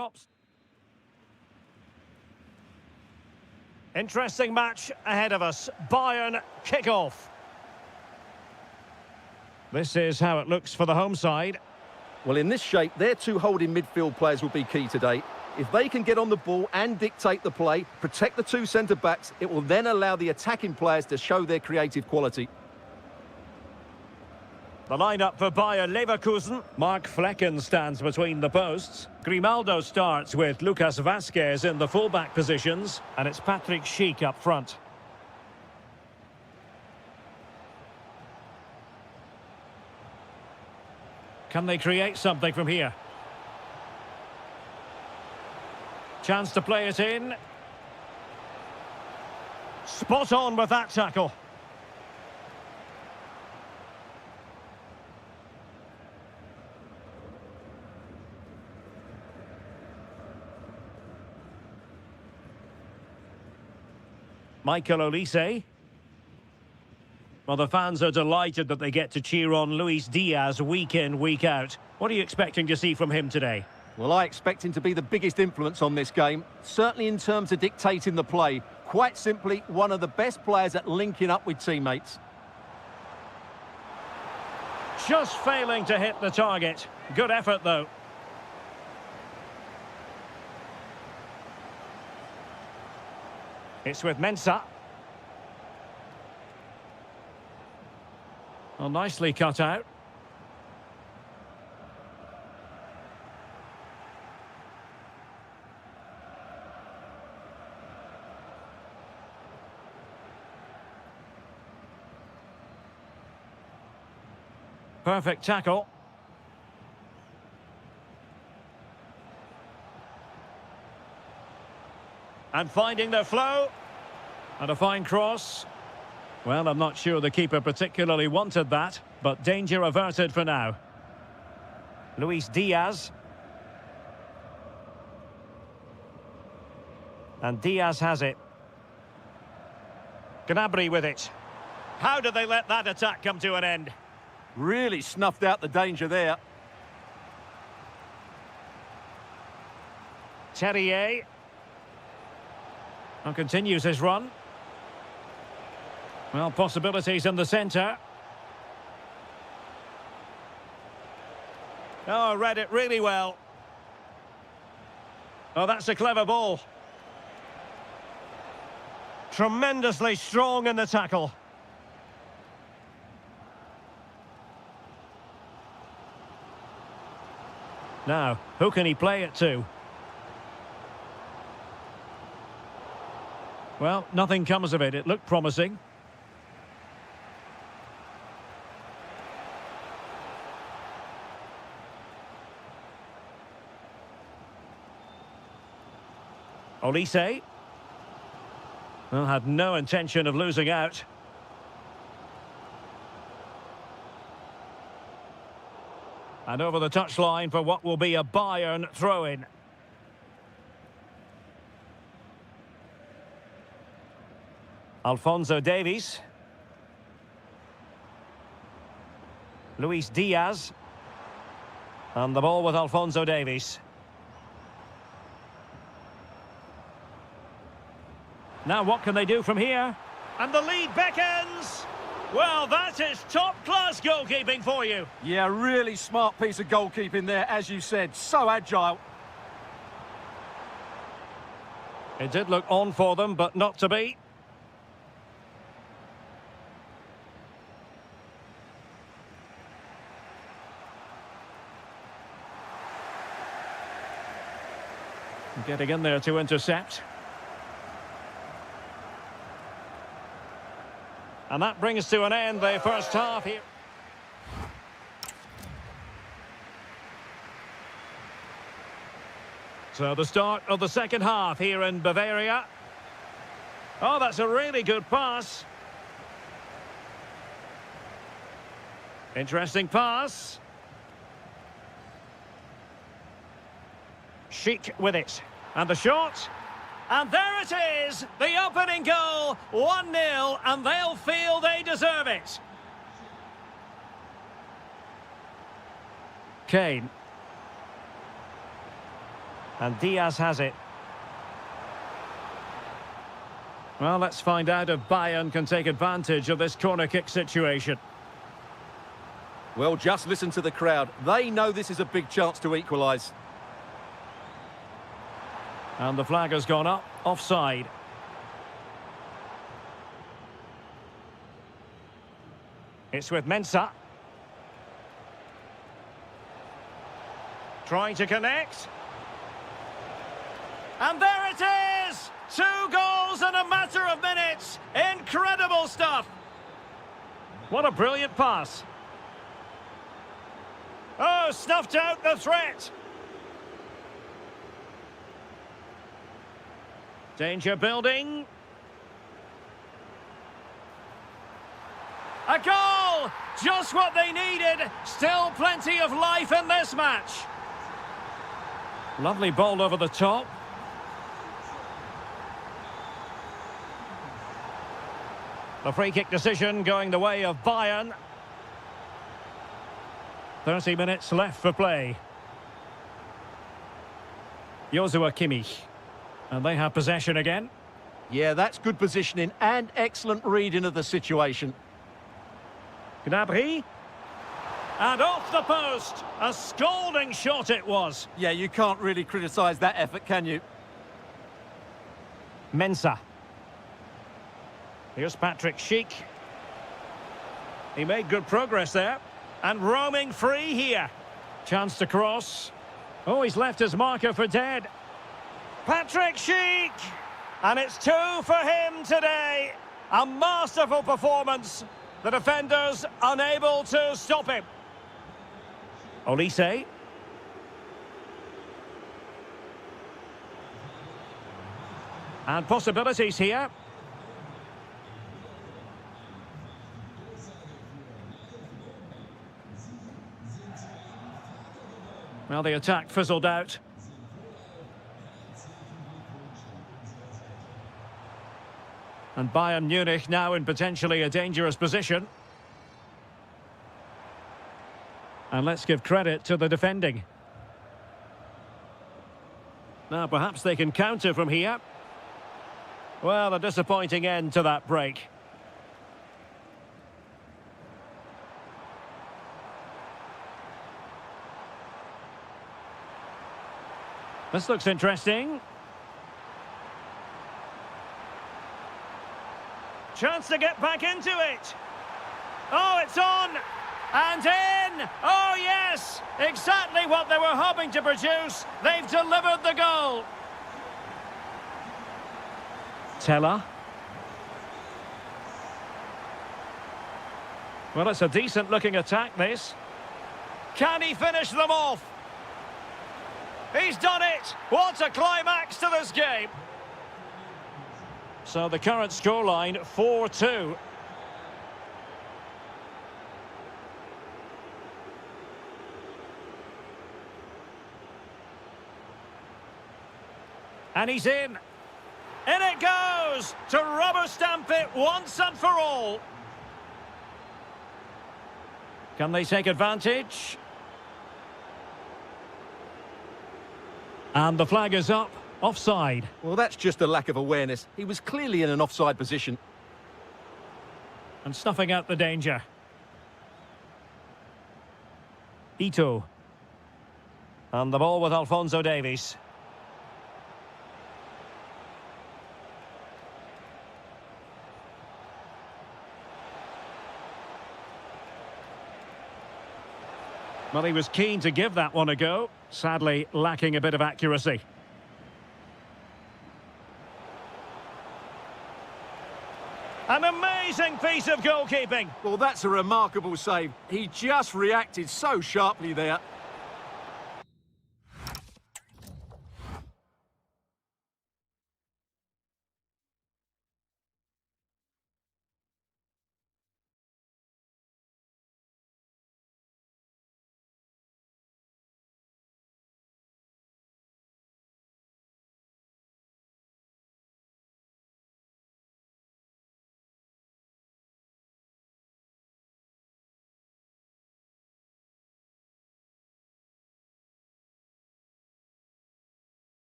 Tops. Interesting match ahead of us. Bayern kick-off. This is how it looks for the home side. Well, in this shape, their two holding midfield players will be key today. If they can get on the ball and dictate the play, protect the two centre-backs, it will then allow the attacking players to show their creative quality. The lineup for Bayer Leverkusen. Mark Flecken stands between the posts. Grimaldo starts with Lucas Vazquez in the fullback positions. And it's Patrick Schick up front. Can they create something from here? Chance to play it in. Spot on with that tackle. Michael Olise. Well, the fans are delighted that they get to cheer on Luis Diaz week in, week out. What are you expecting to see from him today? Well, I expect him to be the biggest influence on this game, certainly in terms of dictating the play. Quite simply, one of the best players at linking up with teammates. Just failing to hit the target. Good effort, though. It's with Mensah. Well, nicely cut out. Perfect tackle. And finding the flow. And a fine cross. Well, I'm not sure the keeper particularly wanted that, but danger averted for now. Luis Diaz. And Diaz has it. Gnabry with it. How did they let that attack come to an end? Really snuffed out the danger there. Terrier. And continues his run. Well, possibilities in the centre. Oh, read it really well. Oh, that's a clever ball. Tremendously strong in the tackle. Now, who can he play it to? Well, nothing comes of it. It looked promising. Olise. Well, had no intention of losing out. And over the touchline for what will be a Bayern throw-in. Alphonso Davies. Luis Diaz. And the ball with Alphonso Davies. Now what can they do from here? And the lead beckons! Well, that is top-class goalkeeping for you. Yeah, really smart piece of goalkeeping there, as you said. So agile. It did look on for them, but not to be. Getting in there to intercept. And that brings to an end the first half here. So the start of the second half here in Bavaria. Oh, that's a really good pass. Interesting pass. Schick with it. And the shot. And there it is, the opening goal, 1-0, and they'll feel they deserve it. Kane. And Diaz has it. Well, let's find out if Bayern can take advantage of this corner kick situation. Well, just listen to the crowd. They know this is a big chance to equalise. And the flag has gone up, offside. It's with Mensah. Trying to connect. And there it is! 2 goals in a matter of minutes. Incredible stuff. What a brilliant pass. Oh, snuffed out the threat. Danger building. A goal! Just what they needed. Still plenty of life in this match. Lovely ball over the top. The free kick decision going the way of Bayern. 30 minutes left for play. Joshua Kimmich. And they have possession again. Yeah, that's good positioning and excellent reading of the situation. Gnabry. And off the post. A scalding shot it was. Yeah, you can't really criticise that effort, can you? Mensah. Here's Patrick Schick. He made good progress there. And roaming free here. Chance to cross. Oh, he's left his marker for dead. Patrick Schick! And it's 2 for him today. A masterful performance. The defenders unable to stop him. Olise. And possibilities here. Well, the attack fizzled out. And Bayern Munich now in potentially a dangerous position. And let's give credit to the defending. Now, perhaps they can counter from here. Well, a disappointing end to that break. This looks interesting. Chance to get back into it. Oh, it's on. And in. Oh, yes. Exactly what they were hoping to produce. They've delivered the goal. Teller. Well, it's a decent-looking attack, this. Can he finish them off? He's done it! What a climax to this game! So the current scoreline, 4-2. And he's in. In it goes! To rubber stamp it once and for all. Can they take advantage? And the flag is up, offside. Well, that's just a lack of awareness. He was clearly in an offside position. And snuffing out the danger. Ito. And the ball with Alphonso Davies. Well, he was keen to give that one a go. Sadly, lacking a bit of accuracy. An amazing piece of goalkeeping. Well, that's a remarkable save. He just reacted so sharply there.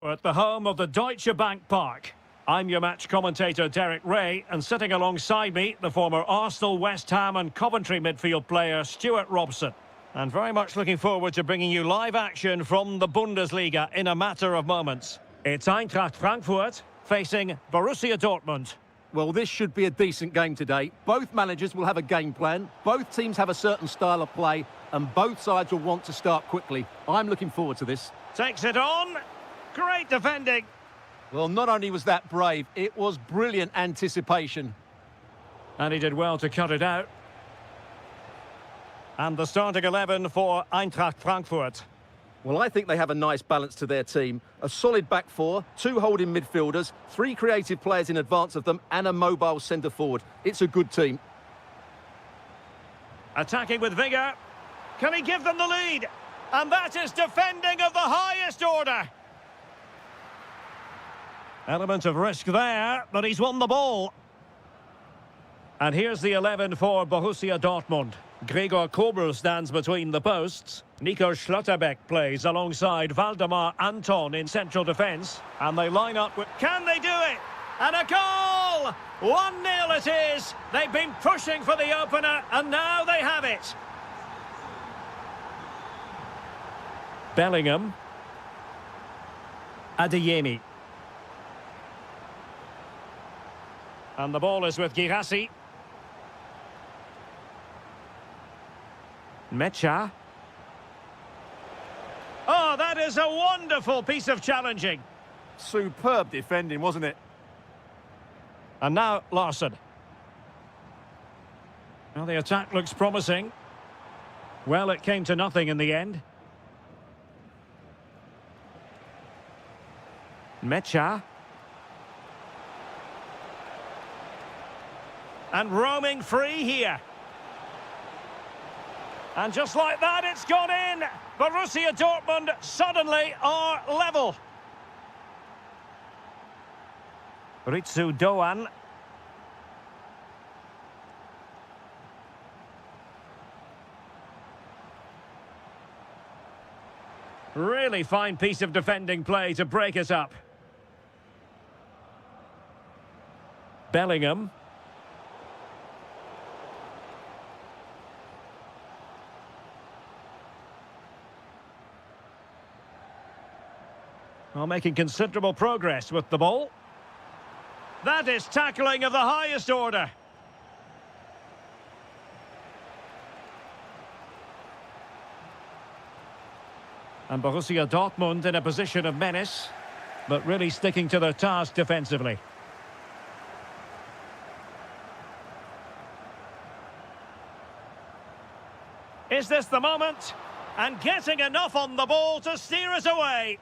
We're at the home of the Deutsche Bank Park. I'm your match commentator, Derek Ray, and sitting alongside me, the former Arsenal, West Ham and Coventry midfield player, Stuart Robson. And very much looking forward to bringing you live action from the Bundesliga in a matter of moments. It's Eintracht Frankfurt facing Borussia Dortmund. Well, this should be a decent game today. Both managers will have a game plan, both teams have a certain style of play, and both sides will want to start quickly. I'm looking forward to this. Takes it on. Great defending. Well, not only was that brave, it was brilliant anticipation. And he did well to cut it out. And the starting 11 for Eintracht Frankfurt. Well, I think they have a nice balance to their team. A solid back four, two holding midfielders, three creative players in advance of them, and a mobile centre-forward. It's a good team. Attacking with vigour. Can he give them the lead? And that is defending of the highest order. Element of risk there, but he's won the ball. And here's the 11 for Borussia Dortmund. Gregor Kobel stands between the posts. Nico Schlotterbeck plays alongside Valdemar Anton in central defence. And they line up with... Can they do it? And a goal! 1-0 it is. They've been pushing for the opener, and now they have it. Bellingham. Adeyemi. And the ball is with Girassi. Mecha. Oh, that is a wonderful piece of challenging. Superb defending, wasn't it? And now Larsson. Well, the attack looks promising. Well, it came to nothing in the end. Mecha. And roaming free here. And just like that, it's gone in. Borussia Dortmund suddenly are level. Ritsu Doan. Really fine piece of defending play to break us up. Bellingham. Well, making considerable progress with the ball. That is tackling of the highest order. And Borussia Dortmund in a position of menace, but really sticking to their task defensively. Is this the moment? And getting enough on the ball to steer us away.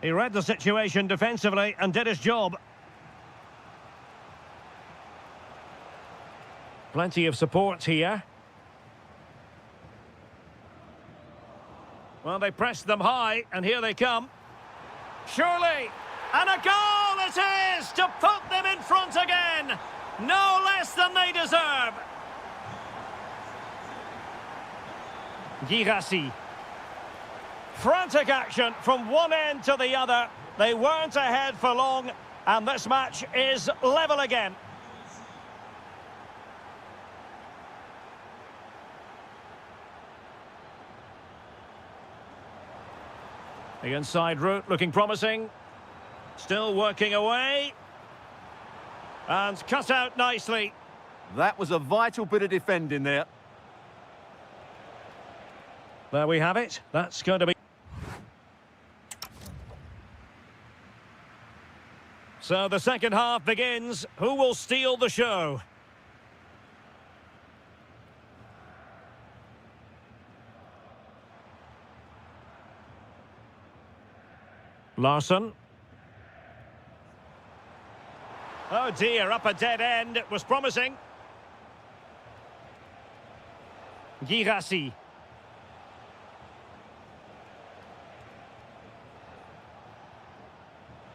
He read the situation defensively and did his job. Plenty of support here. Well, they pressed them high, and here they come. Surely, and a goal it is to put them in front again. No less than they deserve. Girassi. Frantic action from one end to the other. They weren't ahead for long, and this match is level again. The inside route looking promising. Still working away. And cut out nicely. That was a vital bit of defending there. There we have it. That's going to be... So the second half begins. Who will steal the show? Larsson. Oh dear, up a dead end. It was promising. Girassi.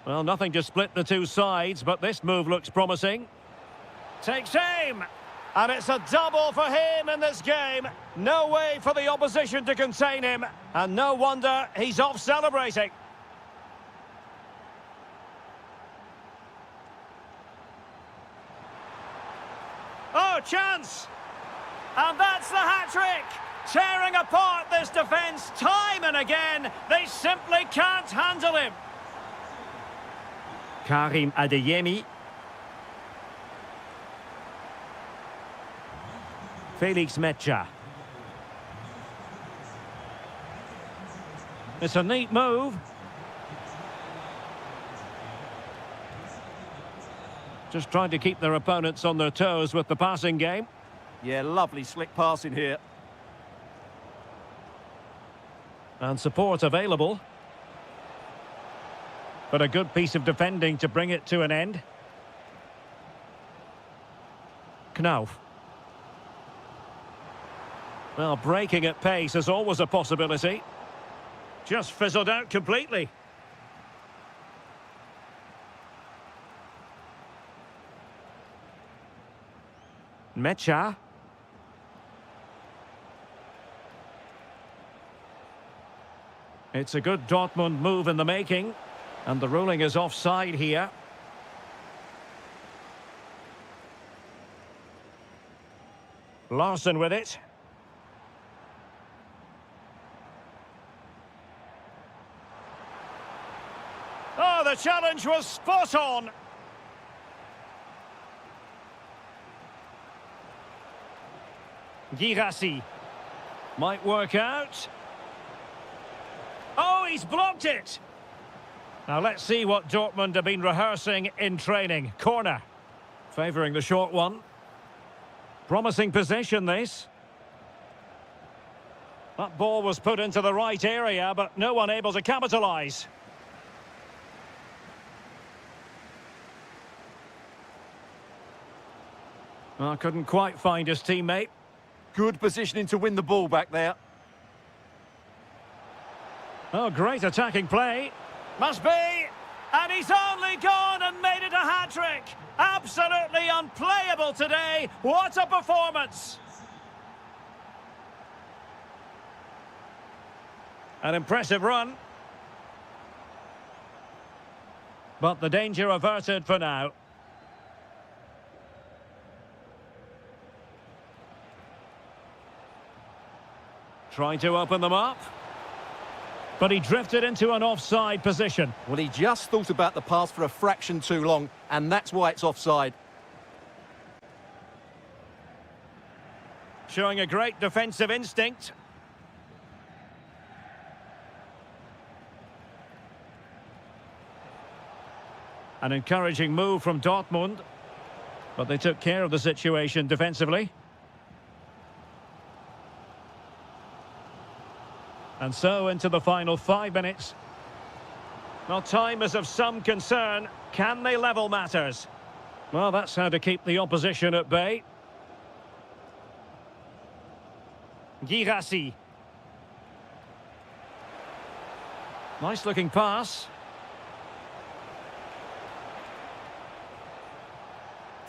Well, nothing to split the two sides, but this move looks promising. Takes aim. And it's a double for him in this game. No way for the opposition to contain him. And no wonder he's off celebrating. Oh, chance! And that's the hat-trick! Tearing apart this defence time and again. They simply can't handle him. Karim Adeyemi. Felix Metja. It's a neat move. Just trying to keep their opponents on their toes with the passing game. Yeah, lovely slick passing here. And support available. But a good piece of defending to bring it to an end. Knauf. Well, breaking at pace is always a possibility. Just fizzled out completely. Metja. It's a good Dortmund move in the making. And the ruling is offside here. Larson with it. Oh, the challenge was spot on. Girassi. Might work out. Oh, he's blocked it. Now let's see what Dortmund have been rehearsing in training. Corner. Favouring the short one. Promising position, this. That ball was put into the right area, but no one able to capitalise. Well, couldn't quite find his teammate. Good positioning to win the ball back there. Oh, great attacking play. Must be. And he's only gone and made it a hat-trick. Absolutely unplayable today. What a performance. An impressive run. But the danger averted for now. Trying to open them up. But he drifted into an offside position. Well, he just thought about the pass for a fraction too long, and that's why it's offside. Showing a great defensive instinct. An encouraging move from Dortmund. But they took care of the situation defensively. And so into the final 5 minutes. Well, time is of some concern. Can they level matters? Well, that's how to keep the opposition at bay. Girassi. Nice looking pass.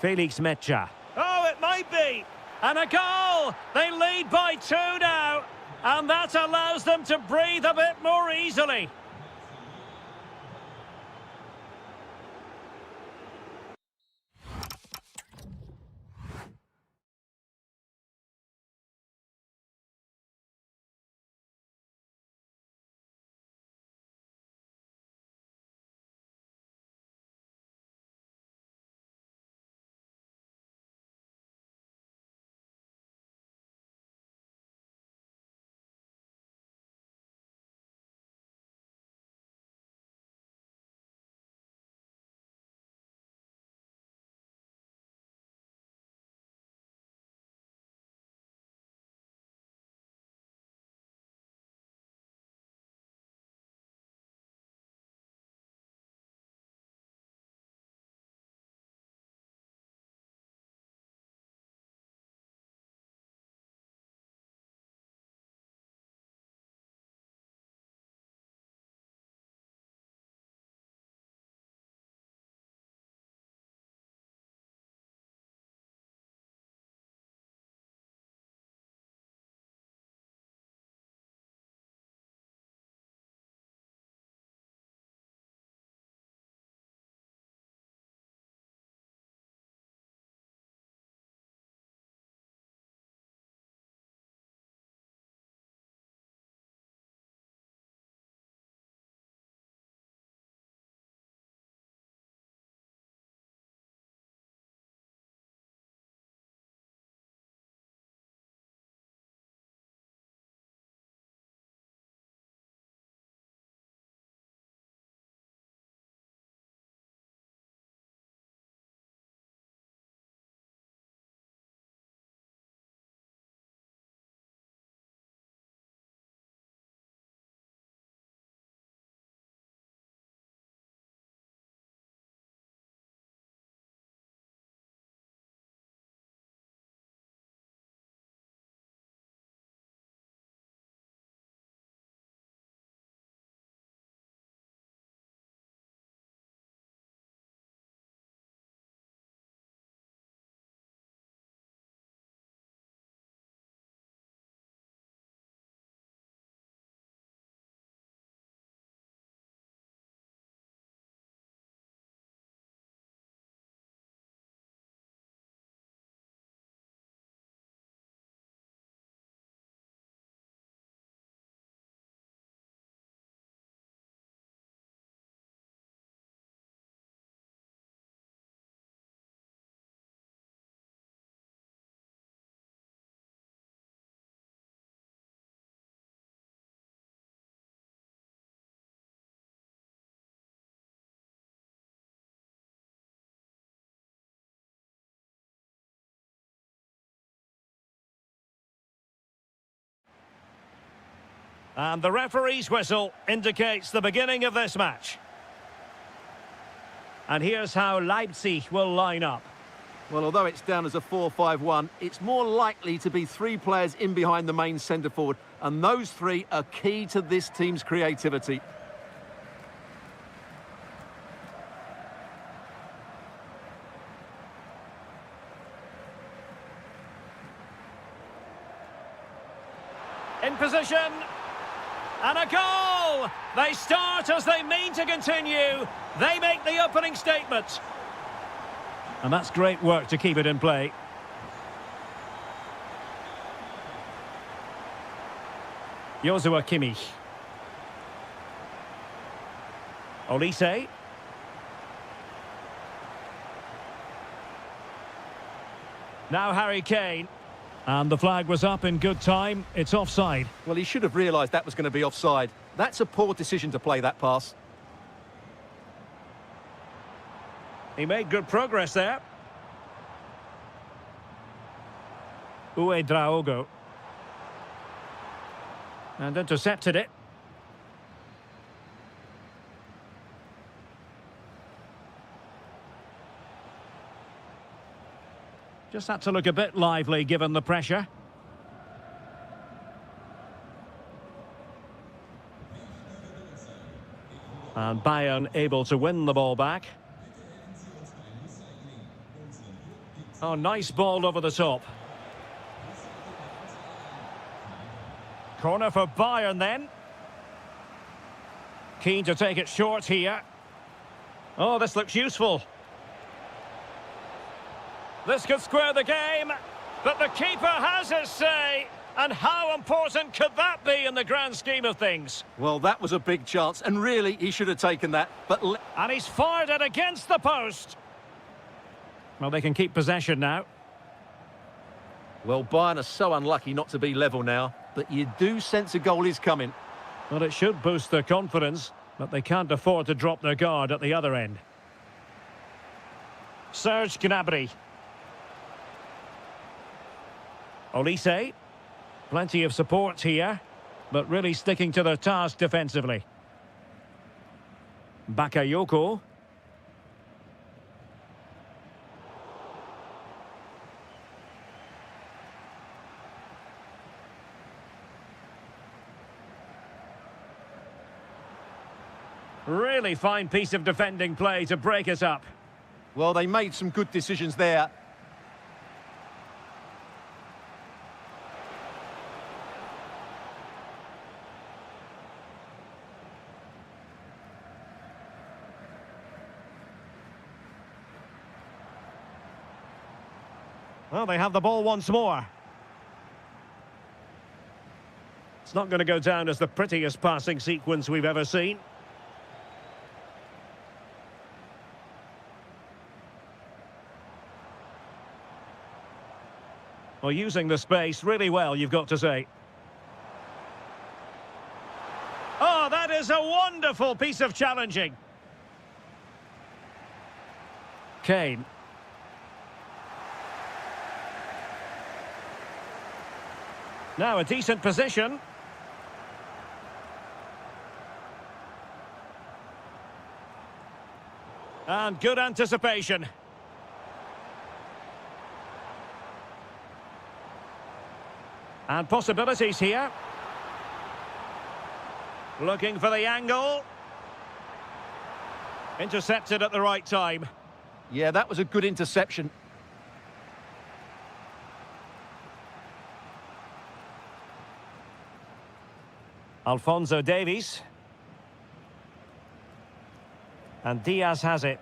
Felix Metja. Oh, it might be. And a goal! They lead by 2 now. And that allows them to breathe a bit more easily. And the referee's whistle indicates the beginning of this match. And here's how Leipzig will line up. Well, although it's down as a 4-5-1, it's more likely to be three players in behind the main centre forward, and those three are key to this team's creativity. In position. And a goal! They start as they mean to continue. They make the opening statement. And that's great work to keep it in play. Joshua Kimmich. Olise. Now Harry Kane. And the flag was up in good time. It's offside. Well, he should have realised that was going to be offside. That's a poor decision to play that pass. He made good progress there. Draogo. And intercepted it. Just had to look a bit lively given the pressure. And Bayern able to win the ball back. Oh, nice ball over the top. Corner for Bayern then. Keen to take it short here. Oh, this looks useful. This could square the game, but the keeper has his say. And how important could that be in the grand scheme of things? Well, that was a big chance, and really, he should have taken that. And he's fired it against the post. Well, they can keep possession now. Well, Bayern are so unlucky not to be level now, but you do sense a goal is coming. Well, it should boost their confidence, but they can't afford to drop their guard at the other end. Serge Gnabry. Olise. Plenty of support here, but really sticking to their task defensively. Bakayoko. Really fine piece of defending play to break us up. Well, they made some good decisions there. Well, they have the ball once more. It's not going to go down as the prettiest passing sequence we've ever seen. Well, using the space really well, you've got to say. Oh, that is a wonderful piece of challenging. Kane. Now a decent position. And good anticipation. And possibilities here. Looking for the angle. Intercepted at the right time. Yeah, that was a good interception. Alphonso Davies. And Diaz has it.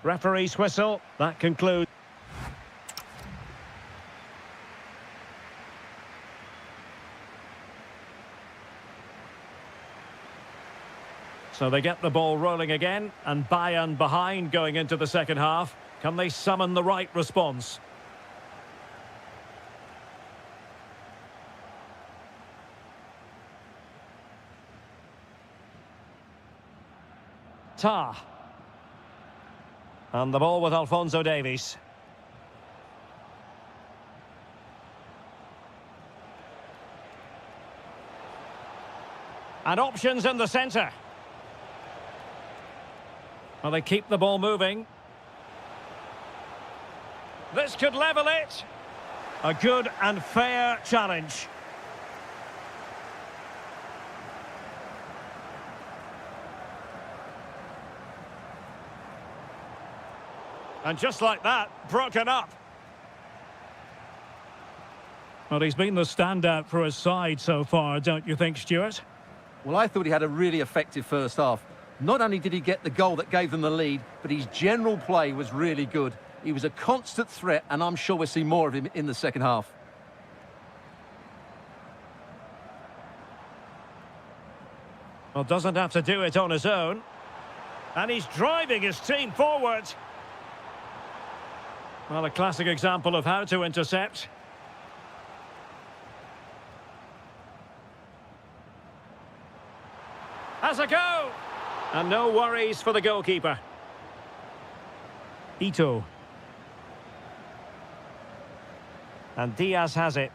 Referee's whistle. That concludes. So they get the ball rolling again, and Bayern behind going into the second half. Can they summon the right response? Tah. And the ball with Alphonso Davies. And options in the centre. Well, they keep the ball moving. This could level it. A good and fair challenge. And just like that, broken up. Well, he's been the standout for his side so far, don't you think, Stuart? Well, I thought he had a really effective first half. Not only did he get the goal that gave them the lead, but his general play was really good. He was a constant threat, and I'm sure we'll see more of him in the second half. Well, doesn't have to do it on his own. And he's driving his team forward. Well, a classic example of how to intercept. Has a go! And no worries for the goalkeeper. Ito. And Diaz has it.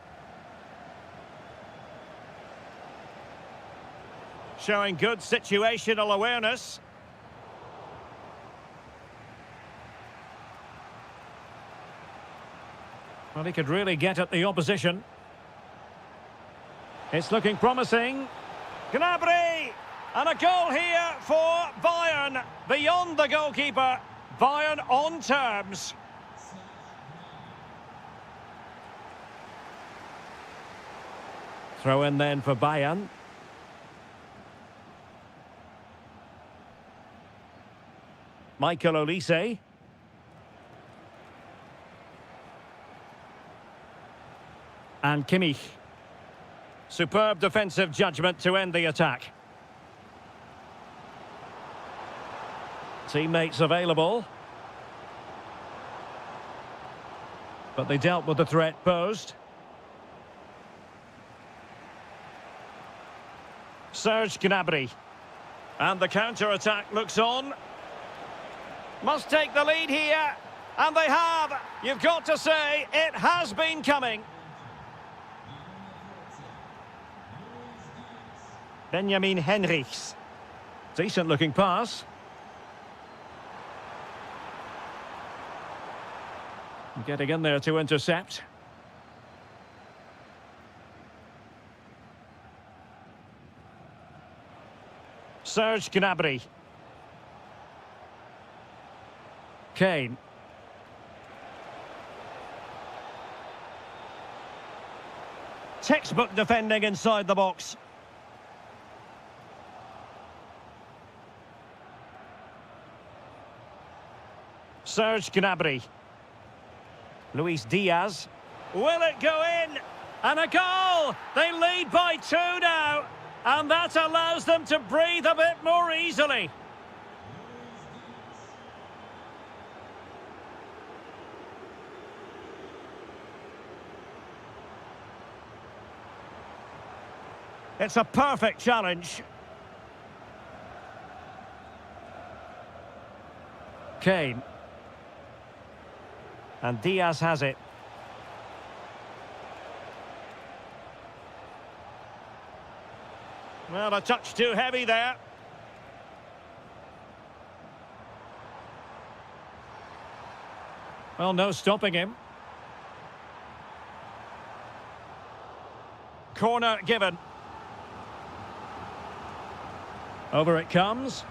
Showing good situational awareness. Well, he could really get at the opposition. It's looking promising. Gnabry! And a goal here for Bayern. Beyond the goalkeeper. Bayern on terms. Throw in then for Bayern. Michael Olise. And Kimmich. Superb defensive judgment to end the attack. Teammates available. But they dealt with the threat posed. Serge Gnabry. And the counter-attack looks on. Must take the lead here. And they have. You've got to say, it has been coming. Benjamin Henrichs. Decent-looking pass. Getting in there to intercept. Serge Gnabry. Kane. Textbook defending inside the box. Serge Gnabry. Luis Diaz. Will it go in? And a goal! They lead by 2 now. And that allows them to breathe a bit more easily. It's a perfect challenge. Kane. And Diaz has it. Well, a touch too heavy there. Well, no stopping him. Corner given. Over it comes.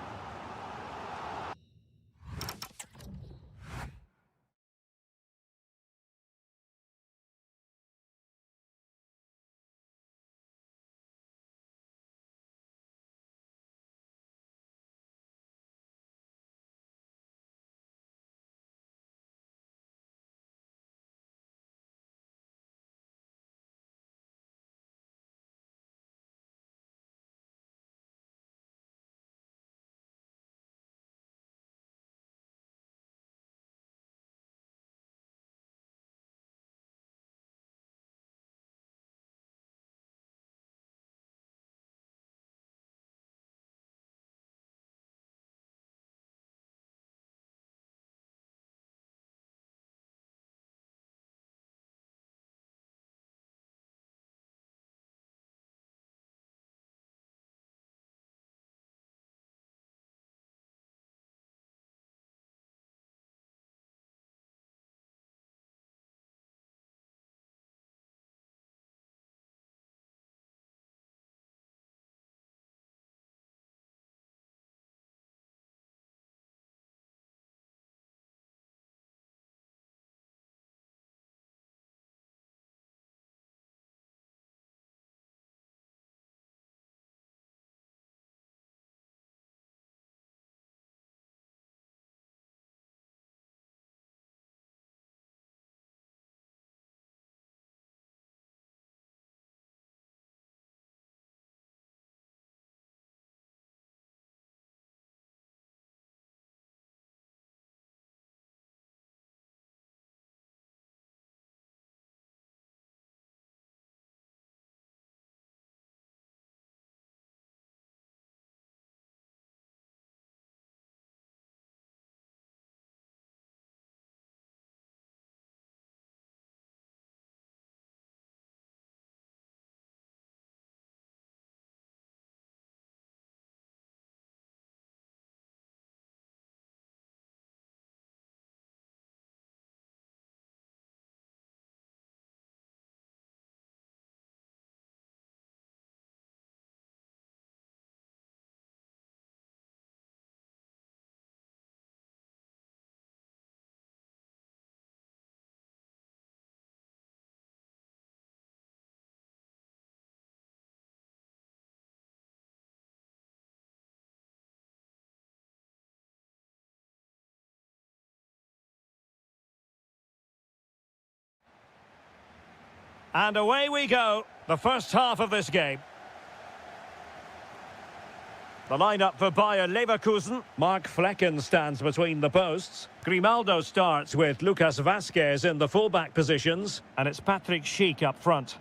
And away we go, the first half of this game. The lineup for Bayern Leverkusen. Mark Flecken stands between the posts. Grimaldo starts with Lucas Vazquez in the fullback positions. And it's Patrick Schick up front.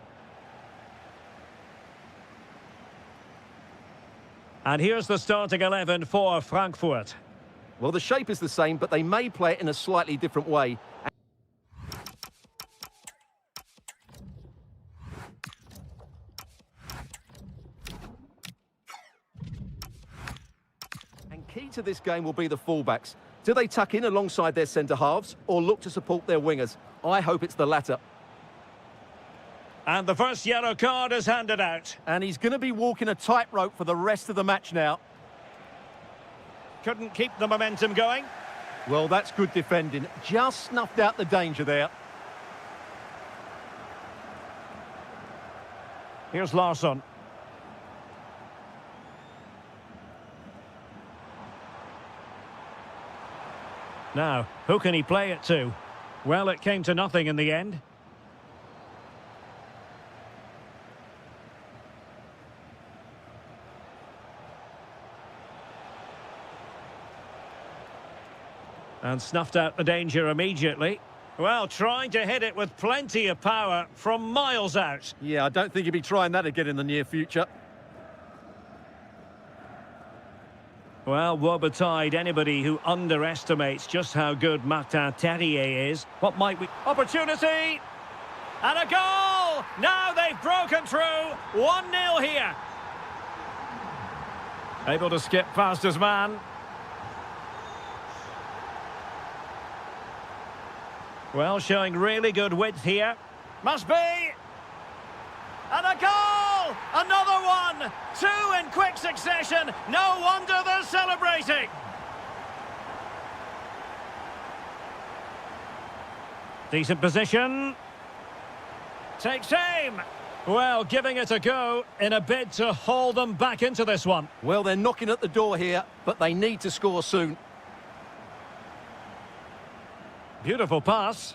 And here's the starting 11 for Frankfurt. Well, the shape is the same, but they may play it in a slightly different way. And key to this game will be the fullbacks. Do they tuck in alongside their centre-halves or look to support their wingers? I hope it's the latter. And the first yellow card is handed out. And he's going to be walking a tightrope for the rest of the match now. Couldn't keep the momentum going. Well, that's good defending. Just snuffed out the danger there. Here's Larsson. Now, who can he play it to? Well, it came to nothing in the end. And snuffed out the danger immediately. Well, trying to hit it with plenty of power from miles out. Yeah, I don't think he'll be trying that again in the near future. Well, woe betide anybody who underestimates just how good Martin Terrier is. What might we... Opportunity! And a goal! Now they've broken through. 1-0 here. Able to skip past his man. Well, showing really good width here. Must be! And a goal! Another one! Two in quick succession. No wonder they're celebrating. Decent position. Takes aim. Well, giving it a go in a bid to haul them back into this one. Well, they're knocking at the door here, but they need to score soon. Beautiful pass.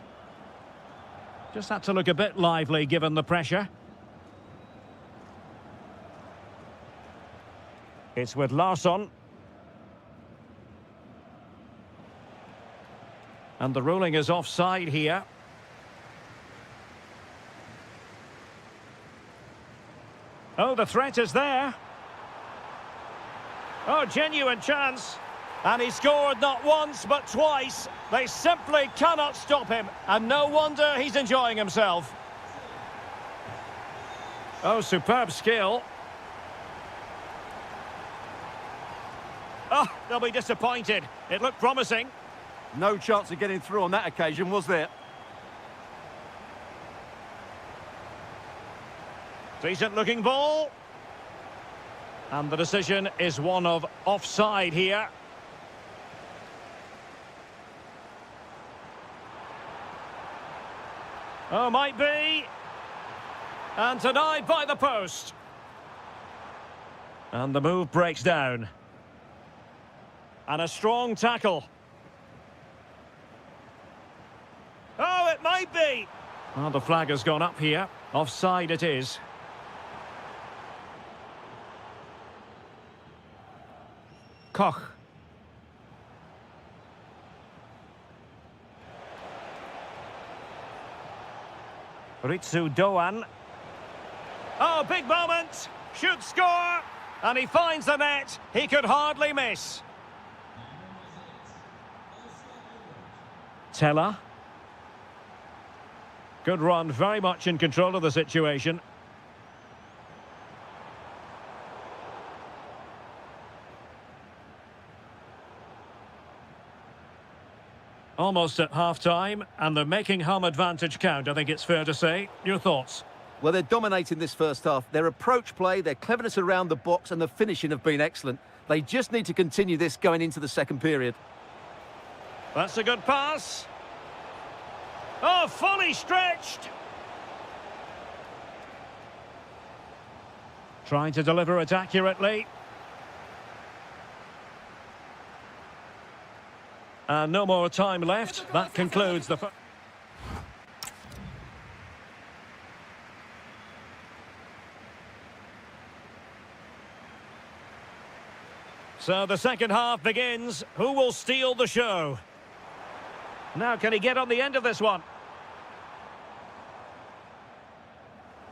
Just had to look a bit lively given the pressure. It's with Larsson. And the ruling is offside here. Oh, the threat is there. Oh, genuine chance. And he scored not once, but twice. They simply cannot stop him. And no wonder he's enjoying himself. Oh, superb skill. Oh, they'll be disappointed. It looked promising. No chance of getting through on that occasion, was there? Decent looking ball. And the decision is one of offside here. Oh, might be. And denied by the post. And the move breaks down. And a strong tackle. Oh, it might be. Well, the flag has gone up here. Offside it is. Koch. Ritsu Doan. Oh, big moment. Should score. And he finds the net. He could hardly miss. Teller. Good run, very much in control of the situation. Almost at half-time, and they're making home advantage count, I think it's fair to say. Your thoughts? Well, they're dominating this first half. Their approach play, their cleverness around the box and the finishing have been excellent. They just need to continue this going into the second period. That's a good pass. Oh, fully stretched. Trying to deliver it accurately. And no more time left. That concludes the... So the second half begins. Who will steal the show? Now, can he get on the end of this one?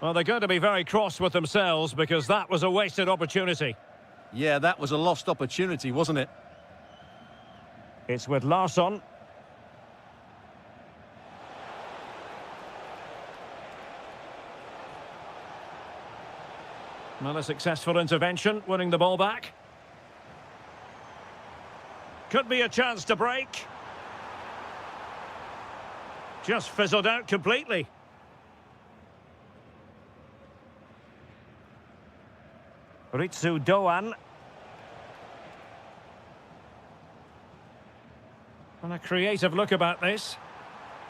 Well, they're going to be very cross with themselves because that was a wasted opportunity. Yeah, that was a lost opportunity, wasn't it? It's with Larsson. Not a successful intervention, winning the ball back. Could be a chance to break. Just fizzled out completely. Ritsu Doan. And a creative look about this.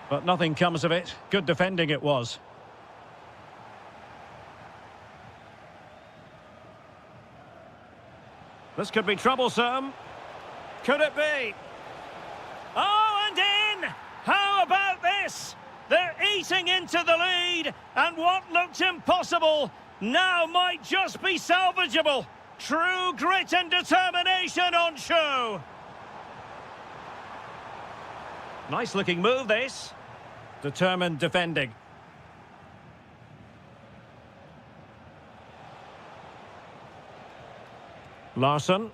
But nothing comes of it. Good defending it was. This could be troublesome. Could it be? Oh, and in! How about this? They're eating into the lead, and what looked impossible now might just be salvageable. True grit and determination on show. Nice looking move, this. Determined defending. Larsson.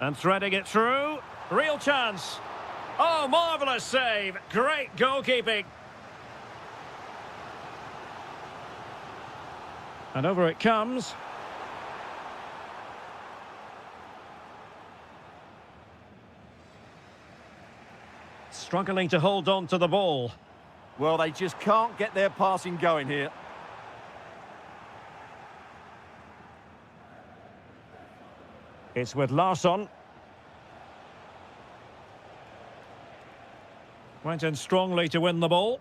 And threading it through. Real chance. Oh, marvellous save. Great goalkeeping. And over it comes. Struggling to hold on to the ball. Well, they just can't get their passing going here. It's with Larsson. Went in strongly to win the ball.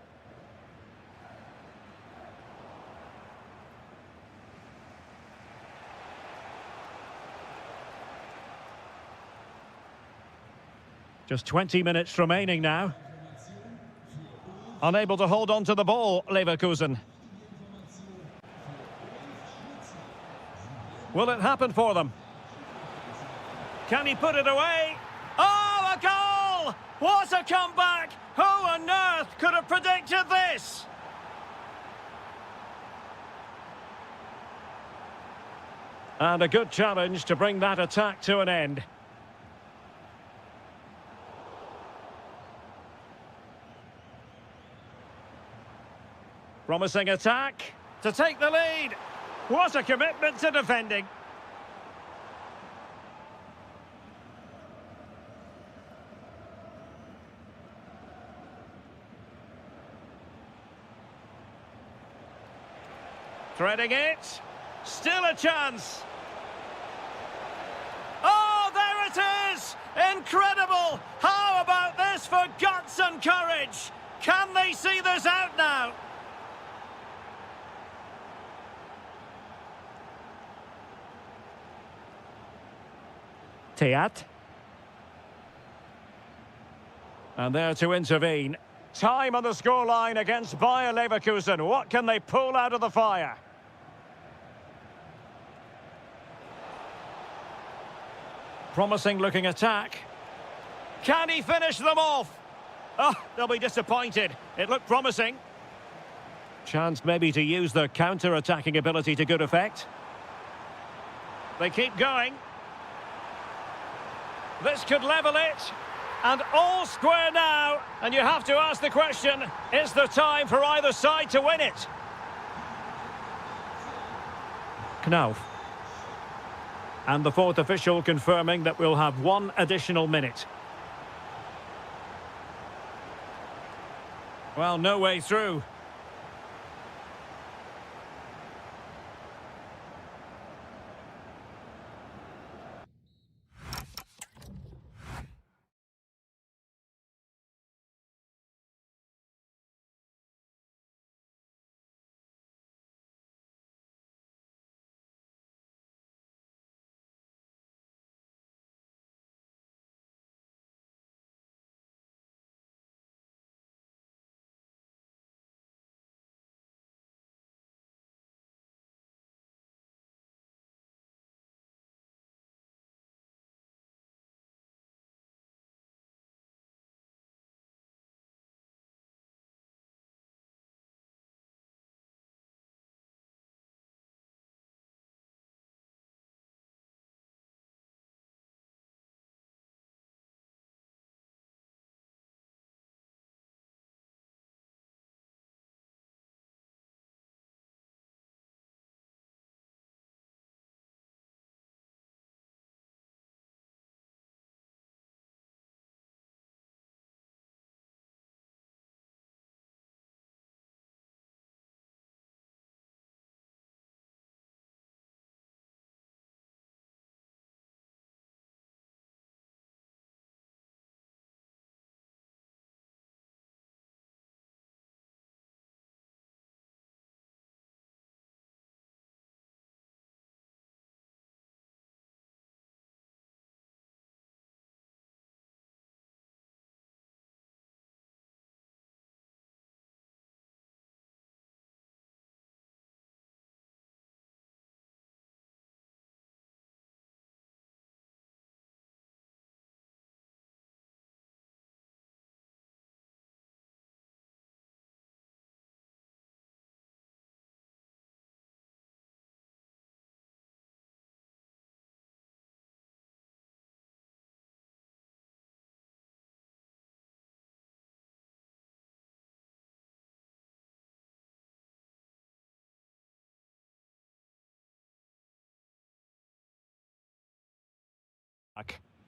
Just 20 minutes remaining now. Unable to hold on to the ball, Leverkusen. Will it happen for them? Can he put it away? Oh, a goal! What a comeback! Who on earth could have predicted this? And a good challenge to bring that attack to an end. Promising attack to take the lead. What a commitment to defending. Threading it. Still a chance. Oh, there it is! Incredible! How about this for guts and courage? Can they see this out now? Teat. And there to intervene. Time on the scoreline against Bayern Leverkusen. What can they pull out of the fire? Promising looking attack. Can he finish them off? Oh, they'll be disappointed. It looked promising. Chance maybe to use their counter-attacking ability to good effect. They keep going. This could level it. And all square now. And you have to ask the question, is there time for either side to win it? Knauf. And the fourth official confirming that we'll have one additional minute. Well, no way through.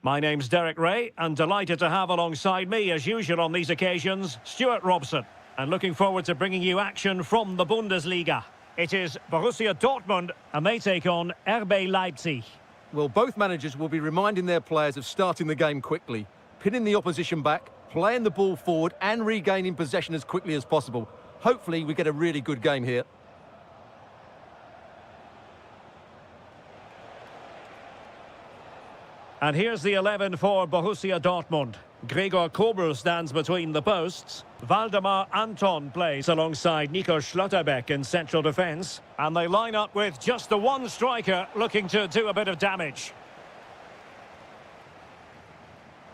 My name's Derek Ray, and delighted to have alongside me, as usual on these occasions, Stuart Robson. And looking forward to bringing you action from the Bundesliga. It is Borussia Dortmund, and they take on RB Leipzig. Well, both managers will be reminding their players of starting the game quickly, pinning the opposition back, playing the ball forward and regaining possession as quickly as possible. Hopefully we get a really good game here. And here's the 11 for Borussia Dortmund. Gregor Kobel stands between the posts. Waldemar Anton plays alongside Nico Schlotterbeck in central defence. And they line up with just the one striker looking to do a bit of damage.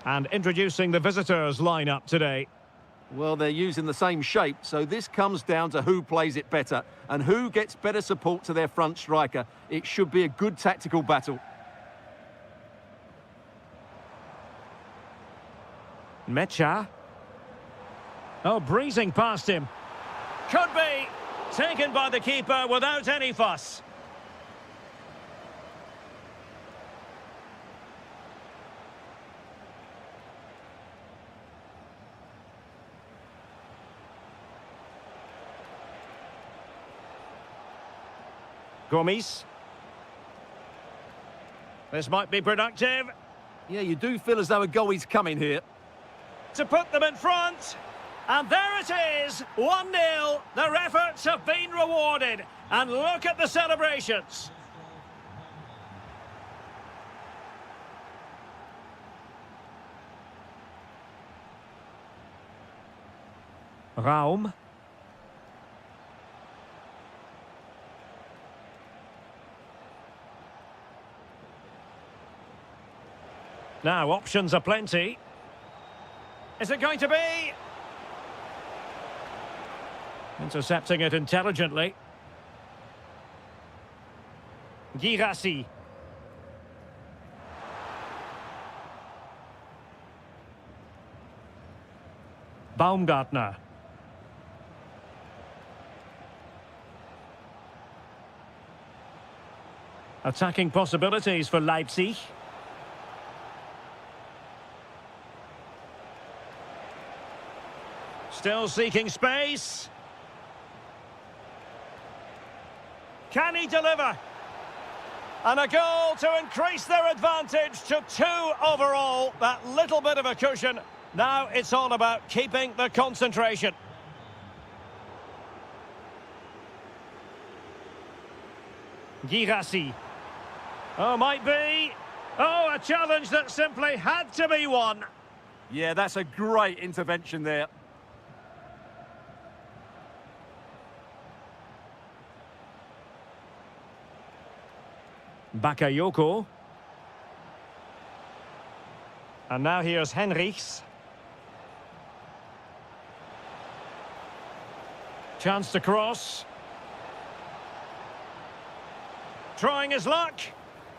And introducing the visitors' lineup today. Well, they're using the same shape, so this comes down to who plays it better and who gets better support to their front striker. It should be a good tactical battle. Mecha. Oh, breezing past him. Could be taken by the keeper without any fuss. Gomes. This might be productive. Yeah, you do feel as though a goal is coming here. To put them in front. And there it is, 1-0. Their efforts have been rewarded. And look at the celebrations. Raum. Now, options are plenty. Is it going to be? Intercepting it intelligently. Girassi. Baumgartner. Attacking possibilities for Leipzig. Still seeking space. Can he deliver? And a goal to increase their advantage to 2 overall. That little bit of a cushion. Now it's all about keeping the concentration. Girassi. Oh, might be. Oh, a challenge that simply had to be won. Yeah, that's a great intervention there. Bakayoko. And now here's Henrichs. Chance to cross. Trying his luck.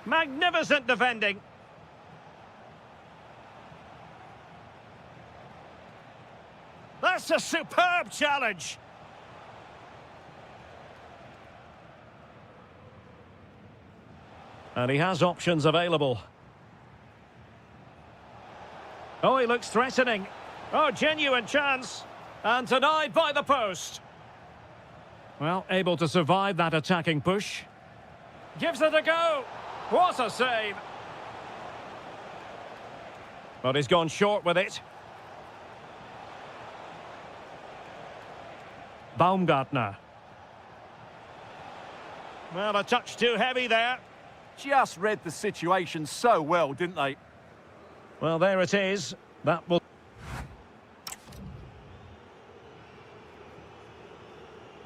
Magnificent defending. That's a superb challenge. And he has options available. Oh, he looks threatening. Oh, genuine chance. And denied by the post. Well, able to survive that attacking push. Gives it a go. What a save. But he's gone short with it. Baumgartner. Well, a touch too heavy there. Just read the situation so well, didn't they? Well, there it is. That will...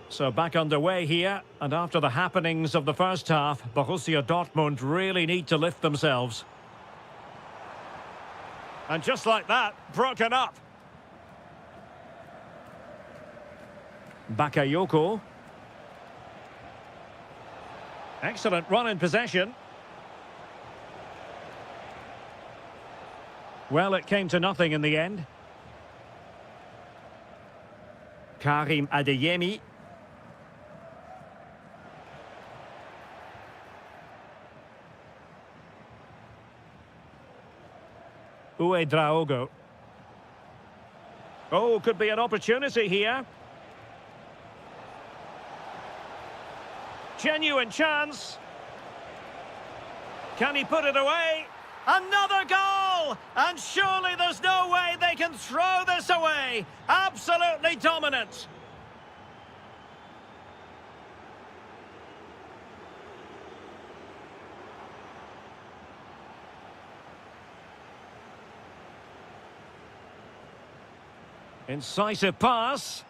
So back underway here, and after the happenings of the first half, Borussia Dortmund really need to lift themselves. And just like that, broken up. Bakayoko. Excellent run in possession. Well, it came to nothing in the end. Karim Adeyemi. Draogo. Oh, could be an opportunity here. Genuine chance. Can he put it away? Another goal! And surely there's no way they can throw this away. Absolutely dominant. Incisive pass.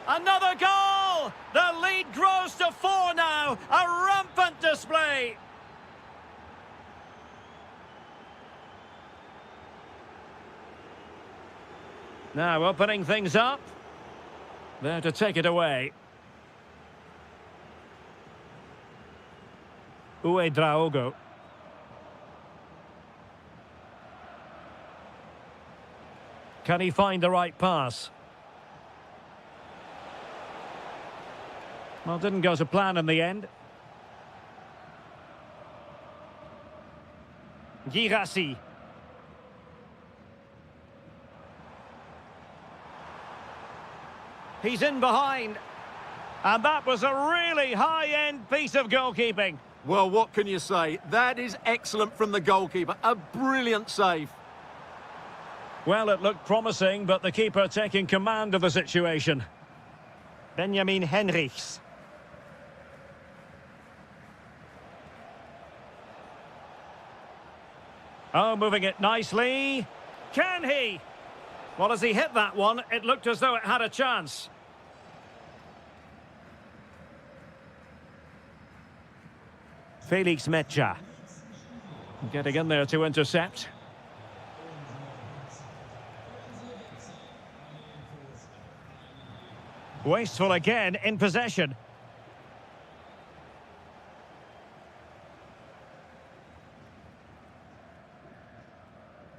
Another goal! The lead grows to 4 now. A rampant display. Now opening things up. There to take it away. Draogo. Can he find the right pass? Well, didn't go to plan in the end. Girassi. He's in behind. And that was a really high-end piece of goalkeeping. Well, what can you say? That is excellent from the goalkeeper. A brilliant save. Well, it looked promising, but the keeper taking command of the situation. Benjamin Henrichs. Oh, moving it nicely. Can he? Well, as he hit that one, it looked as though it had a chance. Felix Mecha. Getting in there to intercept. Wasteful again in possession.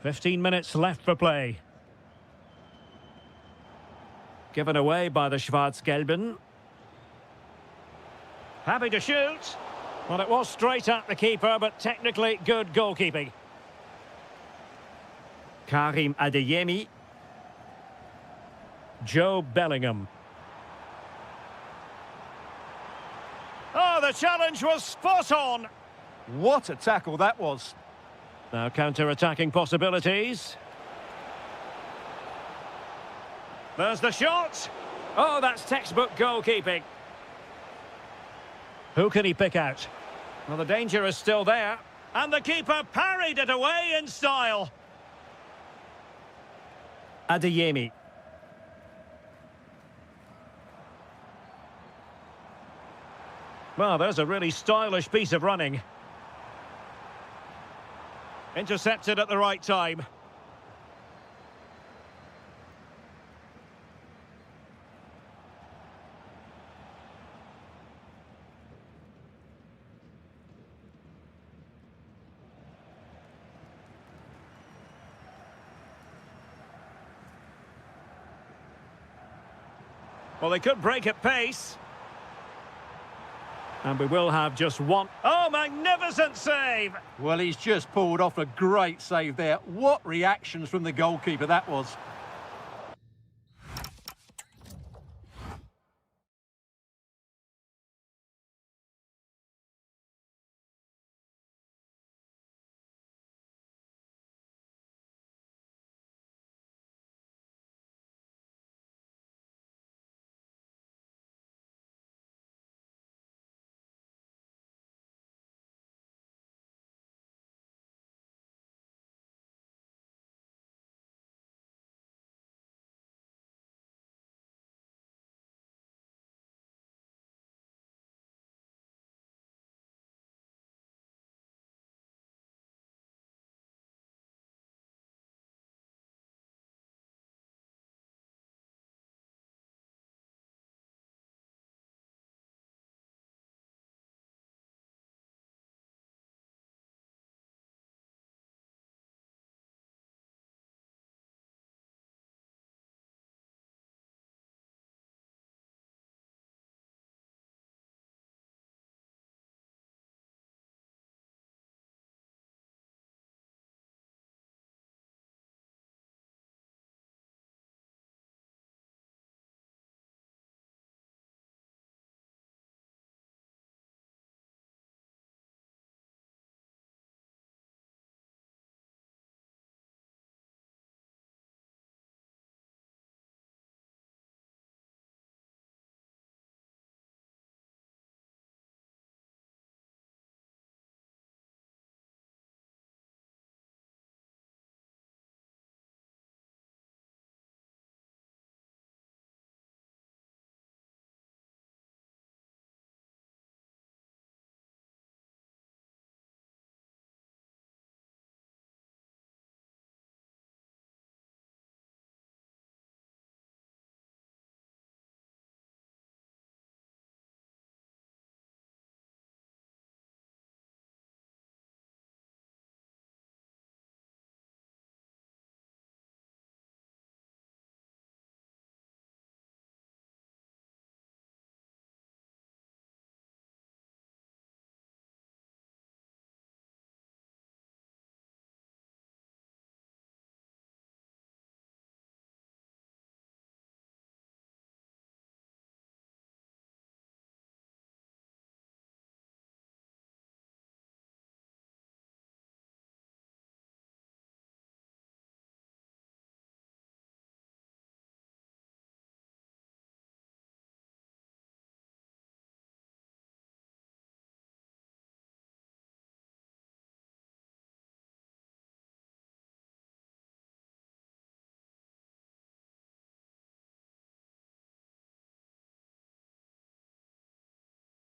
"15 minutes left for play. Given away by the Schwarz-Gelben. Happy to shoot. Well, it was straight at the keeper, but technically good goalkeeping. Karim Adeyemi. Joe Bellingham. Oh, the challenge was spot on. What a tackle that was. Now counter-attacking possibilities. There's the shot. Oh, that's textbook goalkeeping. Who can he pick out? Well, the danger is still there. And the keeper parried it away in style. Adeyemi. Well, there's a really stylish piece of running. Intercepted at the right time. Well, they could break at pace. And we will have just one. Oh, magnificent save! Well, he's just pulled off a great save there. What reactions from the goalkeeper that was.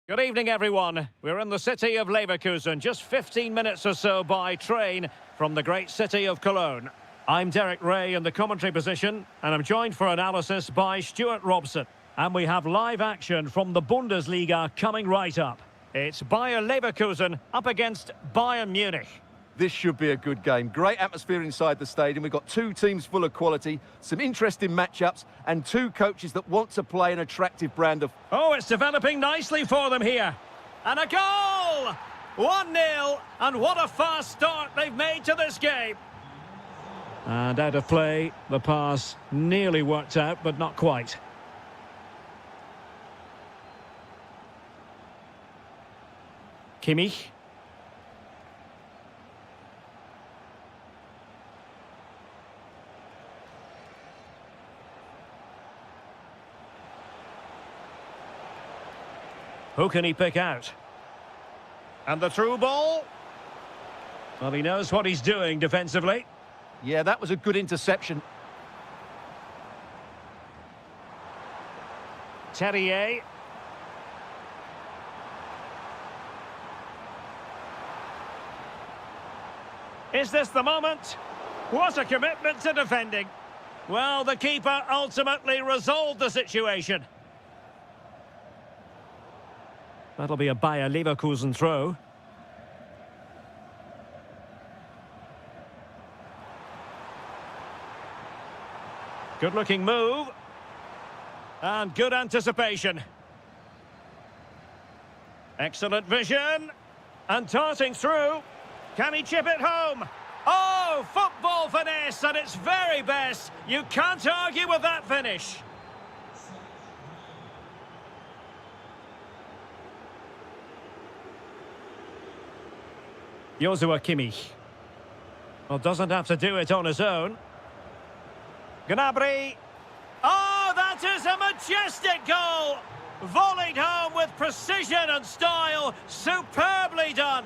Good evening, everyone. We're in the city of Leverkusen, just 15 minutes or so by train from the great city of Cologne. I'm Derek Ray in the commentary position, and I'm joined for analysis by Stuart Robson. And we have live action from the Bundesliga coming right up. It's Bayer Leverkusen up against Bayern Munich. This should be a good game. Great atmosphere inside the stadium. We've got two teams full of quality, some interesting matchups, and two coaches that want to play an attractive brand of... Oh, it's developing nicely for them here. And a goal! 1-0, and what a fast start they've made to this game. And out of play, the pass nearly worked out, but not quite. Kimmich. Who can he pick out? And the through ball. Well, he knows what he's doing defensively. Yeah, that was a good interception. Terrier. Is this the moment? What a commitment to defending. Well, the keeper ultimately resolved the situation. That'll be a Bayer Leverkusen throw. Good-looking move. And good anticipation. Excellent vision. And darting through. Can he chip it home? Oh, football finesse at its very best. You can't argue with that finish. Joshua Kimmich. Well, doesn't have to do it on his own. Gnabry. Oh, that is a majestic goal! Volleyed home with precision and style. Superbly done.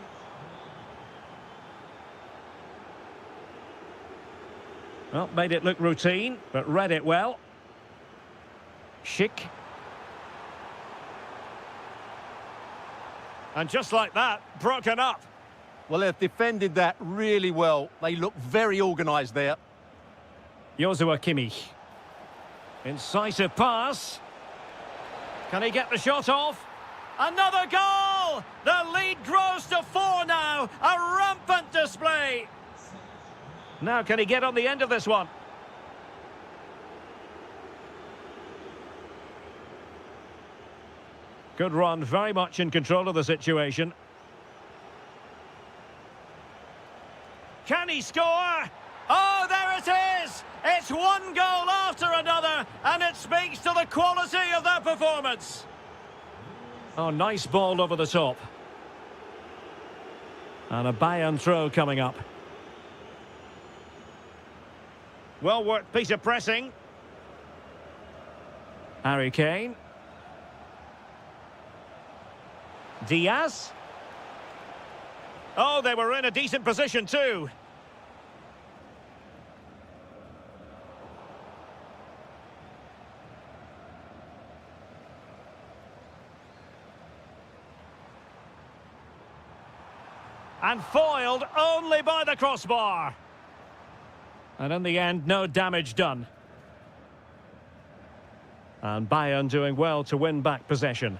Well, made it look routine, but read it well. Schick. And just like that, broken up. Well, they've defended that really well. They look very organised there. Joshua Kimmich. Incisive pass. Can he get the shot off? Another goal! The lead grows to 4 now. A rampant display. Now, can he get on the end of this one? Good run, very much in control of the situation. Can he score? Oh, there it is! It's one goal after another, and it speaks to the quality of that performance. Oh, nice ball over the top. And a Bayern throw coming up. Well-worked piece of pressing. Harry Kane. Diaz. Oh, they were in a decent position too. And foiled only by the crossbar. And in the end, no damage done. And Bayern doing well to win back possession.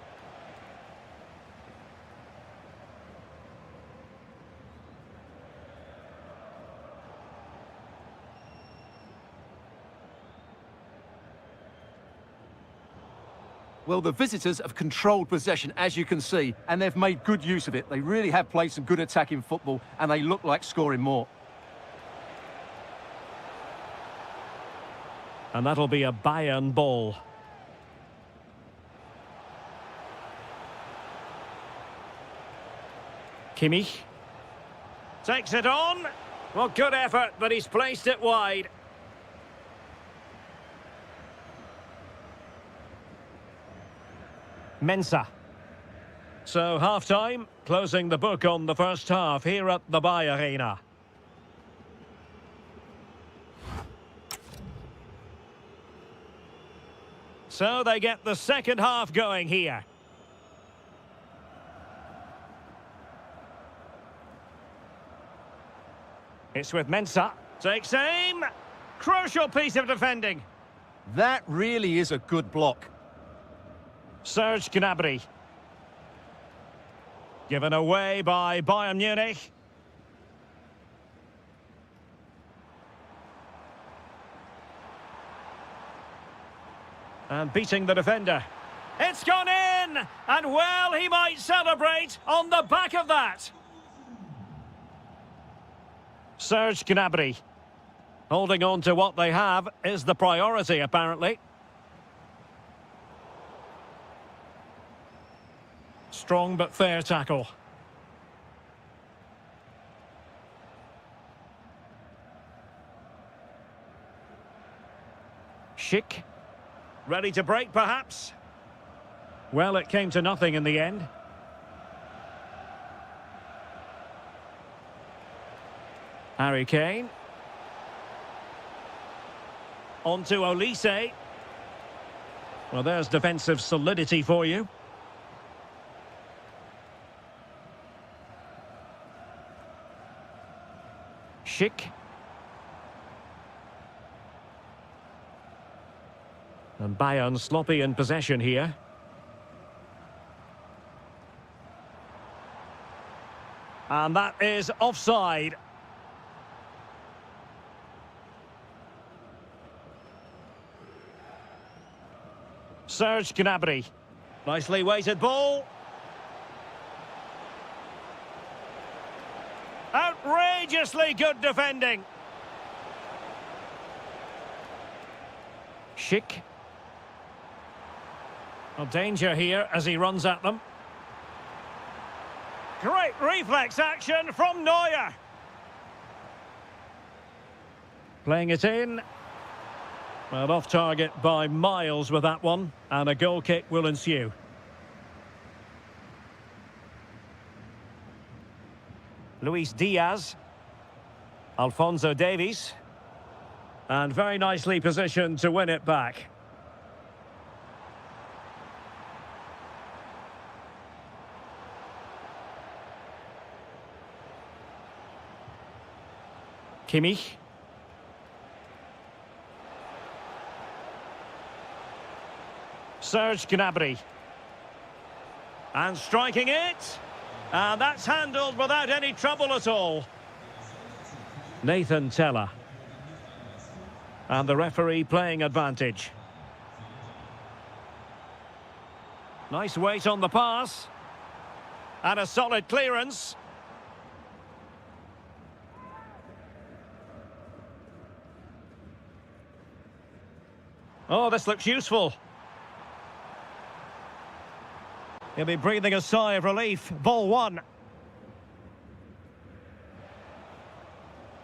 Well, the visitors have controlled possession, as you can see, and they've made good use of it. They really have played some good attacking football, and they look like scoring more. And that'll be a Bayern ball. Kimmich. Takes it on. Well, good effort, but he's placed it wide. Mensah. So, half-time, closing the book on the first half here at the Bayer Arena. So they get the second half going here. It's with Mensah. Takes aim. Crucial piece of defending. That really is a good block. Serge Gnabry. Given away by Bayern Munich. And beating the defender. It's gone in! And well, he might celebrate on the back of that. Serge Gnabry. Holding on to what they have is the priority, apparently. Strong but fair tackle. Schick. Ready to break, perhaps? Well, it came to nothing in the end. Harry Kane. On to Olise. Well, there's defensive solidity for you. Schick. And Bayern sloppy in possession here. And that is offside. Serge Gnabry. Nicely weighted ball. Outrageously good defending. Schick. Well, danger here as he runs at them. Great reflex action from Neuer. Playing it in. Well, off target by miles with that one, and a goal kick will ensue. Luis Diaz. Alphonso Davies. And very nicely positioned to win it back. Kimmich. Serge Gnabry. And striking it. And that's handled without any trouble at all. Nathan Teller. And the referee playing advantage. Nice weight on the pass. And a solid clearance. Oh, this looks useful. He'll be breathing a sigh of relief. Ball one.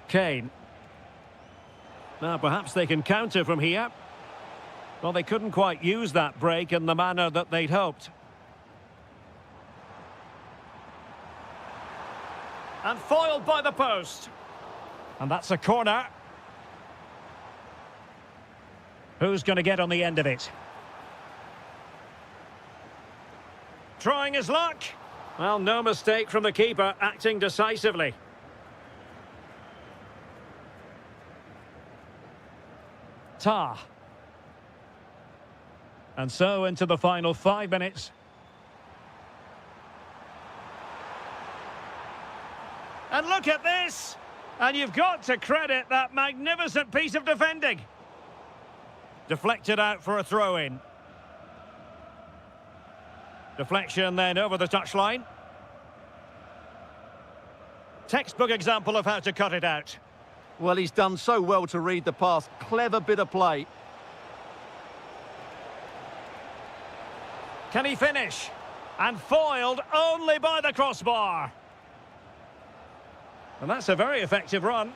Kane. Now, perhaps they can counter from here. Well, they couldn't quite use that break in the manner that they'd hoped. And foiled by the post. And that's a corner. Who's going to get on the end of it? Trying his luck. Well, no mistake from the keeper, acting decisively. Tah. And so into the final 5 minutes. And look at this! And you've got to credit that magnificent piece of defending. Deflected out for a throw-in. Deflection then over the touchline. Textbook example of how to cut it out. Well, he's done so well to read the pass. Clever bit of play. Can he finish? And foiled only by the crossbar. And that's a very effective run.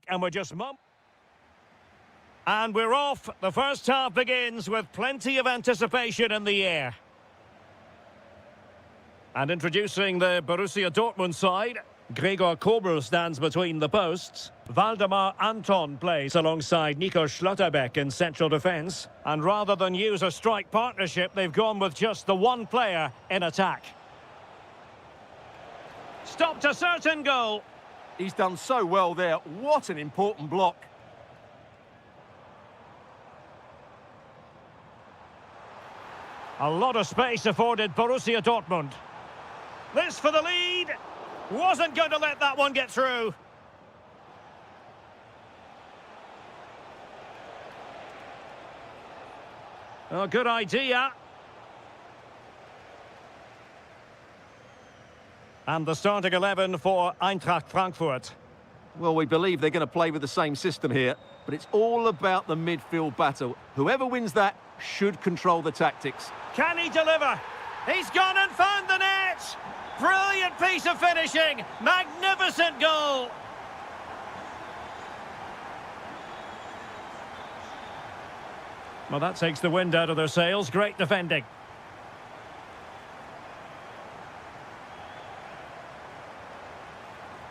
and we're just And we're off. The first half begins with plenty of anticipation in the air. And introducing the Borussia Dortmund side, Gregor Kobel stands between the posts. Waldemar Anton plays alongside Nico Schlotterbeck in central defence. And rather than use a strike partnership, they've gone with just the one player in attack. Stopped a certain goal. He's done so well there. What an important block. A lot of space afforded Borussia Dortmund. This for the lead. Wasn't going to let that one get through. Oh, good idea. And the starting 11 for Eintracht Frankfurt. Well, we believe they're going to play with the same system here, but it's all about the midfield battle. Whoever wins that should control the tactics. Can he deliver? He's gone and found the net! Brilliant piece of finishing! Magnificent goal! Well, that takes the wind out of their sails. Great defending.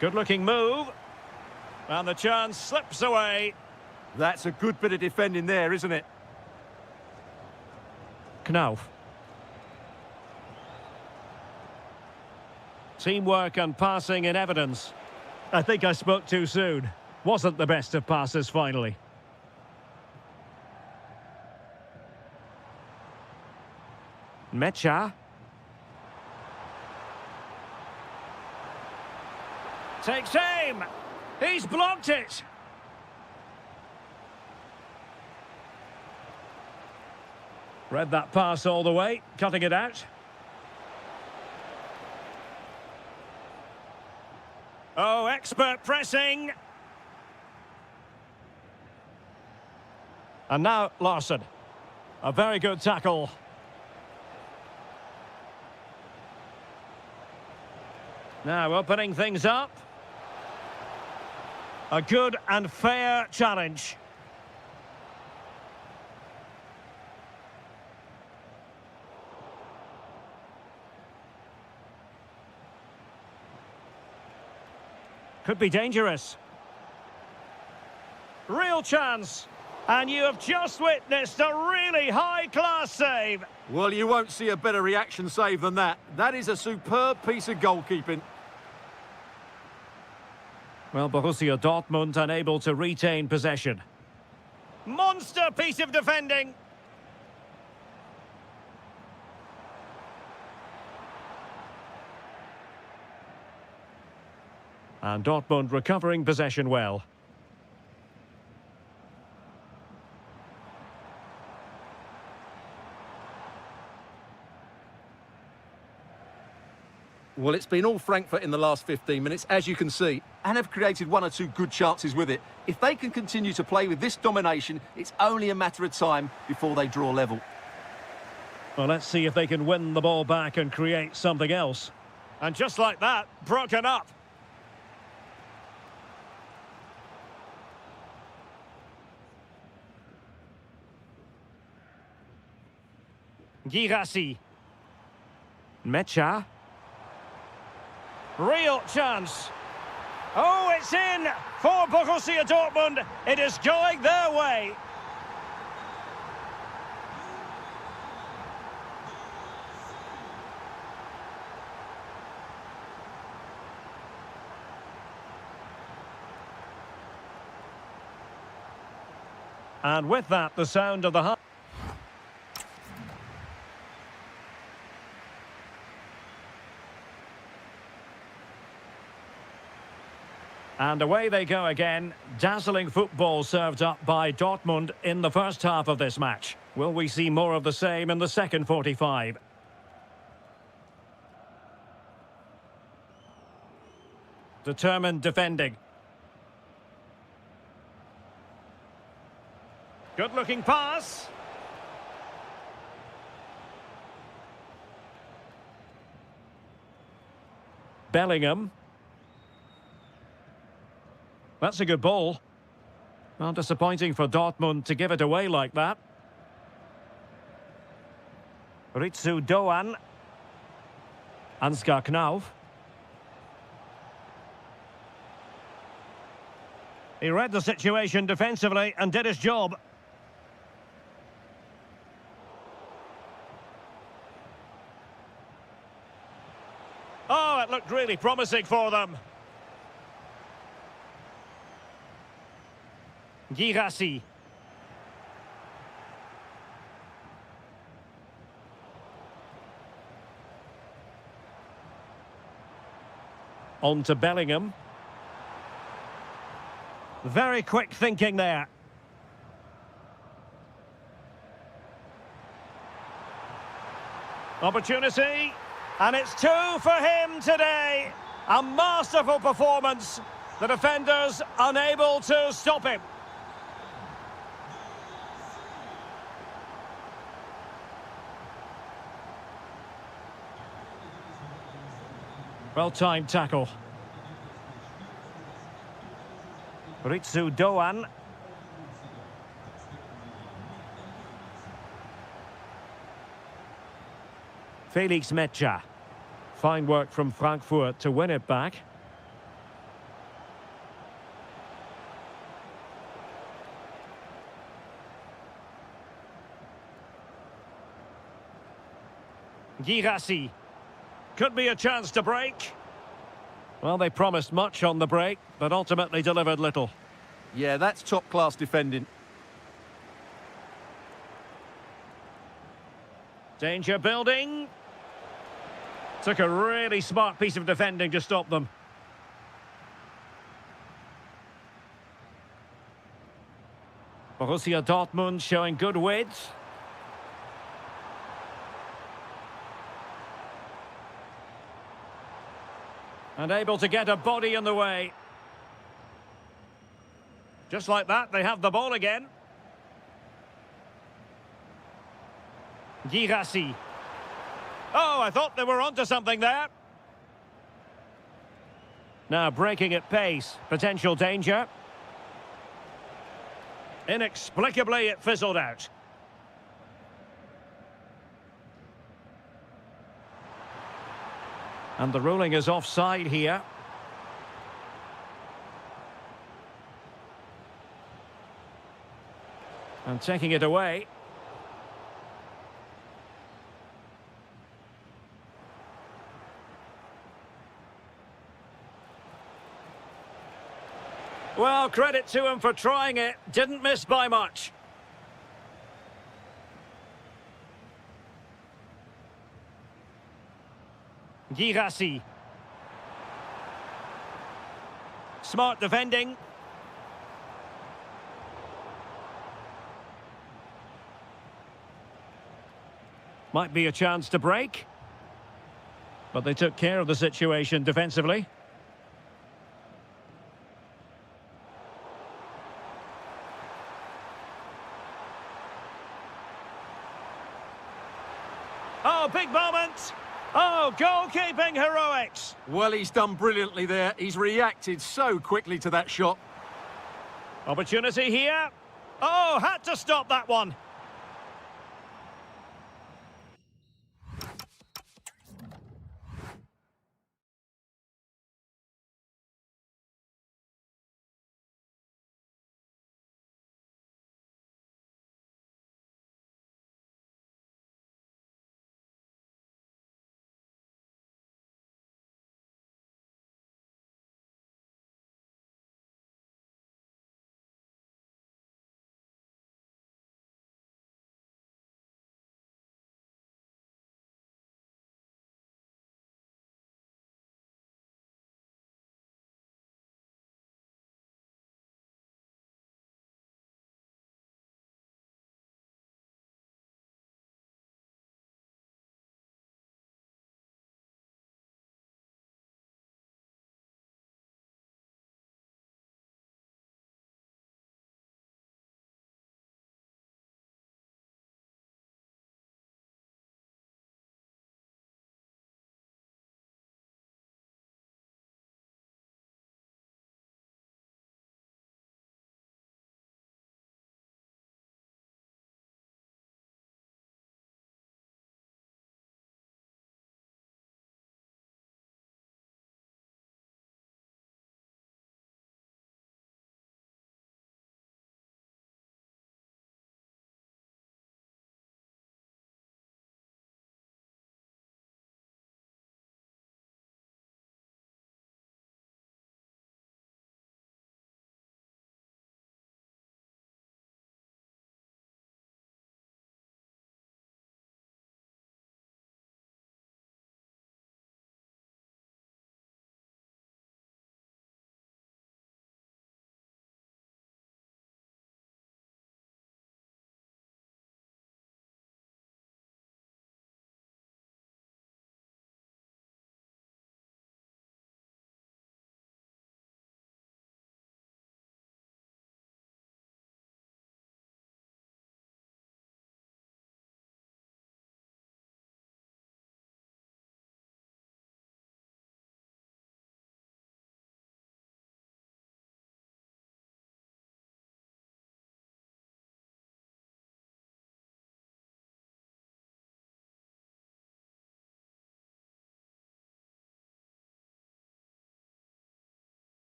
Good-looking move. And the chance slips away. That's a good bit of defending there, isn't it? Knauf. Teamwork and passing in evidence. I think I spoke too soon. Wasn't the best of passes finally. Mecha. Takes aim. He's blocked it. Read that pass all the way, cutting it out. Oh, expert pressing. And now Larsson. A very good tackle. Now opening things up. A good and fair challenge. Could be dangerous. Real chance. And you have just witnessed a really high-class save. Well, you won't see a better reaction save than that. That is a superb piece of goalkeeping. Well, Borussia Dortmund unable to retain possession. Monster piece of defending. And Dortmund recovering possession well. Well, it's been all Frankfurt in the last 15 minutes, as you can see, and have created one or two good chances with it. If they can continue to play with this domination, it's only a matter of time before they draw level. Well, let's see if they can win the ball back and create something else. And just like that, broken up. Girassi. Mecha. Real chance. Oh, it's in for Borussia Dortmund. It is going their way. And with that, the sound of the half. And away they go again. Dazzling football served up by Dortmund in the first half of this match. Will we see more of the same in the second 45? Determined defending. Good-looking pass. Bellingham. That's a good ball. Well, disappointing for Dortmund to give it away like that. Ritsu Doan. Ansgar Knauf. He read the situation defensively and did his job. Oh, it looked really promising for them. Girassi. On to Bellingham. Very quick thinking there. Opportunity. And it's two for him today. A masterful performance. The defenders unable to stop him. Well-timed tackle. Ritsu Doan. Felix Mecha. Fine work from Frankfurt to win it back. Girassi. Could be a chance to break. Well, they promised much on the break, but ultimately delivered little. Yeah, that's top-class defending. Danger building. Took a really smart piece of defending to stop them. Borussia Dortmund showing good width. And able to get a body in the way. Just like that, they have the ball again. Girassi. Oh, I thought they were onto something there. Now breaking at pace. Potential danger. Inexplicably, it fizzled out. And the ruling is offside here. And taking it away. Well, credit to him for trying it. Didn't miss by much. Girassi. Smart defending. Might be a chance to break. But they took care of the situation defensively. Oh, big moment. Oh, goalkeeping heroics. Well, he's done brilliantly there. He's reacted so quickly to that shot. Opportunity here. Oh, had to stop that one.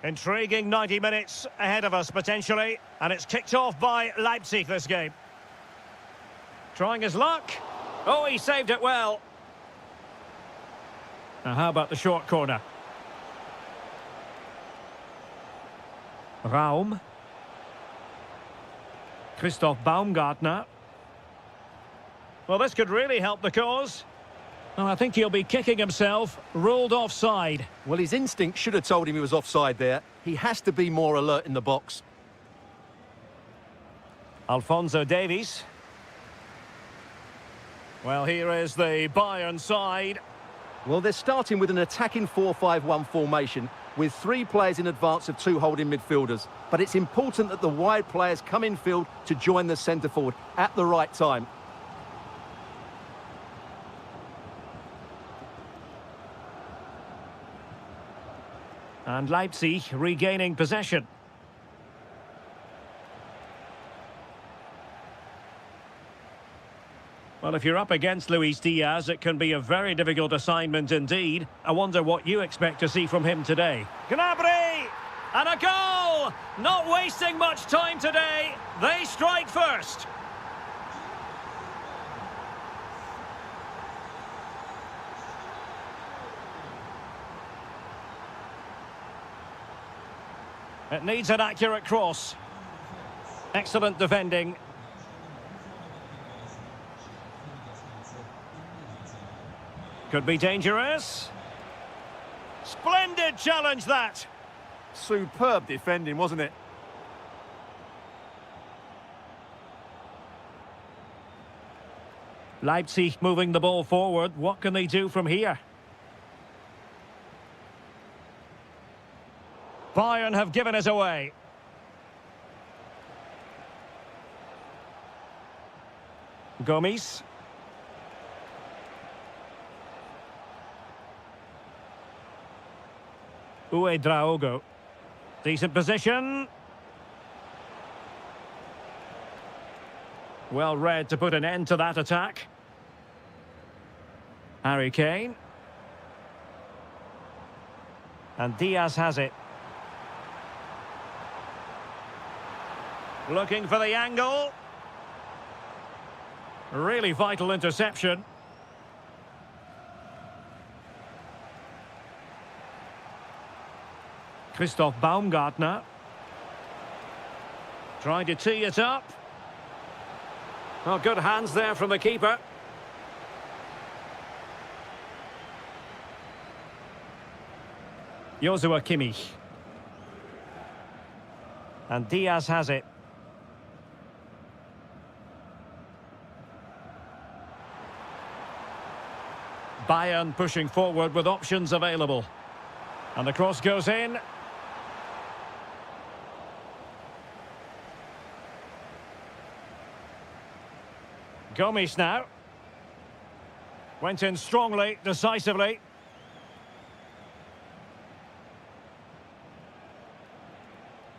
Intriguing 90 minutes ahead of us, potentially. And it's kicked off by Leipzig, this game. Trying his luck. Oh, he saved it well. Now, how about the short corner? Raum. Christoph Baumgartner. Well, this could really help the cause. Well, I think he'll be kicking himself. Ruled offside. Well, his instinct should have told him he was offside there. He has to be more alert in the box. Alphonso Davies. Well, here is the Bayern side. Well, they're starting with an attacking 4-5-1 formation with 3 players in advance of 2 holding midfielders. But it's important that the wide players come in field to join the centre forward at the right time. And Leipzig regaining possession. Well, if you're up against Luis Diaz, it can be a very difficult assignment indeed. I wonder what you expect to see from him today. Gnabry! And a goal! Not wasting much time today. They strike first. It needs an accurate cross. Excellent defending. Could be dangerous. Splendid challenge, that. Superb defending, wasn't it? Leipzig moving the ball forward. What can they do from here? Bayern have given us away. Gomes. Draogo. Decent position. Well read to put an end to that attack. Harry Kane. And Diaz has it. Looking for the angle. Really vital interception. Christoph Baumgartner. Trying to tee it up. Oh, good hands there from the keeper. Joshua Kimmich. And Diaz has it. Bayern pushing forward with options available. And the cross goes in. Gomes now. Went in strongly, decisively.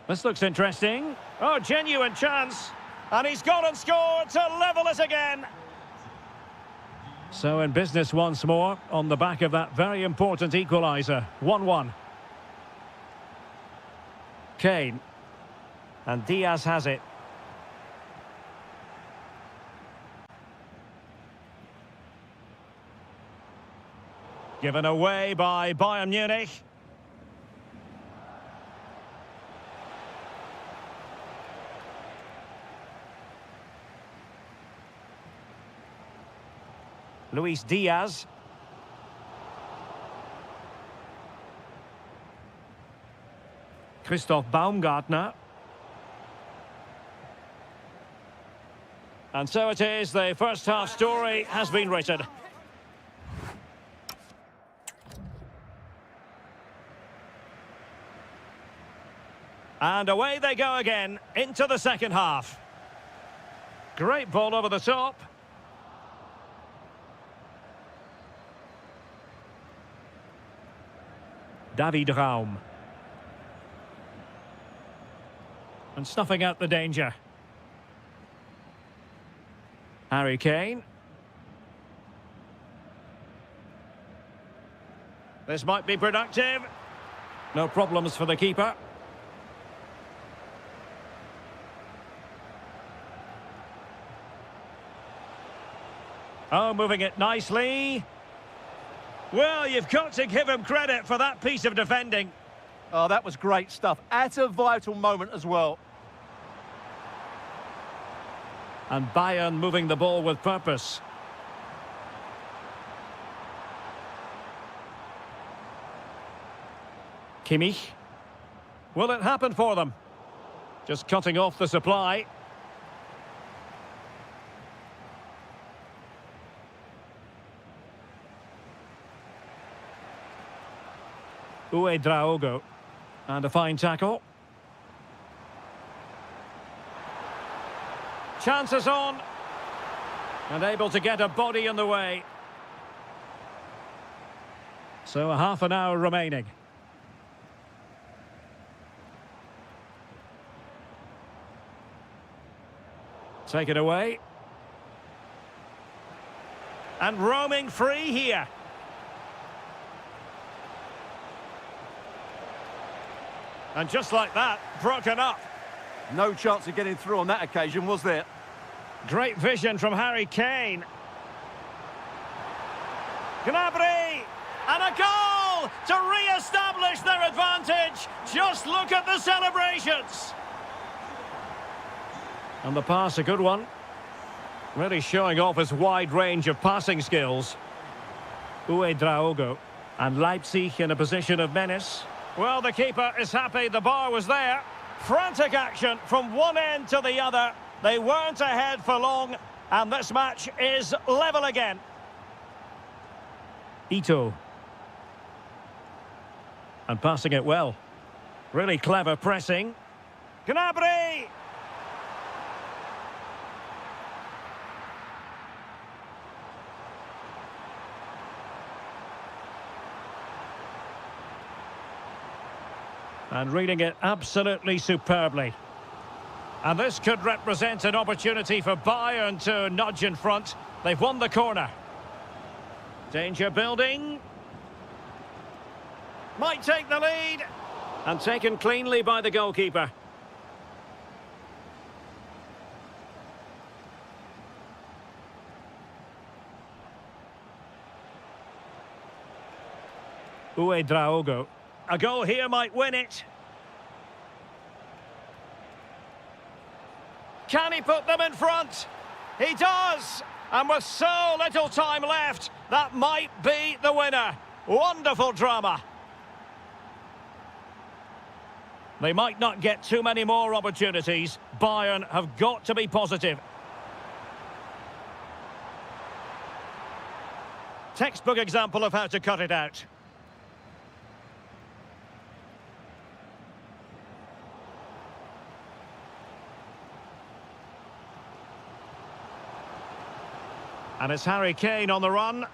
This looks interesting. Oh, genuine chance. And he's gone and scored to level it again. So in business once more on the back of that very important equaliser. 1-1. Kane. And Diaz has it. Given away by Bayern Munich. Luis Diaz. Christoph Baumgartner. And so it is, the first half story has been written. And away they go again, into the second half. Great ball over the top. David Raum. And snuffing out the danger. Harry Kane. This might be productive. No problems for the keeper. Oh, moving it nicely. Well, you've got to give him credit for that piece of defending. Oh, that was great stuff. At a vital moment as well. And Bayern moving the ball with purpose. Kimmich. Will it happen for them? Just cutting off the supply. Draogo. And a fine tackle. Chances on. And able to get a body in the way. So a half an hour remaining. Take it away. And roaming free here. And just like that, broken up. No chance of getting through on that occasion, was there? Great vision from Harry Kane. Gnabry! And a goal to re-establish their advantage. Just look at the celebrations. And the pass, a good one. Really showing off his wide range of passing skills. Draogo. And Leipzig in a position of menace. Well, the keeper is happy the bar was there. Frantic action from one end to the other. They weren't ahead for long, and this match is level again. Ito. And passing it well. Really clever pressing. Gnabry! And reading it absolutely superbly. And this could represent an opportunity for Bayern to nudge in front. They've won the corner. Danger building. Might take the lead. And taken cleanly by the goalkeeper. Draogo. A goal here might win it. Can he put them in front? He does! And with so little time left, that might be the winner. Wonderful drama. They might not get too many more opportunities. Bayern have got to be positive. Textbook example of how to cut it out. And it's Harry Kane on the run.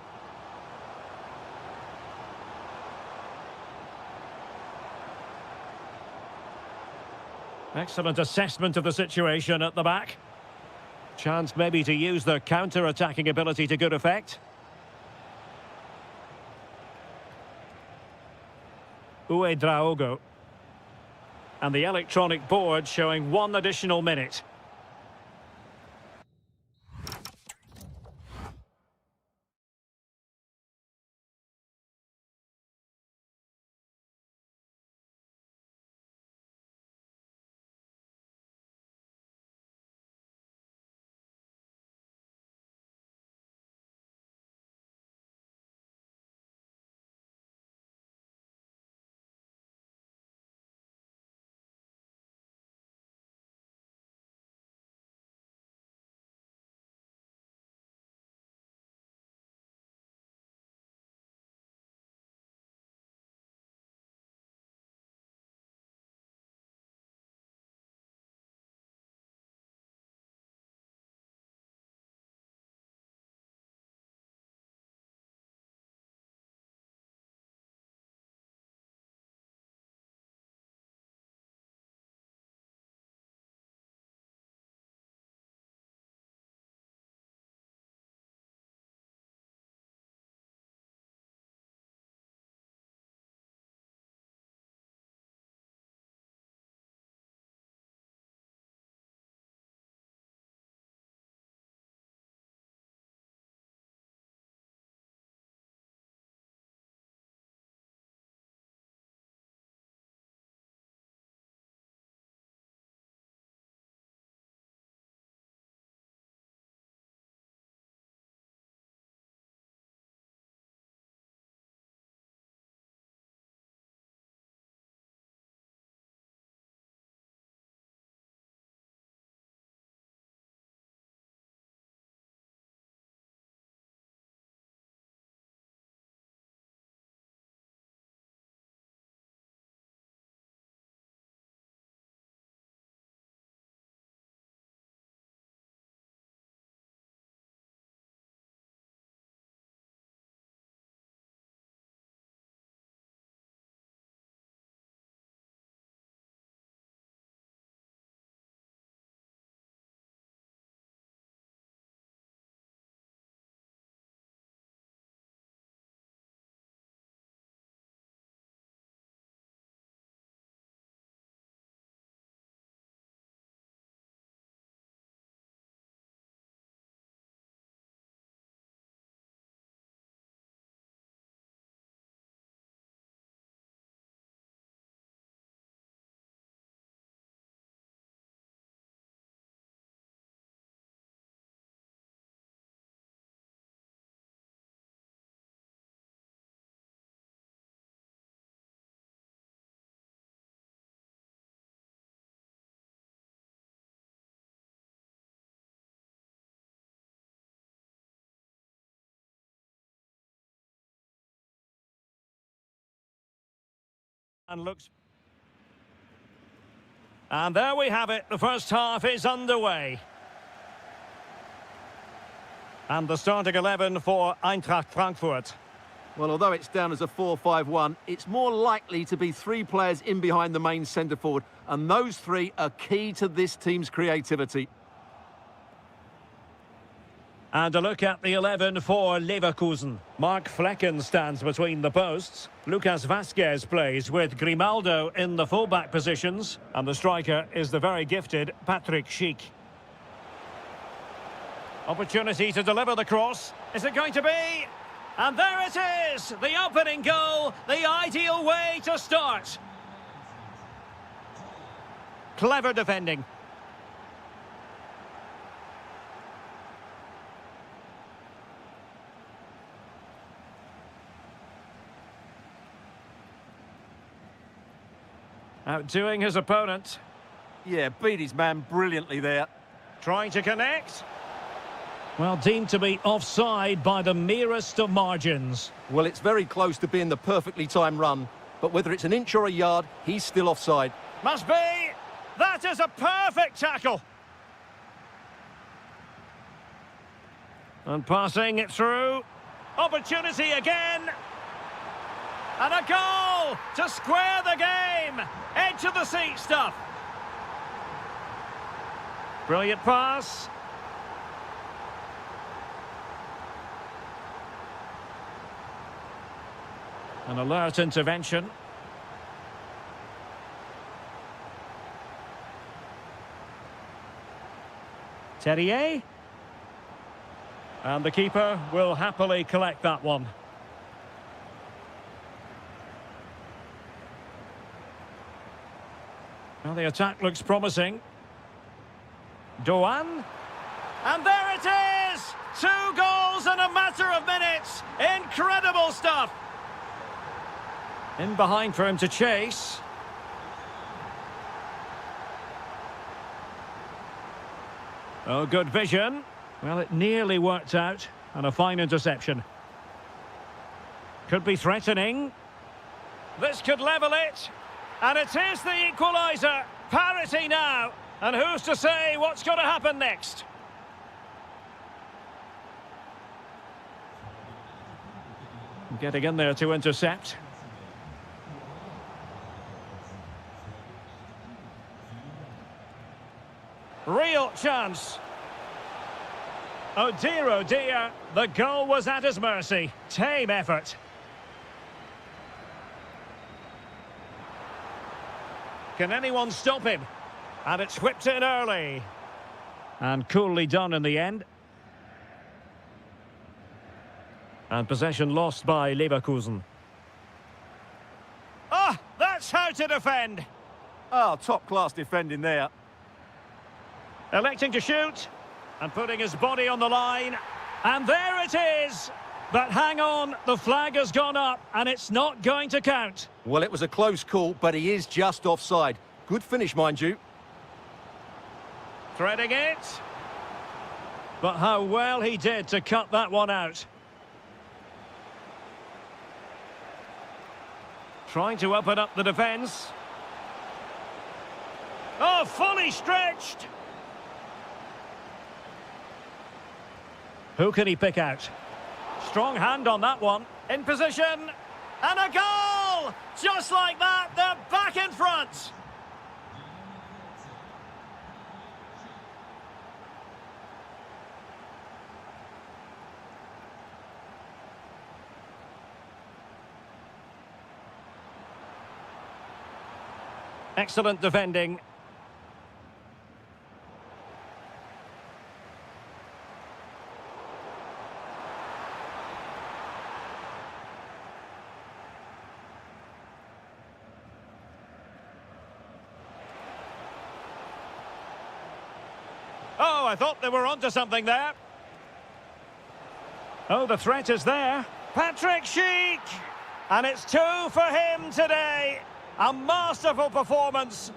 Excellent assessment of the situation at the back. Chance maybe to use their counter-attacking ability to good effect. Draogo. And the electronic board showing one additional minute. And looks... And there we have it. The first half is underway. And the starting 11 for Eintracht Frankfurt. Well, although it's down as a 4-5-1, it's more likely to be three players in behind the main centre-forward, and those three are key to this team's creativity. And a look at the 11 for Leverkusen. Mark Flecken stands between the posts. Lucas Vasquez plays with Grimaldo in the fullback positions. And the striker is the very gifted Patrick Schick. Opportunity to deliver the cross. Is it going to be? And there it is! The opening goal, the ideal way to start. Clever defending. Outdoing his opponent. Yeah, beat his man brilliantly there. Trying to connect. Well, deemed to be offside by the merest of margins. Well, it's very close to being the perfectly timed run, but whether it's an inch or a yard, he's still offside. Must be! That is a perfect tackle! And passing it through. Opportunity again! And a goal to square the game! Edge of the seat stuff! Brilliant pass. An alert intervention. Terrier. And the keeper will happily collect that one. Well, the attack looks promising. Doan. And there it is! 2 goals in a matter of minutes. Incredible stuff. In behind for him to chase. Oh, good vision. Well, it nearly worked out. And a fine interception. Could be threatening. This could level it. And it is the equaliser. Parity now. And who's to say what's going to happen next? Getting in there to intercept. Real chance. Oh dear, the goal was at his mercy. Tame effort. Can anyone stop him? And it's whipped in early. And coolly done in the end. And possession lost by Leverkusen. Ah, that's how to defend. Oh, top-class defending there. Electing to shoot. And putting his body on the line. And there it is. But hang on, the flag has gone up and it's not going to count. Well, it was a close call, but he is just offside. Good finish, mind you. Threading it. But how well he did to cut that one out. Trying to open up the defence. Oh, fully stretched. Who can he pick out? Strong hand on that one. In position. And a goal! Just like that, they're back in front. Excellent defending. Oh, I thought they were onto something there. Oh, the threat is there. Patrick Schick! And it's 2 for him today. A masterful performance.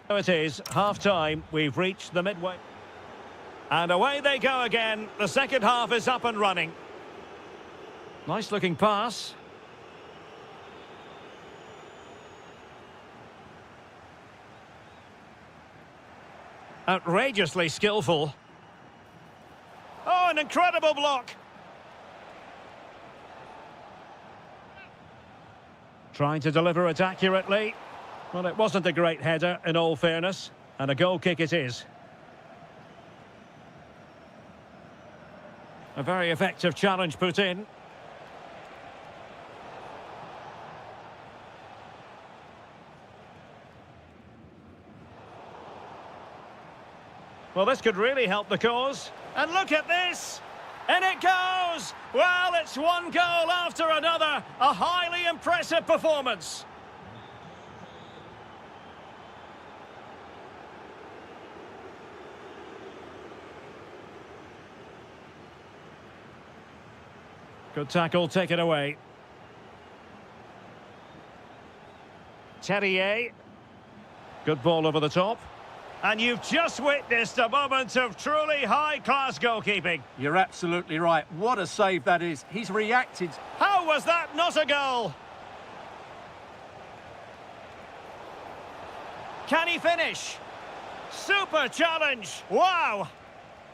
So it is, half-time. We've reached the midway. And away they go again. The second half is up and running. Nice-looking pass. Outrageously skillful. Oh, an incredible block. Trying to deliver it accurately. Well, it wasn't a great header, in all fairness. And a goal kick it is. A very effective challenge put in. Well, this could really help the cause. And look at this! And it goes! Well, it's one goal after another. A highly impressive performance. Good tackle, take it away. Terrier. Good ball over the top. And you've just witnessed a moment of truly high-class goalkeeping. You're absolutely right. What a save that is. He's reacted. How was that not a goal? Can he finish? Super challenge. Wow.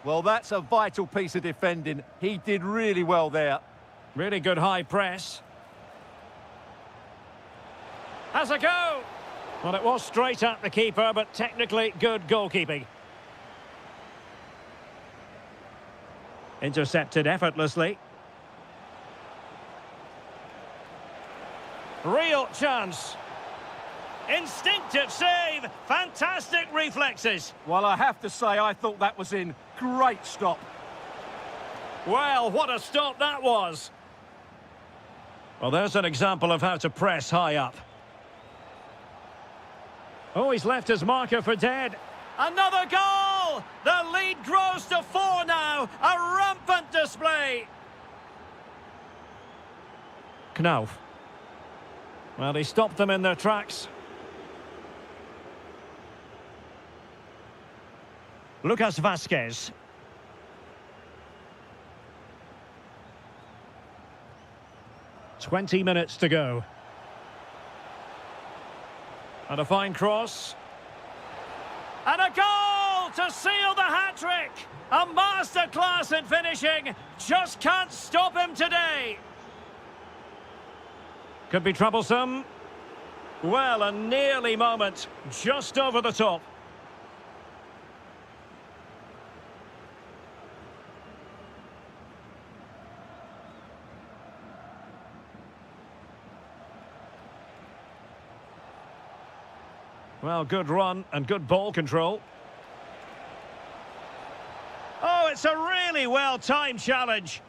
Well, that's a vital piece of defending. He did really well there. Really good high press. Has a go. Well, it was straight at the keeper, but technically good goalkeeping. Intercepted effortlessly. Real chance. Instinctive save. Fantastic reflexes. Well, I have to say, I thought that was in. Great stop. Well, what a stop that was. Well, there's an example of how to press high up. Oh, he's left his marker for dead. Another goal! The lead grows to 4 now. A rampant display. Knauf. Well, he stopped them in their tracks. Lucas Vazquez. "20 minutes to go. And a fine cross. And a goal to seal the hat-trick! A masterclass in finishing. Just can't stop him today. Could be troublesome. Well, a nearly moment. Just over the top. Well, good run and good ball control. Oh, it's a really well-timed challenge.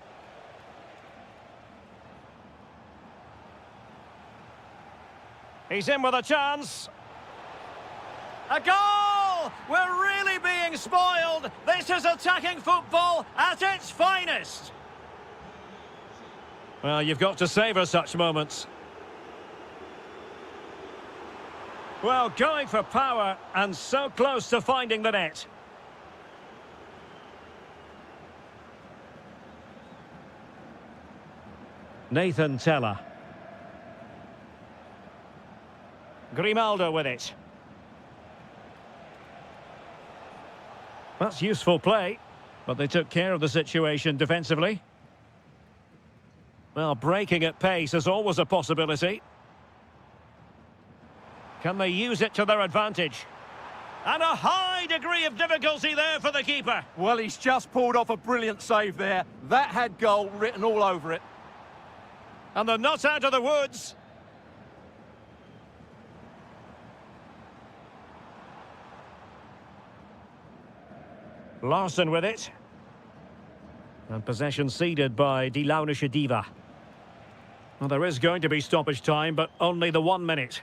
He's in with a chance. A goal! We're really being spoiled. This is attacking football at its finest. Well, you've got to savour such moments. Well, going for power and so close to finding the net. Nathan Teller. Grimaldo with it. That's useful play, but they took care of the situation defensively. Well, breaking at pace is always a possibility. Can they use it to their advantage? And a high degree of difficulty there for the keeper. Well, he's just pulled off a brilliant save there. That had goal written all over it. And they're not out of the woods. Larson with it. And possession ceded by De Launische Diva. Well, there is going to be stoppage time, but only the 1 minute.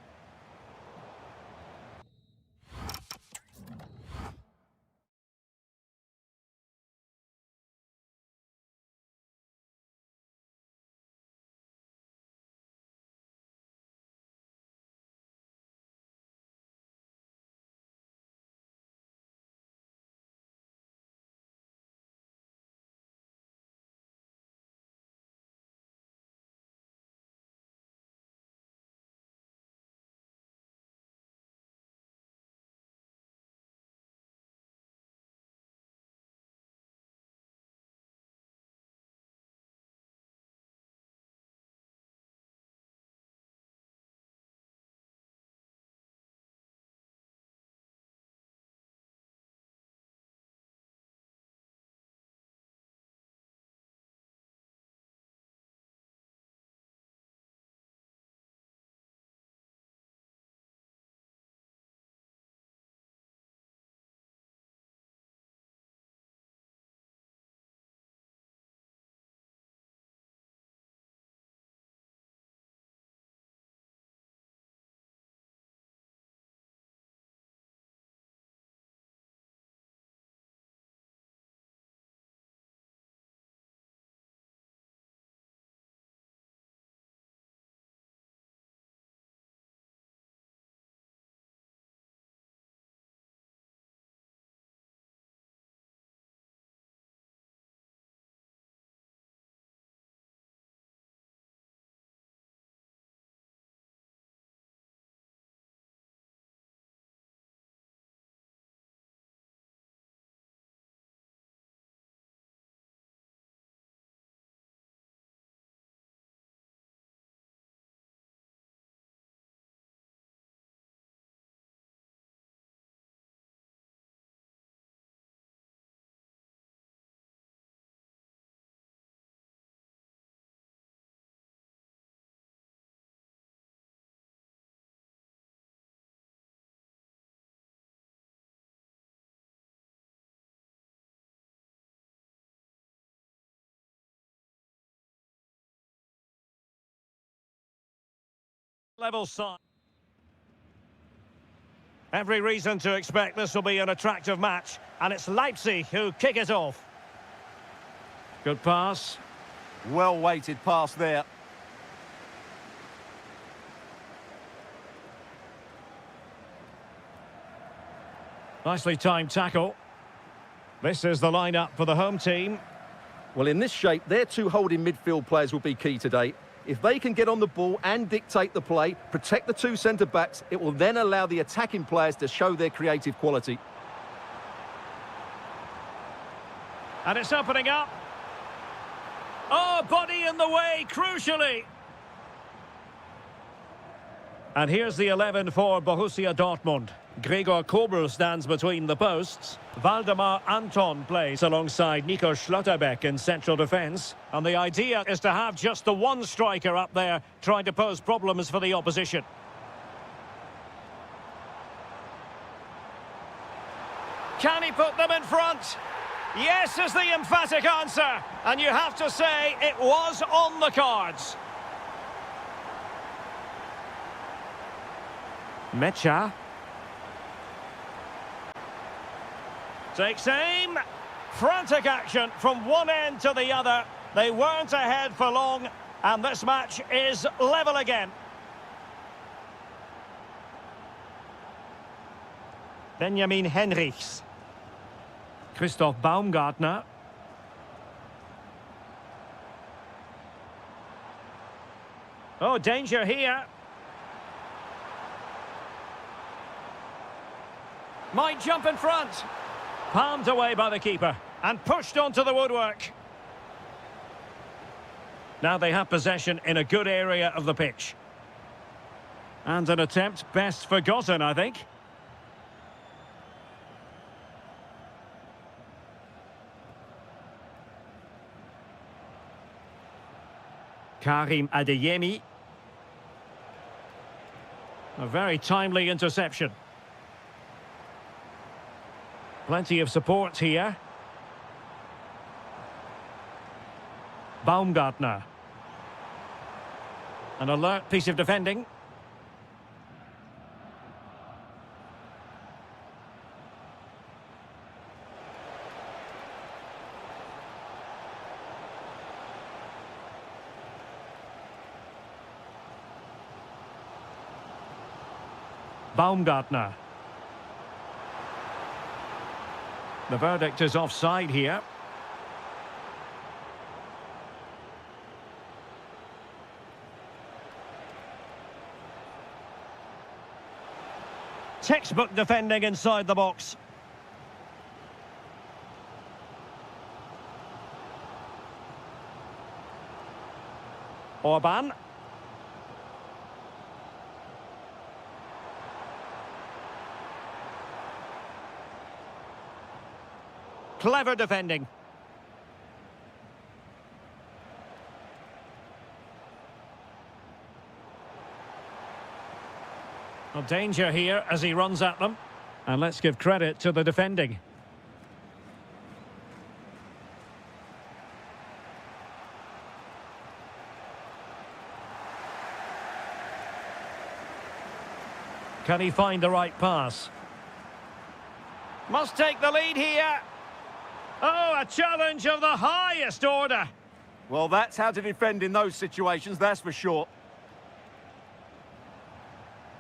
Level side. Every reason to expect this will be an attractive match, and it's Leipzig who kick it off. Good pass. Well-weighted pass there. Nicely timed tackle. This is the lineup for the home team. Well, in this shape, their two holding midfield players will be key today. If they can get on the ball and dictate the play, protect the two centre-backs, it will then allow the attacking players to show their creative quality. And it's opening up. Oh, body in the way, crucially. And here's the 11 for Borussia Dortmund. Gregor Kobel stands between the posts. Waldemar Anton plays alongside Nico Schlotterbeck in central defence. And the idea is to have just the one striker up there trying to pose problems for the opposition. Can he put them in front? Yes is the emphatic answer. And you have to say it was on the cards. Mecha. Takes aim. Frantic action from one end to the other. They weren't ahead for long, and this match is level again. Benjamin Henrichs. Christoph Baumgartner. Oh, danger here. Might jump in front. Palmed away by the keeper and pushed onto the woodwork. Now they have possession in a good area of the pitch. And an attempt best forgotten, I think. Karim Adeyemi. A very timely interception. Plenty of support here. Baumgartner. An alert piece of defending. Baumgartner. The verdict is offside here. Textbook defending inside the box. Orban. Clever defending. Well, danger here as he runs at them. And let's give credit to the defending. Can he find the right pass? Must take the lead here. Oh, a challenge of the highest order. Well, that's how to defend in those situations, that's for sure.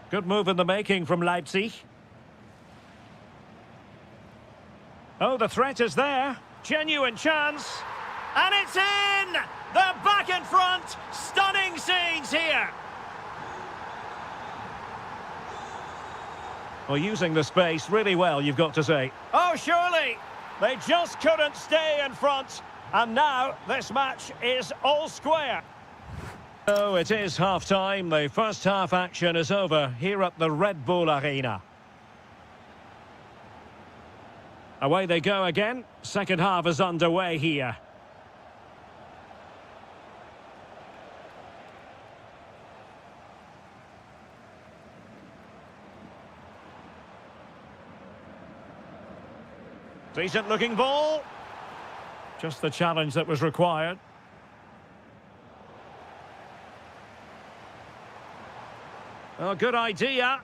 Good move in the making from Leipzig. Oh, the threat is there. Genuine chance. And it's in! They're back in front. Stunning scenes here. Well, using the space really well, you've got to say. Oh, surely. They just couldn't stay in front. And now this match is all square. Oh, it is half-time. The first half action is over here at the Red Bull Arena. Away they go again. Second half is underway here. Decent looking ball. Just the challenge that was required. Oh, good idea.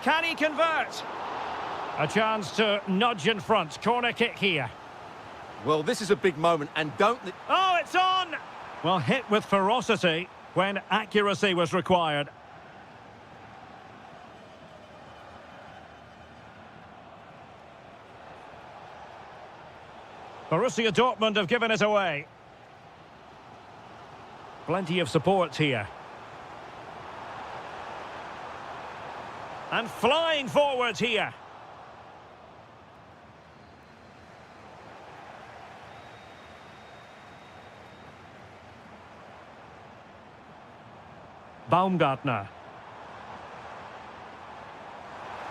Can he convert? A chance to nudge in front. Corner kick here. Well, this is a big moment, and don't... Oh, it's on! Well, hit with ferocity when accuracy was required. Borussia Dortmund have given it away. Plenty of support here. And flying forward here. Baumgartner.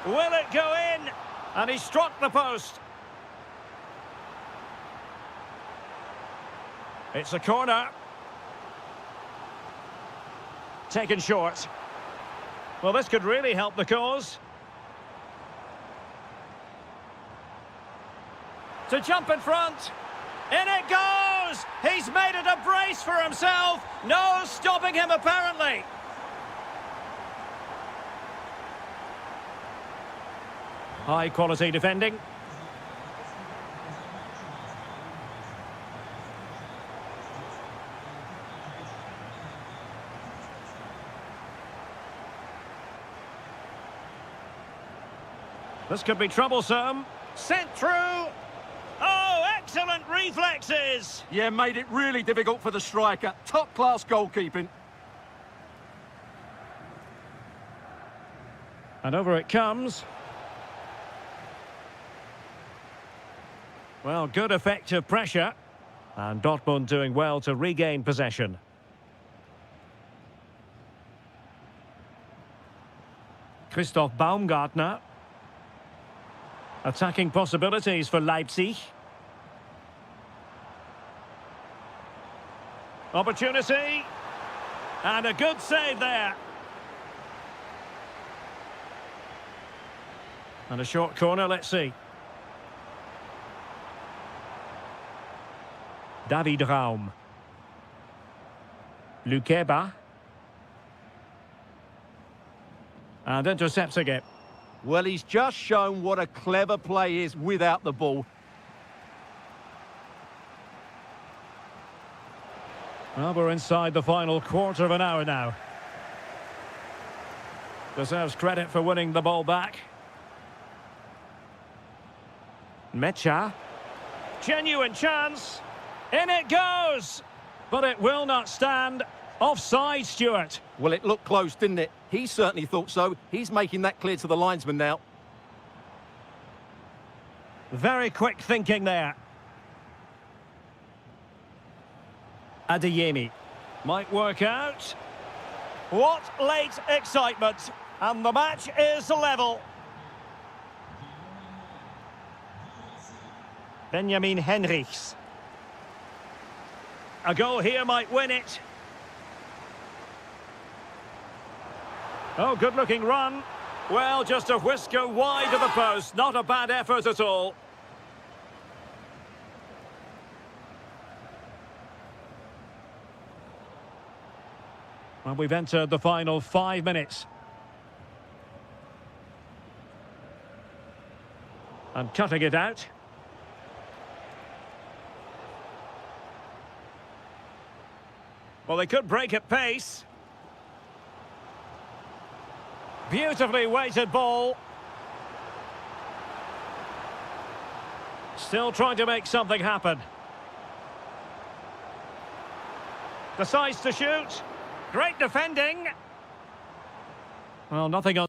Will it go in? And he struck the post. It's a corner. Taken short. Well, this could really help the cause. To jump in front. In it goes! He's made it a brace for himself. No stopping him, apparently. High quality defending. This could be troublesome. Sent through. Oh, excellent reflexes. Yeah, made it really difficult for the striker. Top-class goalkeeping. And over it comes. Well, good effective pressure. And Dortmund doing well to regain possession. Christoph Baumgartner. Attacking possibilities for Leipzig. Opportunity. And a good save there. And a short corner, let's see. David Raum. Lukeba. And intercepts again. Well, he's just shown what a clever play is without the ball. Well, we're inside the final quarter of an hour now. Deserves credit for winning the ball back. Mecha. Genuine chance. In it goes! But it will not stand. Offside, Stuart. Well, it looked close, didn't it? He certainly thought so. He's making that clear to the linesman now. Very quick thinking there. Adeyemi. Might work out. What late excitement. And the match is level. Benjamin Henrichs. A goal here might win it. Oh, good-looking run. Well, just a whisker wide of the post. Not a bad effort at all. Well, we've entered the final 5 minutes. And cutting it out. Well, they could break at pace. Beautifully weighted ball. Still trying to make something happen. Decides to shoot. Great defending. Well, nothing on.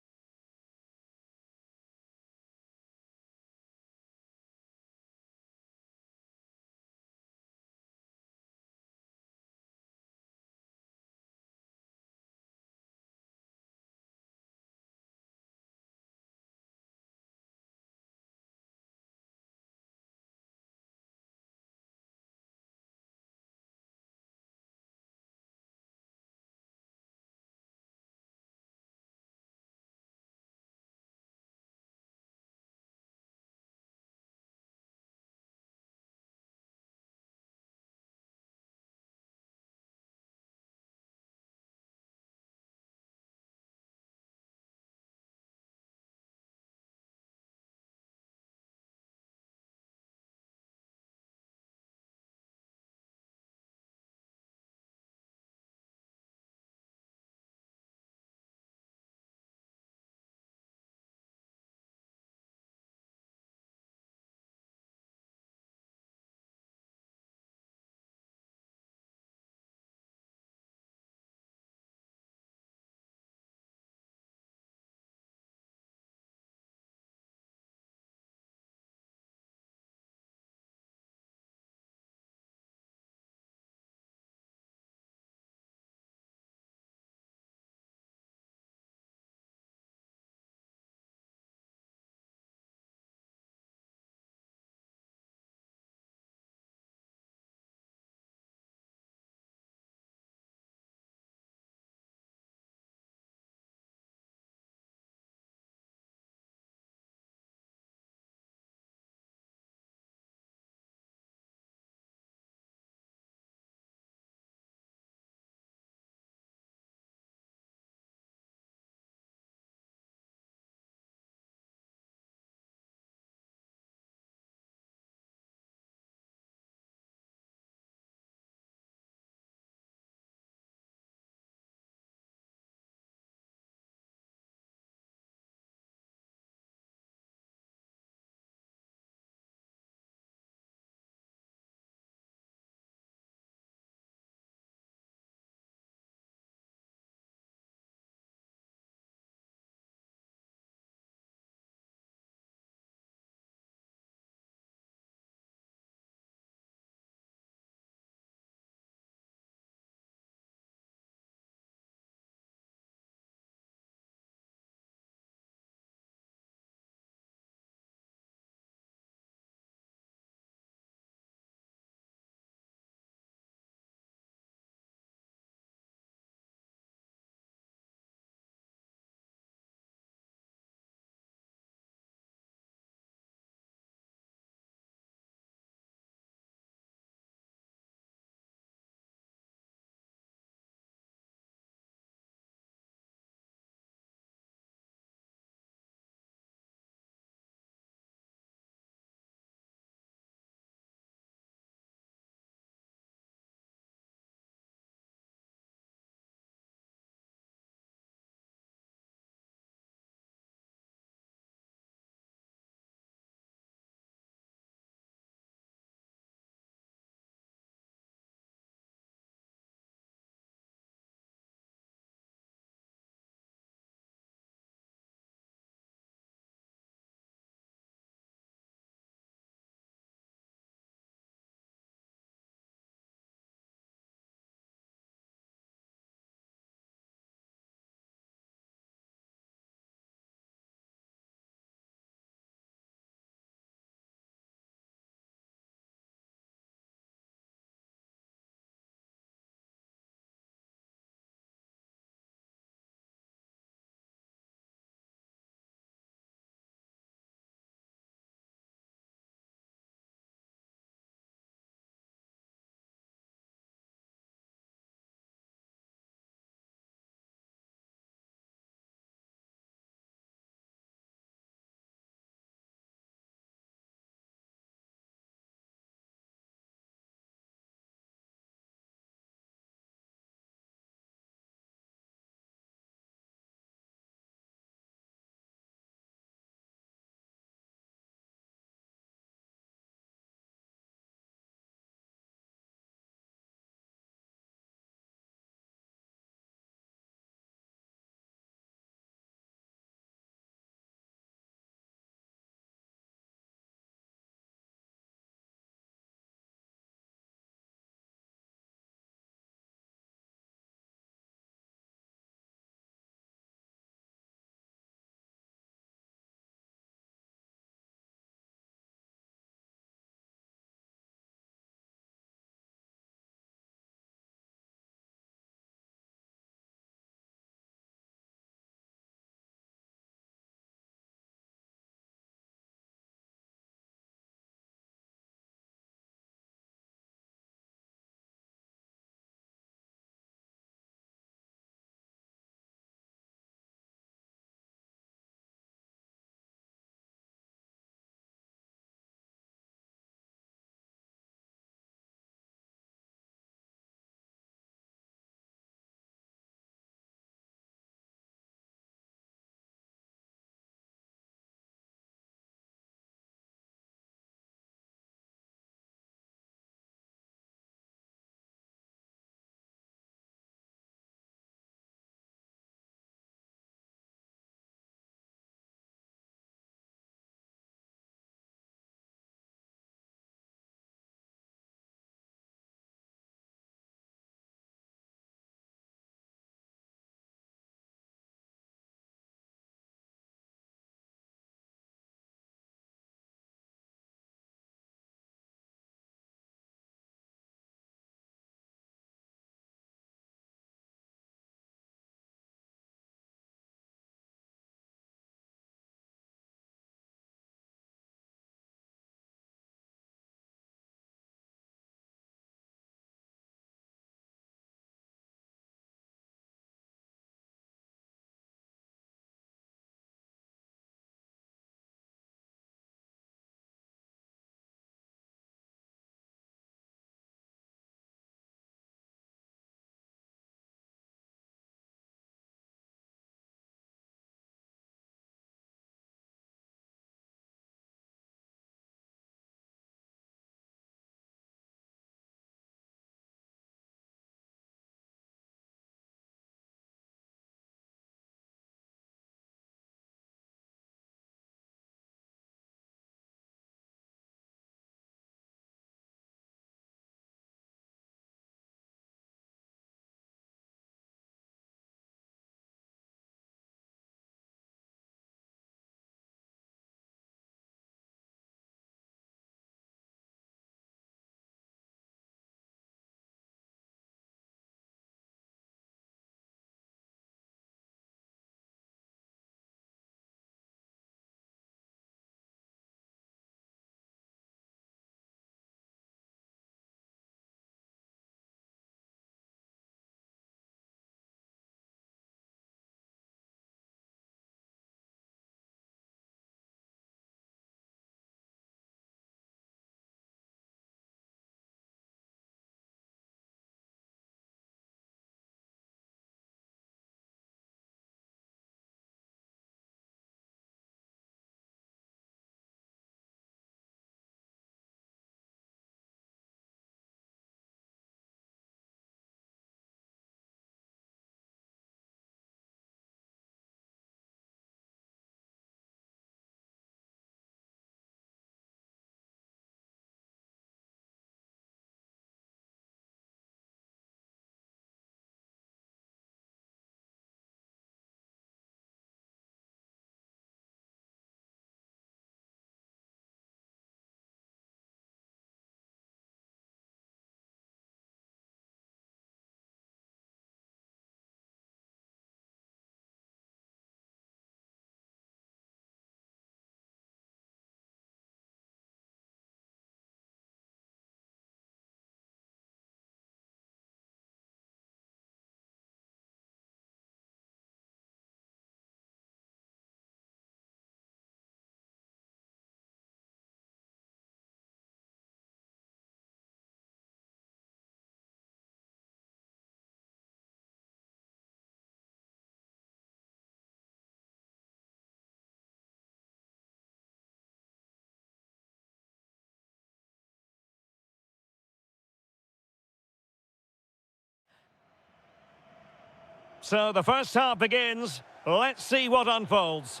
So the first half begins. Let's see what unfolds.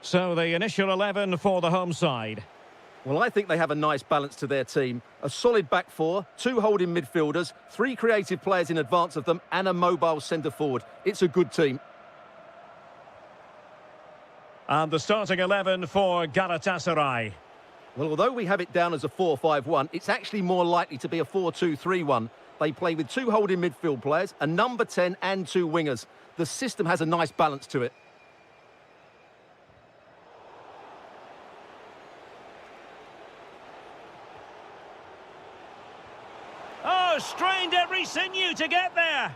So the initial 11 for the home side. Well, I think they have a nice balance to their team. A solid back four, 2 holding midfielders, 3 creative players in advance of them, and a mobile centre-forward. It's a good team. And the starting 11 for Galatasaray. Well, although we have it down as a 4-5-1, it's actually more likely to be a 4-2-3-1. They play with 2 holding midfield players, a number 10 and 2 wingers. The system has a nice balance to it. Oh, strained every sinew to get there.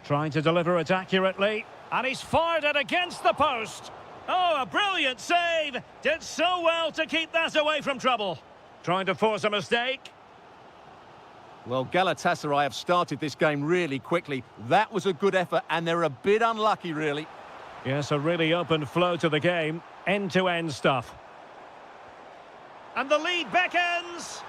Trying to deliver it accurately. And he's fired it against the post. Oh, a brilliant save. Did so well to keep that away from trouble. Trying to force a mistake. Well, Galatasaray have started this game really quickly. That was a good effort, and they're a bit unlucky, really. Yes, a really open flow to the game. End-to-end stuff. And the lead beckons.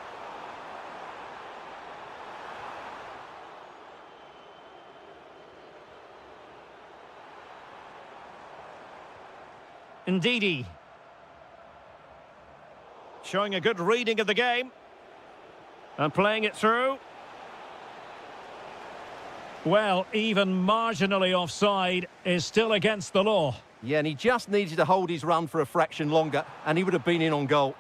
Ndidi. Showing a good reading of the game. And playing it through. Well, even marginally offside is still against the law. Yeah, and he just needed to hold his run for a fraction longer, and he would have been in on goal.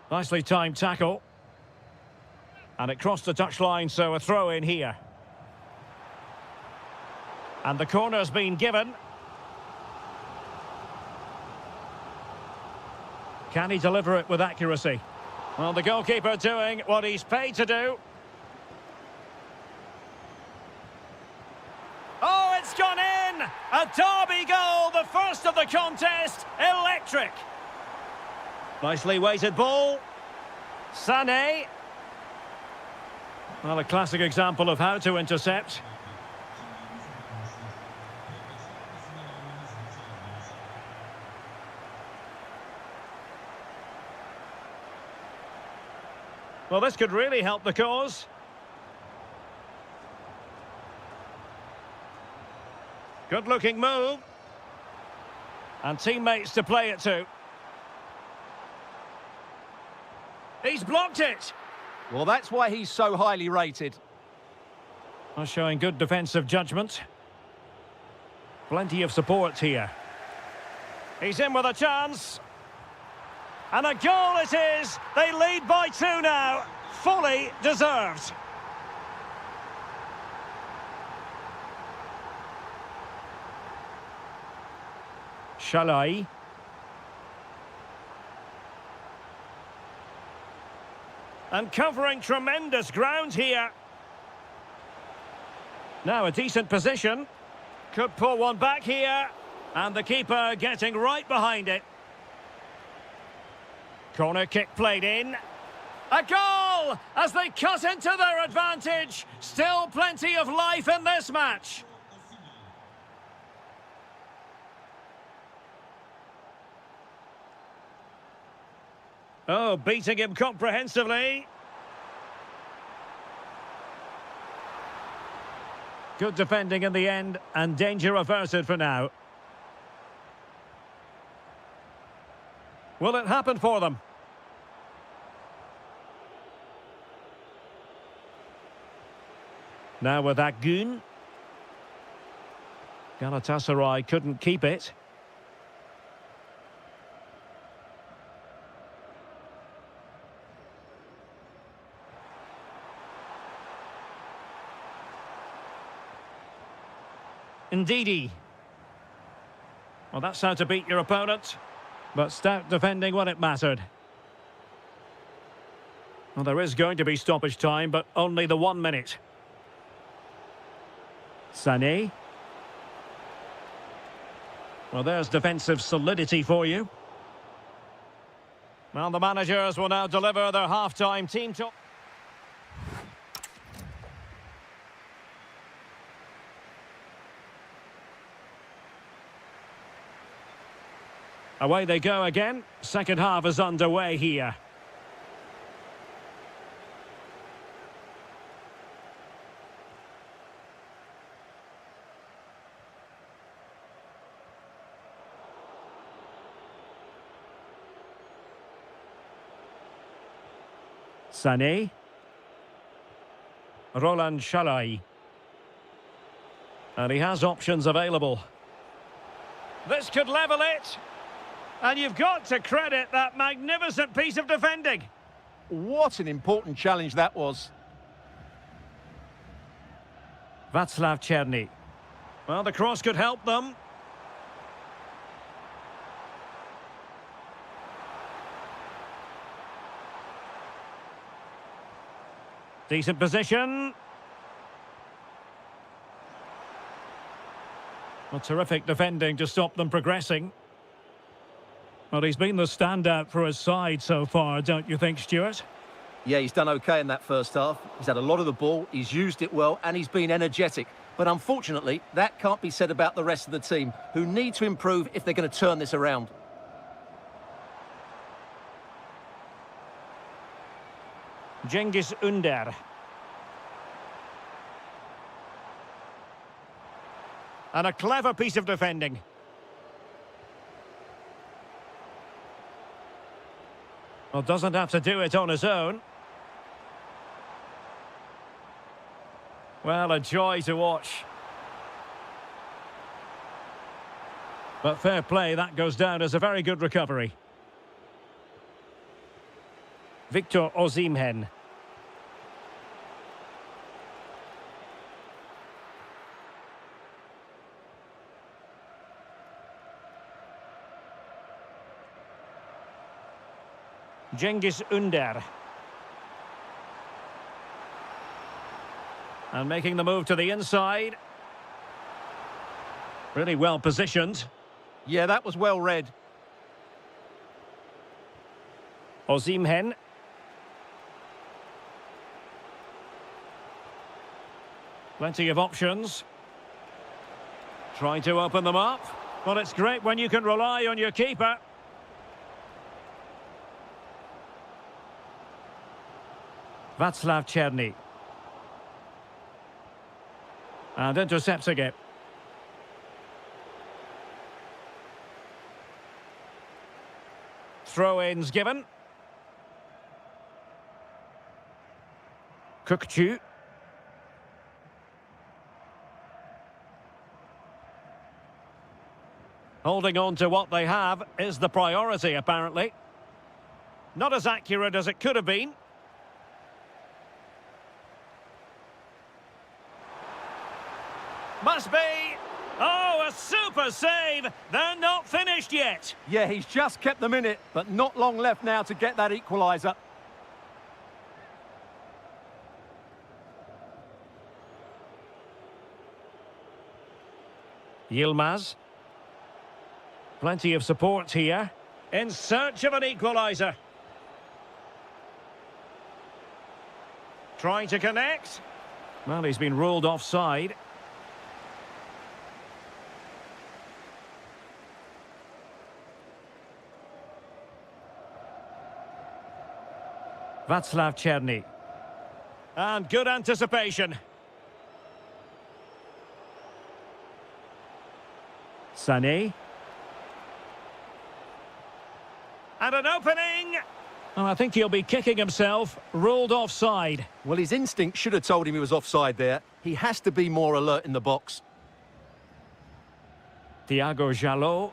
Nicely timed tackle. And it crossed the touchline, so a throw in here. And the corner's been given. Can he deliver it with accuracy? Well, the goalkeeper doing what he's paid to do. Oh, it's gone in! A derby goal, the first of the contest. Electric. Nicely weighted ball. Sané. Well, a classic example of how to intercept. Well, this could really help the cause. Good-looking move. And teammates to play it to. He's blocked it. Well, that's why he's so highly rated. Well, showing good defensive judgment. Plenty of support here. He's in with a chance. And a goal it is. They lead by 2 now. Fully deserved. Shalai. And covering tremendous ground here. Now a decent position. Could pull one back here. And the keeper getting right behind it. Corner kick played in. A goal as they cut into their advantage. Still plenty of life in this match. Oh, beating him comprehensively. Good defending in the end, and danger averted for now. Will it happen for them? Now with that goon. Galatasaray couldn't keep it. Ndidi. Well, that's how to beat your opponent. But stout defending when it mattered. Well, there is going to be stoppage time, but only the 1 minute. Sané. Well, there's defensive solidity for you. Well, the managers will now deliver their half-time team talk. Away they go again. Second half is underway here. Sané. Roland Shalai. And he has options available. This could level it. And you've got to credit that magnificent piece of defending. What an important challenge that was. Václav Černý. Well, the cross could help them. Decent position. Well, terrific defending to stop them progressing. Well, he's been the standout for his side so far, don't you think, Stuart? Yeah, he's done okay in that first half. He's had a lot of the ball, he's used it well, and he's been energetic. But unfortunately, that can't be said about the rest of the team, who need to improve if they're going to turn this around. Cengiz Ünder. And a clever piece of defending. Well, doesn't have to do it on his own. Well, a joy to watch. But fair play, that goes down as a very good recovery. Victor Osimhen. Cengiz Ünder. And making the move to the inside. Really well positioned. Yeah, that was well read. Osimhen. Plenty of options. Trying to open them up. Well, it's great when you can rely on your keeper. Václav Černý. And intercepting it. Throw-ins given. Kökçü. Holding on to what they have is the priority, apparently. Not as accurate as it could have been. Must be. Oh, a super save. They're not finished yet. Yeah, he's just kept them in it, but not long left now to get that equaliser. Yilmaz. Plenty of support here. In search of an equaliser. Trying to connect. Well, he's been ruled offside. Václav Černý. And good anticipation. Sané. And an opening. Oh, I think he'll be kicking himself. Ruled offside. Well, his instinct should have told him he was offside there. He has to be more alert in the box. Thiago Jalot.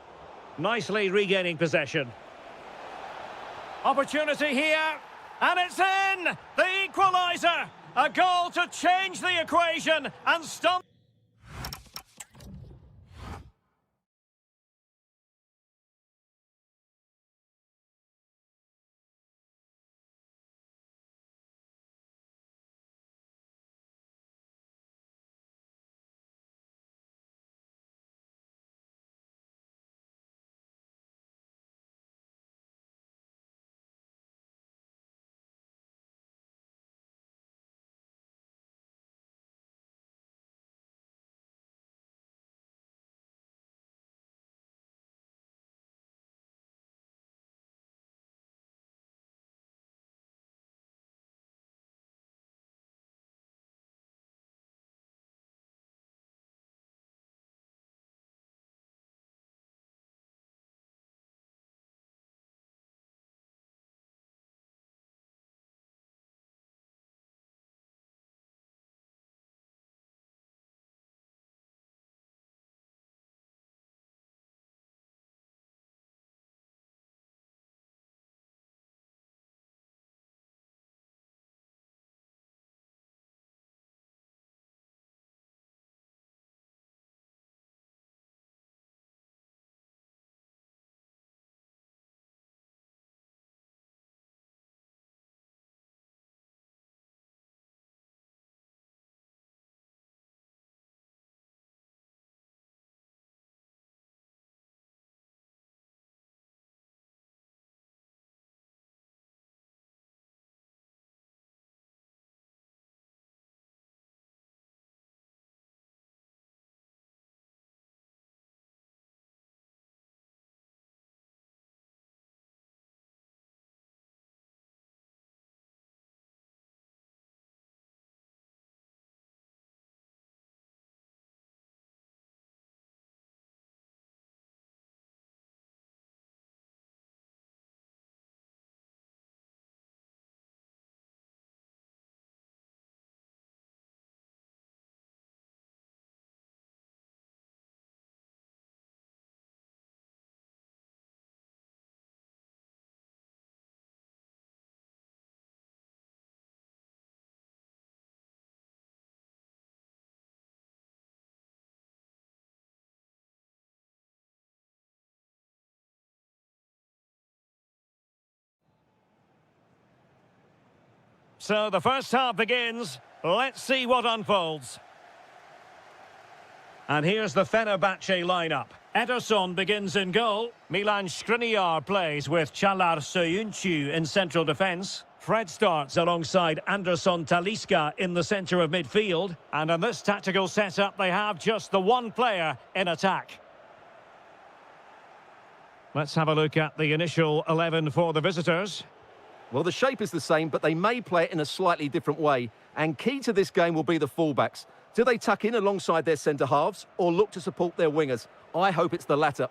Nicely regaining possession. Opportunity here. And it's in! The equaliser! A goal to change the equation and stop... So the first half begins. Let's see what unfolds. And here's the Fenerbahce lineup. Ederson begins in goal. Milan Skriniar plays with Çağlar Söyüncü in central defence. Fred starts alongside Anderson Talisca in the centre of midfield. And in this tactical setup, they have just the one player in attack. Let's have a look at the initial 11 for the visitors. Well, the shape is the same, but they may play it in a slightly different way. And key to this game will be the fullbacks. Do they tuck in alongside their centre-halves or look to support their wingers? I hope it's the latter.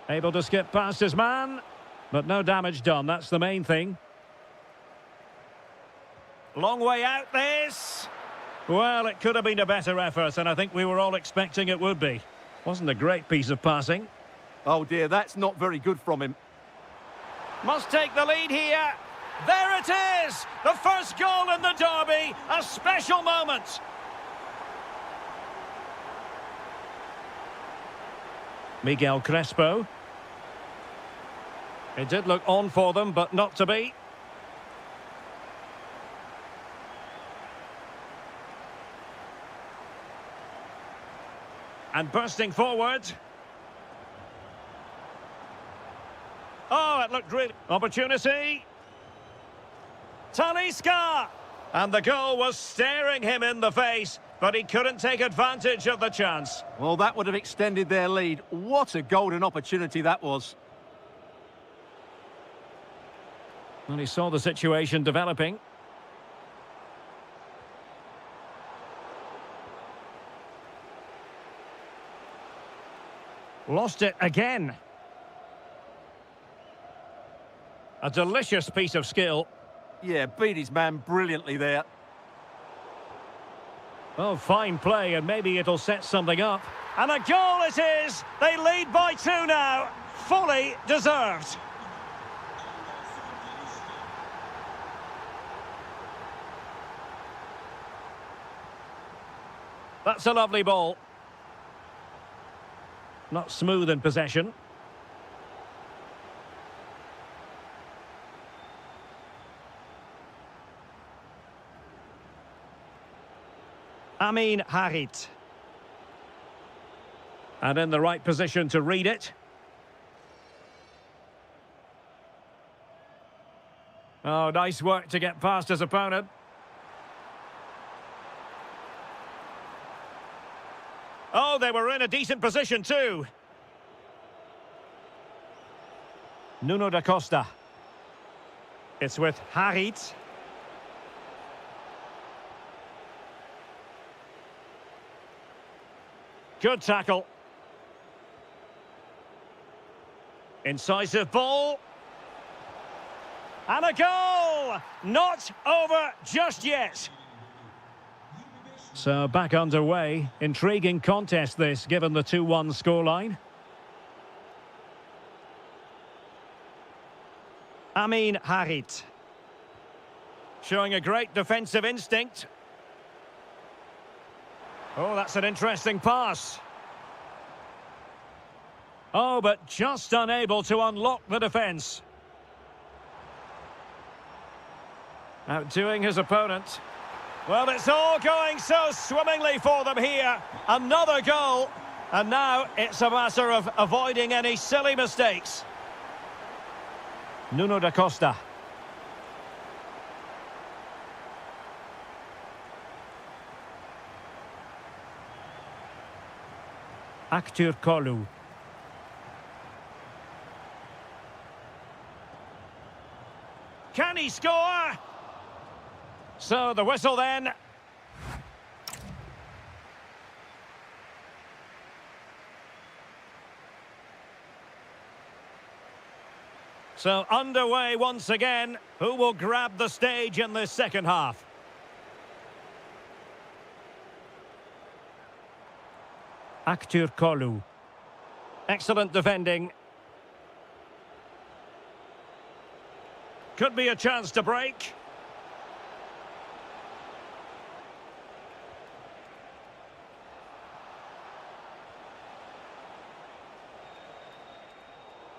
Able to skip past his man, but no damage done. That's the main thing. Long way out this. Well, it could have been a better effort, and I think we were all expecting it would be. Wasn't a great piece of passing. Oh dear, that's not very good from him. Must take the lead here. There it is! The first goal in the derby. A special moment. Miguel Crespo. It did look on for them, but not to be. And bursting forward. Oh, it looked great. Opportunity. Talisca! And the goal was staring him in the face, but he couldn't take advantage of the chance. Well, that would have extended their lead. What a golden opportunity that was. And he saw the situation developing. Lost it again. A delicious piece of skill. Yeah, beat his man brilliantly there. Oh, fine play, and maybe it'll set something up. And a goal it is! They lead by 2 now. Fully deserved. That's a lovely ball. Not smooth in possession. Amin Harit. And in the right position to read it. Oh, nice work to get past his opponent. Oh, they were in a decent position too. Nuno da Costa. It's with Harit. Good tackle. Incisive ball. And a goal! Not over just yet. So back underway. Intriguing contest this, given the 2-1 scoreline. Amin Harit. Showing a great defensive instinct. Oh, that's an interesting pass. Oh, but just unable to unlock the defence. Outdoing his opponent. Well, it's all going so swimmingly for them here. Another goal. And now it's a matter of avoiding any silly mistakes. Nuno da Costa. Aktür Kolu. Can he score? So the whistle then. So underway once again. Who will grab the stage in this second half? Aktür Kolu. Excellent defending. Could be a chance to break.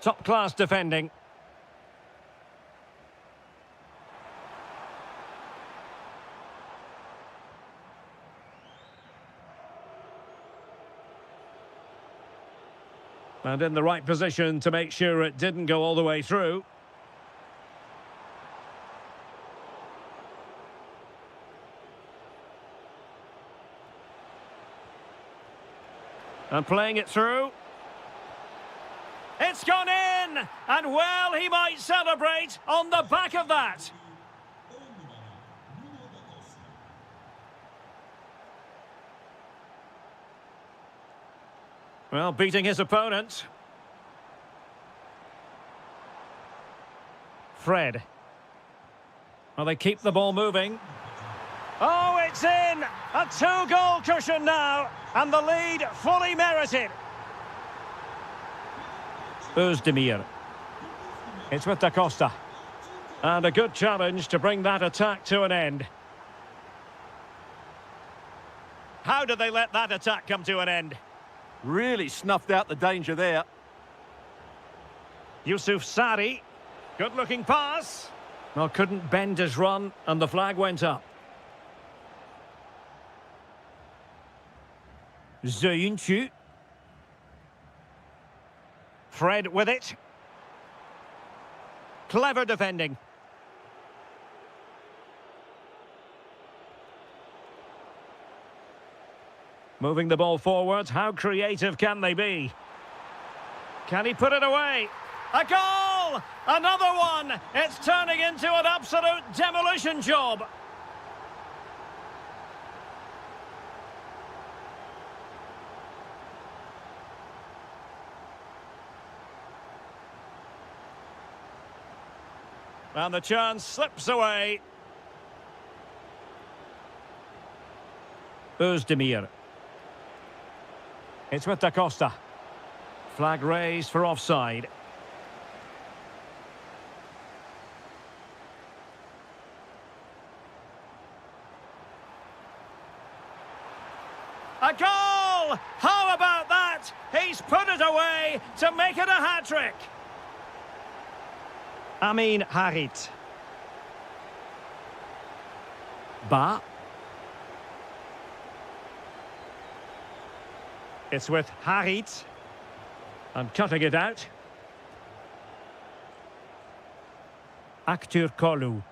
Top-class defending. And in the right position to make sure it didn't go all the way through. And playing it through. It's gone in! And well, he might celebrate on the back of that. Well, beating his opponent. Fred. Well, they keep the ball moving. Oh, it's in! A two-goal cushion now, and the lead fully merited. Özdemir. It's with Da Costa. And a good challenge to bring that attack to an end. How did they let that attack come to an end? Really snuffed out the danger there. Yusuf Sari. Good-looking pass. Well, couldn't bend his run, and the flag went up. Ziyunchu. Fred with it. Clever defending. Moving the ball forward. How creative can they be? Can he put it away? A goal! Another one! It's turning into an absolute demolition job. And the chance slips away. Özdemir. It's with Da Costa. Flag raised for offside. A goal! How about that? He's put it away to make it a hat-trick. Amin Harit. Ba. It's with Harit. And cutting it out. Aktur Kolu.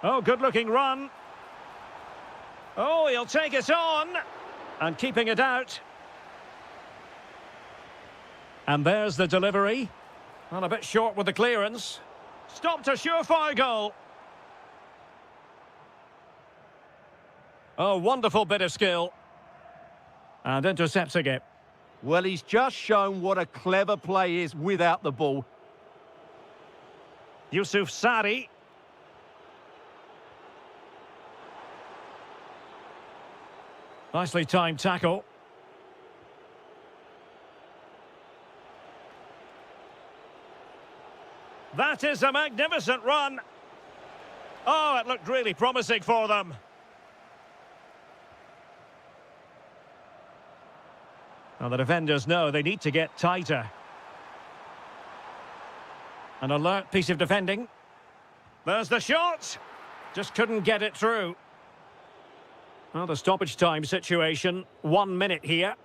Oh, good-looking run. Oh, he'll take it on. And keeping it out. And there's the delivery. Well, a bit short with the clearance. Stopped a surefire goal. Oh, wonderful bit of skill. And intercepting it. Well, he's just shown what a clever play is without the ball. Yusuf Sari. Nicely timed tackle. That is a magnificent run. Oh, it looked really promising for them. Now the defenders know they need to get tighter. An alert piece of defending. There's the shot. Just couldn't get it through. Well, the stoppage time situation. 1 minute here.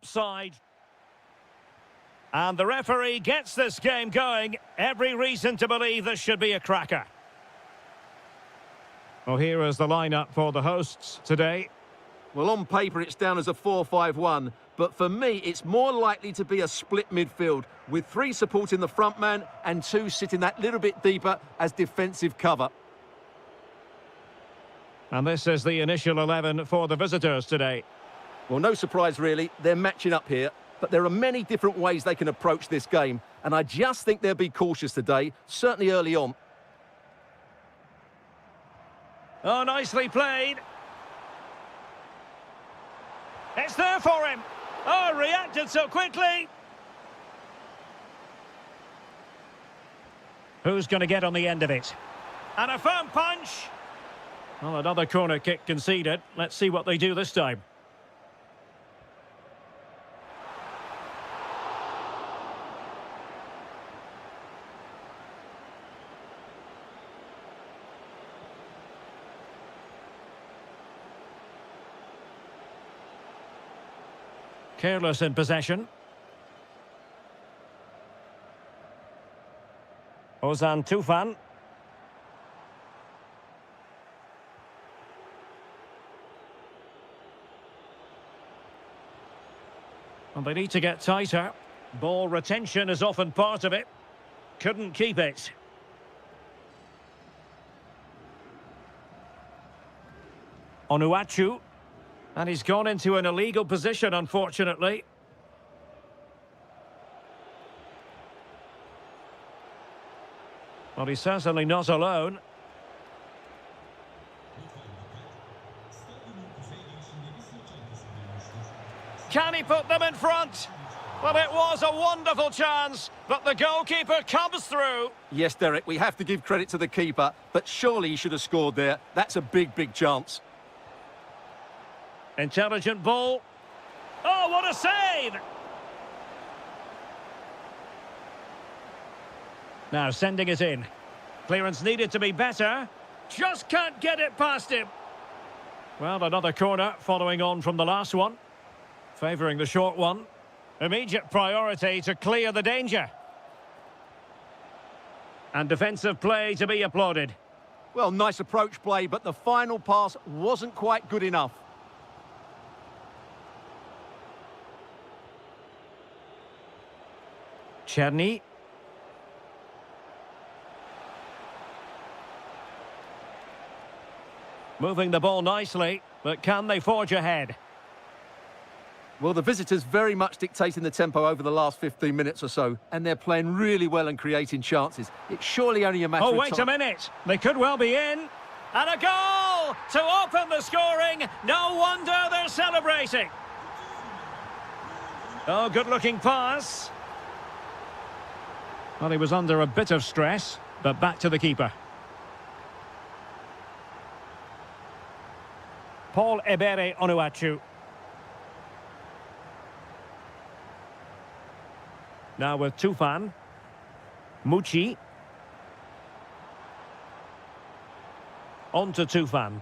side. And the referee gets this game going. Every reason to believe this should be a cracker. Well, here is the lineup for the hosts today. Well, on paper, it's down as a 4-5-1, but for me, it's more likely to be a split midfield, with 3 supporting the front man and 2 sitting that little bit deeper as defensive cover. And this is the initial 11 for the visitors today. Well, no surprise, really. They're matching up here, but there are many different ways they can approach this game, and I just think they'll be cautious today, certainly early on. Oh, nicely played. It's there for him. Oh, reacted so quickly. Who's going to get on the end of it? And a firm punch. Well, another corner kick conceded. Let's see what they do this time. Careless in possession. Ozan Tufan. And they need to get tighter. Ball retention is often part of it. Couldn't keep it. Onuachu. And he's gone into an illegal position, unfortunately. Well, he's certainly not alone. Can he put them in front? Well, it was a wonderful chance, but the goalkeeper comes through. Yes, Derek, we have to give credit to the keeper, but surely he should have scored there. That's a big, big chance. Intelligent ball. Oh, what a save! Now sending it in. Clearance needed to be better. Just can't get it past him. Well, another corner following on from the last one. Favouring the short one. Immediate priority to clear the danger. And defensive play to be applauded. Well, nice approach play, but the final pass wasn't quite good enough. Czerny. Moving the ball nicely, but can they forge ahead? Well, the visitors very much dictating the tempo over the last 15 minutes or so, and they're playing really well and creating chances. It's surely only a matter of time. Oh, wait a minute. They could well be in. And a goal to open the scoring. No wonder they're celebrating. Oh, good-looking pass. Well, he was under a bit of stress, but back to the keeper. Paul Ebere Onuachu. Now with Tufan. Mucci. On to Tufan.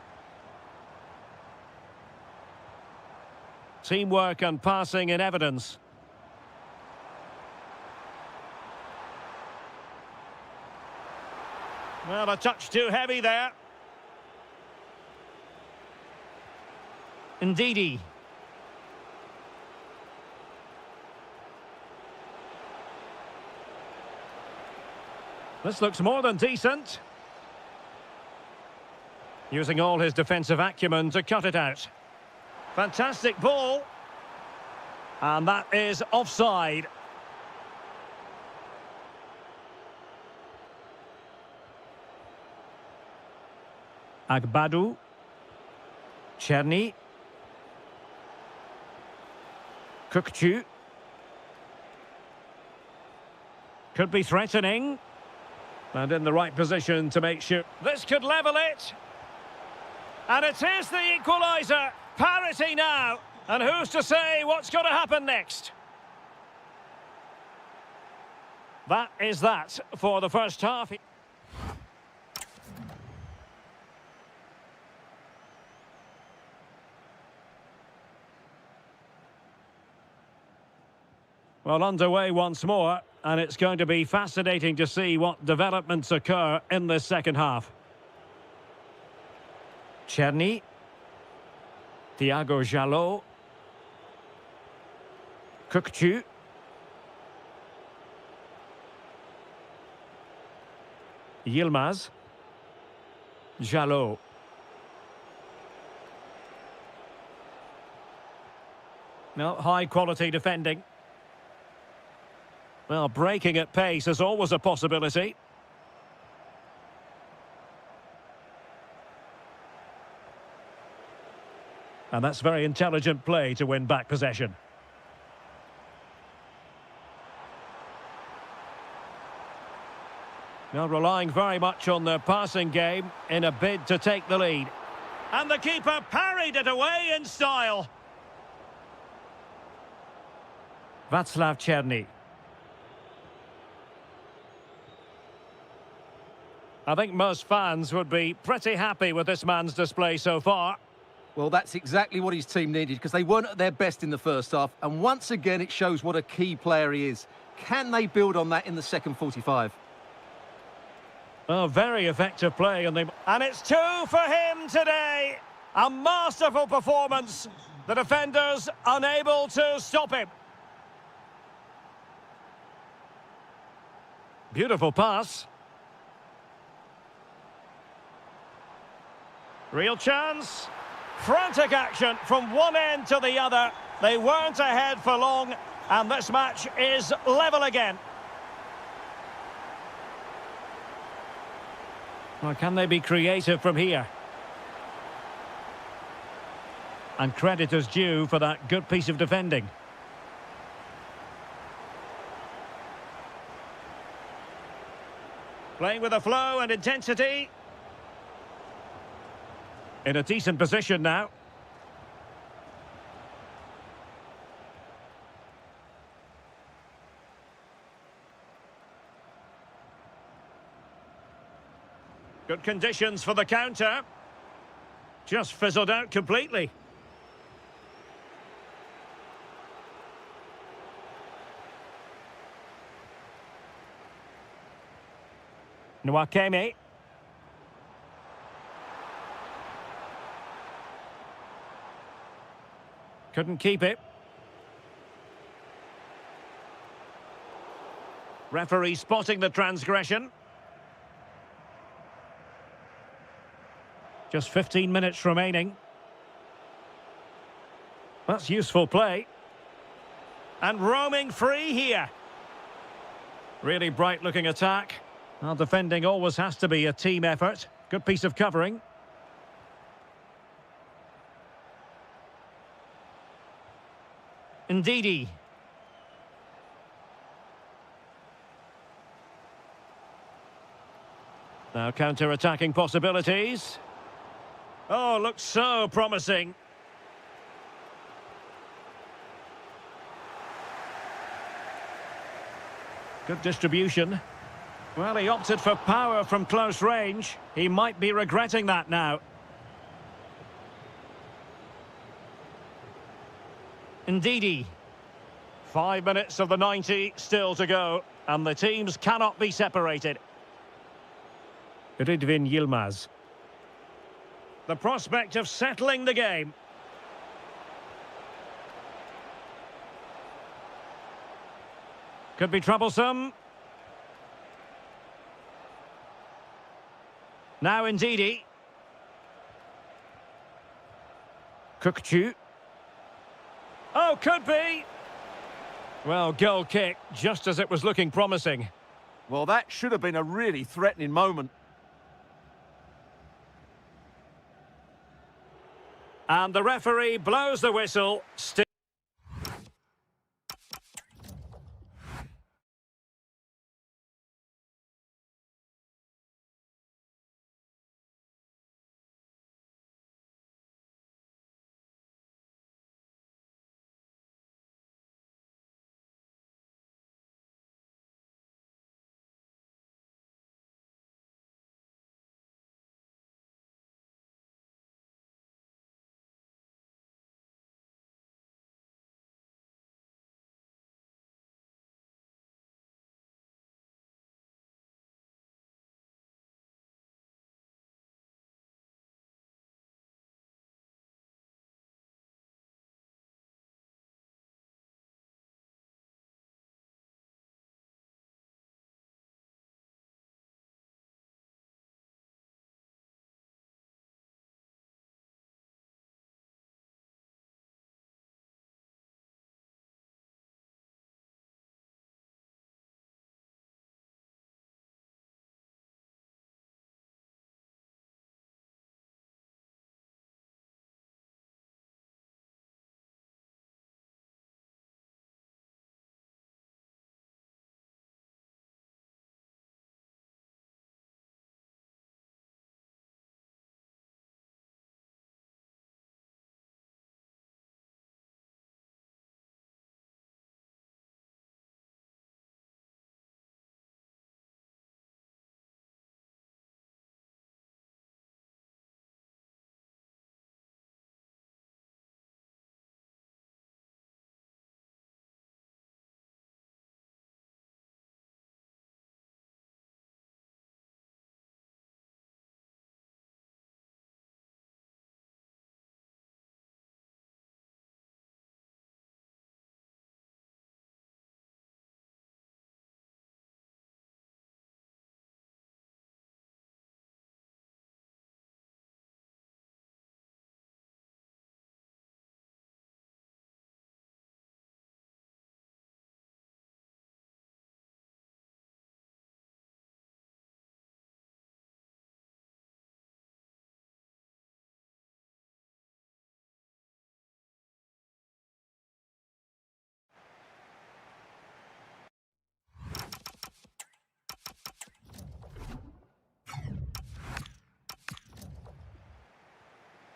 Teamwork and passing in evidence. Well, a touch too heavy there. Ndidi. This looks more than decent. Using all his defensive acumen to cut it out. Fantastic ball. And that is offside. Agbadu. Czerny. Kukcu. Could be threatening. And in the right position to make sure. This could level it. And it is the equaliser. Parity now. And who's to say what's going to happen next? That is that for the first half. Well, underway once more, and it's going to be fascinating to see what developments occur in this second half. Czerny. Thiago Jalot. Kukçu. Yilmaz. Jalot. No, high-quality defending. Well, breaking at pace is always a possibility. And that's very intelligent play to win back possession. Now relying very much on their passing game in a bid to take the lead. And the keeper parried it away in style. Václav Czerny. I think most fans would be pretty happy with this man's display so far. Well, that's exactly what his team needed, because they weren't at their best in the first half. And once again, it shows what a key player he is. Can they build on that in the second 45? Oh, very effective play. And it's 2 for him today. A masterful performance. The defenders unable to stop him. Beautiful pass. Real chance. Frantic action from one end to the other. They weren't ahead for long, and this match is level again. Well, can they be creative from here? And credit is due for that good piece of defending. Playing with a flow and intensity. In a decent position now. Good conditions for the counter. Just fizzled out completely. Nwakeme. Couldn't keep it. Referee spotting the transgression. Just 15 minutes remaining. That's useful play. And roaming free here. Really bright-looking attack. Well, defending always has to be a team effort. Good piece of covering. Ndidi. Now counter-attacking possibilities. Oh, looks so promising. Good distribution. Well, he opted for power from close range. He might be regretting that now. Ndidi. 5 minutes of the 90 still to go, and the teams cannot be separated. Ridvin Yilmaz. The prospect of settling the game. Could be troublesome. Now Ndidi. Kukçu. Oh, could be. Well, goal kick, just as it was looking promising. Well, that should have been a really threatening moment. And the referee blows the whistle.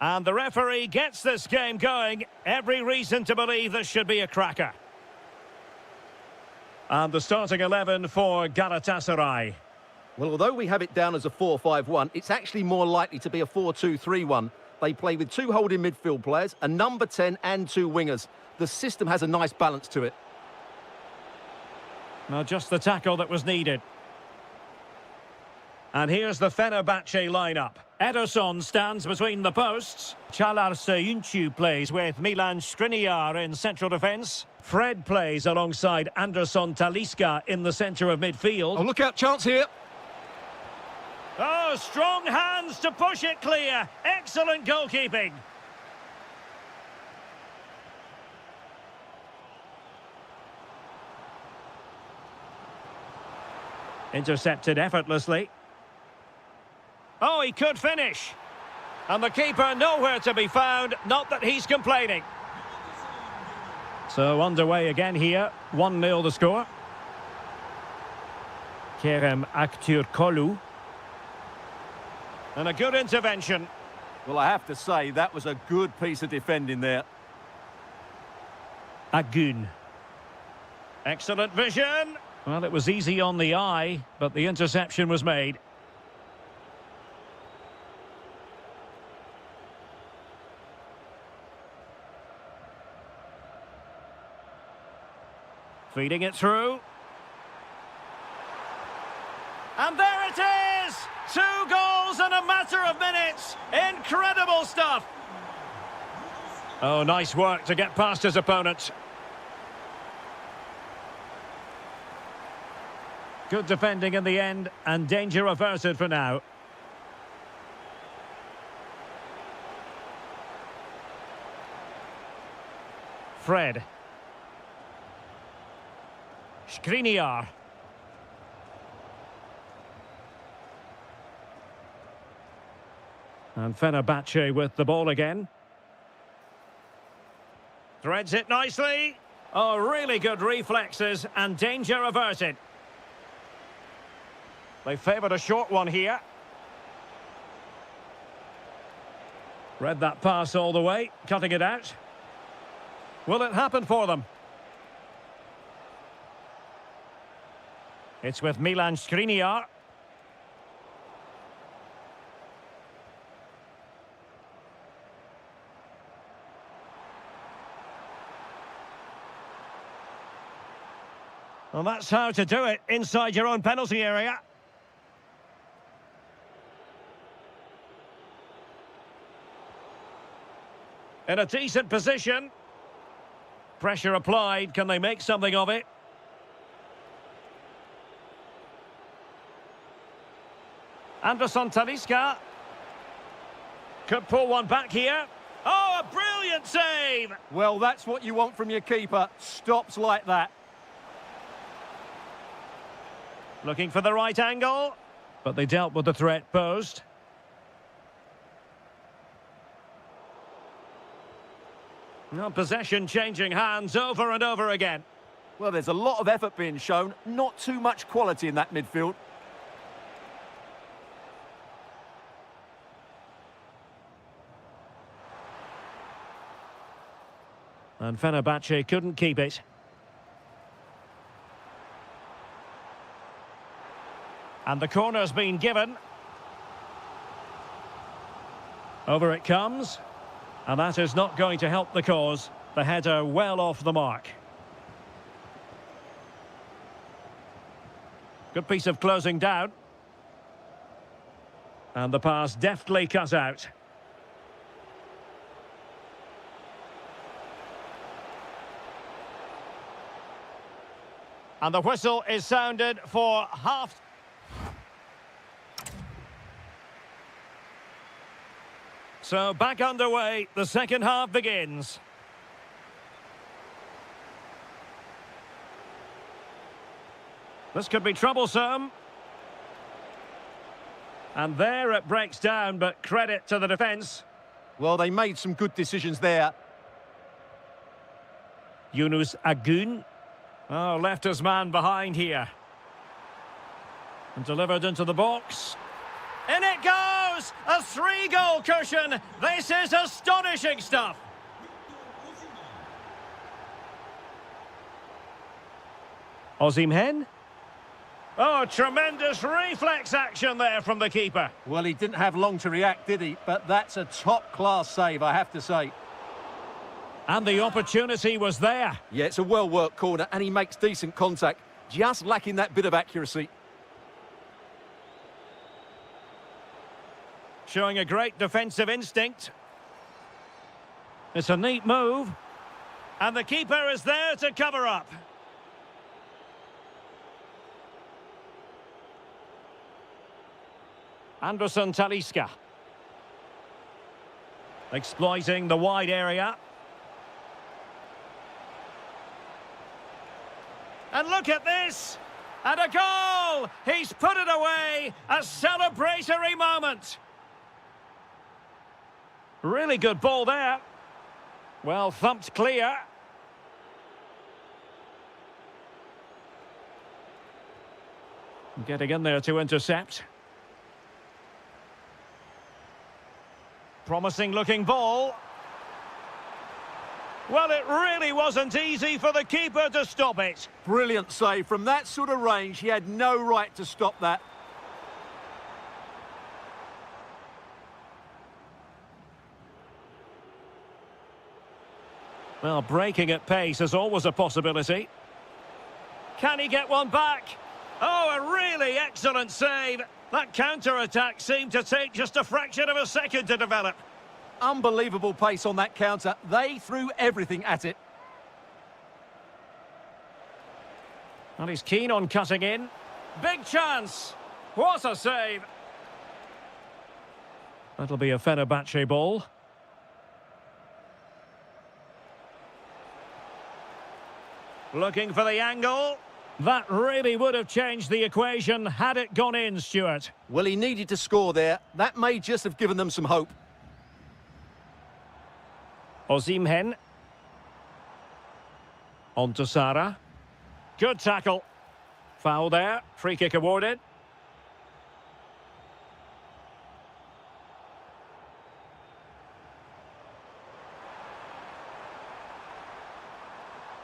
And the referee gets this game going. Every reason to believe this should be a cracker. And the starting 11 for Galatasaray. Well, although we have it down as a 4-5-1, it's actually more likely to be a 4-2-3-1. They play with two holding midfield players, a number 10 and two wingers. The system has a nice balance to it. Now just the tackle that was needed. And here's the Fenerbahce lineup. Ederson stands between the posts. Çağlar Söyüncü plays with Milan Skriniar in central defence. Fred plays alongside Anderson Talisca in the centre of midfield. Oh, look out, chance here. Oh, strong hands to push it clear. Excellent goalkeeping. Intercepted effortlessly. Oh, he could finish. And the keeper nowhere to be found. Not that he's complaining. So underway again here. 1-0 the score. Kerem Aktürkoğlu. And a good intervention. Well, I have to say, that was a good piece of defending there. Agun. Excellent vision. Well, it was easy on the eye, but the interception was made. Feeding it through. And there it is! 2 goals in a matter of minutes. Incredible stuff. Oh, nice work to get past his opponent. Good defending in the end, and danger averted for now. Fred. Skriniar. And Fenerbahce with the ball again. Threads it nicely. Oh, really good reflexes and danger averted. They favoured a short one here. Read that pass all the way, cutting it out. Will it happen for them? It's with Milan Skriniar. Well, that's how to do it inside your own penalty area. In a decent position. Pressure applied. Can they make something of it? Anderson Talisca. Could pull one back here. Oh, a brilliant save! Well, that's what you want from your keeper. Stops like that. Looking for the right angle. But they dealt with the threat posed. No, possession changing hands over and over again. Well, there's a lot of effort being shown. Not too much quality in that midfield. And Fenerbahce couldn't keep it. And the corner's been given. Over it comes. And that is not going to help the cause. The header well off the mark. Good piece of closing down. And the pass deftly cut out. And the whistle is sounded for half. So back underway, the second half begins. This could be troublesome. And there it breaks down, but credit to the defence. Well, they made some good decisions there. Yunus Agun. Oh, left his man behind here. And delivered into the box. In it goes! goes! A 3-goal cushion! This is astonishing stuff! Osimhen? Oh, tremendous reflex action there from the keeper. Well, he didn't have long to react, did he? But that's a top-class save, I have to say. And the opportunity was there. Yeah, it's a well-worked corner, and he makes decent contact, just lacking that bit of accuracy. Showing a great defensive instinct. It's a neat move. And the keeper is there to cover up. Anderson Talisca. Exploiting the wide area. And look at this! And a goal! He's put it away! A celebratory moment! Really good ball there. Well thumped clear. Getting in there to intercept. Promising looking ball. Well, it really wasn't easy for the keeper to stop it. Brilliant save. From that sort of range, he had no right to stop that. Well, breaking at pace is always a possibility. Can he get one back? Oh, a really excellent save. That counter-attack seemed to take just a fraction of a second to develop. Unbelievable pace on that counter. They threw everything at it. And he's keen on cutting in. Big chance. What a save. That'll be a Fenerbahce ball. Looking for the angle. That really would have changed the equation had it gone in, Stuart. Well, he needed to score there. That may just have given them some hope. Osimhen. On to Sara. Good tackle. Foul there. Free kick awarded.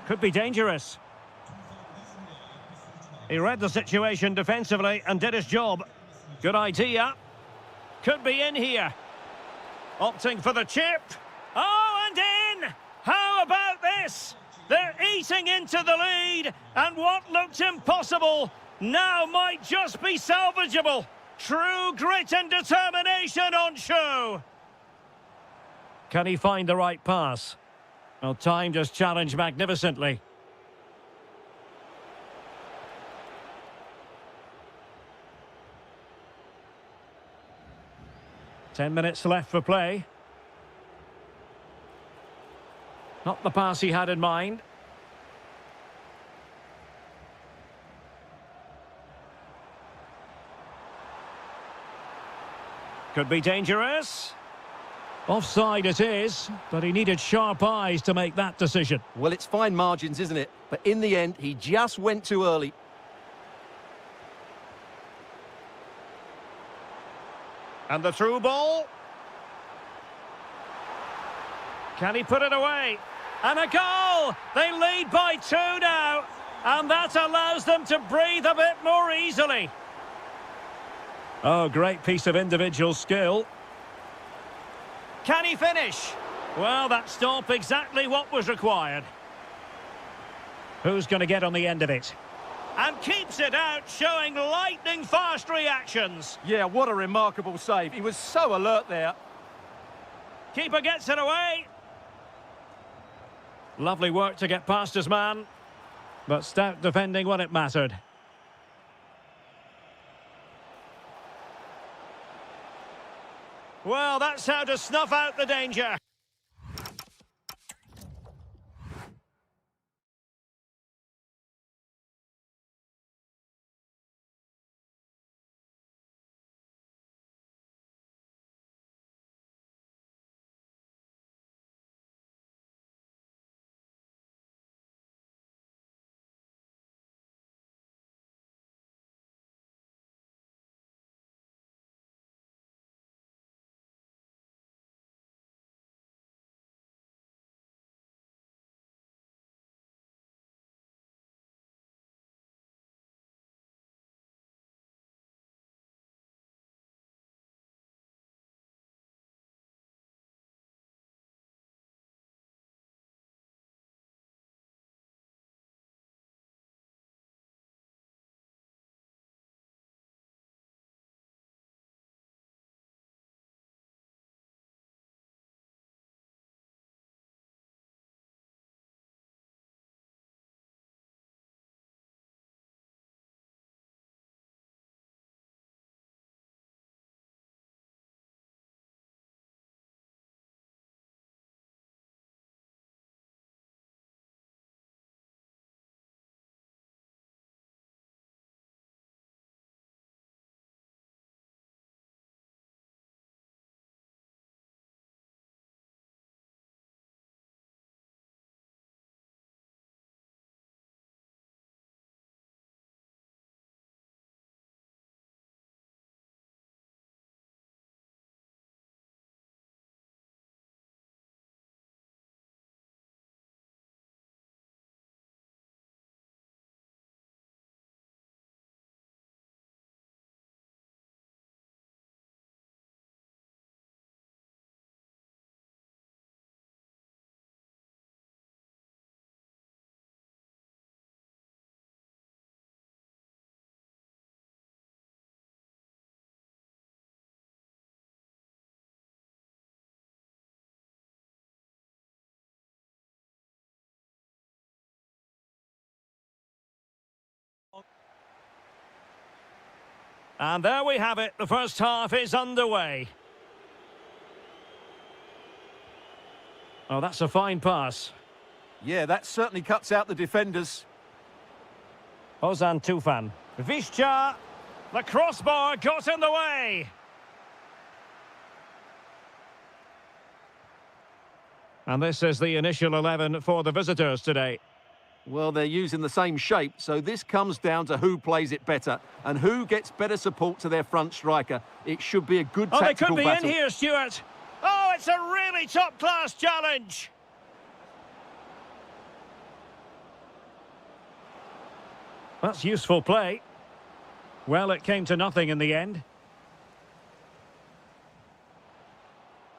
Could be dangerous. He read the situation defensively and did his job. Good idea. Could be in here. Opting for the chip. Oh, and in! How about this? They're eating into the lead, and what looked impossible now might just be salvageable. True grit and determination on show. Can he find the right pass? Well, timed his challenge magnificently. Ten minutes left for play. Not the pass he had in mind. Could be dangerous. Offside it is, but he needed sharp eyes to make that decision. Well, it's fine margins, isn't it? But in the end, he just went too early. And the through ball. Can he put it away? And a goal! They lead by 2 now. And that allows them to breathe a bit more easily. Oh, great piece of individual skill. Can he finish? Well, that stop exactly what was required. Who's going to get on the end of it? And keeps it out, showing lightning-fast reactions. Yeah, what a remarkable save. He was so alert there. Keeper gets it away. Lovely work to get past his man. But stout defending when it mattered. Well, that's how to snuff out the danger. And there we have it. The first half is underway. Oh, that's a fine pass. Yeah, that certainly cuts out the defenders. Ozan Tufan. Vizca. The crossbar got in the way. And this is the initial 11 for the visitors today. Well, they're using the same shape, so this comes down to who plays it better and who gets better support to their front striker. It should be a good tactical battle. Oh, they could be in here, Stuart. Oh, it's a really top-class challenge. That's useful play. Well, it came to nothing in the end.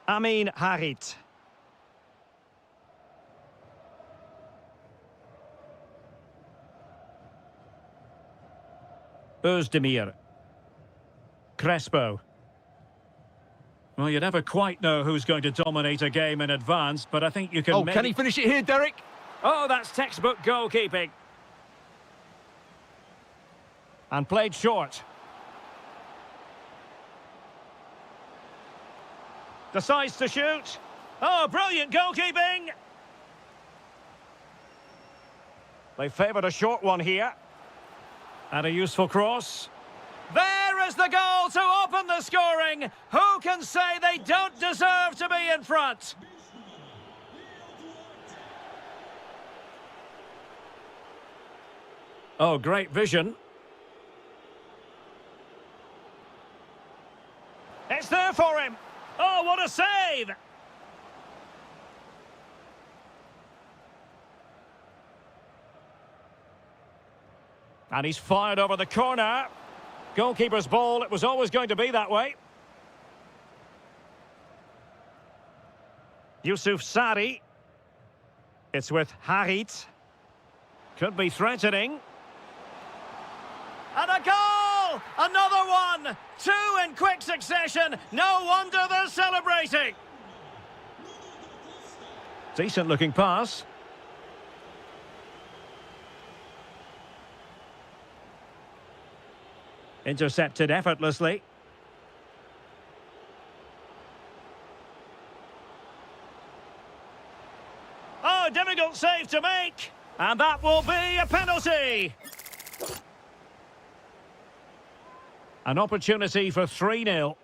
Amin Harit. Özdemir. Crespo. Well, you never quite know who's going to dominate a game in advance, but I think you can... Oh, can he finish it here, Derek? Oh, that's textbook goalkeeping. And played short. Decides to shoot. Oh, brilliant goalkeeping! They favoured a short one here. And a useful cross. There is the goal to open the scoring. Who can say they don't deserve to be in front? Oh, great vision. It's there for him. Oh, what a save! And he's fired over the corner. Goalkeeper's ball, it was always going to be that way. Yusuf Sari. It's with Harit. Could be threatening. And a goal! Another one! Two in quick succession. No wonder they're celebrating. Decent looking pass. Intercepted effortlessly. Oh, difficult save to make. And that will be a penalty. An opportunity for 3-0.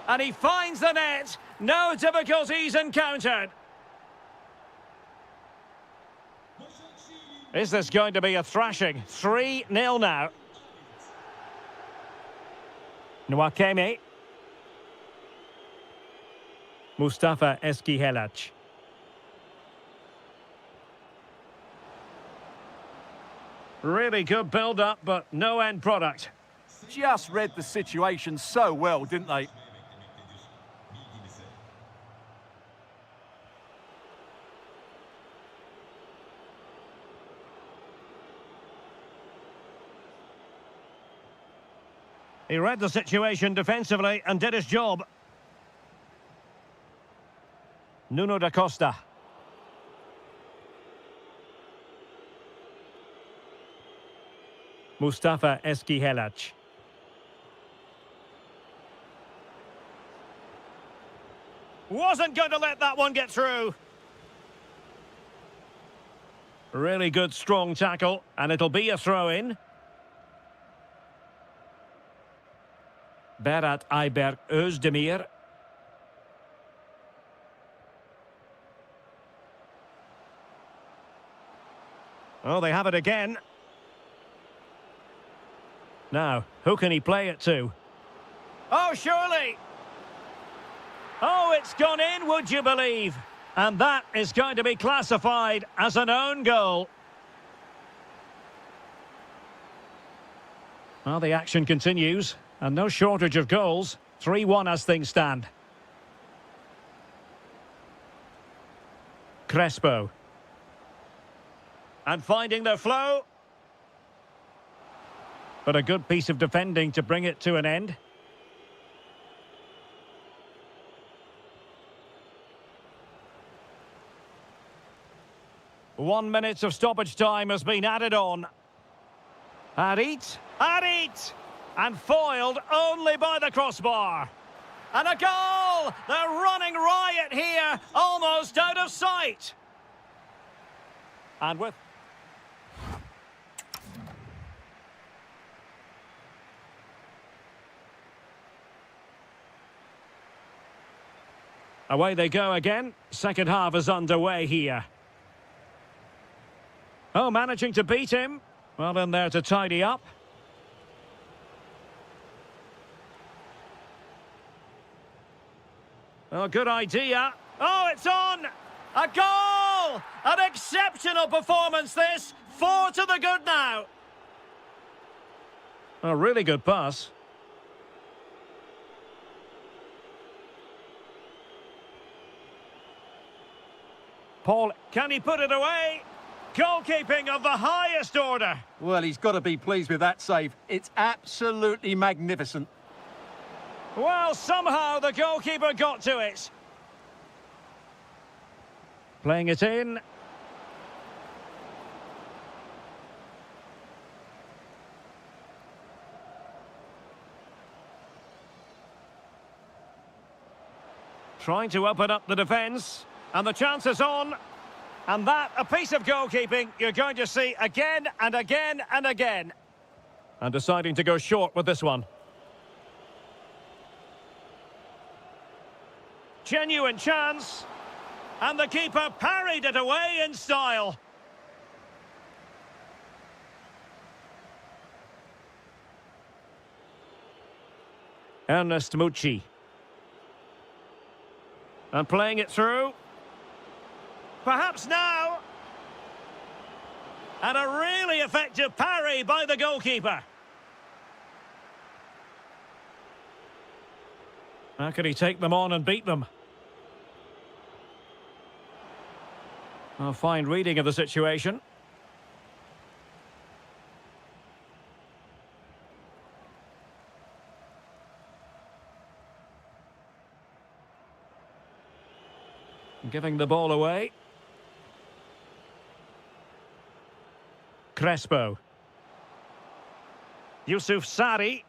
And he finds the net. No difficulties encountered. Is this going to be a thrashing? 3-0 now. Nwakeme. Mustafa Eskihelac. Really good build-up, but no end product. Just read the situation so well, didn't they? He read the situation defensively and did his job. Nuno da Costa. Mustafa Eskihelac. Wasn't going to let that one get through. Really good, strong tackle, and it'll be a throw-in. Berat Ayberk Özdemir. Oh, they have it again. Now, who can he play it to? Oh, surely! Oh, it's gone in, would you believe? And that is going to be classified as an own goal. Well, the action continues, and no shortage of goals. 3-1 as things stand. Crespo. And finding their flow. But a good piece of defending to bring it to an end. One minute of stoppage time has been added on. Harit. Harit! And foiled only by the crossbar. And a goal! They're running riot here, almost out of sight. And with... Away they go again. Second half is underway here. Oh, managing to beat him. Well in there to tidy up. Oh, good idea. Oh, it's on! A goal! An exceptional performance, this. 4 to the good now. A really good pass. Paul, can he put it away? Goalkeeping of the highest order. Well, he's got to be pleased with that save. It's absolutely magnificent. Well, somehow the goalkeeper got to it. Playing it in. Trying to open up the defence. And the chance is on. And that, a piece of goalkeeping you're going to see again and again and again. And deciding to go short with this one. Genuine chance. And the keeper parried it away in style. Ernest Mucci. And playing it through. Perhaps now. And a really effective parry by the goalkeeper. How can he take them on and beat them? A fine reading of the situation. Giving the ball away. Crespo. Yusuf Sari.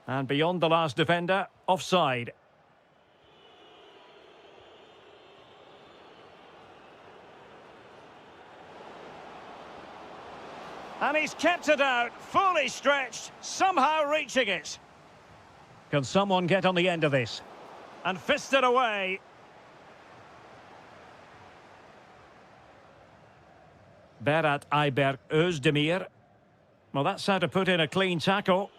And beyond the last defender, offside. And he's kept it out, fully stretched, somehow reaching it. Can someone get on the end of this? And fist it away. Berat Ayberk Özdemir. Well, that's how to put in a clean tackle.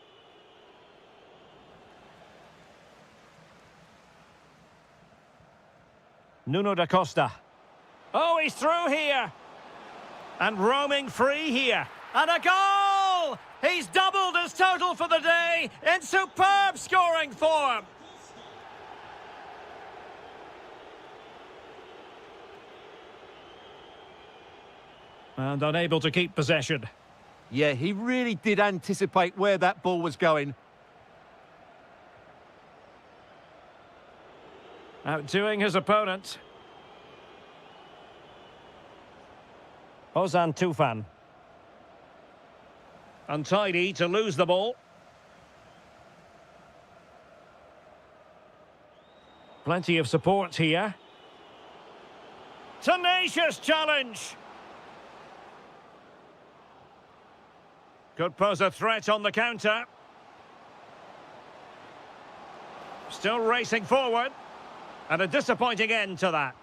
Nuno da Costa. Oh, he's through here. And roaming free here. And a goal! He's doubled his total for the day in superb scoring form. And unable to keep possession. Yeah, he really did anticipate where that ball was going. Outdoing his opponent. Ozan Tufan. Untidy to lose the ball. Plenty of support here. Tenacious challenge. Could pose a threat on the counter. Still racing forward. And a disappointing end to that.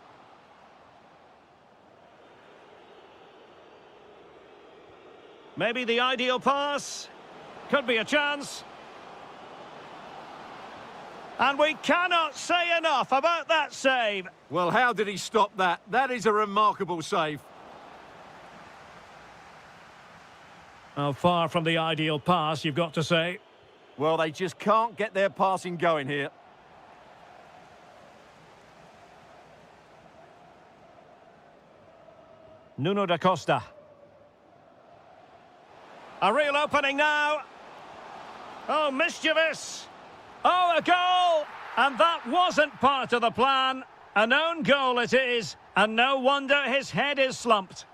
Maybe the ideal pass. Could be a chance. And we cannot say enough about that save. Well, how did he stop that? That is a remarkable save. Oh, far from the ideal pass, you've got to say. Well, they just can't get their passing going here. Nuno da Costa. A real opening now. Oh, mischievous. Oh, a goal! And that wasn't part of the plan. An own goal it is, and no wonder his head is slumped.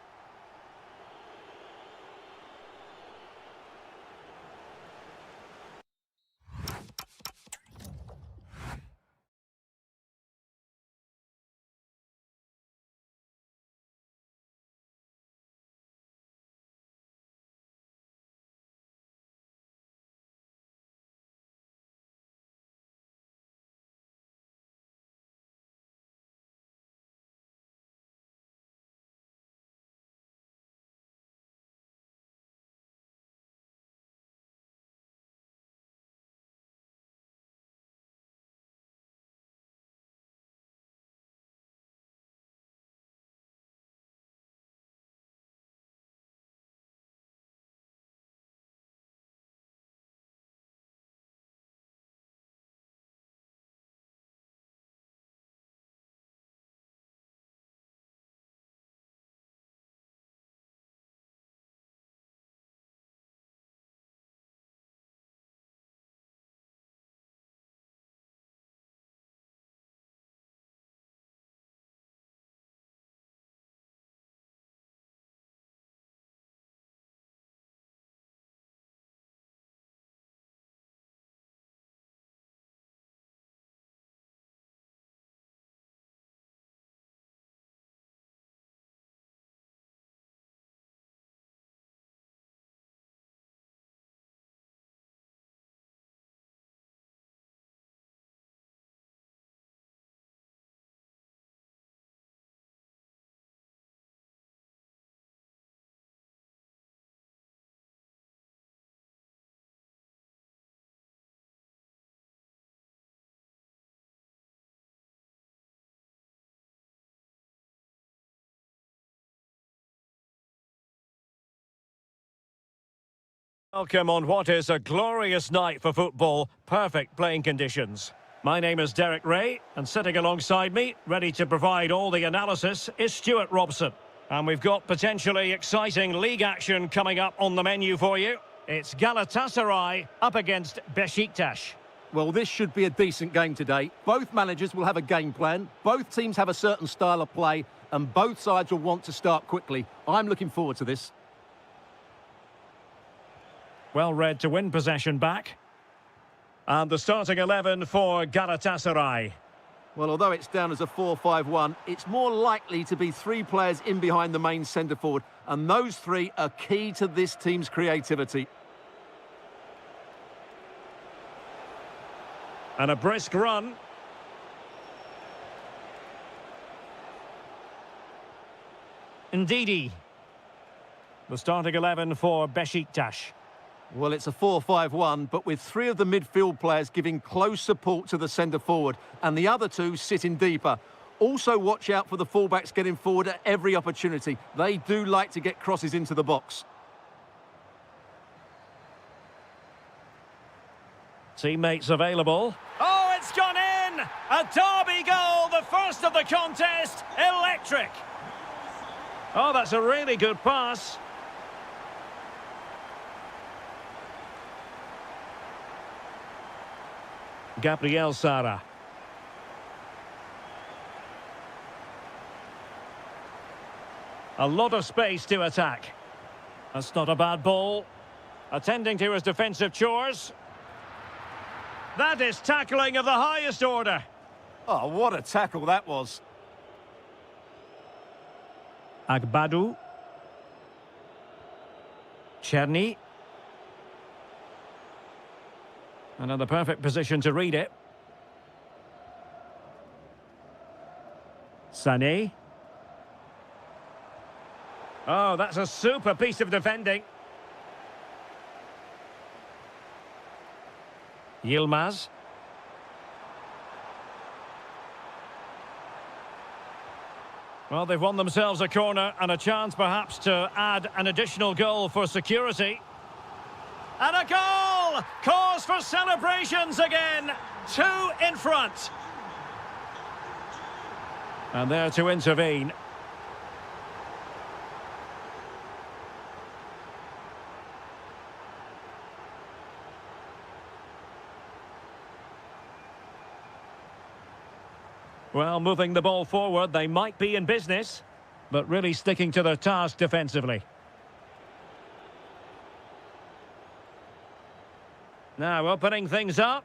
Welcome on what is a glorious night for football. Perfect playing conditions. My name is Derek Ray, and sitting alongside me, ready to provide all the analysis, is Stuart Robson. And we've got potentially exciting league action coming up on the menu for you. It's Galatasaray up against Besiktas. Well, this should be a decent game today. Both managers will have a game plan. Both teams have a certain style of play, and both sides will want to start quickly. I'm looking forward to this. Well read to win possession back. And the starting 11 for Galatasaray. Well, although it's down as a 4-5-1, it's more likely to be three players in behind the main centre-forward, and those three are key to this team's creativity. And a brisk run. Ndidi. The starting 11 for Besiktas. Well, it's a 4-5-1, but with three of the midfield players giving close support to the centre-forward, and the other two sitting deeper. Also, watch out for the fullbacks getting forward at every opportunity. They do like to get crosses into the box. Teammates available. Oh, it's gone in! A derby goal, the first of the contest. Electric. Oh, that's a really good pass. Gabriel Sara. A lot of space to attack. That's not a bad ball. Attending to his defensive chores. That is tackling of the highest order. Oh, what a tackle that was. Agbadu. Cherny. Another perfect position to read it. Sané. Oh, that's a super piece of defending. Yilmaz. Well, they've won themselves a corner and a chance perhaps to add an additional goal for security. And a goal! Cause for celebrations again. 2 in front. And there to intervene. Well, moving the ball forward, they might be in business, but really sticking to their task defensively. Now opening things up.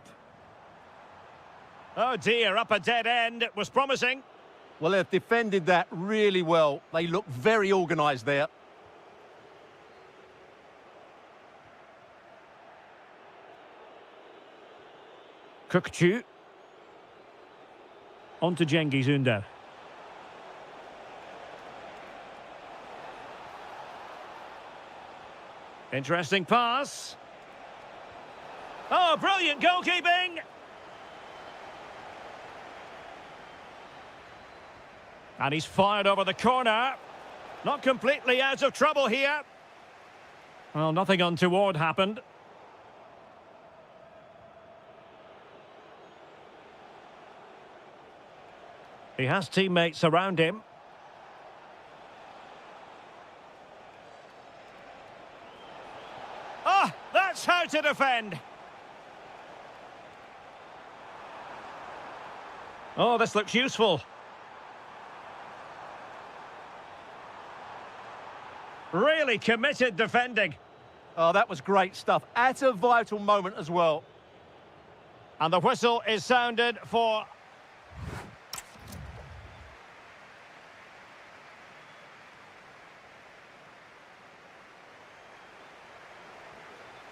Oh dear, up a dead end. It was promising. Well, they've defended that really well. They look very organised there. Kökçü. On to Cengiz Ünder. Interesting pass. Oh, brilliant goalkeeping! And he's fired over the corner. Not completely out of trouble here. Well, nothing untoward happened. He has teammates around him. Ah, that's how to defend. Oh, this looks useful. Really committed defending. Oh, that was great stuff. At a vital moment as well. And the whistle is sounded for...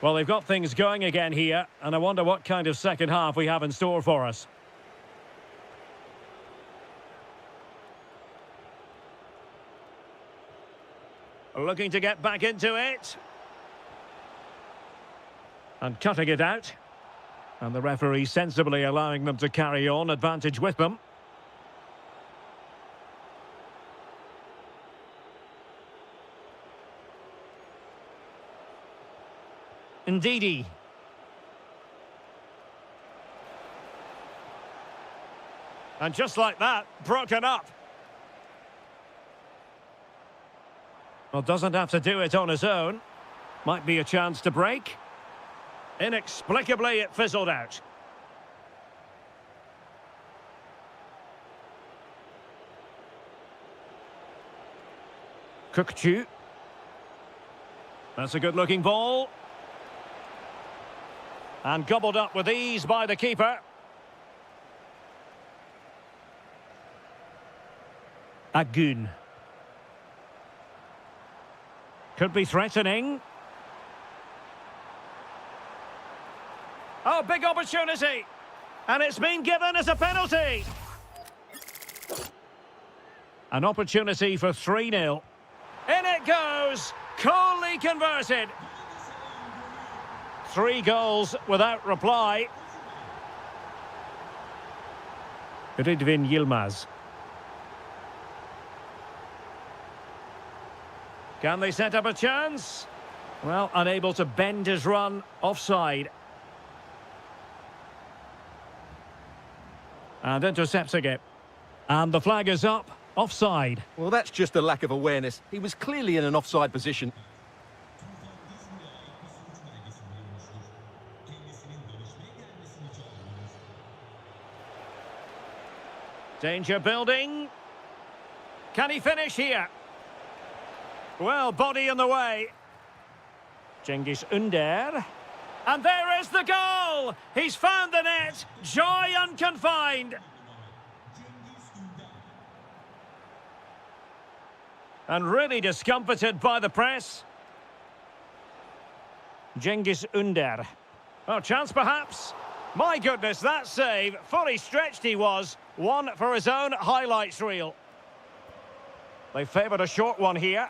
Well, they've got things going again here, and I wonder what kind of second half we have in store for us. Looking to get back into it. And cutting it out. And the referee sensibly allowing them to carry on, advantage with them. Ndidi. And just like that, broken up. Well, doesn't have to do it on his own. Might be a chance to break. Inexplicably, it fizzled out. Kukçu. That's a good-looking ball. And gobbled up with ease by the keeper. Agun. Could be threatening. Oh, big opportunity. And it's been given as a penalty. An opportunity for 3-0. In it goes. Coolly converted. 3 goals without reply. Rydvin Yilmaz. Can they set up a chance? Well, unable to bend his run, offside. And intercepting it. And the flag is up, offside. Well, that's just a lack of awareness. He was clearly in an offside position. Danger building. Can he finish here? Well, body in the way. Cengiz Ünder. And there is the goal! He's found the net. Joy unconfined. And really discomfited by the press. Cengiz Ünder. Oh, chance perhaps. My goodness, that save. Fully stretched he was. One for his own highlights reel. They favoured a short one here.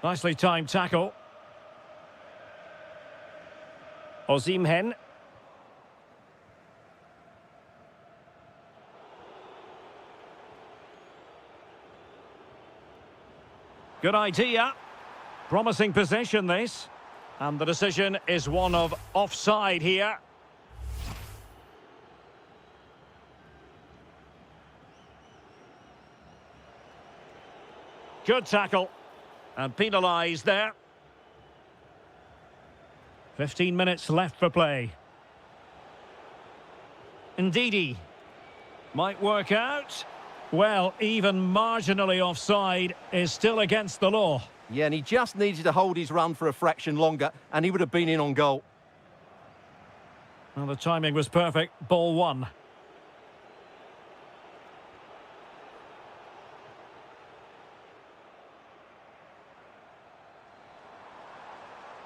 Nicely timed tackle. Osimhen. Good idea. Promising possession, this. And the decision is one of offside here. Good tackle. And penalised there. 15 minutes left for play. Ndidi. Might work out. Well, even marginally offside is still against the law. Yeah, and he just needed to hold his run for a fraction longer, and he would have been in on goal. Well, the timing was perfect. Ball one.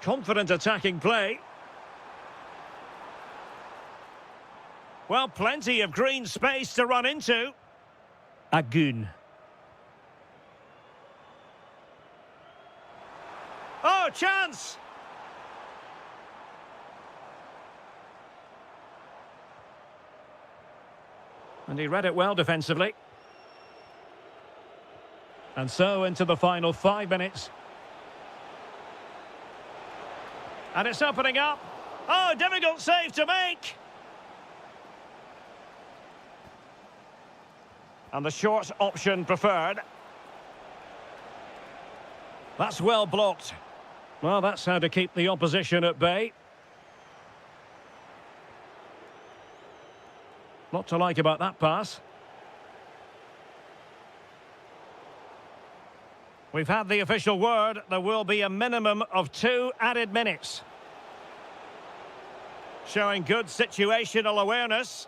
Confident attacking play. Well, plenty of green space to run into. Agun. Oh, chance! And he read it well defensively. And so into the final 5 minutes. And it's opening up. Oh, difficult save to make. And the short option preferred. That's well blocked. Well, that's how to keep the opposition at bay. Lot to like about that pass. We've had the official word. There will be a minimum of 2 added minutes. Showing good situational awareness.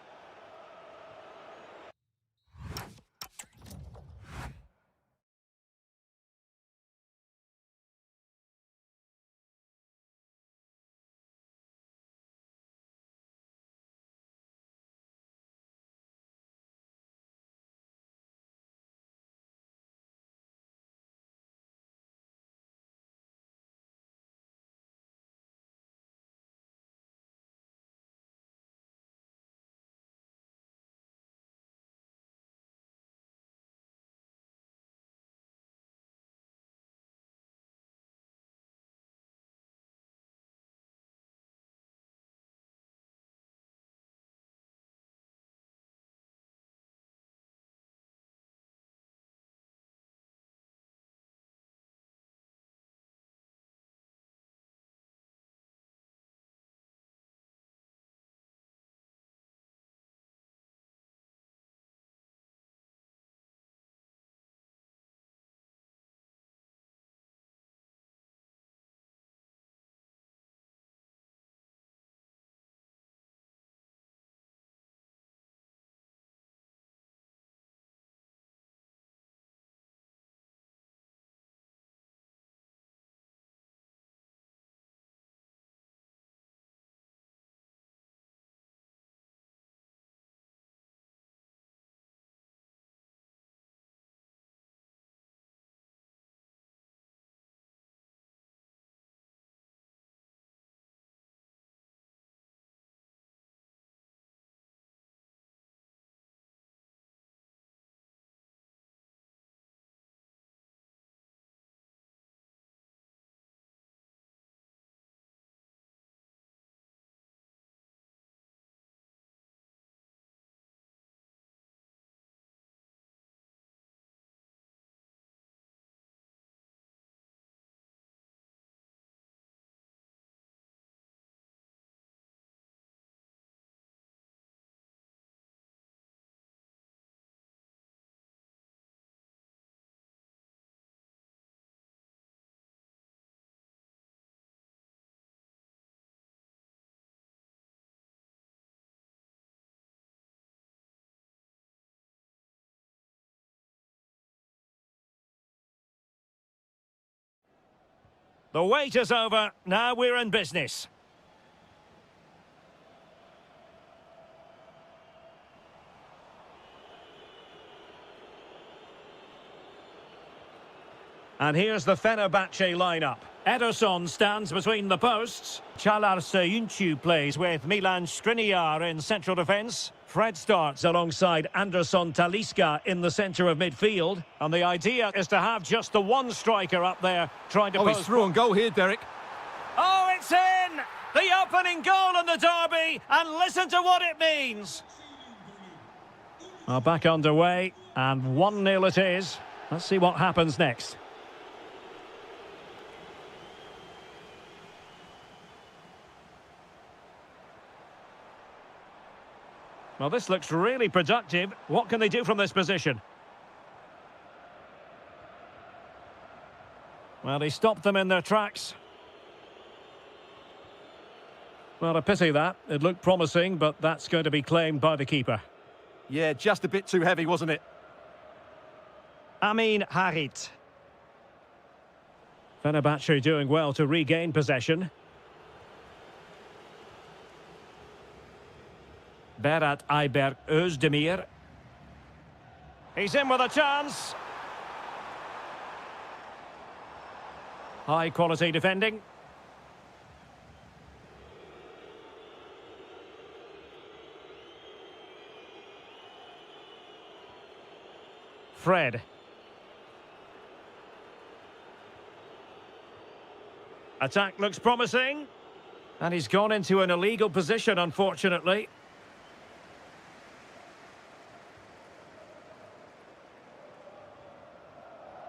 The wait is over. Now we're in business. And here's the Fenerbahce lineup. Ederson stands between the posts. Çağlar Söyüncü plays with Milan Skriniar in central defence. Fred starts alongside Anderson Talisca in the centre of midfield. And the idea is to have just the one striker up there trying to he's through on goal here, Derek. Oh, it's in! The opening goal in the derby, and listen to what it means. Well, back underway, and 1-0 it is. Let's see what happens next. Well, this looks really productive. What can they do from this position? Well, he stopped them in their tracks. Well, a pity that. It looked promising, but that's going to be claimed by the keeper. Yeah, just a bit too heavy, wasn't it? Amin Harit. Fenerbahce doing well to regain possession. Berat Ayberk Özdemir. He's in with a chance. High quality defending. Fred. Attack looks promising. And he's gone into an illegal position, unfortunately.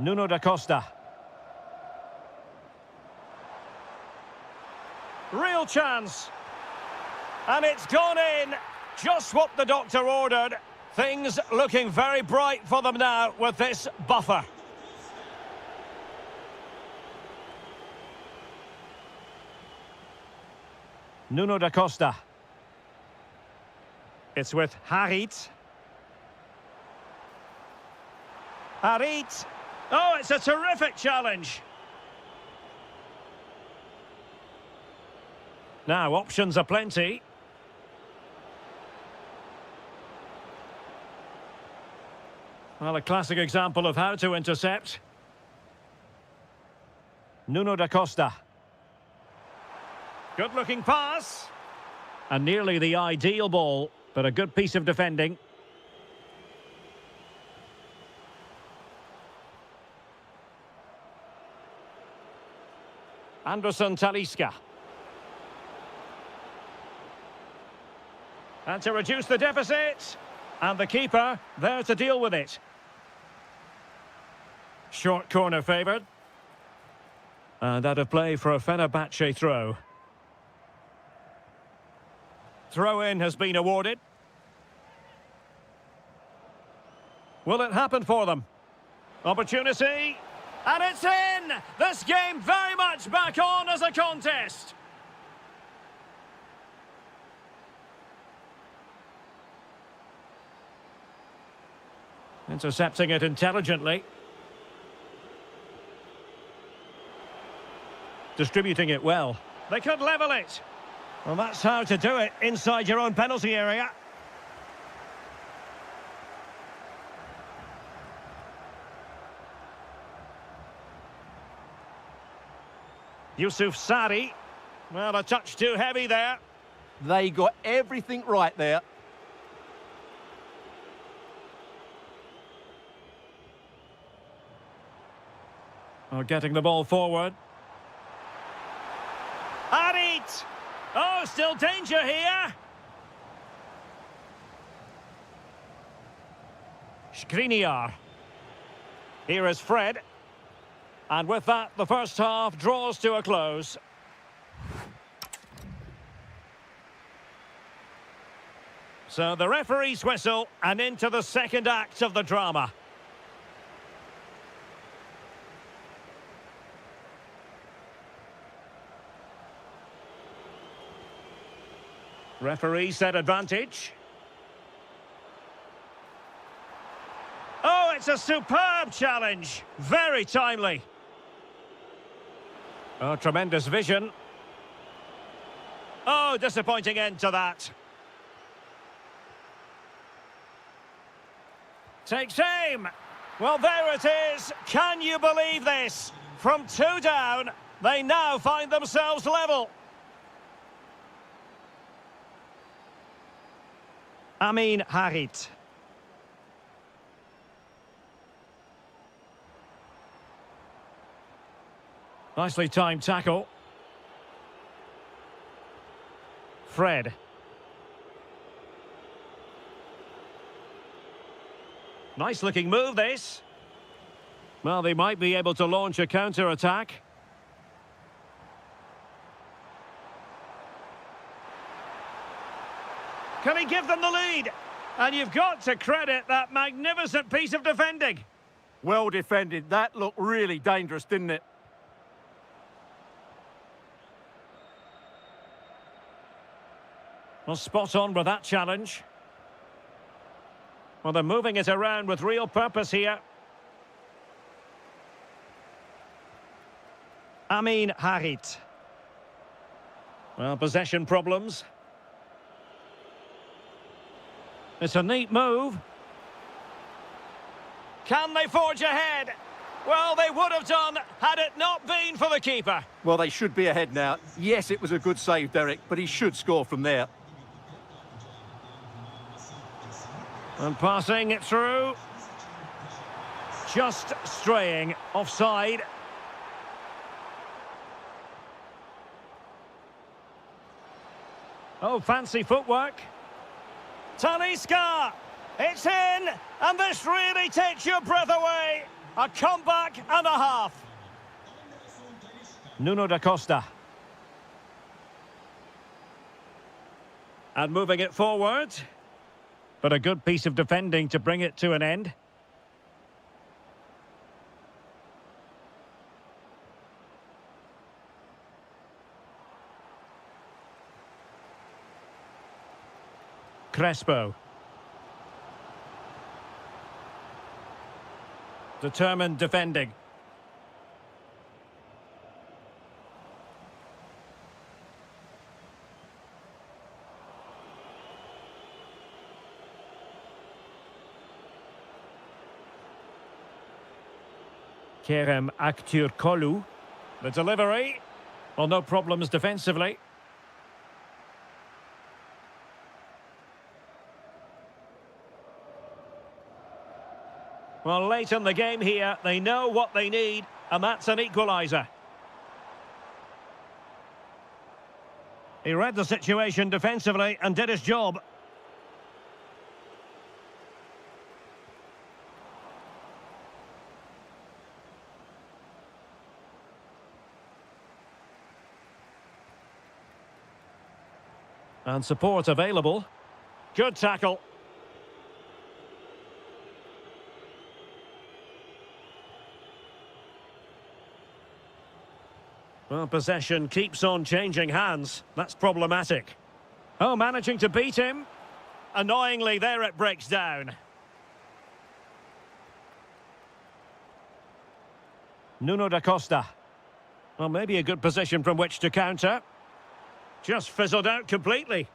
Nuno da Costa. Real chance. And it's gone in. Just what the doctor ordered. Things looking very bright for them now with this buffer. Nuno da Costa. It's with Harit. Harit. Oh, it's a terrific challenge. Now, options are plenty. Well, a classic example of how to intercept. Nuno da Costa. Good-looking pass. And nearly the ideal ball, but a good piece of defending. Anderson Talisca. And to reduce the deficit. And the keeper there to deal with it. Short corner favoured. And out of play for a Fenerbahce throw. Throw-in has been awarded. Will it happen for them? Opportunity. And it's in! This game very much back on as a contest. Intercepting it intelligently. Distributing it well. They could level it. Well, that's how to do it inside your own penalty area. Yusuf Sari. Well, a touch too heavy there. They got everything right there. Oh, getting the ball forward. Harit! Oh, still danger here. Skriniar. Here is Fred. And with that, the first half draws to a close. So the referee's whistle and into the second act of the drama. Referee set advantage. Oh, it's a superb challenge. Very timely. Oh, tremendous vision. Oh, disappointing end to that. Takes aim. Well, there it is. Can you believe this? From 2 down, they now find themselves level. Amin Harit. Nicely timed tackle. Fred. Nice looking move, this. Well, they might be able to launch a counter-attack. Can he give them the lead? And you've got to credit that magnificent piece of defending. Well defended. That looked really dangerous, didn't it? Well, spot on with that challenge. Well, they're moving it around with real purpose here. Amin Harit. Well, possession problems. It's a neat move. Can they forge ahead? Well, they would have done had it not been for the keeper. Well, they should be ahead now. Yes, it was a good save, Derek, but he should score from there. And passing it through. Just straying offside. Oh, fancy footwork. Talisca! It's in! And this really takes your breath away. A comeback and a half. Nuno da Costa. And moving it forward. But a good piece of defending to bring it to an end. Crespo. Determined defending. Kerem Aktürkoğlu. The delivery. Well, no problems defensively. Well, late in the game here, they know what they need, and that's an equaliser. He read the situation defensively and did his job. And support available. Good tackle. Well, possession keeps on changing hands. That's problematic. Oh, managing to beat him. Annoyingly, there it breaks down. Nuno da Costa. Well, maybe a good position from which to counter. Just fizzled out completely.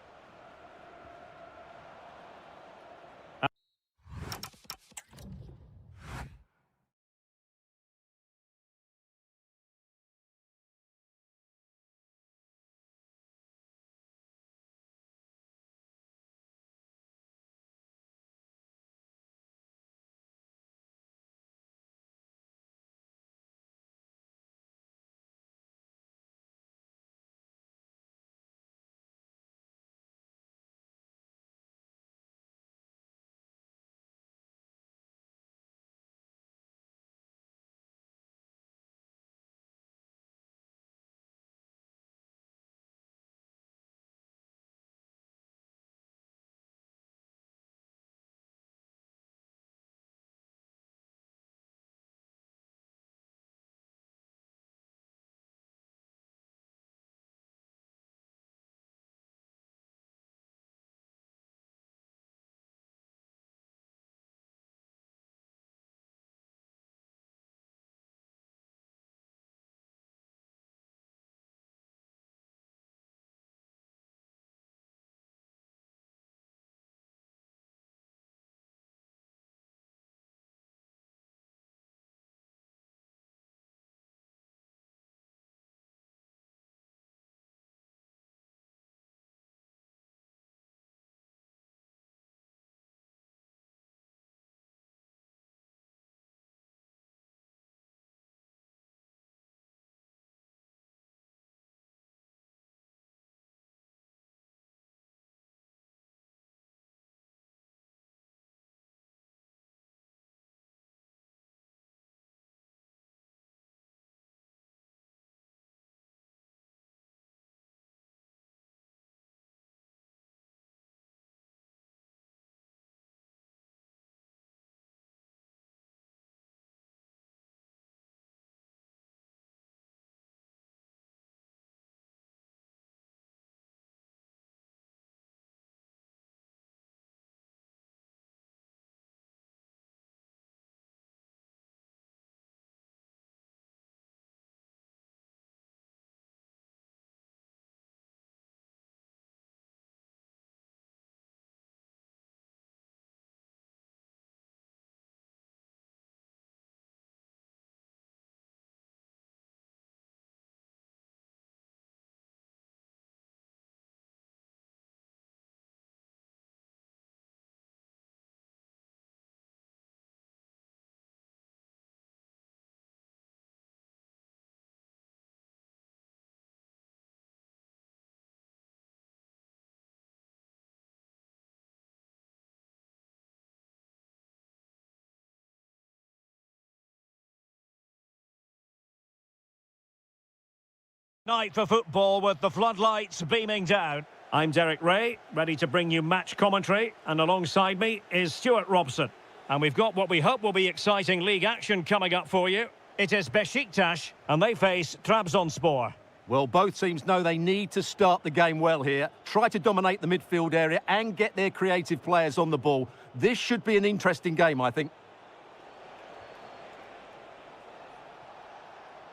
Night for football with the floodlights beaming down. I'm Derek Ray, ready to bring you match commentary, and alongside me is Stuart Robson. And we've got what we hope will be exciting league action coming up for you. It is Besiktas, and they face Trabzonspor. Well, both teams know they need to start the game well here, try to dominate the midfield area and get their creative players on the ball. This should be an interesting game, I think.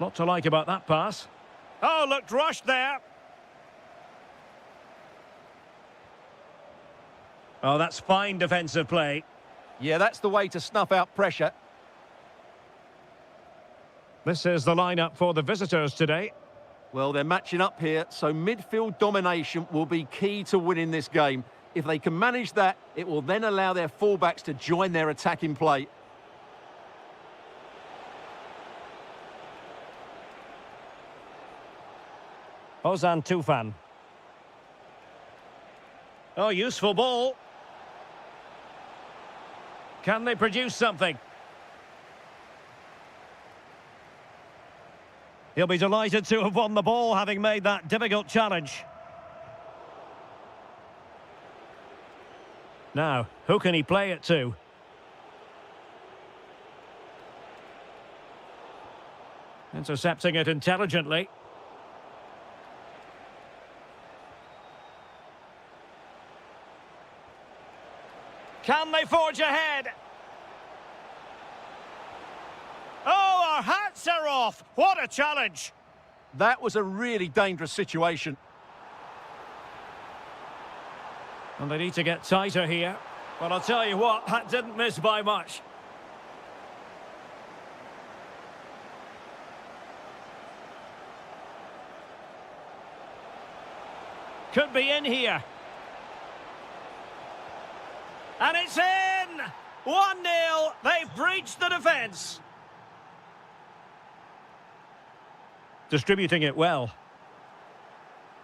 Lot to like about that pass. Oh, looked rushed there. Oh, that's fine defensive play. Yeah, that's the way to snuff out pressure. This is the lineup for the visitors today. Well, they're matching up here, so midfield domination will be key to winning this game. If they can manage that, it will then allow their fullbacks to join their attacking play. Ozan Tufan. Oh, useful ball. Can they produce something? He'll be delighted to have won the ball, having made that difficult challenge. Now, who can he play it to? Intercepting it intelligently. Can they forge ahead? Oh, our hats are off! What a challenge! That was a really dangerous situation. And they need to get tighter here. But I'll tell you what, that didn't miss by much. Could be in here. And it's in! 1-0. They've breached the defence. Distributing it well.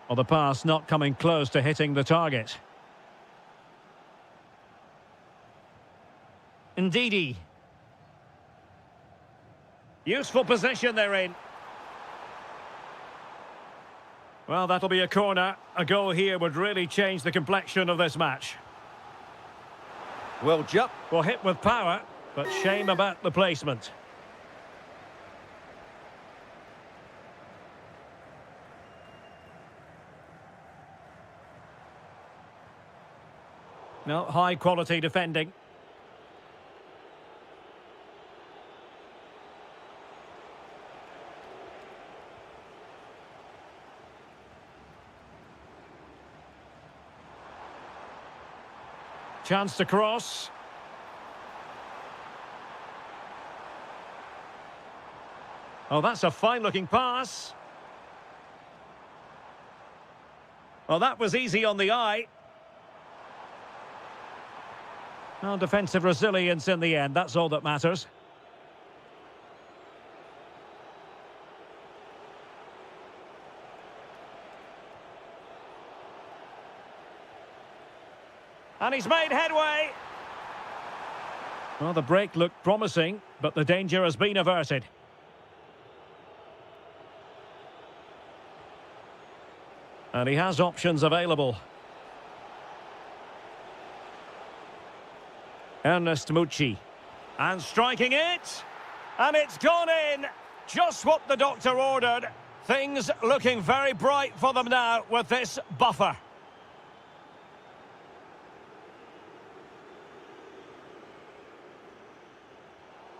Well, the pass not coming close to hitting the target. Ndidi. Useful position they're in. Well, that'll be a corner. A goal here would really change the complexion of this match. Well, Jupp. Well, hit with power, but shame about the placement. No, high-quality defending. Chance to cross. Oh, that's a fine-looking pass. Well, that was easy on the eye. Well, defensive resilience in the end, that's all that matters. And he's made headway. Well, the break looked promising, but the danger has been averted. And he has options available. Ernest Mucci. And striking it. And it's gone in. Just what the doctor ordered. Things looking very bright for them now with this buffer.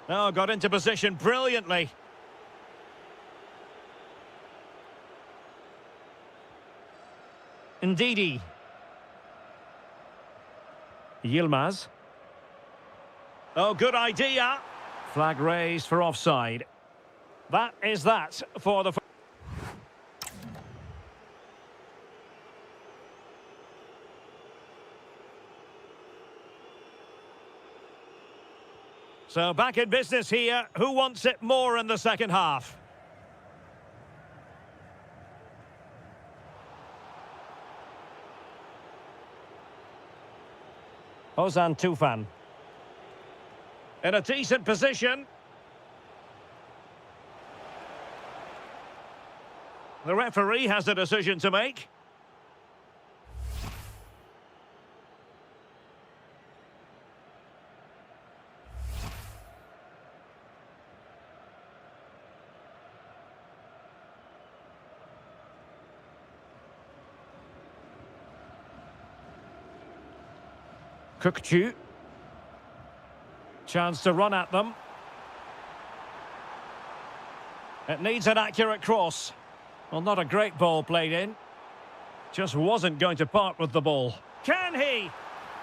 Oh, got into position brilliantly. Ndidi. Yilmaz. Oh, good idea. Flag raised for offside. That is that for the... So back in business here. Who wants it more in the second half? Ozan Tufan. In a decent position. The referee has a decision to make. Kukçu. Chance to run at them. It needs an accurate cross. Well, not a great ball played in. Just wasn't going to part with the ball. Can he?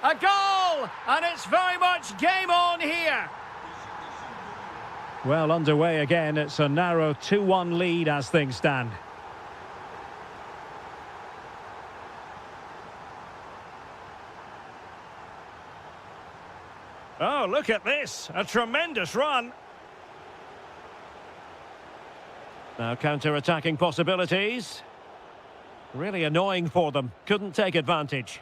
A goal! And it's very much game on here. Well, underway again. It's a narrow 2-1 lead as things stand. Oh, look at this. A tremendous run. Now counter-attacking possibilities. Really annoying for them. Couldn't take advantage.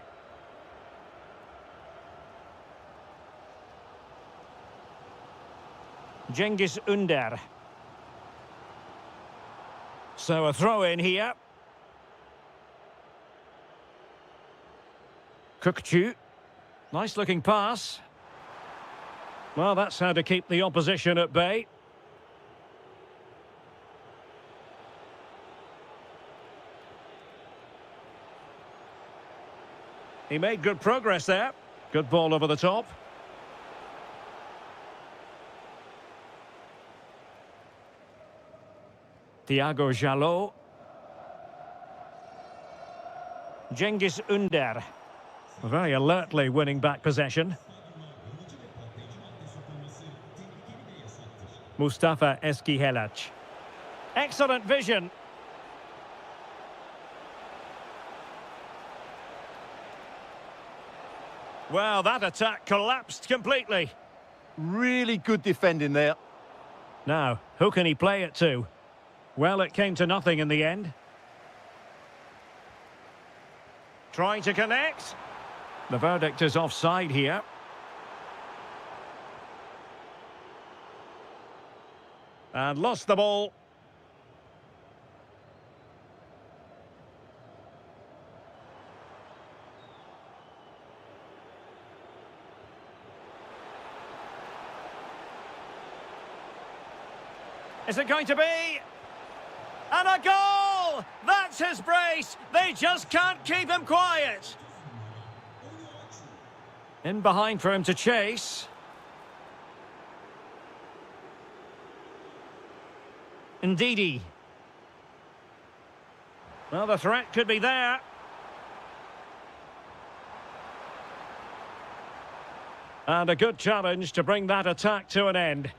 Cengiz Ünder. So a throw in here. Kukçu. Nice looking pass. Well, that's how to keep the opposition at bay. He made good progress there. Good ball over the top. Thiago Jalot. Cengiz Ünder. Very alertly winning back possession. Mustafa Eskihelac. Excellent vision. Well, that attack collapsed completely. Really good defending there. Now, who can he play it to? Well, it came to nothing in the end. Trying to connect. The verdict is offside here. And lost the ball. Is it going to be? And a goal! That's his brace! They just can't keep him quiet. In behind for him to chase. Ndidi. Well, the threat could be there. And a good challenge to bring that attack to an end.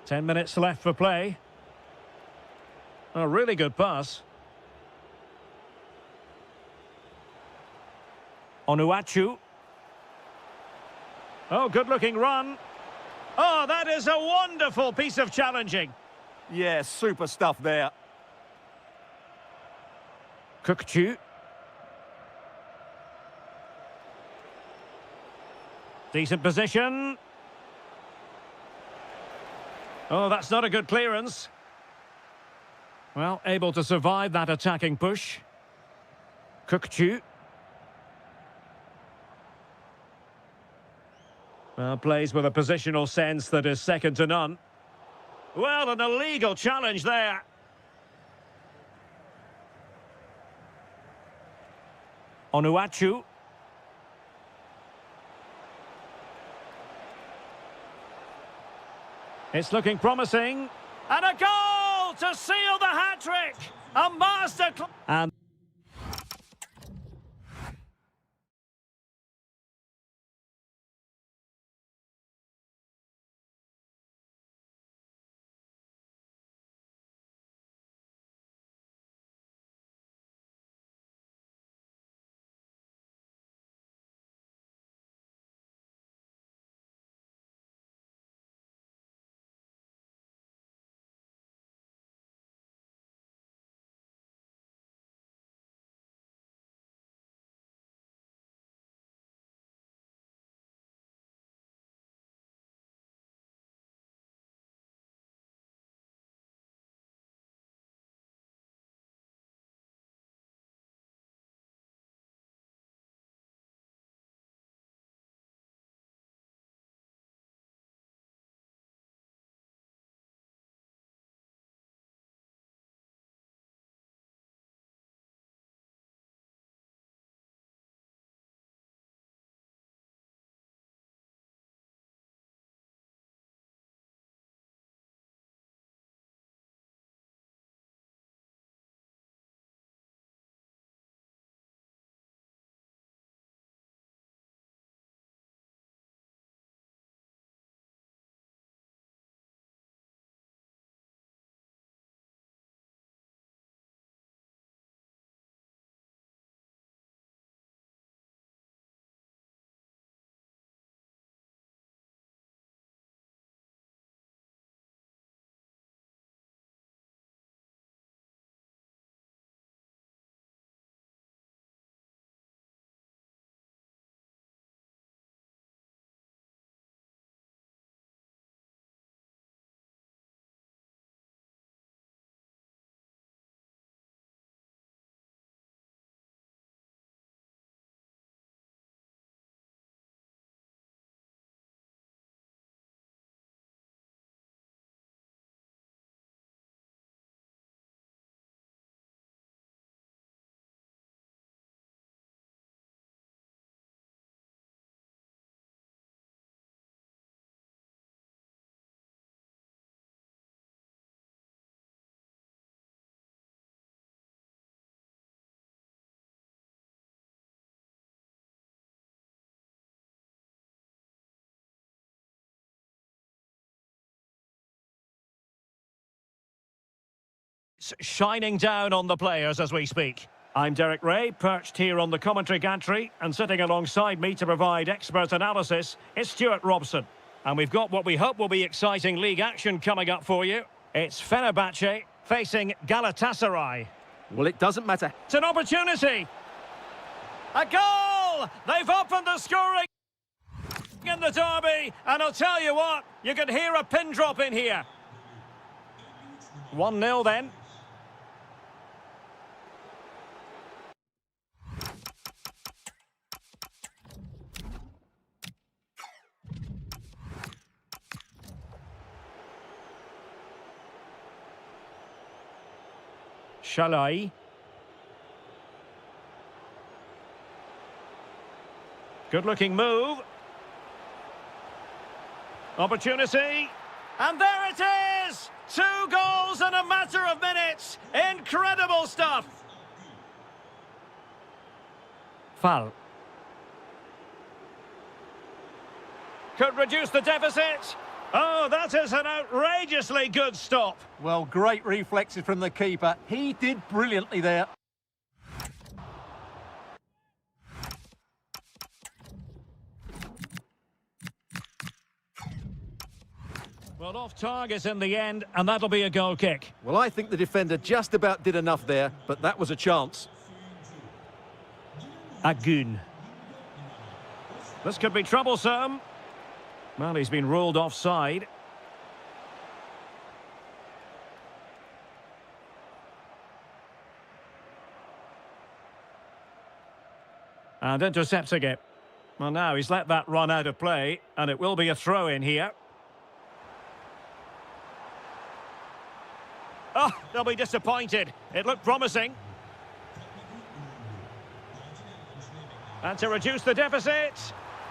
10 minutes left for play. A really good pass. Onuachu. Oh, good-looking run. Oh, that is a wonderful piece of challenging. Yeah, super stuff there. Kukçu. Decent position. Oh, that's not a good clearance. Well, able to survive that attacking push. Kukçu. Well, plays with a positional sense that is second to none. Well, an illegal challenge there. Onuachu. It's looking promising. And a goal to seal the hat-trick. A master... And It's shining down on the players as we speak. I'm Derek Ray, perched here on the commentary gantry, and sitting alongside me to provide expert analysis is Stuart Robson. And we've got what we hope will be exciting league action coming up for you. It's Fenerbahce facing Galatasaray. Well, it doesn't matter. It's an opportunity. A goal! They've opened the scoring in the derby, and I'll tell you what, you can hear a pin drop in here. 1-0 then. Shalai. Good-looking move. Opportunity. And there it is! 2 goals in a matter of minutes. Incredible stuff. Foul. Could reduce the deficit. Oh, that is an outrageously good stop. Well, great reflexes from the keeper. He did brilliantly there. Well, off target in the end, and that'll be a goal kick. Well, I think the defender just about did enough there, but that was a chance. Agun. This could be troublesome. Well, he's been ruled offside. And intercepting it. Well, now he's let that run out of play, and it will be a throw-in here. Oh, they'll be disappointed. It looked promising. And to reduce the deficit.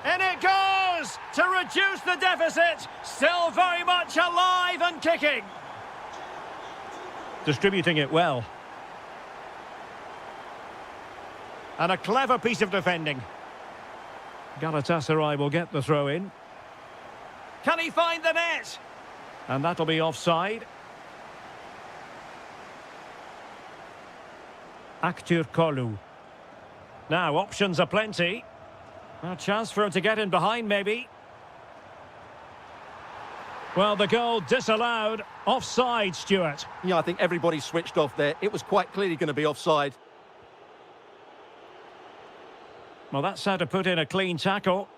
And it goes! To reduce the deficit. Still very much alive and kicking. Distributing it well. And a clever piece of defending. Galatasaray will get the throw in. Can he find the net? And that'll be offside. Aktür Kolu. Now, options are plenty. A chance for him to get in behind, maybe. Well, the goal disallowed. Offside, Stuart. Yeah, I think everybody switched off there. It was quite clearly going to be offside. Well, that's how to put in a clean tackle.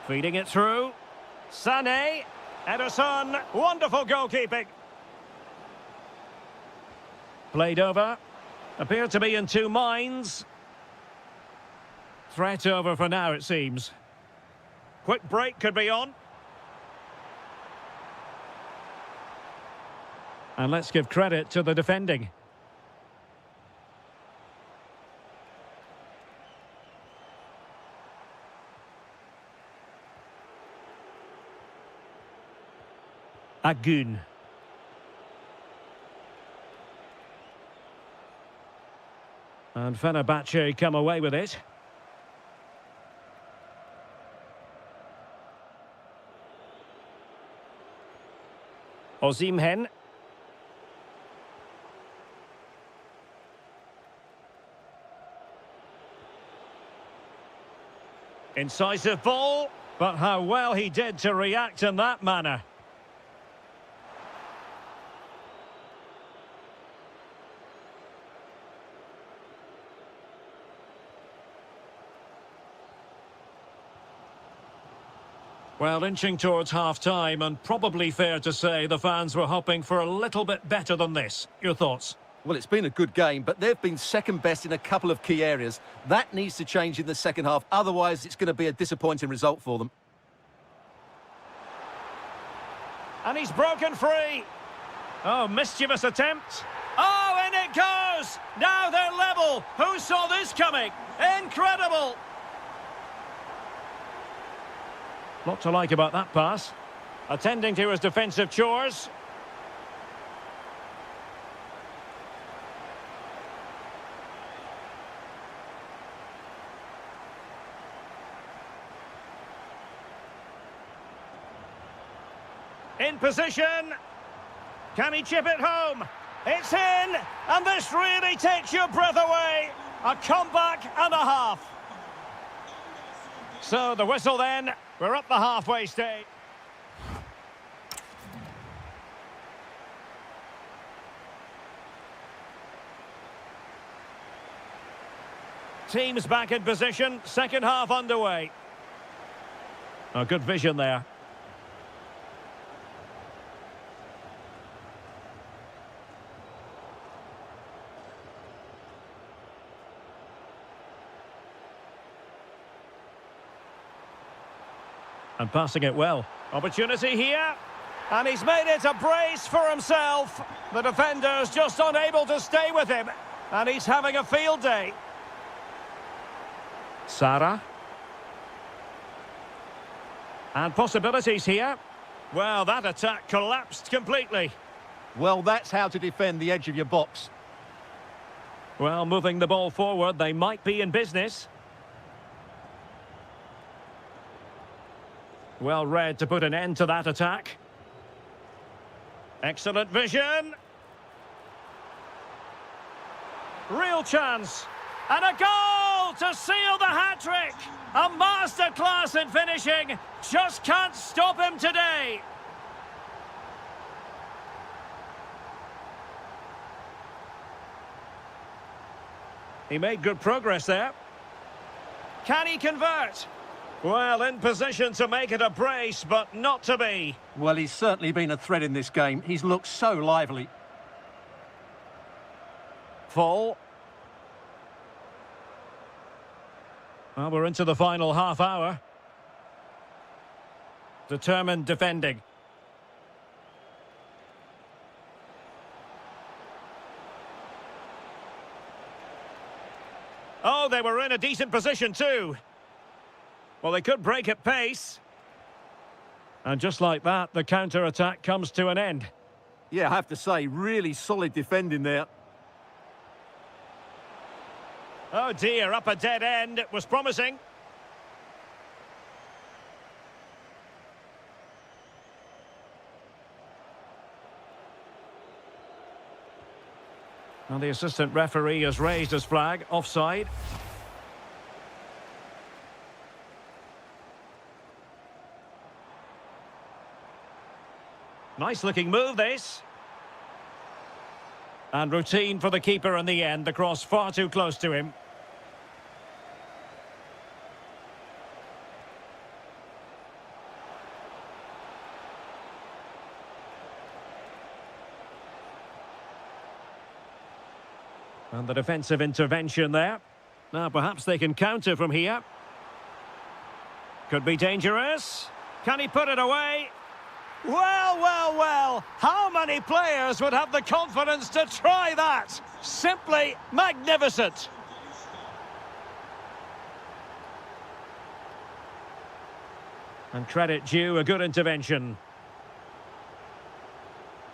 Feeding it through. Sané. Ederson. Wonderful goalkeeping. Played over. Appeared to be in 2 minds. Threat over for now, it seems. Quick break could be on. And let's give credit to the defending. Agun. And Fenerbahce come away with it. Osimhen. Incisive ball, but how well he did to react in that manner. Well, inching towards half-time, and probably fair to say the fans were hoping for a little bit better than this. Your thoughts? Well, it's been a good game, but they've been second best in a couple of key areas. That needs to change in the second half, otherwise it's going to be a disappointing result for them. And he's broken free. Oh, mischievous attempt. Oh, and it goes! Now they're level. Who saw this coming? Incredible! Lot to like about that pass. Attending to his defensive chores. In position. Can he chip it home? It's in, and this really takes your breath away. A comeback and a half. So the whistle then, we're up the halfway stage. Teams back in position, second half underway. Oh, good vision there. And passing it well. Opportunity here. And he's made it a brace for himself. The defender's just unable to stay with him. And he's having a field day. Sara. And possibilities here. Well, that attack collapsed completely. Well, that's how to defend the edge of your box. Well, moving the ball forward, they might be in business. Well read to put an end to that attack. Excellent vision. Real chance. And a goal to seal the hat-trick. A masterclass in finishing. Just can't stop him today. He made good progress there. Can he convert? Well, in position to make it a brace, but not to be. Well, he's certainly been a threat in this game. He's looked so lively. Full. Well, we're into the final half hour. Determined defending. Oh, they were in a decent position too. Well, they could break at pace. And just like that, the counter-attack comes to an end. Yeah, I have to say, really solid defending there. Oh dear, up a dead end. It was promising. Well, the assistant referee has raised his flag. Offside. Nice looking move, this. And routine for the keeper in the end. The cross far too close to him. And the defensive intervention there. Now perhaps they can counter from here. Could be dangerous. Can he put it away? Well, well, well, how many players would have the confidence to try that? Simply magnificent. And credit due, a good intervention.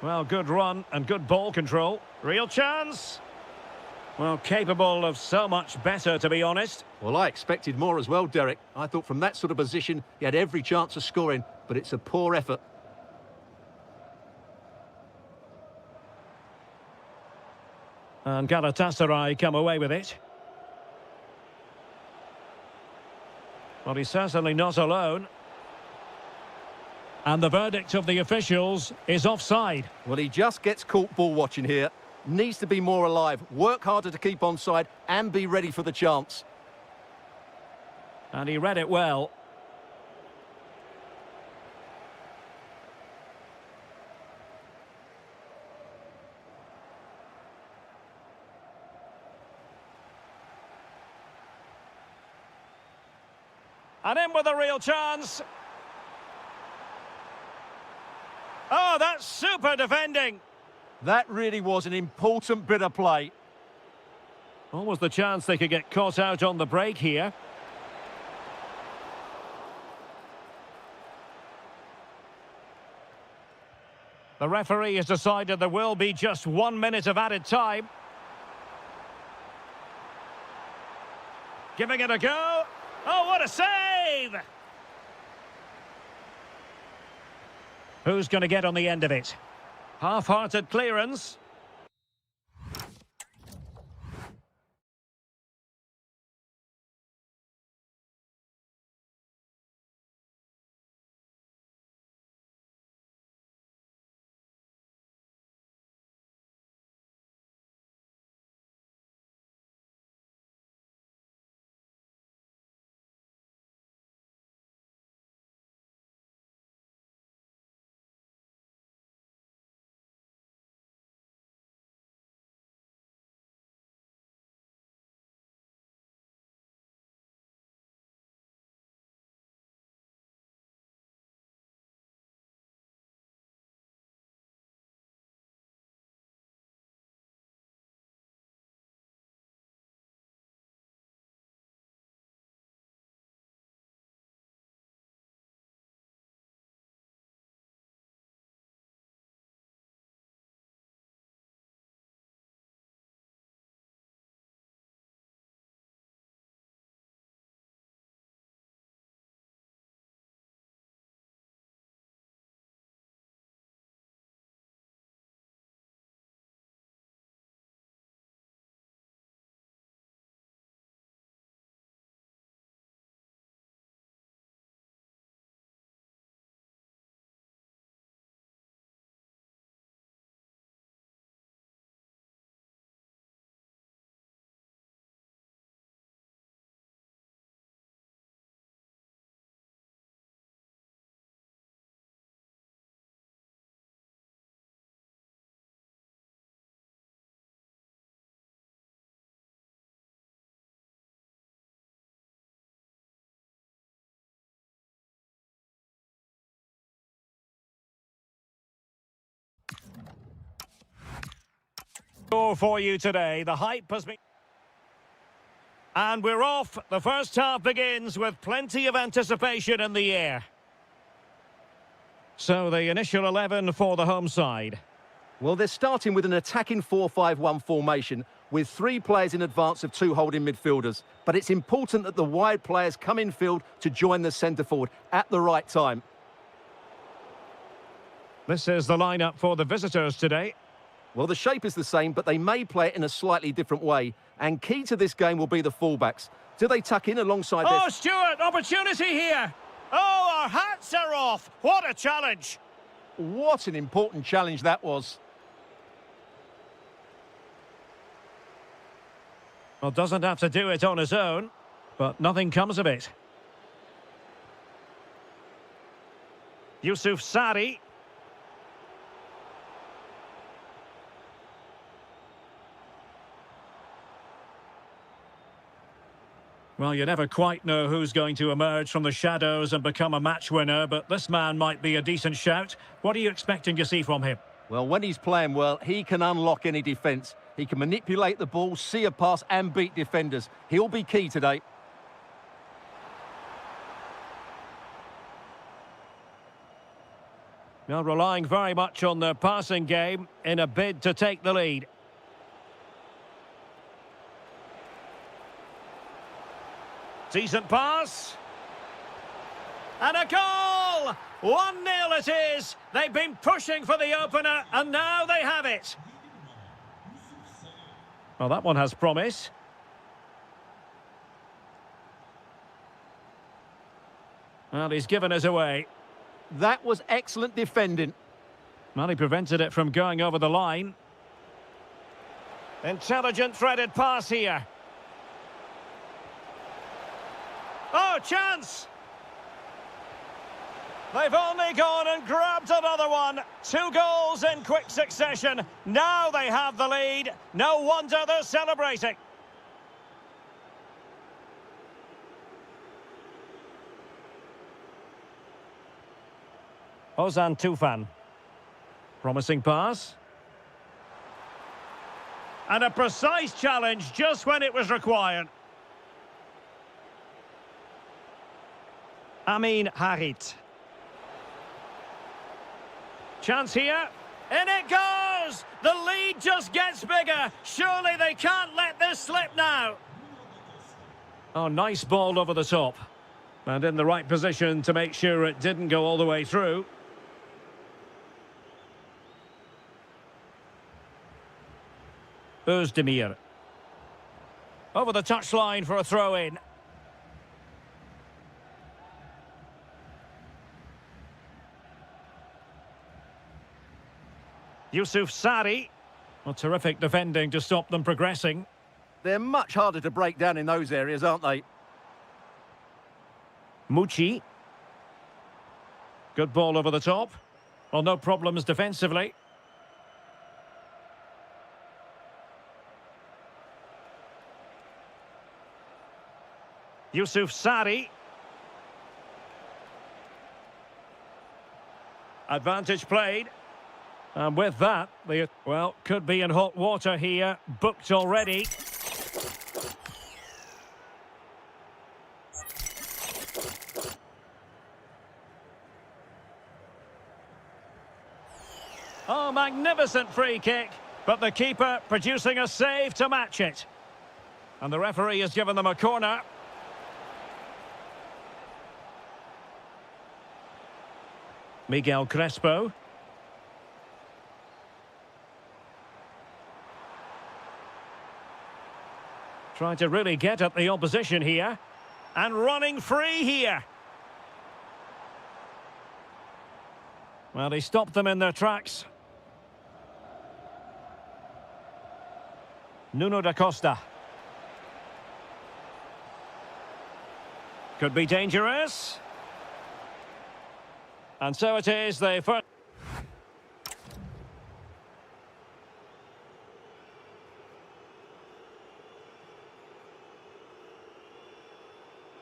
Well, good run and good ball control. Real chance. Well, capable of so much better, to be honest. Well, I expected more as well, Derek. I thought from that sort of position, he had every chance of scoring, but it's a poor effort. And Galatasaray come away with it. Well, he's certainly not alone. And the verdict of the officials is offside. Well, he just gets caught ball watching here. Needs to be more alive, work harder to keep onside, and be ready for the chance. And he read it well. And in with a real chance. Oh, that's super defending. That really was an important bit of play. Almost the chance they could get caught out on the break here. The referee has decided there will be just 1 minute of added time. Giving it a go. Oh, what a save! Who's going to get on the end of it? Half-hearted clearance. For you today, the hype has been... And we're off. The first half begins with plenty of anticipation in the air. So the initial 11 for the home side. Well, they're starting with an attacking 4-5-1 formation with 3 players in advance of 2 holding midfielders. But it's important that the wide players come in field to join the centre forward at the right time. This is the lineup for the visitors today. Well, the shape is the same, but they may play it in a slightly different way. And key to this game will be the fullbacks. Do they tuck in alongside their... Oh, Stuart, opportunity here. Oh, our hats are off. What a challenge. What an important challenge that was. Well, doesn't have to do it on his own, but nothing comes of it. Yusuf Sari. Well, you never quite know who's going to emerge from the shadows and become a match winner, but this man might be a decent shout. What are you expecting to see from him? Well, when he's playing well, he can unlock any defence. He can manipulate the ball, see a pass and beat defenders. He'll be key today. Now relying very much on their passing game in a bid to take the lead. Decent pass. And a goal! 1-0 it is. They've been pushing for the opener, and now they have it. Well, that one has promise. Well, he's given us away. That was excellent defending. Well, he prevented it from going over the line. Intelligent threaded pass here. Oh, chance! They've only gone and grabbed another one. 2 goals in quick succession. Now they have the lead. No wonder they're celebrating. Ozan Tufan. Promising pass. And a precise challenge just when it was required. Amin Harit. Chance here. In it goes! The lead just gets bigger. Surely they can't let this slip now. Oh, nice ball over the top. And in the right position to make sure it didn't go all the way through. Özdemir. Over the touchline for a throw-in. Yusuf Sari. Well, terrific defending to stop them progressing. They're much harder to break down in those areas, aren't they? Mucci. Good ball over the top. Well, no problems defensively. Yusuf Sari. Advantage played. And with that, well, could be in hot water here. Booked already. Oh, magnificent free kick. But the keeper producing a save to match it. And the referee has given them a corner. Miguel Crespo. Trying to really get at the opposition here. And running free here. Well, he stopped them in their tracks. Nuno da Costa. Could be dangerous. And so it is, the first...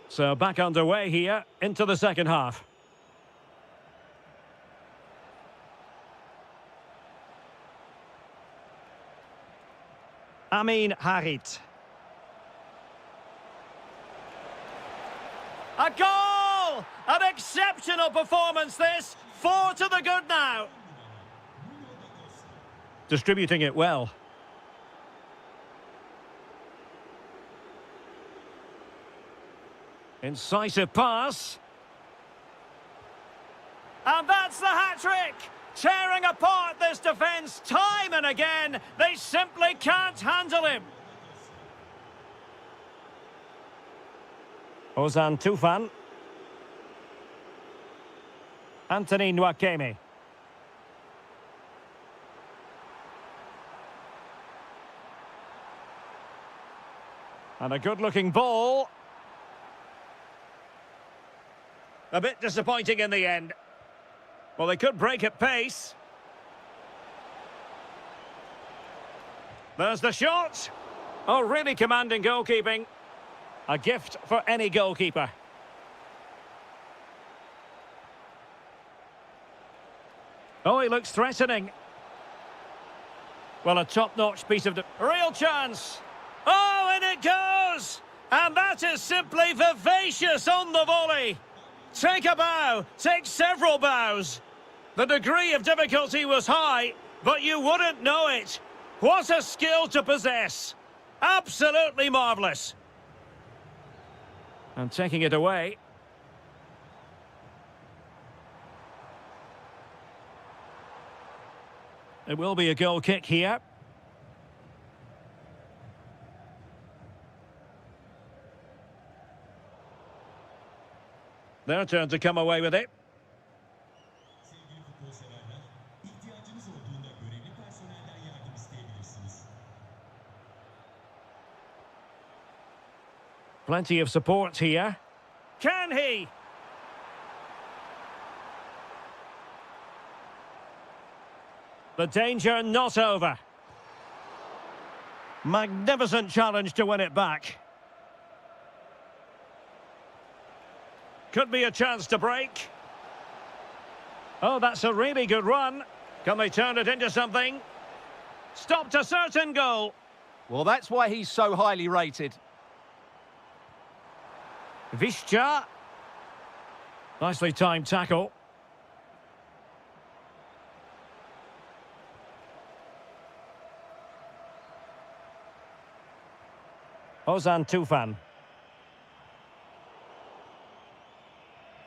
So back underway here, into the second half. Amin Harit. A goal! An exceptional performance this. 4 to the good now. Distributing it well. Incisive pass. And that's the hat-trick! Tearing apart this defence time and again. They simply can't handle him. Ozan Tufan. Anthony Nwakeme. And a good-looking ball. A bit disappointing in the end. Well, they could break at pace. There's the shot. Oh, really commanding goalkeeping. A gift for any goalkeeper. Oh, he looks threatening. Well, a top-notch piece of... Real chance. Oh, and it goes! And that is simply vivacious on the volley. Take a bow, take several bows. The degree of difficulty was high, but you wouldn't know it. What a skill to possess. Absolutely marvellous. And taking it away. It will be a goal kick here. Their turn to come away with it. Plenty of support here. Can he? The danger not over. Magnificent challenge to win it back. Could be a chance to break. Oh, that's a really good run. Can they turn it into something? Stopped a certain goal. Well, that's why he's so highly rated. Vishcha. Nicely timed tackle. Ozan Tufan.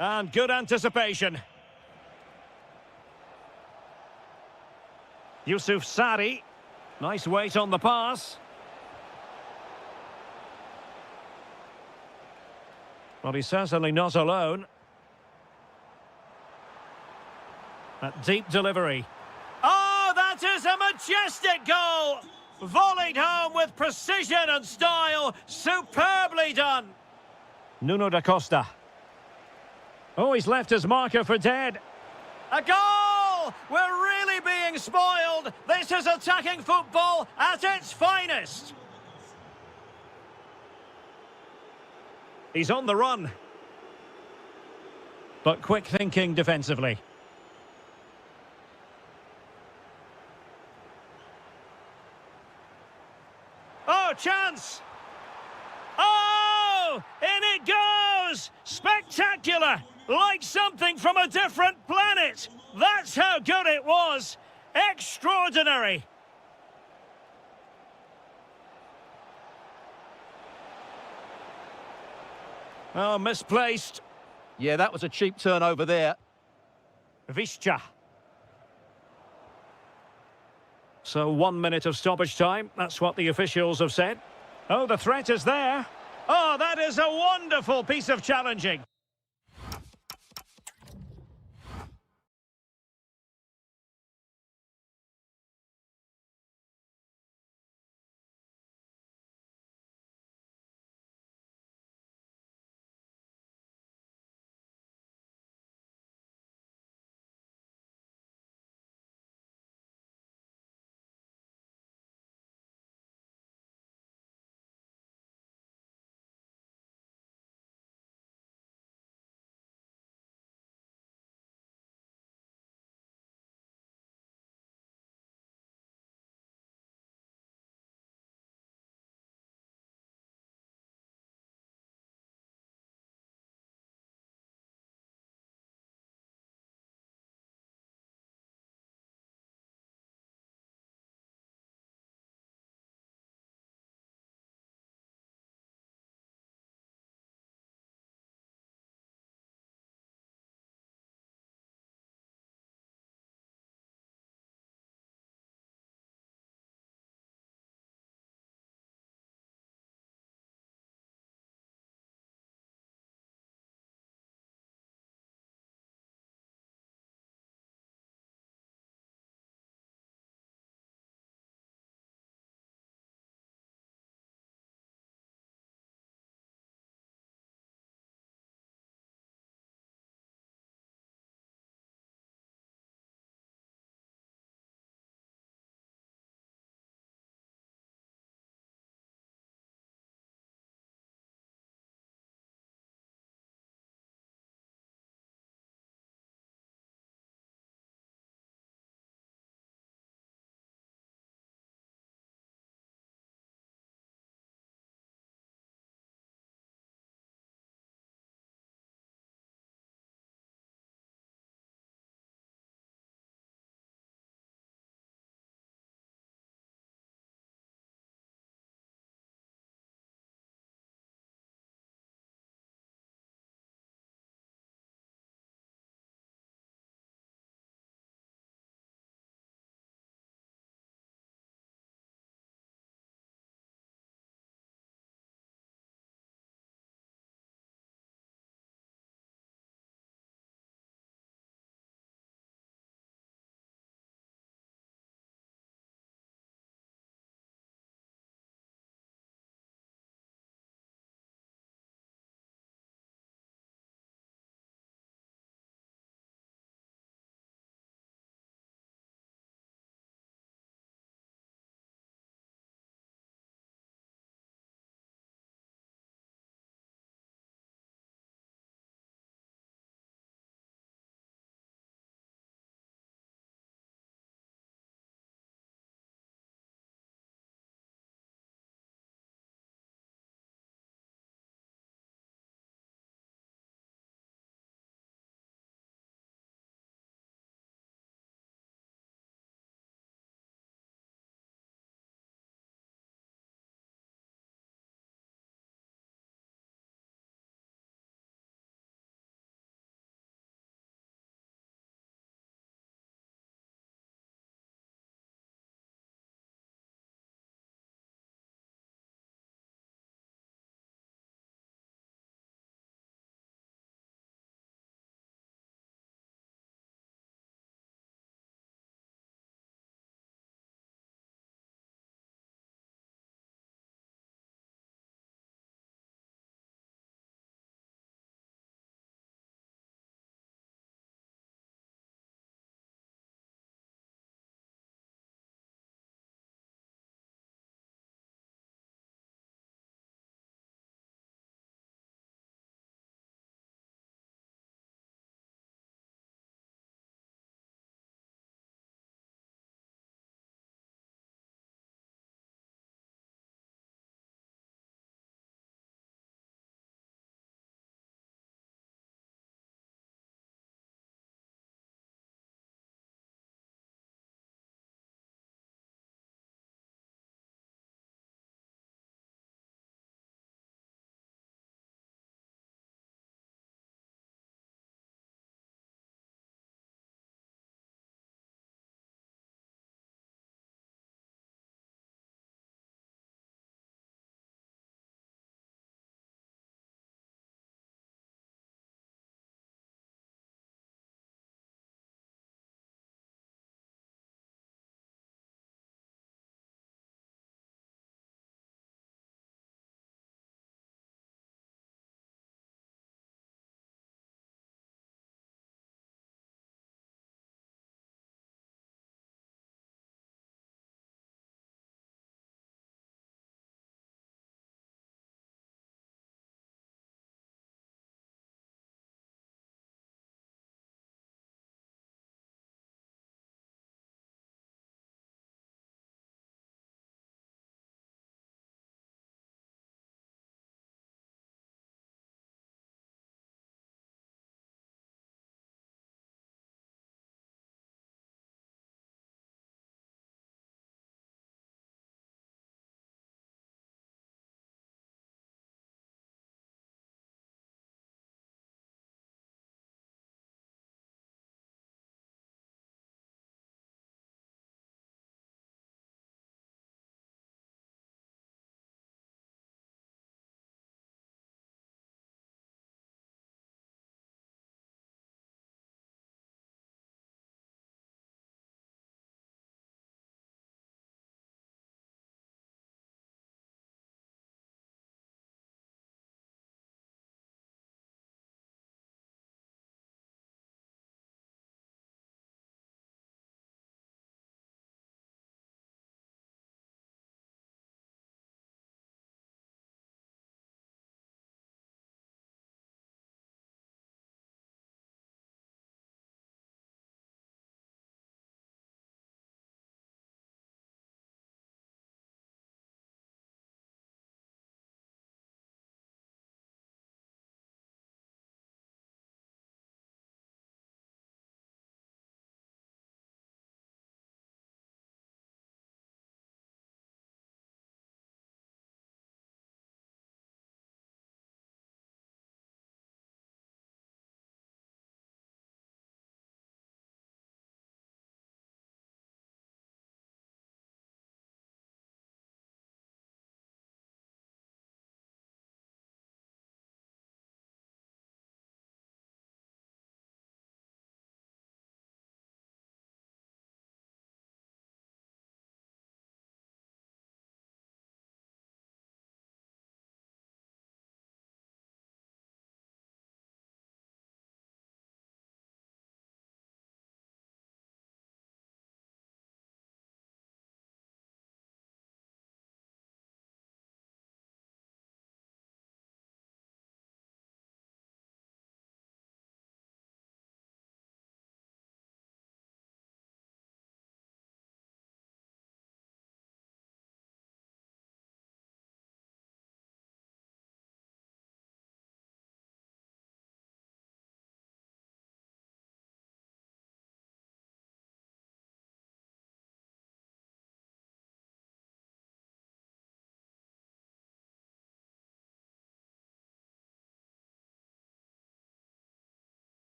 And good anticipation. Yusuf Sari. Nice weight on the pass. Well, he's certainly not alone. That deep delivery. Oh, that is a majestic goal! Volleyed home with precision and style. Superbly done. Nuno da Costa. Oh, he's left his marker for dead. A goal! We're really being spoiled. This is attacking football at its finest. He's on the run. But quick thinking defensively. Oh, chance! Oh! In it goes! Spectacular! Like something from a different planet! That's how good it was! Extraordinary! Oh, misplaced. Yeah, that was a cheap turnover there. Visca. So 1 minute of stoppage time. That's what the officials have said. Oh, the threat is there. Oh, that is a wonderful piece of challenging.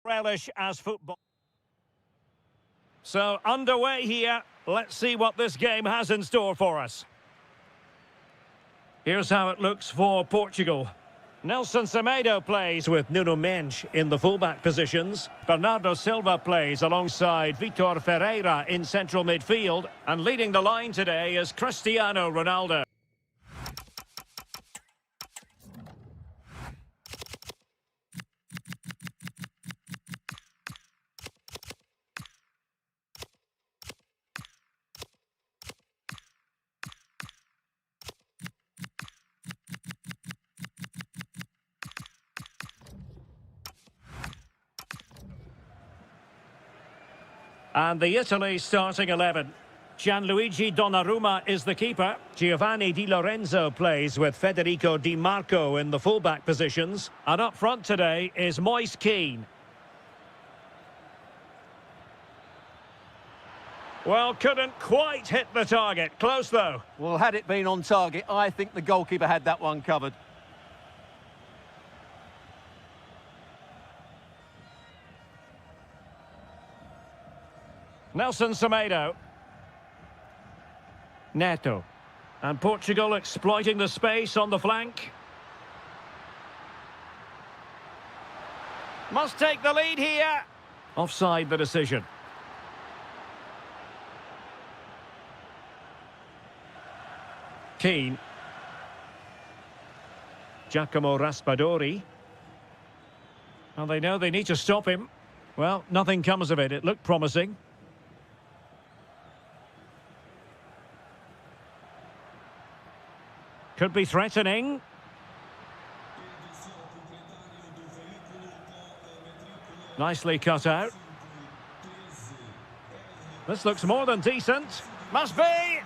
relish as football. So underway here. Let's see what this game has in store for us. Here's how it looks for Portugal. Nelson Semedo plays with Nuno Mendes in the fullback positions. Bernardo Silva plays alongside Vitor Ferreira in central midfield. And leading the line today is Cristiano Ronaldo. And the Italy starting 11. Gianluigi Donnarumma is the keeper. Giovanni Di Lorenzo plays with Federico Di Marco in the fullback positions. And up front today is Moise Kean. Well, couldn't quite hit the target. Close though. Well, had it been on target, I think the goalkeeper had that one covered. Nelson Semedo. Neto. And Portugal exploiting the space on the flank. Must take the lead here. Offside the decision. Keane. Giacomo Raspadori. And they know they need to stop him. Well, nothing comes of it. It looked promising. Could be threatening. Nicely cut out. This looks more than decent. Must be.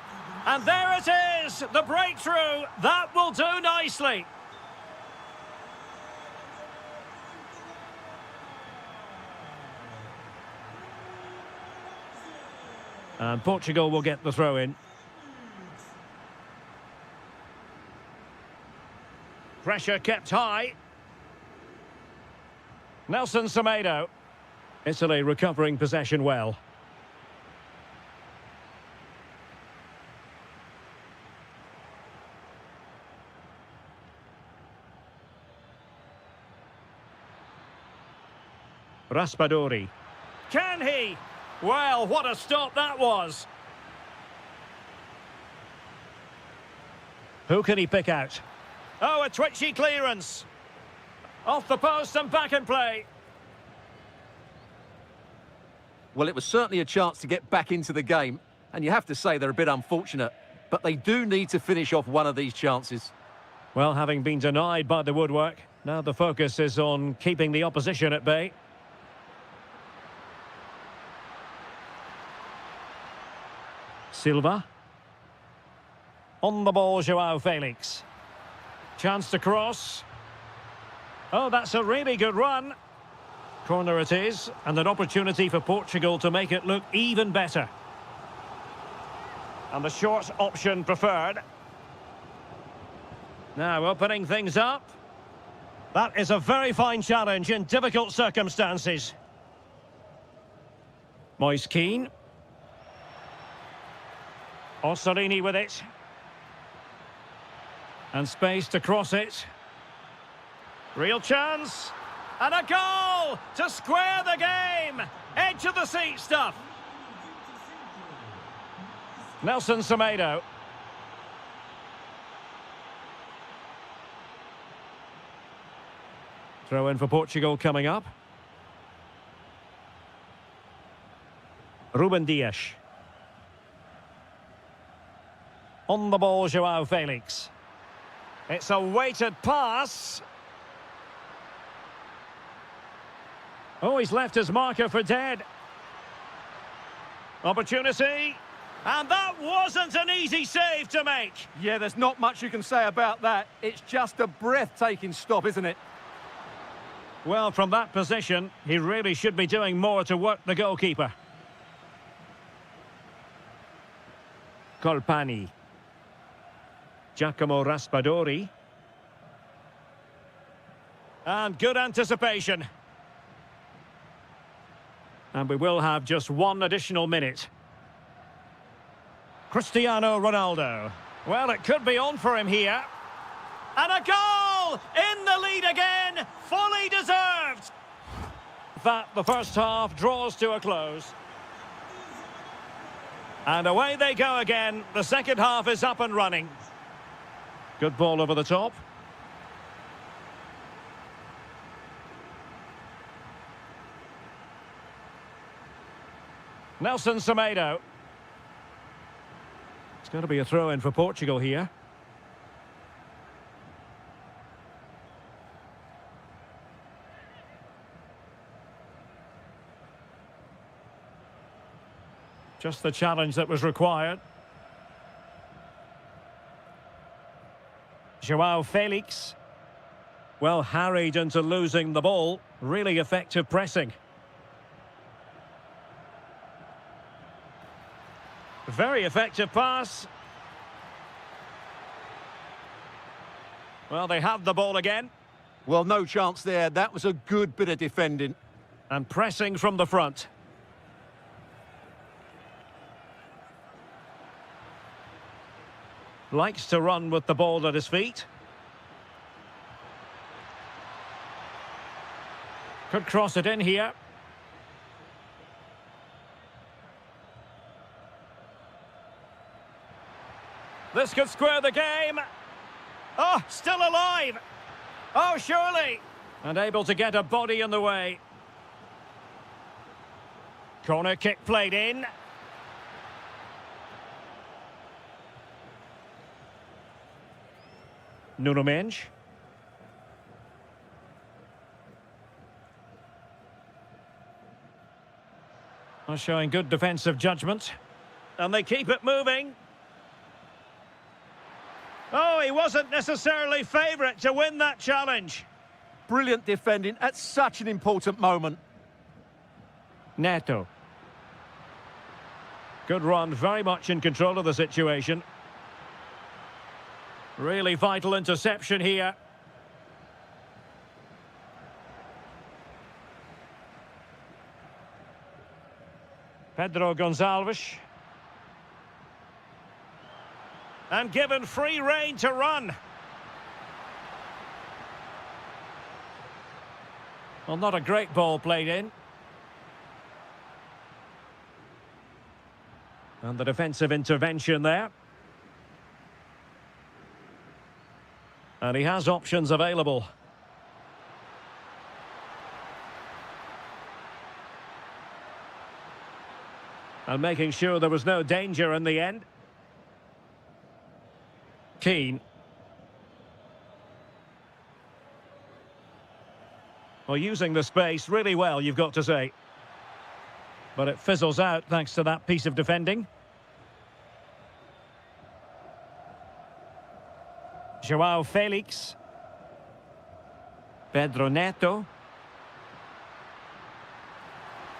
And there it is. The breakthrough. That will do nicely. And Portugal will get the throw in. Pressure kept high. Nelson Semedo. Italy recovering possession well. Raspadori. Can he? Well, what a stop that was. Who can he pick out? Oh, a twitchy clearance. Off the post and back in play. Well, it was certainly a chance to get back into the game. And you have to say they're a bit unfortunate. But they do need to finish off one of these chances. Well, having been denied by the woodwork, now the focus is on keeping the opposition at bay. Silva. On the ball, João Felix. Chance to cross. Oh, that's a really good run. Corner it is, and an opportunity for Portugal to make it look even better. And the short option preferred. Now opening things up. That is a very fine challenge in difficult circumstances. Moise Kean. Orsolini with it. And space to cross it. Real chance. And a goal to square the game. Edge of the seat stuff. Nelson Semedo. Throw in for Portugal coming up. Ruben Dias. On the ball, João Felix. It's a weighted pass. Oh, he's left his marker for dead. Opportunity. And that wasn't an easy save to make. Yeah, there's not much you can say about that. It's just a breathtaking stop, isn't it? Well, from that position, he really should be doing more to work the goalkeeper. Colpani. Giacomo Raspadori. And good anticipation. And we will have just one additional minute. Cristiano Ronaldo. Well, it could be on for him here. And a goal! In the lead again! Fully deserved! That, the first half, draws to a close. And away they go again. The second half is up and running. Good ball over the top. Nelson Semedo. It's going to be a throw-in for Portugal here. Just the challenge that was required. Joao Felix. Well harried into losing the ball. Really effective pressing. Very effective pass. Well, they have the ball again. Well, no chance there. That was a good bit of defending. And pressing from the front. Likes to run with the ball at his feet. Could cross it in here. This could square the game. Oh, still alive. Oh, surely. And able to get a body in the way. Corner kick played in. Nuno Mendes. Are showing good defensive judgment. And they keep it moving. Oh, he wasn't necessarily favourite to win that challenge. Brilliant defending at such an important moment. Neto. Good run, very much in control of the situation. Really vital interception here. Pedro Gonçalves. And given free rein to run. Well, not a great ball played in. And the defensive intervention there. And he has options available. And making sure there was no danger in the end. Keane. Well, using the space really well, you've got to say. But it fizzles out thanks to that piece of defending. Joao Felix. Pedro Neto.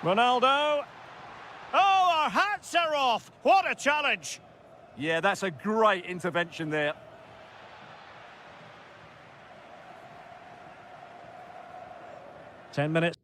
Ronaldo. Oh, our hats are off! What a challenge! Yeah, that's a great intervention there. Ten minutes.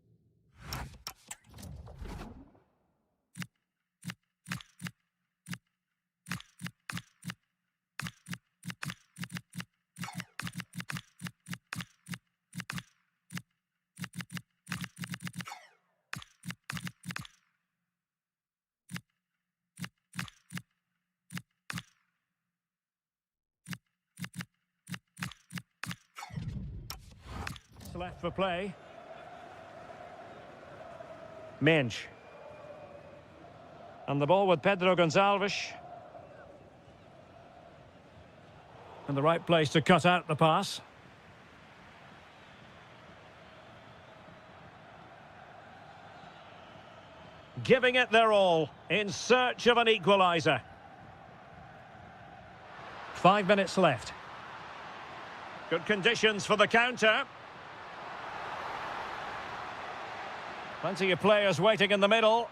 Left for play. Mendes. And the ball with Pedro Gonçalves. In the right place to cut out the pass. Giving it their all in search of an equaliser. 5 minutes left. Good conditions for the counter. Plenty of players waiting in the middle.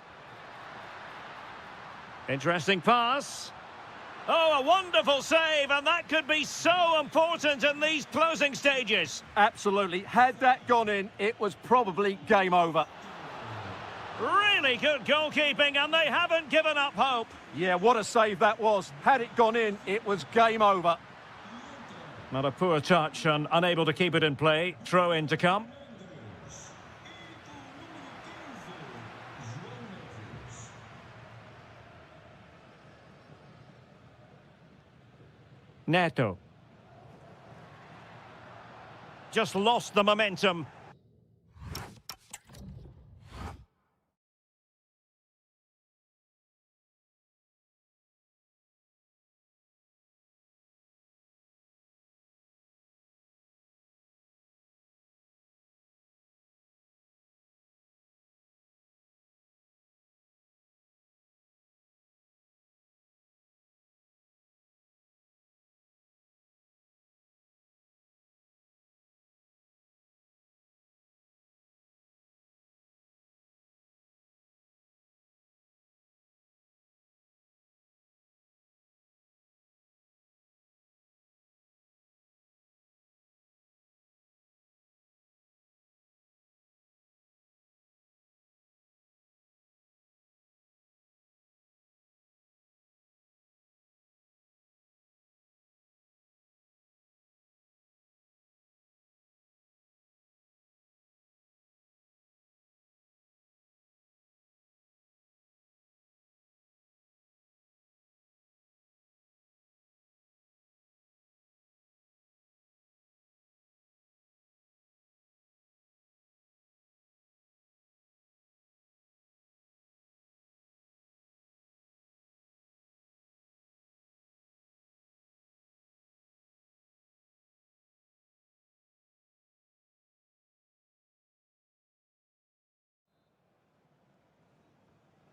Interesting pass. Oh, a wonderful save, and that could be so important in these closing stages. Absolutely. Had that gone in, it was probably game over. Really good goalkeeping, and they haven't given up hope. Yeah, what a save that was. Had it gone in, it was game over. Not a poor touch and unable to keep it in play. Throw in to come. Neto. Just lost the momentum.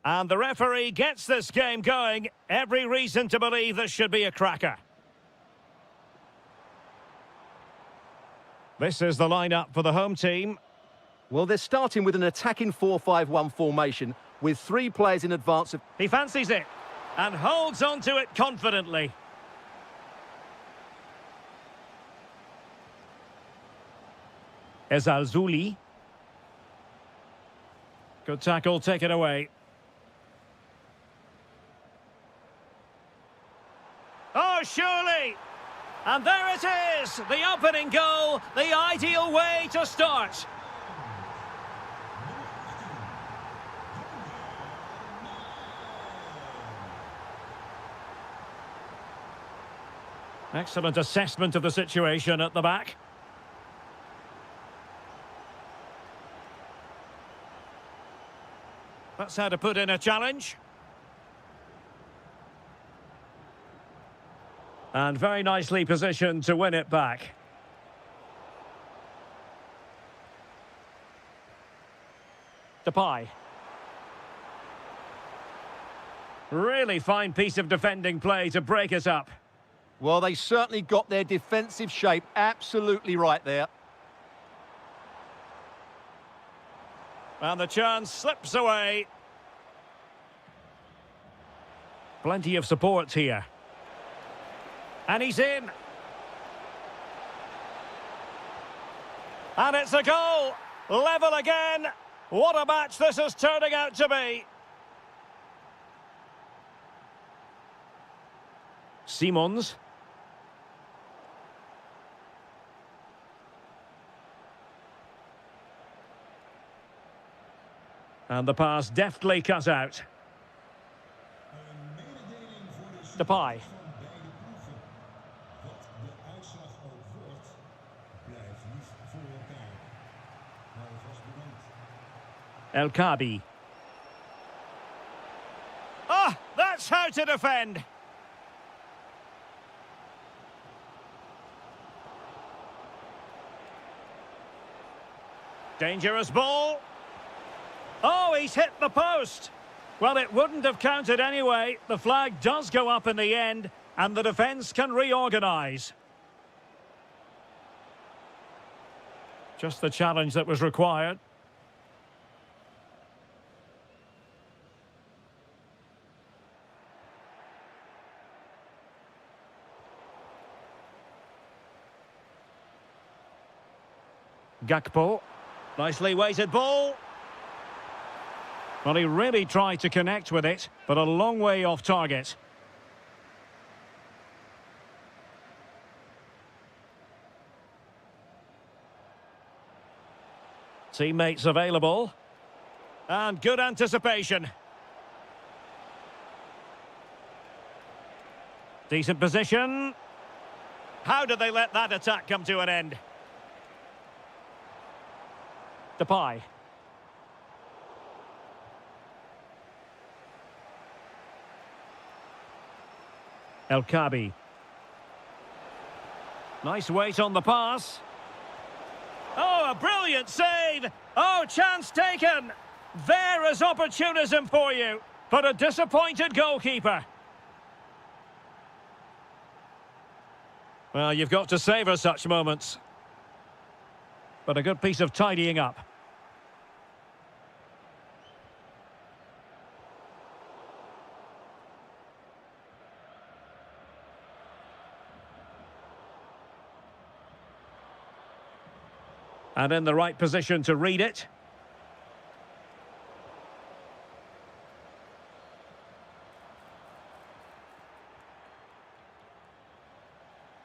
And the referee gets this game going. Every reason to believe this should be a cracker. This is the lineup for the home team. Well, they're starting with an attacking 4-5-1 formation with 3 players in advance of... He fancies it and holds on to it confidently. Ezalzouli. Good tackle, take it away. Oh, surely! And there it is! The opening goal, the ideal way to start. Excellent assessment of the situation at the back. That's how to put in a challenge. And very nicely positioned to win it back. Depay. Really fine piece of defending play to break us up. Well, they certainly got their defensive shape absolutely right there. And the chance slips away. Plenty of support here. And he's in. And it's a goal. Level again. What a match this is turning out to be. Simons. And the pass deftly cut out. Depay. El Kabi. Ah, that's how to defend. Dangerous ball. Oh, he's hit the post. Well, it wouldn't have counted anyway. The flag does go up in the end, and the defence can reorganise. Just the challenge that was required. Gakpo. Nicely weighted ball. Well, he really tried to connect with it, but a long way off target. Teammates available. And good anticipation. Decent position. How did they let that attack come to an end? Depay. El Kabi. Nice weight on the pass. Oh, a brilliant save! Oh, chance taken! There is opportunism for you, but a disappointed goalkeeper. Well, you've got to savour such moments. But a good piece of tidying up. And in the right position to read it.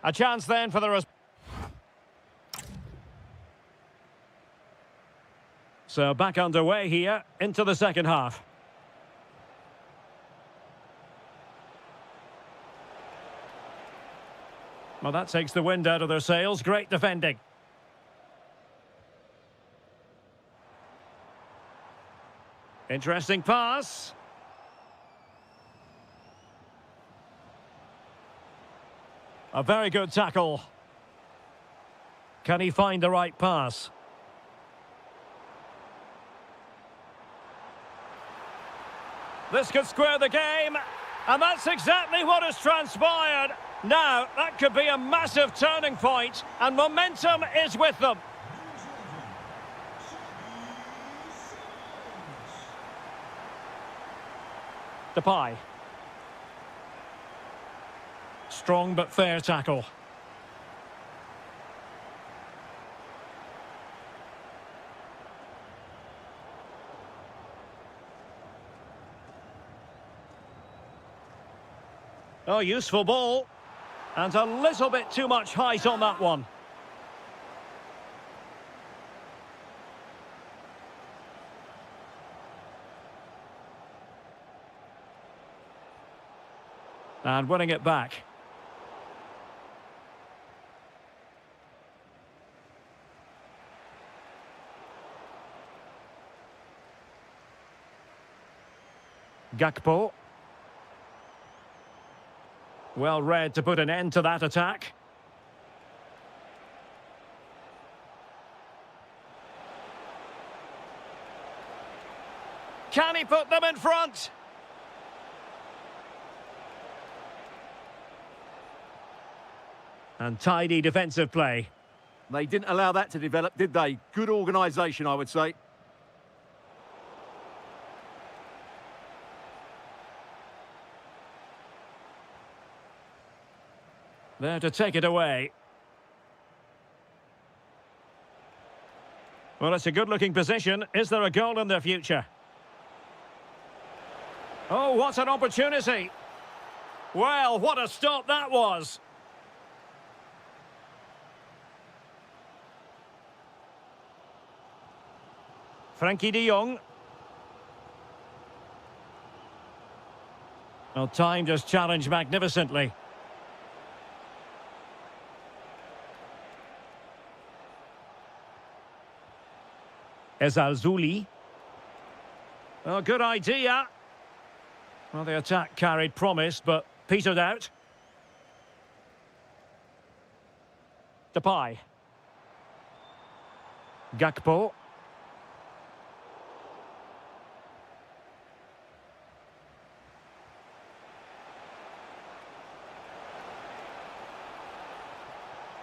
A chance then for the... So back underway here into the second half. Well, that takes the wind out of their sails. Great defending. Interesting pass. A very good tackle. Can he find the right pass? This could square the game, and that's exactly what has transpired. Now, that could be a massive turning point, and momentum is with them. Depay. Strong but fair tackle. Oh, useful ball. And a little bit too much height on that one. And winning it back. Gakpo. Well read to put an end to that attack. Can he put them in front? And tidy defensive play. They didn't allow that to develop, did they? Good organisation, I would say. There to take it away. Well, it's a good-looking position. Is there a goal in the future? Oh, what an opportunity. Well, what a stop that was. Frankie de Jong. Well, timed his challenge magnificently. Ezalzouli. Oh, good idea. Well, the attack carried promise, but petered out. Depay. Gakpo.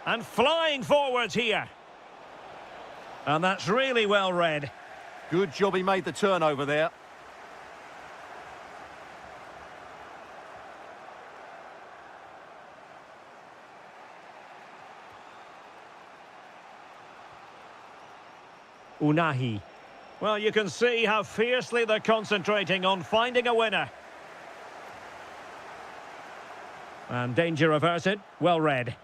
And flying forwards here. And that's really well read. Good job he made the turnover there. Unahi. Well, you can see how fiercely they're concentrating on finding a winner. And danger averted. Well read.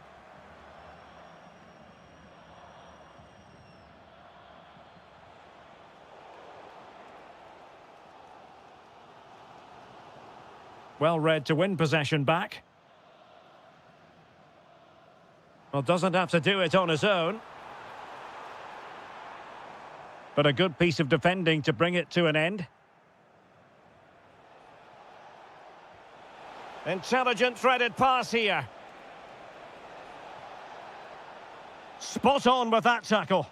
Well read to win possession back. Well, doesn't have to do it on his own. But a good piece of defending to bring it to an end. Intelligent threaded pass here. Spot on with that tackle.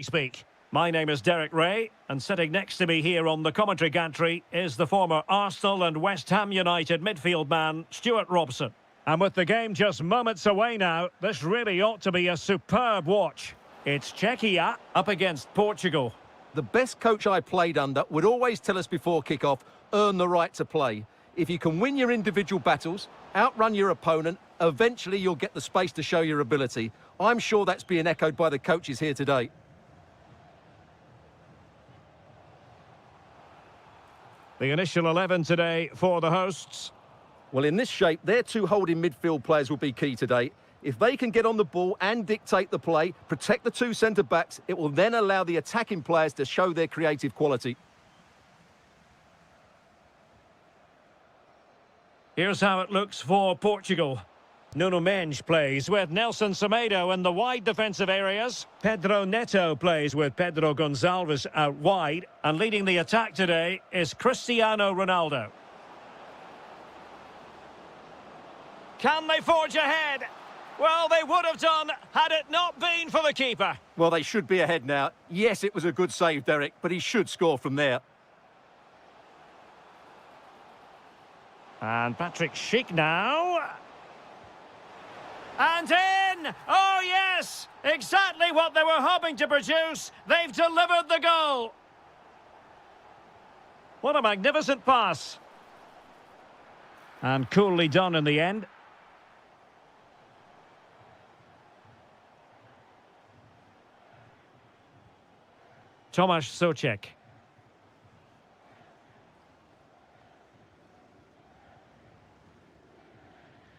Speak. My name is Derek Ray, and sitting next to me here on the commentary gantry is the former Arsenal and West Ham United midfield man, Stuart Robson. And with the game just moments away now, this really ought to be a superb watch. It's Czechia up against Portugal. The best coach I played under would always tell us before kick-off, earn the right to play. If you can win your individual battles, outrun your opponent, eventually you'll get the space to show your ability. I'm sure that's being echoed by the coaches here today. The initial 11 today for the hosts. Well, in this shape, their two holding midfield players will be key today. If they can get on the ball and dictate the play, protect the two centre-backs, it will then allow the attacking players to show their creative quality. Here's how it looks for Portugal. Nuno Mendes plays with Nelson Semedo in the wide defensive areas. Pedro Neto plays with Pedro Gonçalves out wide. And leading the attack today is Cristiano Ronaldo. Can they forge ahead? Well, they would have done had it not been for the keeper. Well, they should be ahead now. Yes, it was a good save, Derek, but he should score from there. And Patrick Schick now. And in! Oh, yes! Exactly what they were hoping to produce. They've delivered the goal. What a magnificent pass. And coolly done in the end. Tomasz Souček.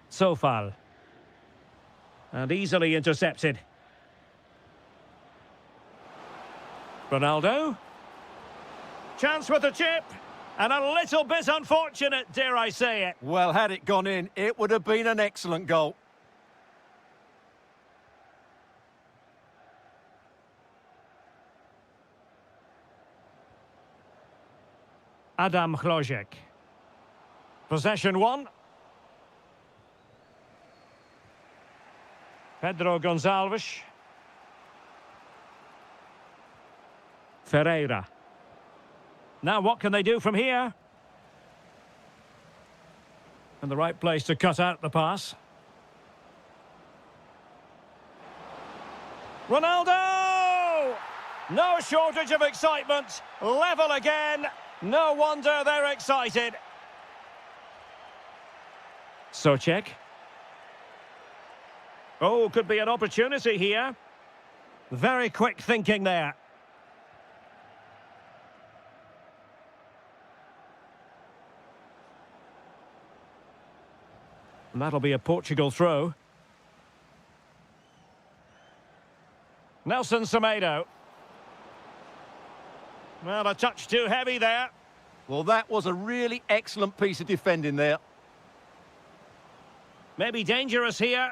Sofal. And easily intercepted. Ronaldo. Chance with the chip. And a little bit unfortunate, dare I say it. Well, had it gone in, it would have been an excellent goal. Adam Hlojek. Possession one. Pedro Gonçalves. Ferreira. Now what can they do from here? And the right place to cut out the pass. Ronaldo! No shortage of excitement. Level again. No wonder they're excited. Souček. Oh, could be an opportunity here. Very quick thinking there. And that'll be a Portugal throw. Nelson Semedo. Well, a touch too heavy there. Well, that was a really excellent piece of defending there. Maybe dangerous here.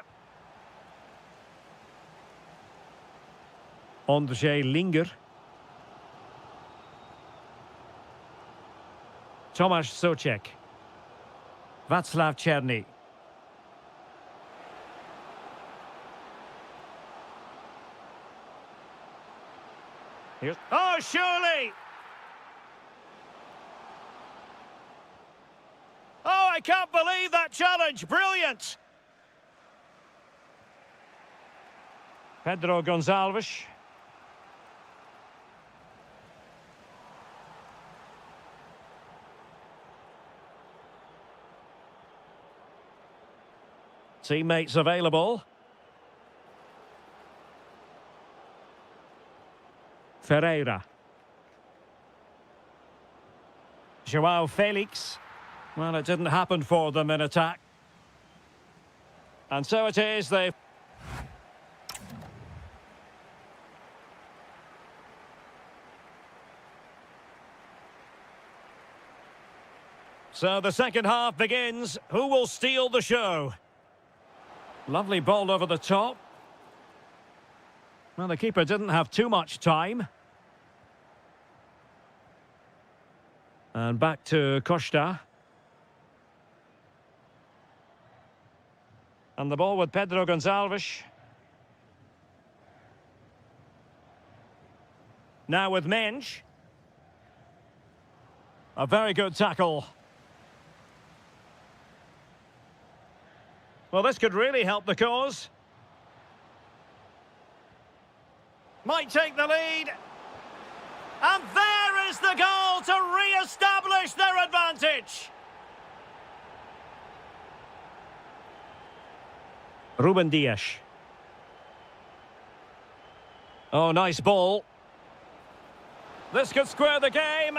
Ondřej Linger. Tomasz Souček. Václav Černý. Here's... Oh, surely! Oh, I can't believe that challenge. Brilliant! Pedro Gonçalves. Teammates available. Ferreira. João Felix. Well, it didn't happen for them in attack. And so it is, they... So the second half begins. Who will steal the show? Lovely ball over the top. Well, the keeper didn't have too much time. And back to Costa. And the ball with Pedro Gonçalves. Now with Mendes. A very good tackle. Well, this could really help the cause. Might take the lead. And there is the goal to re-establish their advantage. Ruben Dias. Oh, nice ball. This could square the game,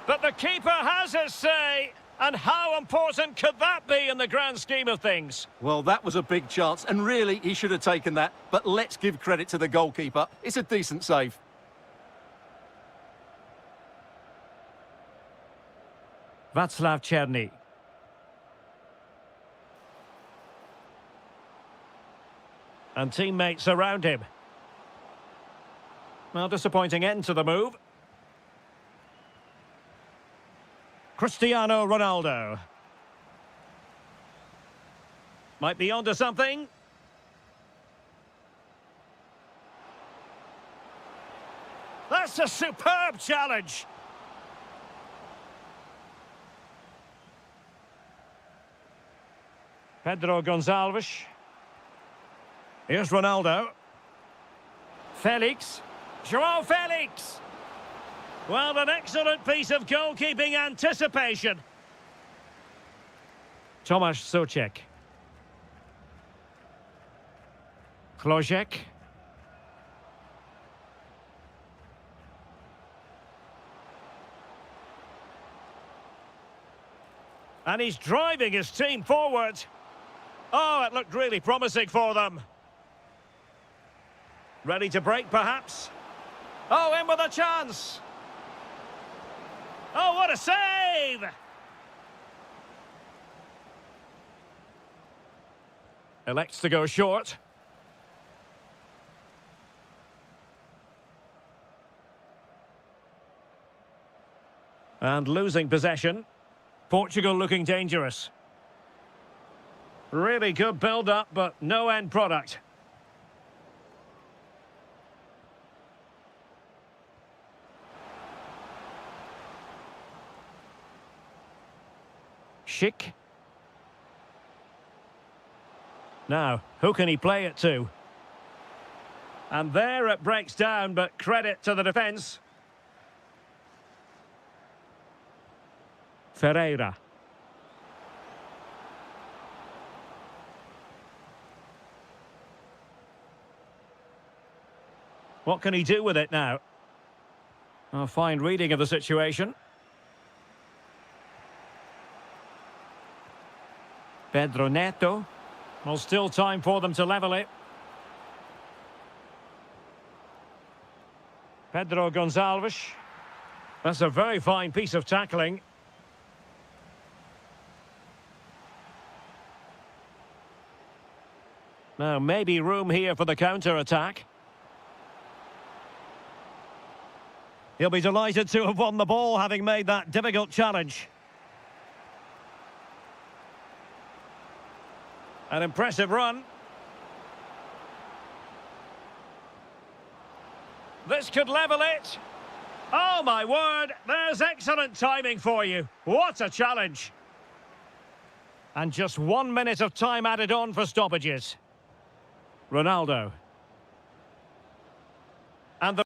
but the keeper has his say. And how important could that be in the grand scheme of things? Well, that was a big chance, and really, he should have taken that. But let's give credit to the goalkeeper. It's a decent save. Václav Černý. And teammates around him. Well, disappointing end to the move. Cristiano Ronaldo. Might be onto something. That's a superb challenge. Pedro Gonçalves. Here's Ronaldo. Felix. Joao Felix. Well, an excellent piece of goalkeeping anticipation. Tomasz Souček. Klojek. And he's driving his team forward. Oh, it looked really promising for them. Ready to break, perhaps? Oh, in with a chance. Oh, what a save! Elects to go short. And losing possession. Portugal looking dangerous. Really good build-up, but no end product. Schick. Now, who can he play it to? And there it breaks down, but credit to the defence. Ferreira. What can he do with it now? A fine reading of the situation. Pedro Neto. Well, still time for them to level it. Pedro Gonçalves. That's a very fine piece of tackling. Now, maybe room here for the counter-attack. He'll be delighted to have won the ball, having made that difficult challenge. An impressive run. This could level it. Oh, my word, there's excellent timing for you. What a challenge. And just 1 minute of time added on for stoppages. Ronaldo. And the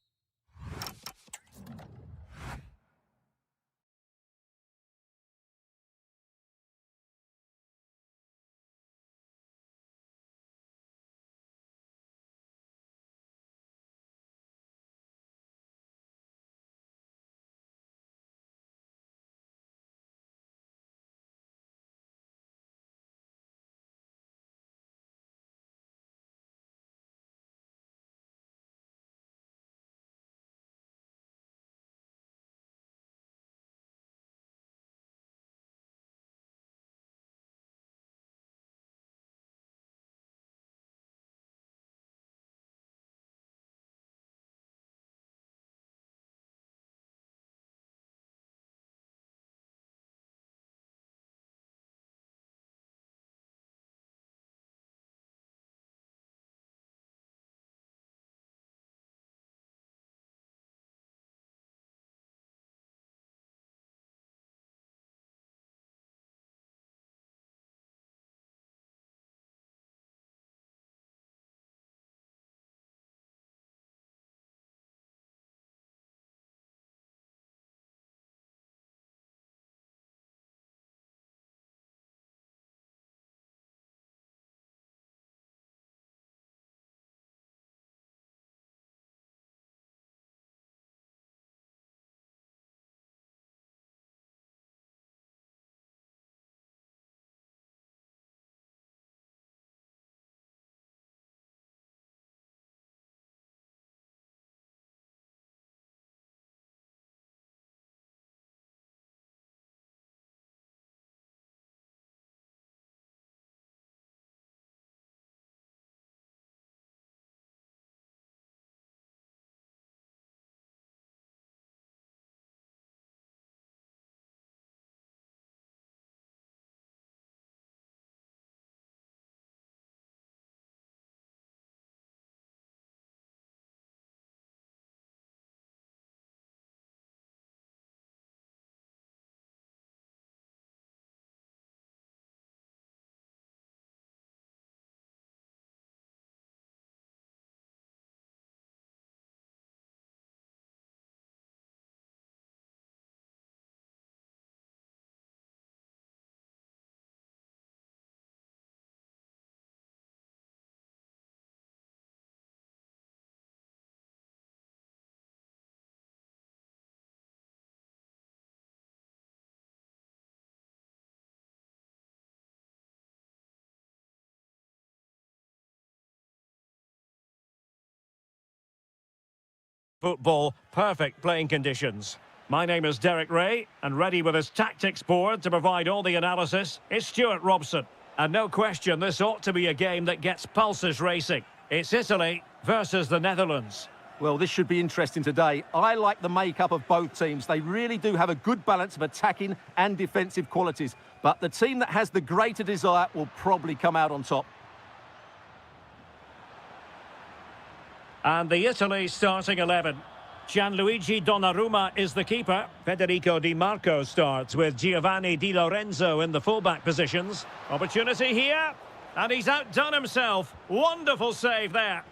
football, perfect playing conditions. My name is Derek Ray, and ready with his tactics board to provide all the analysis is Stuart Robson. And no question, this ought to be a game that gets pulses racing. It's Italy versus the Netherlands. Well, this should be interesting today. I like the makeup of both teams. They really do have a good balance of attacking and defensive qualities. But the team that has the greater desire will probably come out on top. And the Italy starting 11. Gianluigi Donnarumma is the keeper. Federico Di Marco starts with Giovanni Di Lorenzo in the fullback positions. Opportunity here, and he's outdone himself. Wonderful save there.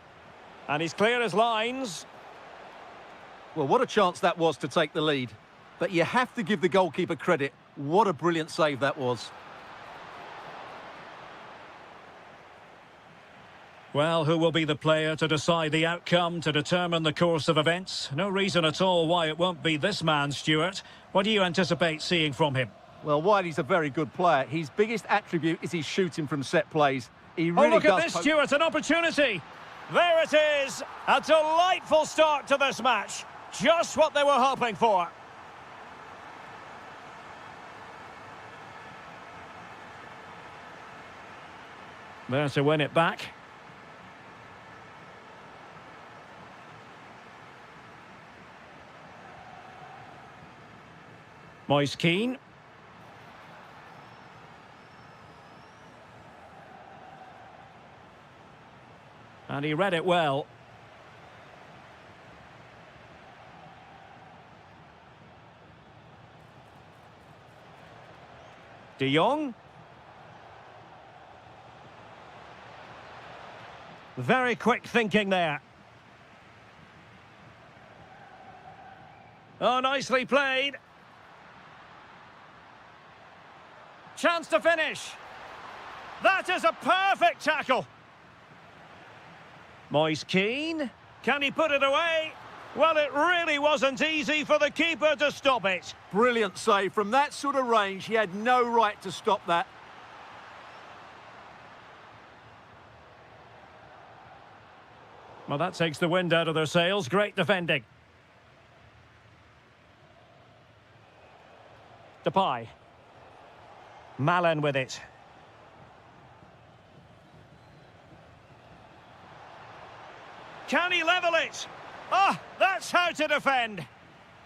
And he's clear as lines. Well, what a chance that was to take the lead. But you have to give the goalkeeper credit. What a brilliant save that was. Well, who will be the player to decide the outcome, to determine the course of events? No reason at all why it won't be this man, Stuart. What do you anticipate seeing from him? Well, while he's a very good player, his biggest attribute is his shooting from set plays. He really look does. At this, Stuart, an opportunity. There it is. A delightful start to this match. Just what they were hoping for. There to win it back. Moise Keane. And he read it well. De Jong. Very quick thinking there. Oh, nicely played. Chance to finish. That is a perfect tackle. Moise Keane. Can he put it away? Well, it really wasn't easy for the keeper to stop it. Brilliant save. From that sort of range, he had no right to stop that. Well, that takes the wind out of their sails. Great defending. Depay. Malen with it. Can he level it? Oh, that's how to defend.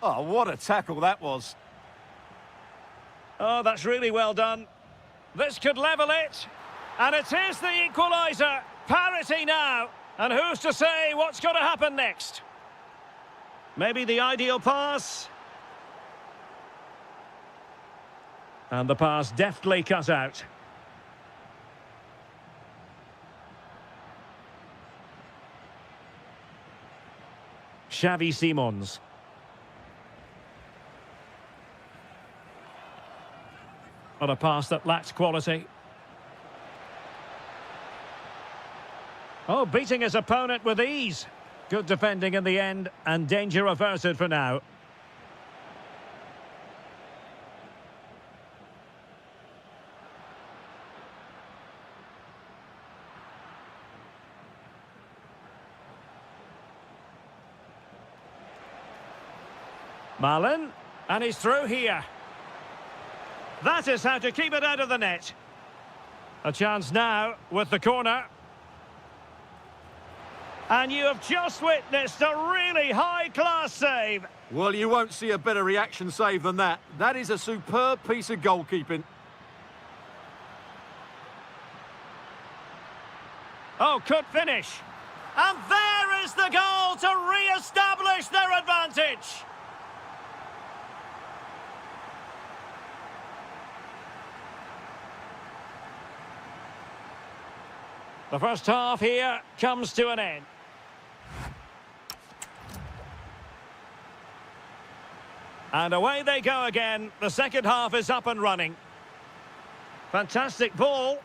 Oh, what a tackle that was. Oh, that's really well done. This could level it. And it is the equaliser. Parity now. And who's to say what's going to happen next? Maybe the ideal pass. And the pass deftly cut out. Xavi Simons. On a pass that lacks quality. Oh, beating his opponent with ease. Good defending in the end, and danger averted for now. Malen, and he's through here. That is how to keep it out of the net. A chance now with the corner. And you have just witnessed a really high-class save. Well, you won't see a better reaction save than that. That is a superb piece of goalkeeping. Oh, could finish. And there is the goal to re-establish their advantage. The first half here comes to an end. And away they go again. The second half is up and running. Fantastic ball.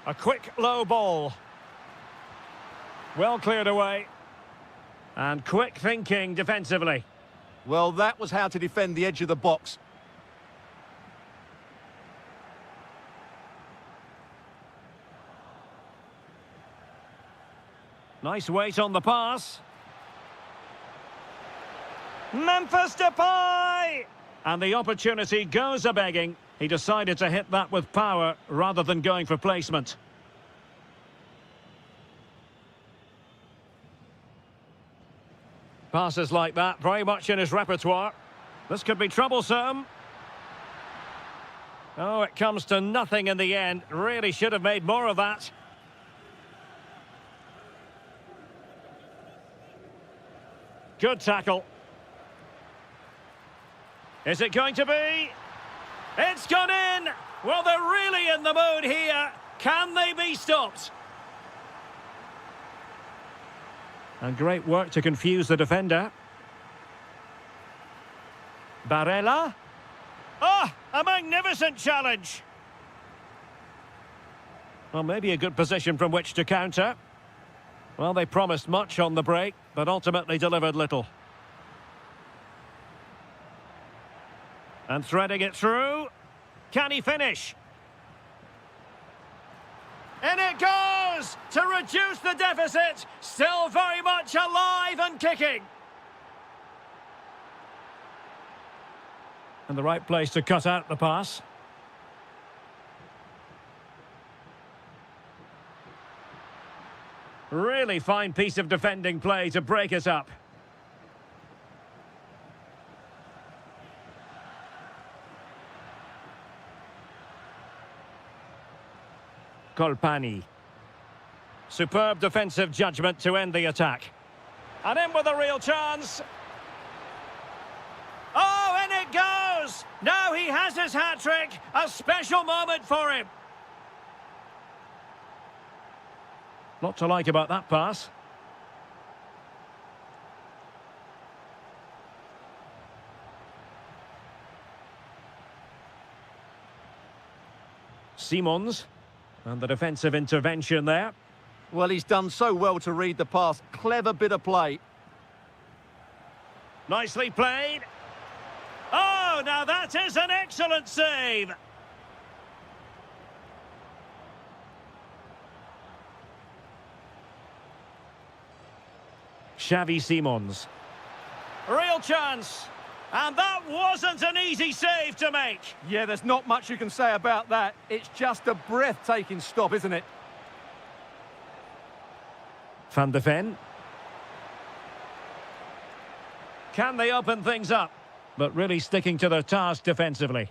A quick low ball. Well cleared away. And quick thinking defensively. Well, that was how to defend the edge of the box. Nice weight on the pass. Memphis Depay! And the opportunity goes a-begging. He decided to hit that with power rather than going for placement. Passes like that, very much in his repertoire. This could be troublesome. Oh, it comes to nothing in the end. Really should have made more of that. Good tackle. Is it going to be? It's gone in! Well, they're really in the mood here. Can they be stopped? And great work to confuse the defender. Barella. Oh, a magnificent challenge. Well, maybe a good position from which to counter. Well, they promised much on the break, but ultimately delivered little. And threading it through. Can he finish? In it goes! To reduce the deficit. Still very much alive and kicking. And the right place to cut out the pass. Really fine piece of defending play to break it up. Colpani. Superb defensive judgment to end the attack. And in with a real chance. Oh, in it goes! Now he has his hat-trick. A special moment for him. Lot to like about that pass. Simons. And the defensive intervention there. Well, he's done so well to read the pass. Clever bit of play. Nicely played. Oh, now that is an excellent save. Xavi Simons. Real chance. And that wasn't an easy save to make. Yeah, there's not much you can say about that. It's just a breathtaking stop, isn't it? Van de Ven. Can they open things up? But really sticking to their task defensively.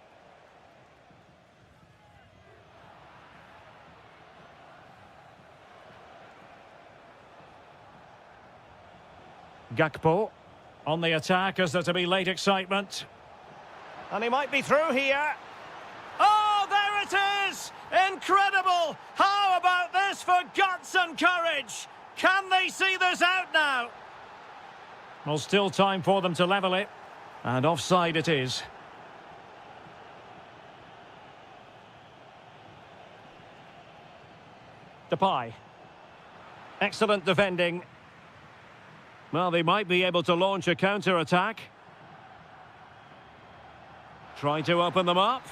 Gakpo. On the attack, as there to be late excitement. And he might be through here. Oh, there it is! Incredible! How about this for guts and courage? Can they see this out now? Well, still time for them to level it. And offside it is. Depay. Excellent defending. Well, they might be able to launch a counter-attack. Trying to open them up.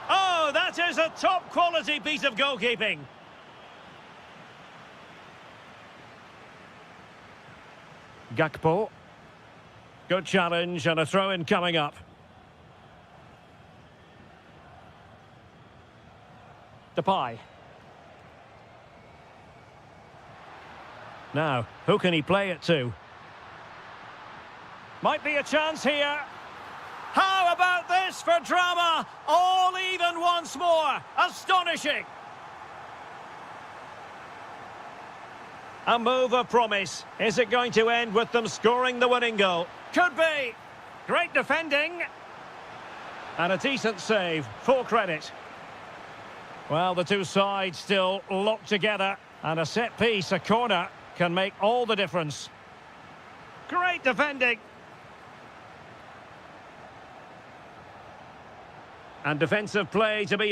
Oh, that is a top-quality piece of goalkeeping. Gakpo. Good challenge and a throw-in coming up. Depay. Now, who can he play it to? Might be a chance here. How about this for drama? All even once more. Astonishing. A move of promise. Is it going to end with them scoring the winning goal? Could be. Great defending. And a decent save. Full credit. Well, the two sides still locked together. And a set piece, a corner, can make all the difference. Great defending. And defensive play to be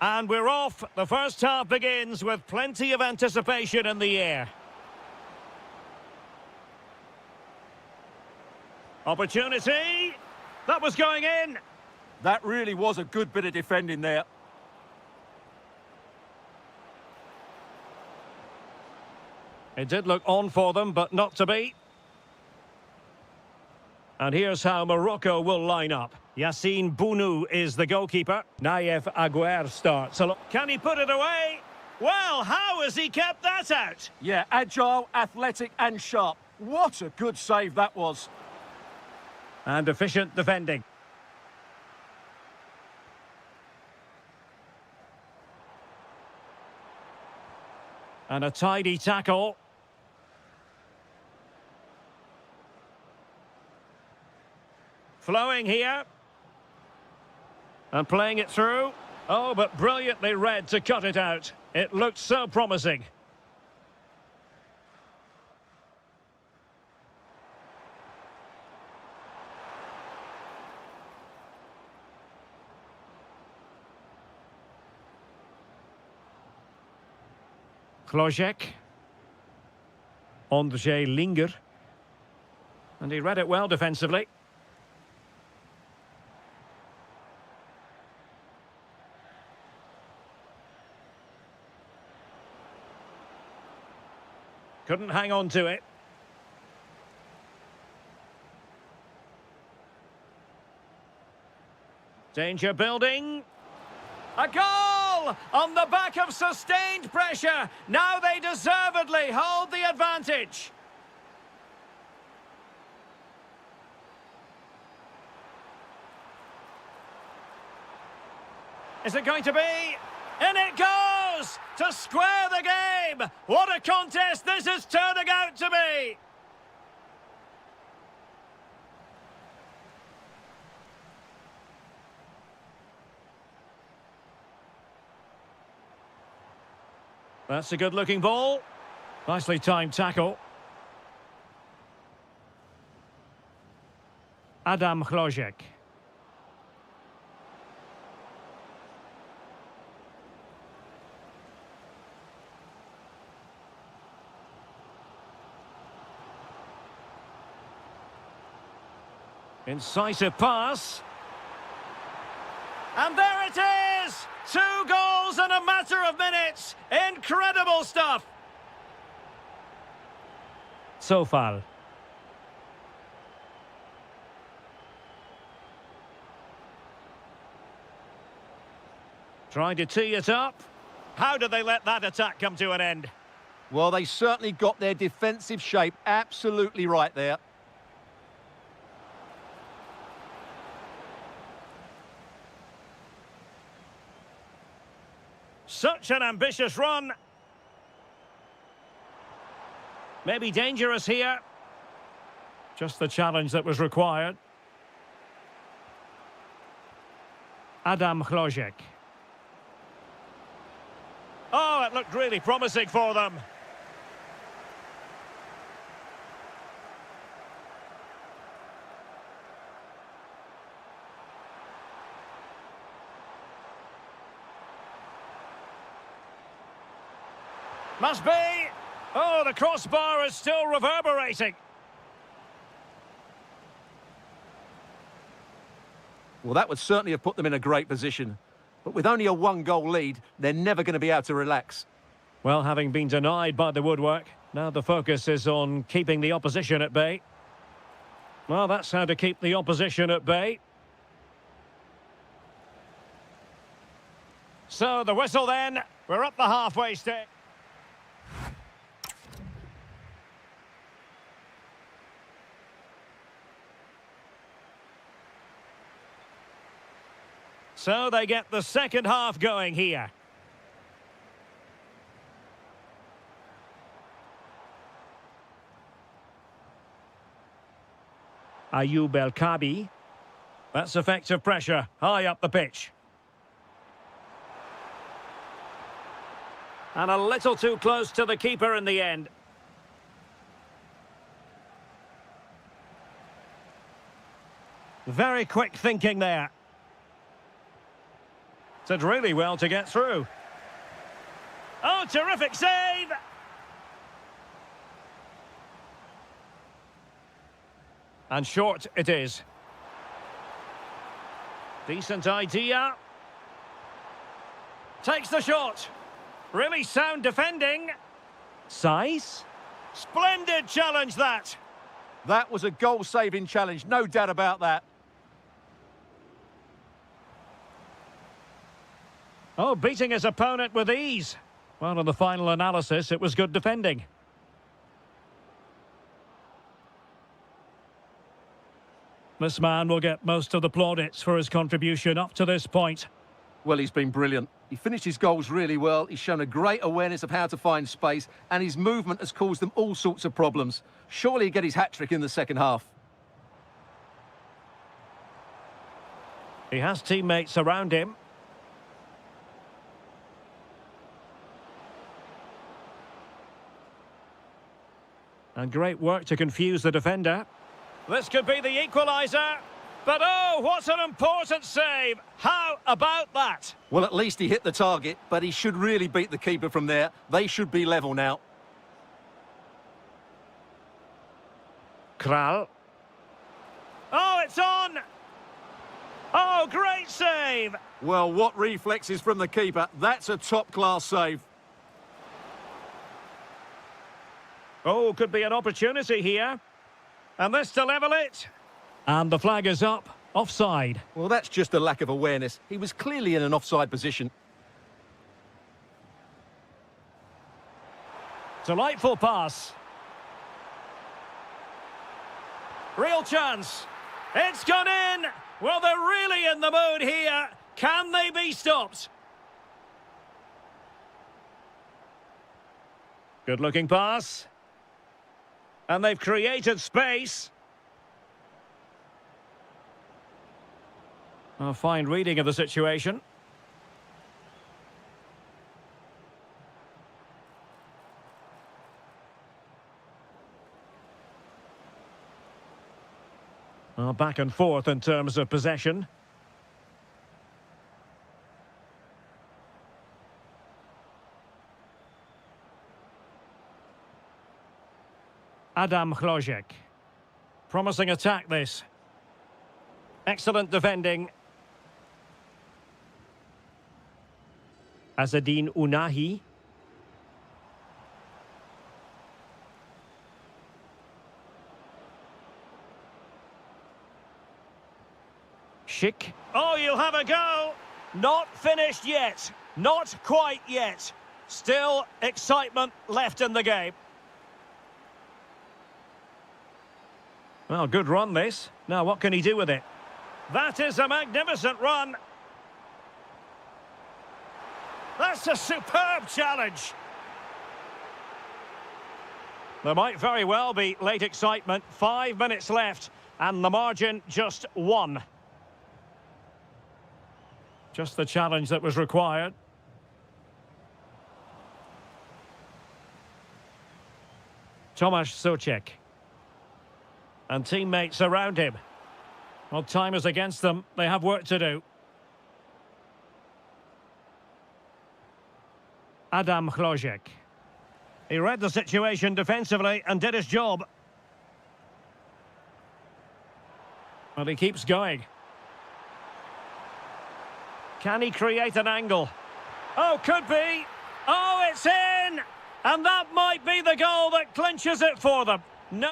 And we're off. The first half begins with plenty of anticipation in the air. Opportunity. That was going in. That really was a good bit of defending there. It did look on for them, but not to be. And here's how Morocco will line up. Yassine Bounou is the goalkeeper. Naïef Aguer starts. Can he put it away? Well, how has he kept that out? Yeah, agile, athletic and sharp. What a good save that was. And efficient defending. And a tidy tackle. Flowing here. And playing it through. Oh, but brilliantly read to cut it out. It looked so promising. Klojek. Ondřej Linger. And he read it well defensively. Couldn't hang on to it. Danger building. A goal! On the back of sustained pressure. Now they deservedly hold the advantage. Is it going to be? In it goes! To square the game! What a contest this is turning out to be! That's a good-looking ball. Nicely timed tackle. Adam Klojek. Incisive pass. And there it is! 2 goals in a matter of minutes. Incredible stuff. Sofal. Trying to tee it up. How did they let that attack come to an end? Well, they certainly got their defensive shape absolutely right there. Such an ambitious run. Maybe dangerous here. Just the challenge that was required. Adam Klojek. Oh, it looked really promising for them. Must be. Oh, the crossbar is still reverberating. Well, that would certainly have put them in a great position. But with only a 1-goal lead, they're never going to be able to relax. Well, having been denied by the woodwork, now the focus is on keeping the opposition at bay. Well, that's how to keep the opposition at bay. So, the whistle then. We're up the halfway stage. So they get the second half going here. Ayoub El Kabi. That's effective pressure, high up the pitch. And a little too close to the keeper in the end. Very quick thinking there. Did really well to get through. Oh, terrific save! And short it is. Decent idea. Takes the shot. Really sound defending. Size? Splendid challenge, that. That was a goal-saving challenge, no doubt about that. Oh, beating his opponent with ease. Well, in the final analysis, it was good defending. This man will get most of the plaudits for his contribution up to this point. Well, he's been brilliant. He finished his goals really well. He's shown a great awareness of how to find space, and his movement has caused them all sorts of problems. Surely he'll get his hat-trick in the second half. He has teammates around him. And great work to confuse the defender. This could be the equaliser. But oh, what an important save. How about that? Well, at least he hit the target, but he should really beat the keeper from there. They should be level now. Kral. Oh, it's on! Oh, great save! Well, what reflexes from the keeper. That's a top-class save. Oh, could be an opportunity here. And this to level it. And the flag is up. Offside. Well, that's just a lack of awareness. He was clearly in an offside position. Delightful pass. Real chance. It's gone in. Well, they're really in the mood here. Can they be stopped? Good-looking pass. And they've created space. A fine reading of the situation. Well, back and forth in terms of possession. Adam Hlojek. Promising attack, this. Excellent defending. Azadine Unahi. Schick. Oh, you'll have a go. Not finished yet. Not quite yet. Still excitement left in the game. Well, good run this. Now, what can he do with it? That is a magnificent run. That's a superb challenge. There might very well be late excitement. 5 minutes left, and the margin just 1. Just the challenge that was required. Tomasz Souček. And teammates around him. Well, time is against them. They have work to do. Adam Hlojek. He read the situation defensively and did his job. Well, he keeps going. Can he create an angle? Oh, could be. Oh, it's in! And that might be the goal that clinches it for them. No.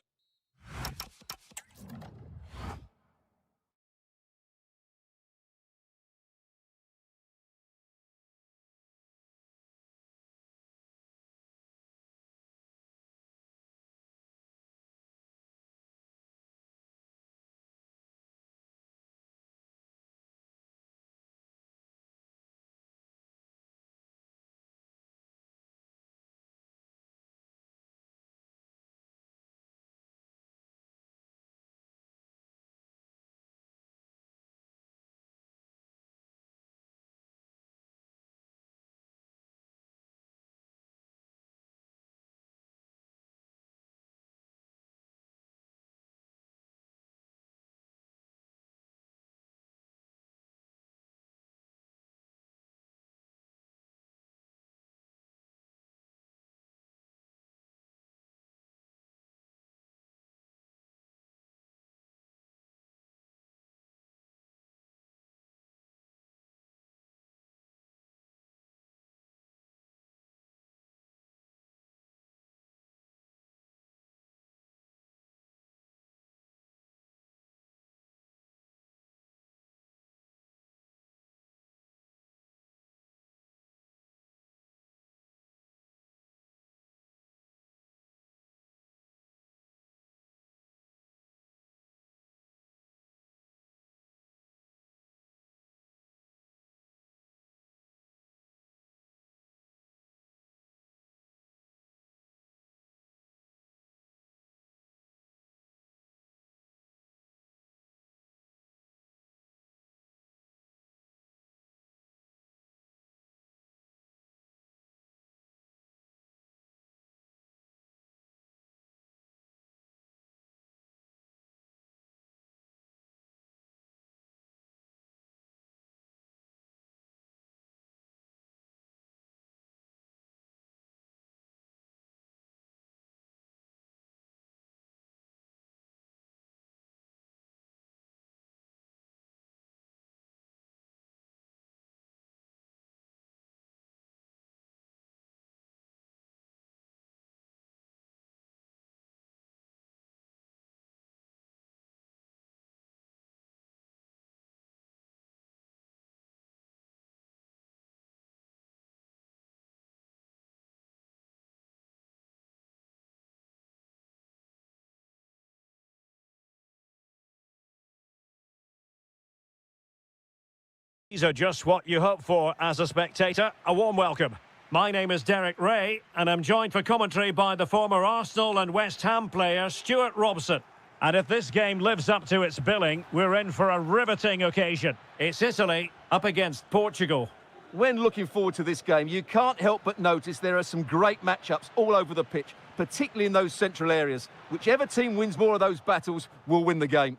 These are just what you hope for as a spectator. A warm welcome. My name is Derek Ray, and I'm joined for commentary by the former Arsenal and West Ham player Stuart Robson. And if this game lives up to its billing, we're in for a riveting occasion. It's Italy up against Portugal. When looking forward to this game, you can't help but notice there are some great matchups all over the pitch, particularly in those central areas. Whichever team wins more of those battles will win the game.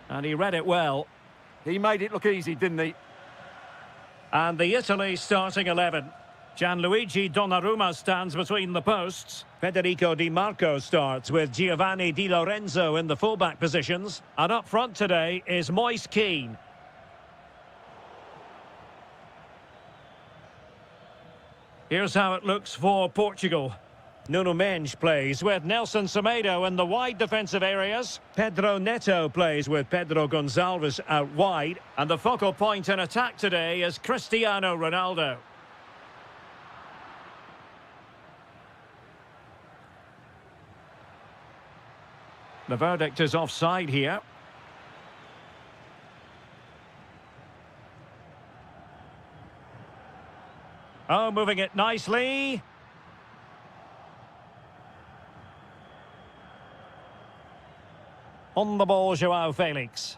And he read it well. He made it look easy, didn't he? And the Italy starting 11. Gianluigi Donnarumma stands between the posts. Federico Di Marco starts with Giovanni Di Lorenzo in the fullback positions. And up front today is Moise Kean. Here's how it looks for Portugal. Nuno Mendes plays with Nelson Semedo in the wide defensive areas. Pedro Neto plays with Pedro Gonçalves out wide. And the focal point in attack today is Cristiano Ronaldo. The verdict is offside here. Oh, moving it nicely. On the ball, João Felix.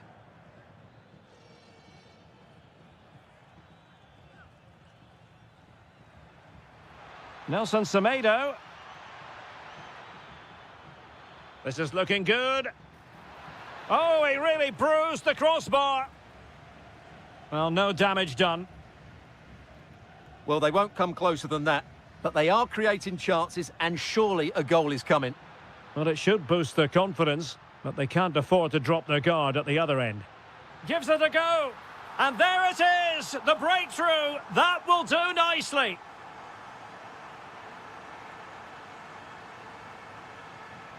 Nelson Semedo. This is looking good. Oh, he really bruised the crossbar. Well, no damage done. Well, they won't come closer than that, but they are creating chances, and surely a goal is coming. Well, it should boost their confidence, but they can't afford to drop their guard at the other end. Gives it a go. And there it is, the breakthrough. That will do nicely.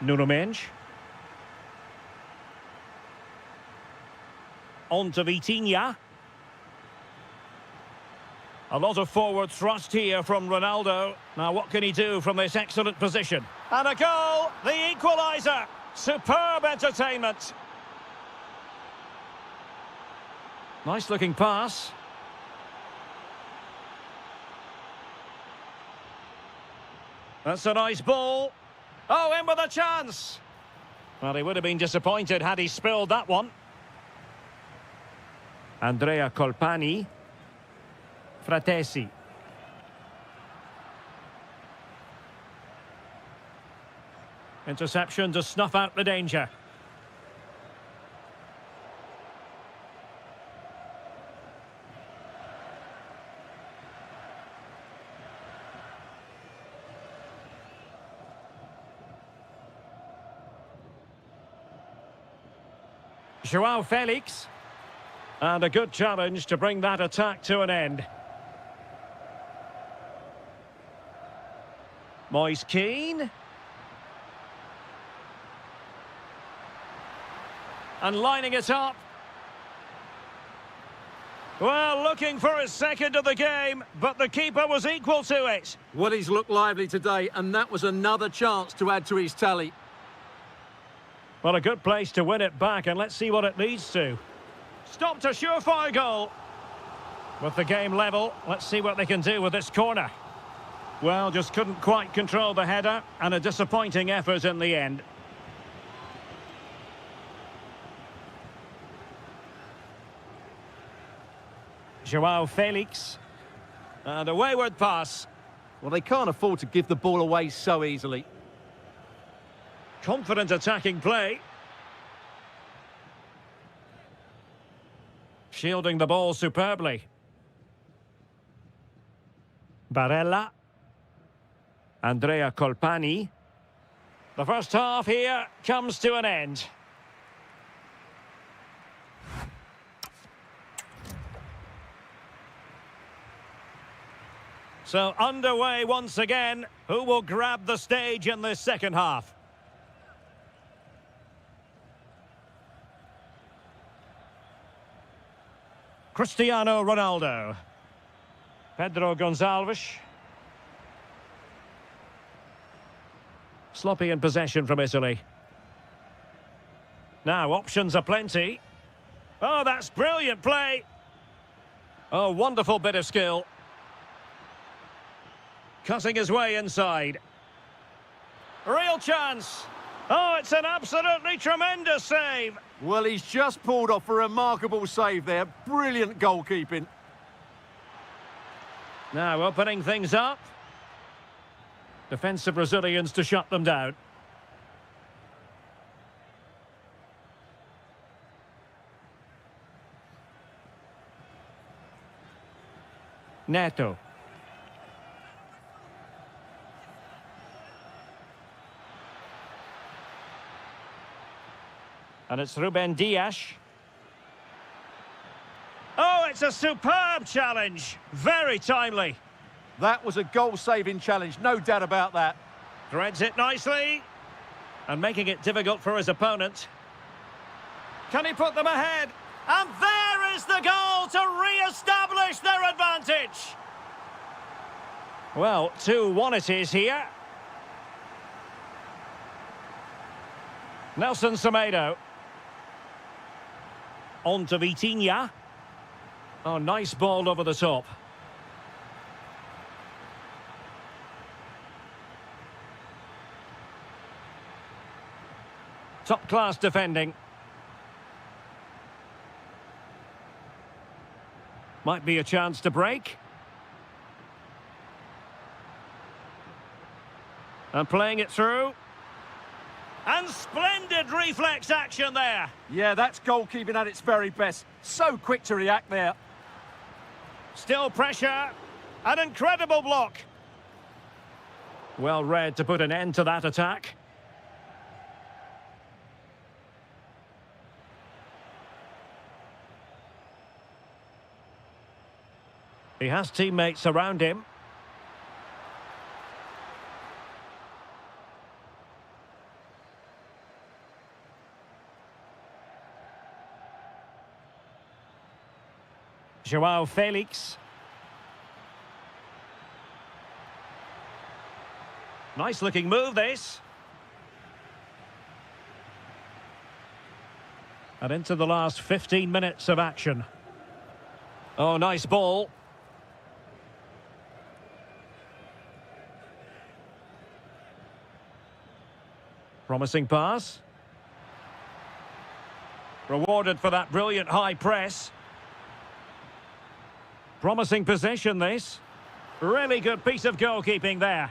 Nuno Mendes. On to Vitinha. A lot of forward thrust here from Ronaldo. Now what can he do from this excellent position? And a goal, the equaliser. Superb entertainment. Nice looking pass. That's a nice ball. Oh, in with a chance. Well, he would have been disappointed had he spilled that one. Andrea Colpani. Fratesi. Interception to snuff out the danger. João Felix. And a good challenge to bring that attack to an end. Moise Kean. And lining it up. Well, looking for his second of the game, but the keeper was equal to it. Well, he's looked lively today, and that was another chance to add to his tally. Well, a good place to win it back, and let's see what it leads to. Stopped a surefire goal. With the game level, let's see what they can do with this corner. Well, just couldn't quite control the header, and a disappointing effort in the end. João Felix. And a wayward pass. Well, they can't afford to give the ball away so easily. Confident attacking play. Shielding the ball superbly. Barella. Andrea Colpani. The first half here comes to an end. So underway once again. Who will grab the stage in this second half? Cristiano Ronaldo. Pedro Gonçalves. Sloppy in possession from Italy. Now options are plenty. Oh, that's brilliant play. Oh, wonderful bit of skill. Cutting his way inside. Real chance. Oh, it's an absolutely tremendous save. Well, he's just pulled off a remarkable save there. Brilliant goalkeeping. Now opening things up. Defensive Brazilians to shut them down. Neto. And it's Ruben Dias. Oh, it's a superb challenge. Very timely. That was a goal-saving challenge, no doubt about that. Threads it nicely. And making it difficult for his opponent. Can he put them ahead? And there is the goal to re-establish their advantage. Well, 2-1 it is here. Nelson Semedo. On to Vitinha. Oh, nice ball over the top. Top-class defending. Might be a chance to break. And playing it through. And splendid reflex action there. Yeah, that's goalkeeping at its very best. So quick to react there. Still pressure. An incredible block. Well read to put an end to that attack. He has teammates around him. Joao Felix. Nice looking move this. And into the last 15 minutes of action. Oh, nice ball. Promising pass. Rewarded for that brilliant high press. Promising possession, this. Really good piece of goalkeeping there.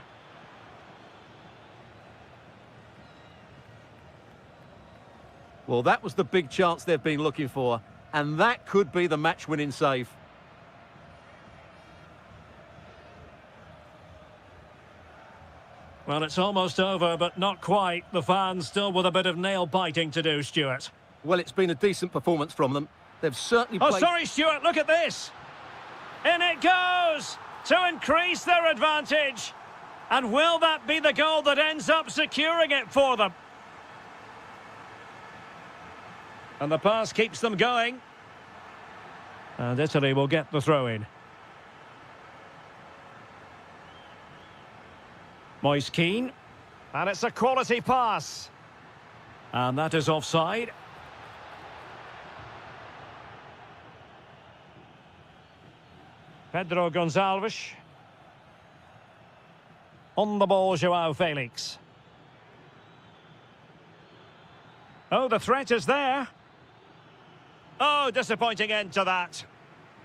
Well, that was the big chance they've been looking for. And that could be the match-winning save. Well, it's almost over, but not quite. The fans still with a bit of nail-biting to do, Stuart. Well, it's been a decent performance from them. They've certainly played... Oh, sorry, Stuart, look at this. In it goes to increase their advantage. And will that be the goal that ends up securing it for them? And the pass keeps them going. And Italy will get the throw-in. Moise Keane. And it's a quality pass. And that is offside. Pedro Gonçalves. On the ball, Joao Felix. Oh, the threat is there. Oh, disappointing end to that.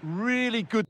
Really good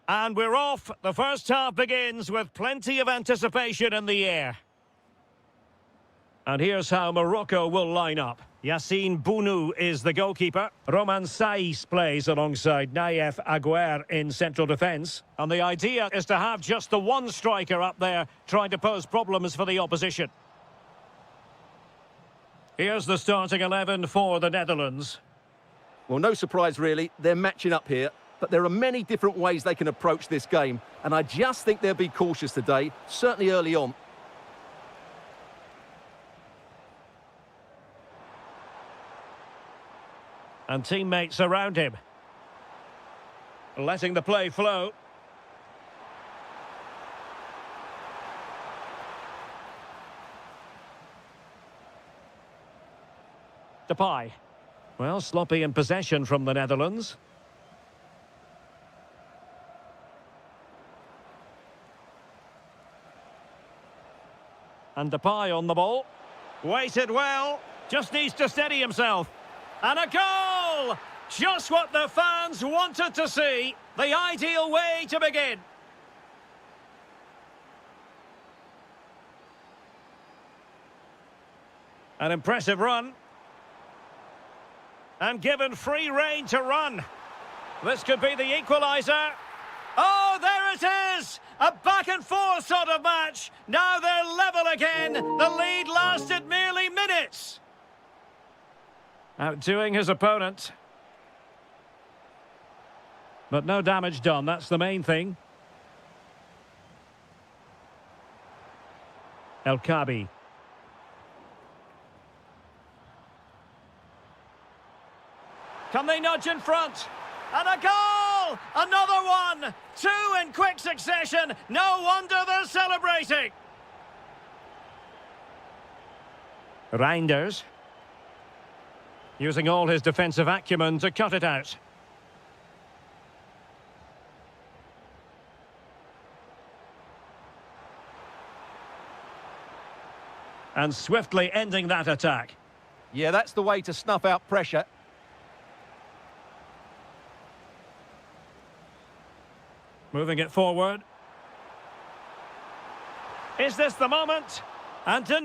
And we're off. The first half begins with plenty of anticipation in the air. And here's how Morocco will line up. Yassine Bounou is the goalkeeper. Roman Saiz plays alongside Naïef Aguer in central defence. And the idea is to have just the one striker up there trying to pose problems for the opposition. Here's the starting 11 for the Netherlands. Well, no surprise really, they're matching up here. But there are many different ways they can approach this game. And I just think they'll be cautious today, certainly early on. And teammates around him. Letting the play flow. Depay. Well, sloppy in possession from the Netherlands. And Depay on the ball. Waited well. Just needs to steady himself. And a goal! Just what the fans wanted to see. The ideal way to begin. An impressive run. And given free rein to run. This could be the equaliser. Oh, there it is! A back-and-forth sort of match. Now they're level again. The lead lasted merely minutes. Outdoing his opponent. But no damage done, that's the main thing. El Khabi. Can they nudge in front? And a goal! Another one! Two in quick succession. No wonder they're celebrating. Reinders. Using all his defensive acumen to cut it out. And swiftly ending that attack. Yeah, that's the way to snuff out pressure. Moving it forward. Is this the moment? And denied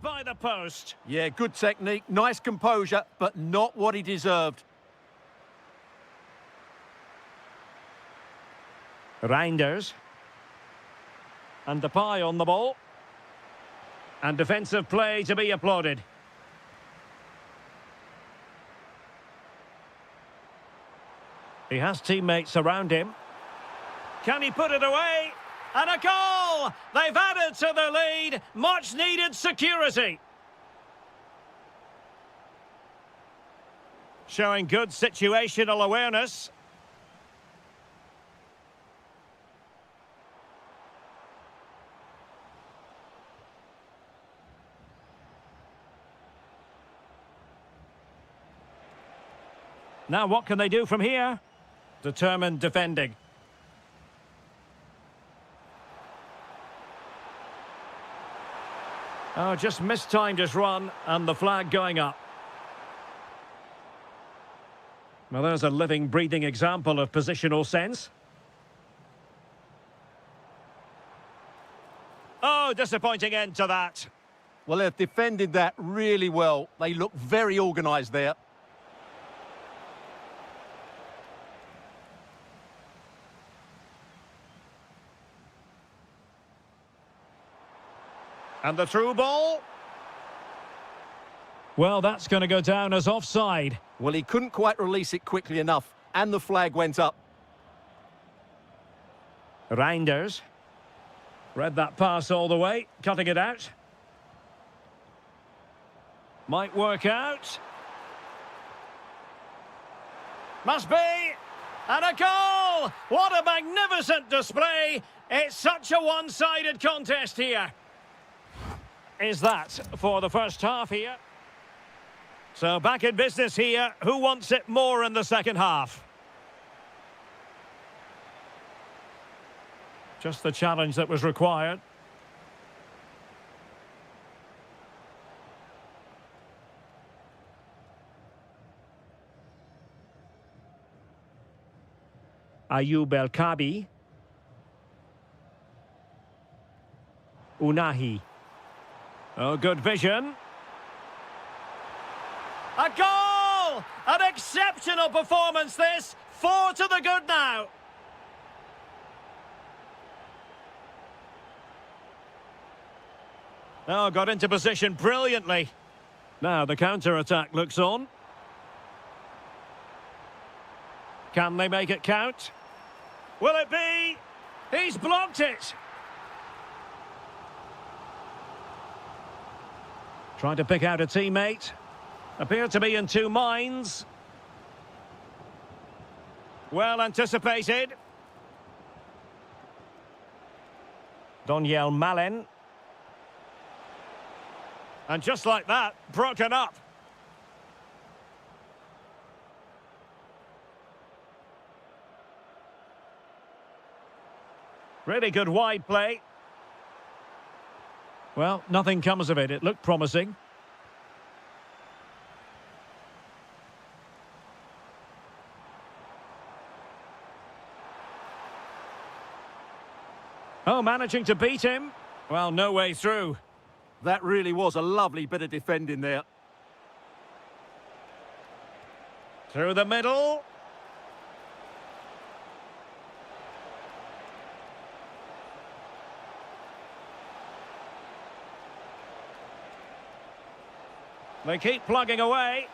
by the post. Yeah, good technique, nice composure, but not what he deserved. Reinders. And Depay on the ball. And defensive play to be applauded. He has teammates around him. Can he put it away? And a goal! They've added to the lead. Much needed security. Showing good situational awareness. Now what can they do from here? Determined defending. Oh, just mistimed his run and the flag going up. Well, there's a living, breathing example of positional sense. Oh, disappointing end to that. Well, they've defended that really well. They look very organised there. And the through ball. Well, that's going to go down as offside. Well, he couldn't quite release it quickly enough, and the flag went up. Reinders. Read that pass all the way, cutting it out. Might work out. Must be. And a goal! What a magnificent display! It's such a one-sided contest here. Is that for the first half here? So back in business here. Who wants it more in the second half? Just the challenge that was required. Ayub El Kabi. Unahi. Oh, good vision. A goal! An exceptional performance this. 4 to the good now. Oh, got into position brilliantly. Now the counter-attack looks on. Can they make it count? Will it be? He's blocked it. Trying to pick out a teammate. Appear to be in two minds. Well anticipated. Doniel Malen. And just like that, broken up. Really good wide play. Well, nothing comes of it. It looked promising. Oh, managing to beat him. Well, no way through. That really was a lovely bit of defending there. Through the middle. They keep plugging away.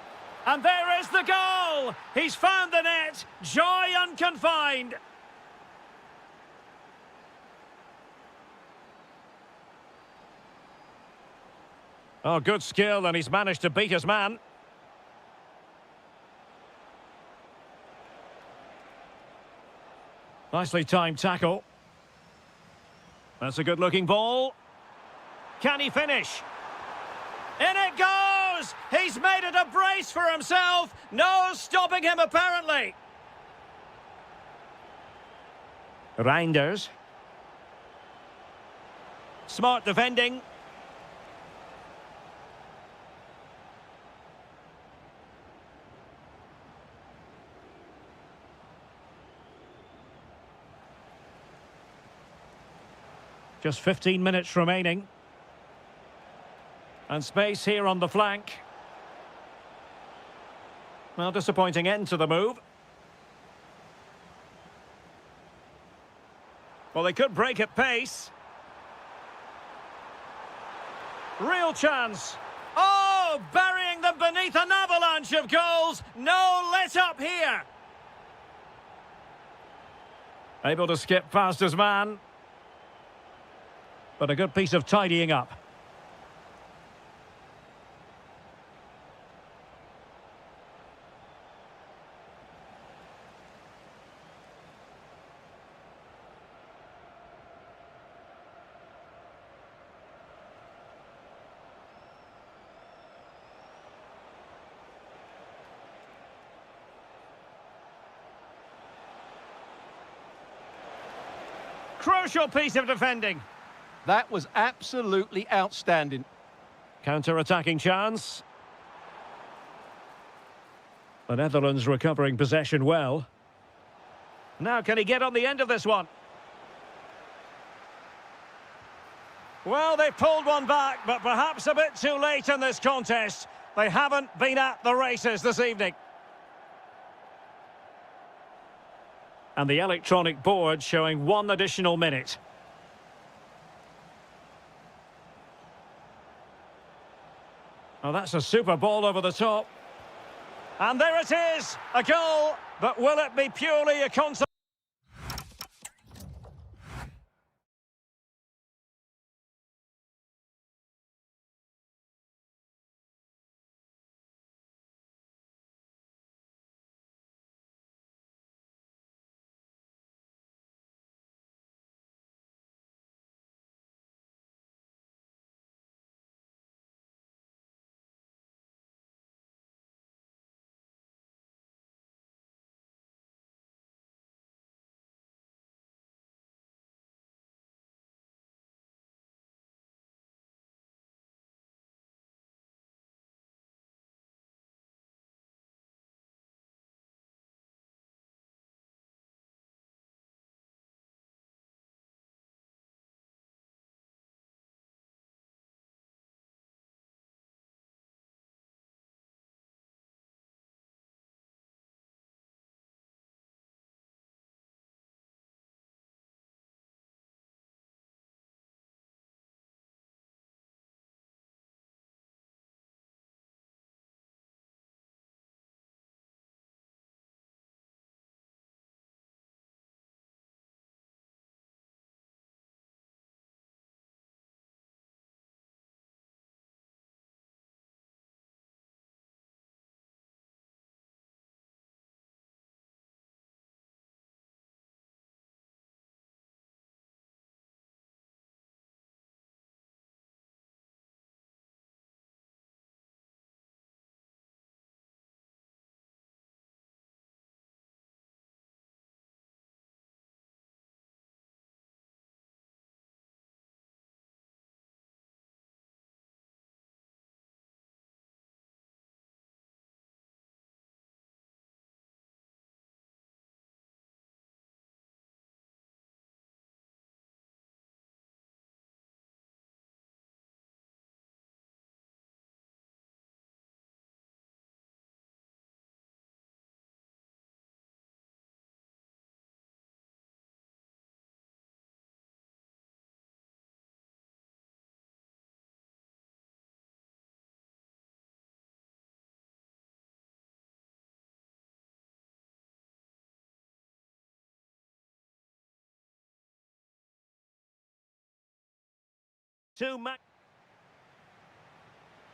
And there is the goal! He's found the net. Joy unconfined. Oh, good skill, and he's managed to beat his man. Nicely timed tackle. That's a good-looking ball. Can he finish? In it goes! He's made it a brace for himself. No stopping him, apparently. Reinders. Smart defending. Just 15 minutes remaining. And space here on the flank. Well, disappointing end to the move. Well, they could break at pace. Real chance. Oh, burying them beneath an avalanche of goals. No let up here. Able to skip past his man. But a good piece of tidying up. Crucial piece of defending. That was absolutely outstanding. Counter-attacking chance. The Netherlands recovering possession well. Now can he get on the end of this one? Well, they pulled one back, but perhaps a bit too late in this contest. They haven't been at the races this evening. And the electronic board showing 1 additional minute. Oh, that's a super ball over the top. And there it is, a goal. But will it be purely a consolation?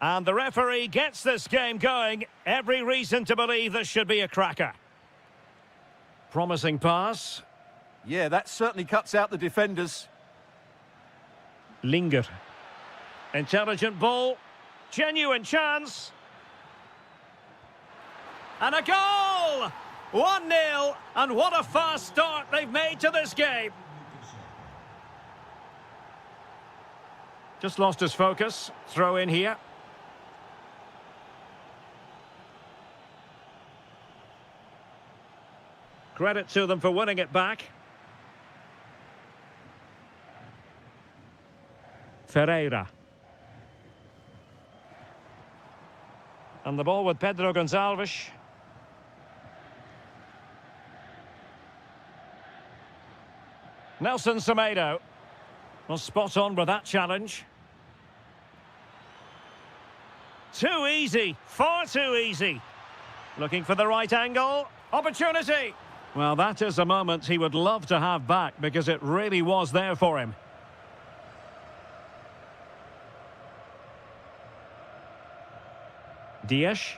And the referee gets this game going. Every reason to believe this should be a cracker. Promising pass. Yeah, that certainly cuts out the defenders. Linger. Intelligent ball. Genuine chance. And a goal! 1-0, and what a fast start they've made to this game. Just lost his focus. Throw in here. Credit to them for winning it back. Ferreira. And the ball with Pedro Gonçalves. Nelson Semedo. Well, spot on with that challenge. Too easy. Far too easy. Looking for the right angle. Opportunity. Well, that is a moment he would love to have back because it really was there for him. Dias.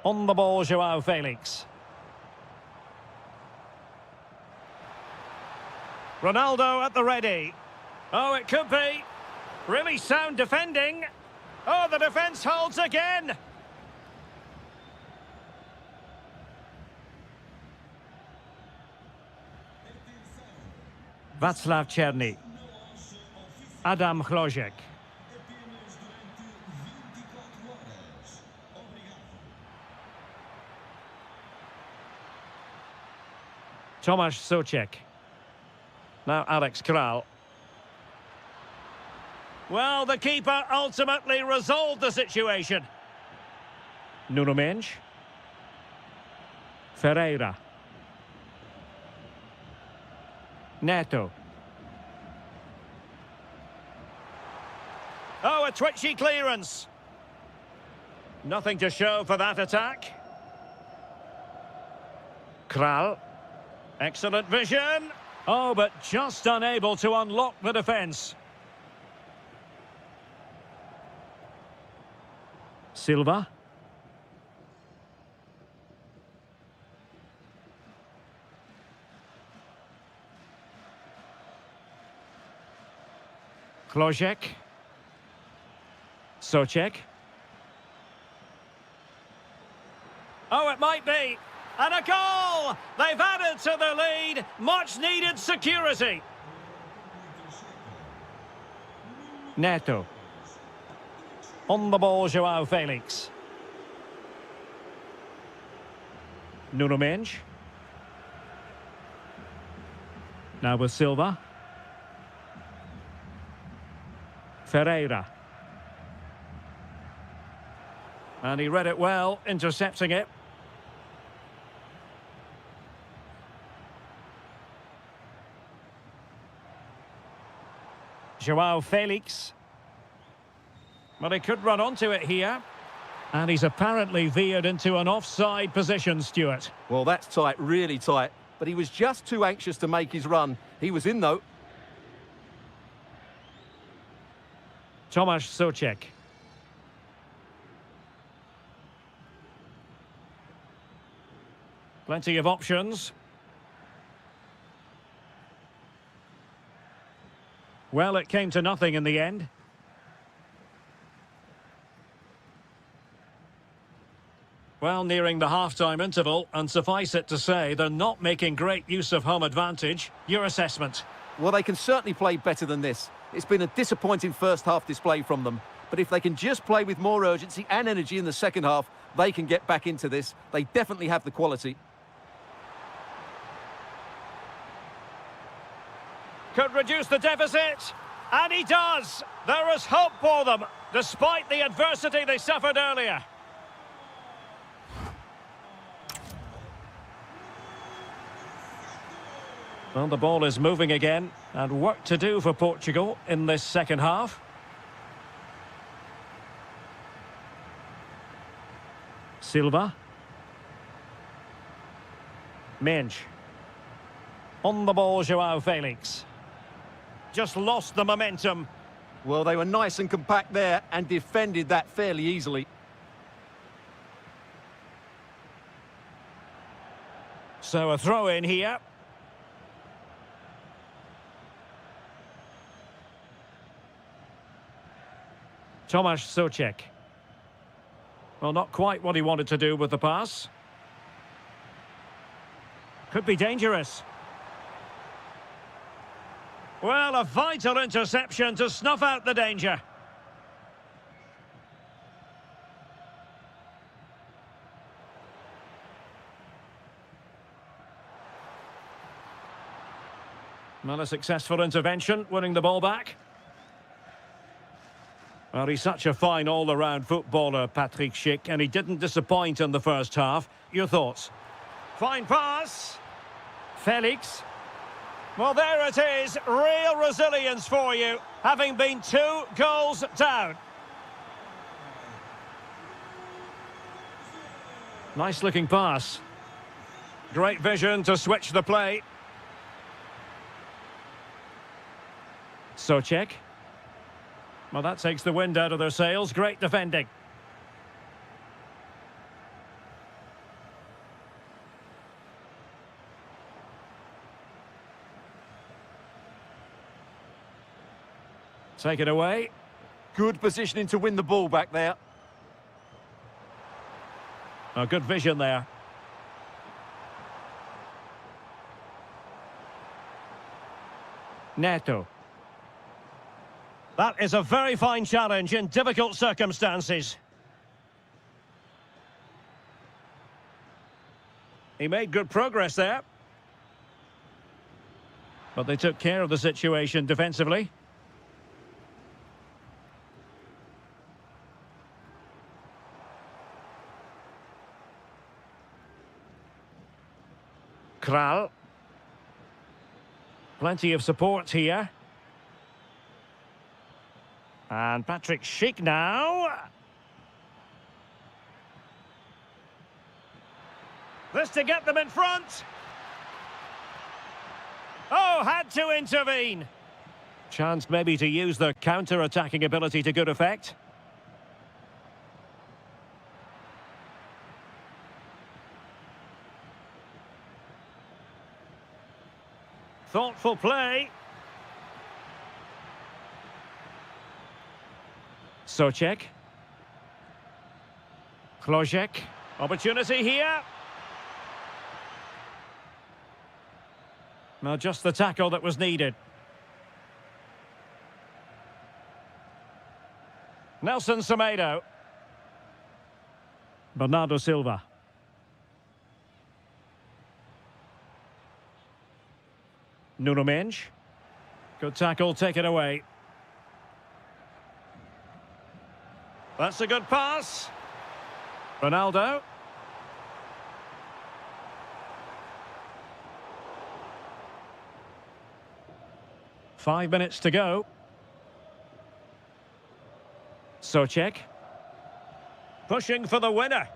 On the ball, João Felix. Ronaldo at the ready. Oh, it could be. Really sound defending. Oh, the defence holds again. Václav Černý. Adam Chlojek. Tomáš Souček. Now Alex Kral. Well, the keeper ultimately resolved the situation. Nuno Mendes. Ferreira. Neto. Oh, a twitchy clearance. Nothing to show for that attack. Kral. Excellent vision. Oh, but just unable to unlock the defence. Silva. Chlojek. Souček. Oh, it might be. And a goal! They've added to the lead. Much needed security. Neto. On the ball, João Felix. Nuno Mendes. Now with Silva. Ferreira. And he read it well, intercepting it. João Felix. Well, he could run onto it here. And he's apparently veered into an offside position, Stuart. Well, that's tight, really tight. But he was just too anxious to make his run. He was in, though. Tomáš Souček. Plenty of options. Well, it came to nothing in the end. Well, nearing the half-time interval, and suffice it to say, they're not making great use of home advantage. Your assessment? Well, they can certainly play better than this. It's been a disappointing first-half display from them. But if they can just play with more urgency and energy in the second half, they can get back into this. They definitely have the quality. Could reduce the deficit, and he does. There is hope for them, despite the adversity they suffered earlier. Well, the ball is moving again, and work to do for Portugal in this second half. Silva. Mendes. On the ball, João Felix. Just lost the momentum. Well, they were nice and compact there and defended that fairly easily. So a throw in here. Tomasz Souček. Well, not quite what he wanted to do with the pass. Could be dangerous. Well, a vital interception to snuff out the danger. Well, a successful intervention, winning the ball back. Well, he's such a fine all-around footballer, Patrick Schick, and he didn't disappoint in the first half. Your thoughts? Fine pass. Felix. Well, there it is. Real resilience for you, having been 2 goals down. Nice-looking pass. Great vision to switch the play. Souček. Well, that takes the wind out of their sails. Great defending. Take it away. Good positioning to win the ball back there. A good vision there. Neto. That is a very fine challenge in difficult circumstances. He made good progress there. But they took care of the situation defensively. Kral. Plenty of support here. And Patrick Schick now. This to get them in front. Oh, had to intervene. Chance maybe to use their counter-attacking ability to good effect. Thoughtful play. Souček. Klojek. Opportunity here. Well, just the tackle that was needed. Nelson Semedo. Bernardo Silva. Nuno Mendes. Good tackle, take it away. That's a good pass. Ronaldo. Five minutes to go. Souček. Pushing for the winner.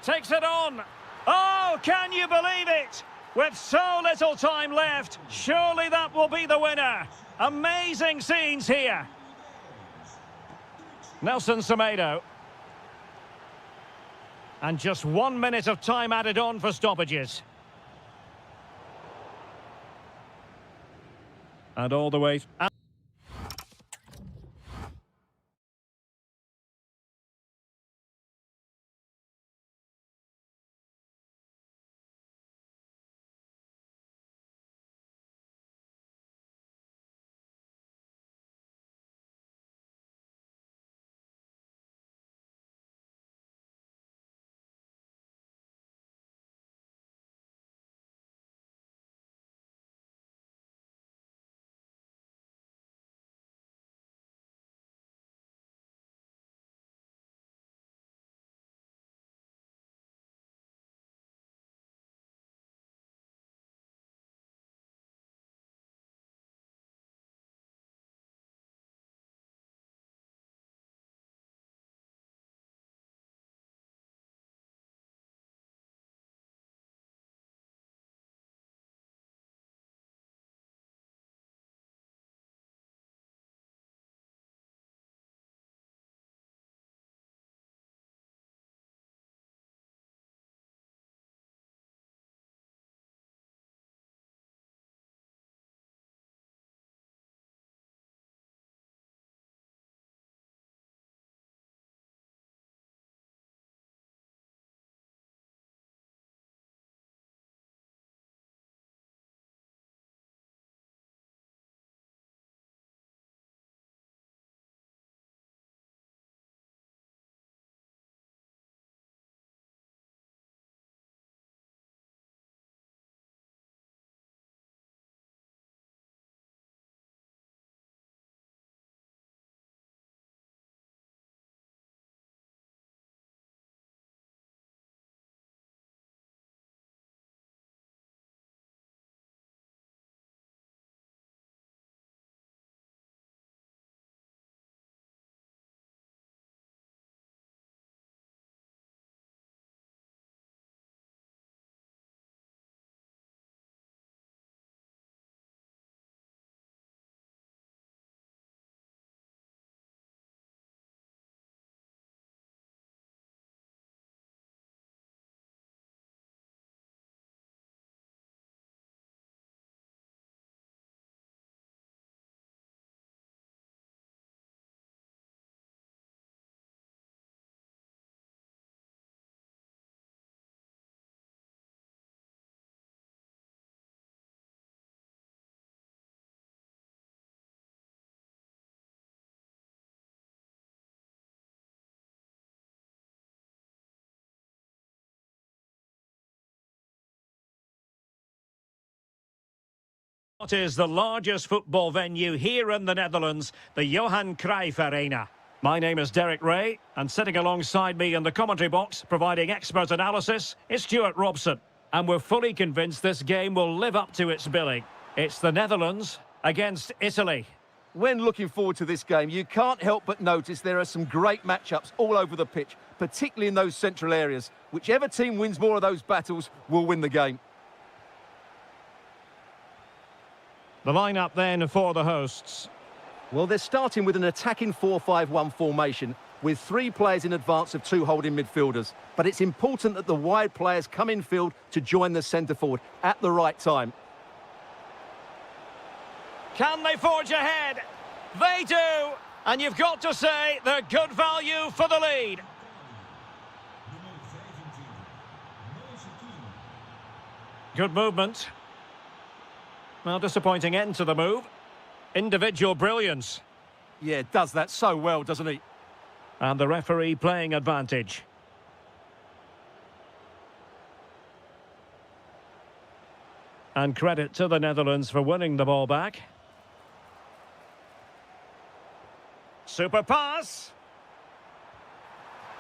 Takes it on. Oh, can you believe it? With so little time left, surely that will be the winner. Amazing scenes here. Nelson Semedo. And just 1 minute of time added on for stoppages. And all the way... What is the largest football venue here in the Netherlands, the Johan Cruyff Arena. My name is Derek Ray, and sitting alongside me in the commentary box, providing expert analysis, is Stuart Robson. And we're fully convinced this game will live up to its billing. It's the Netherlands against Italy. When looking forward to this game, you can't help but notice there are some great matchups all over the pitch, particularly in those central areas. Whichever team wins more of those battles will win the game. The lineup then for the hosts. Well, they're starting with an attacking 4-5-1 formation with 3 players in advance of 2 holding midfielders. But it's important that the wide players come in field to join the centre forward at the right time. Can they forge ahead? They do! And you've got to say they're good value for the lead. Good movement. Well, disappointing end to the move. Individual brilliance. Yeah, does that so well, doesn't he? And the referee playing advantage. And credit to the Netherlands for winning the ball back. Super pass.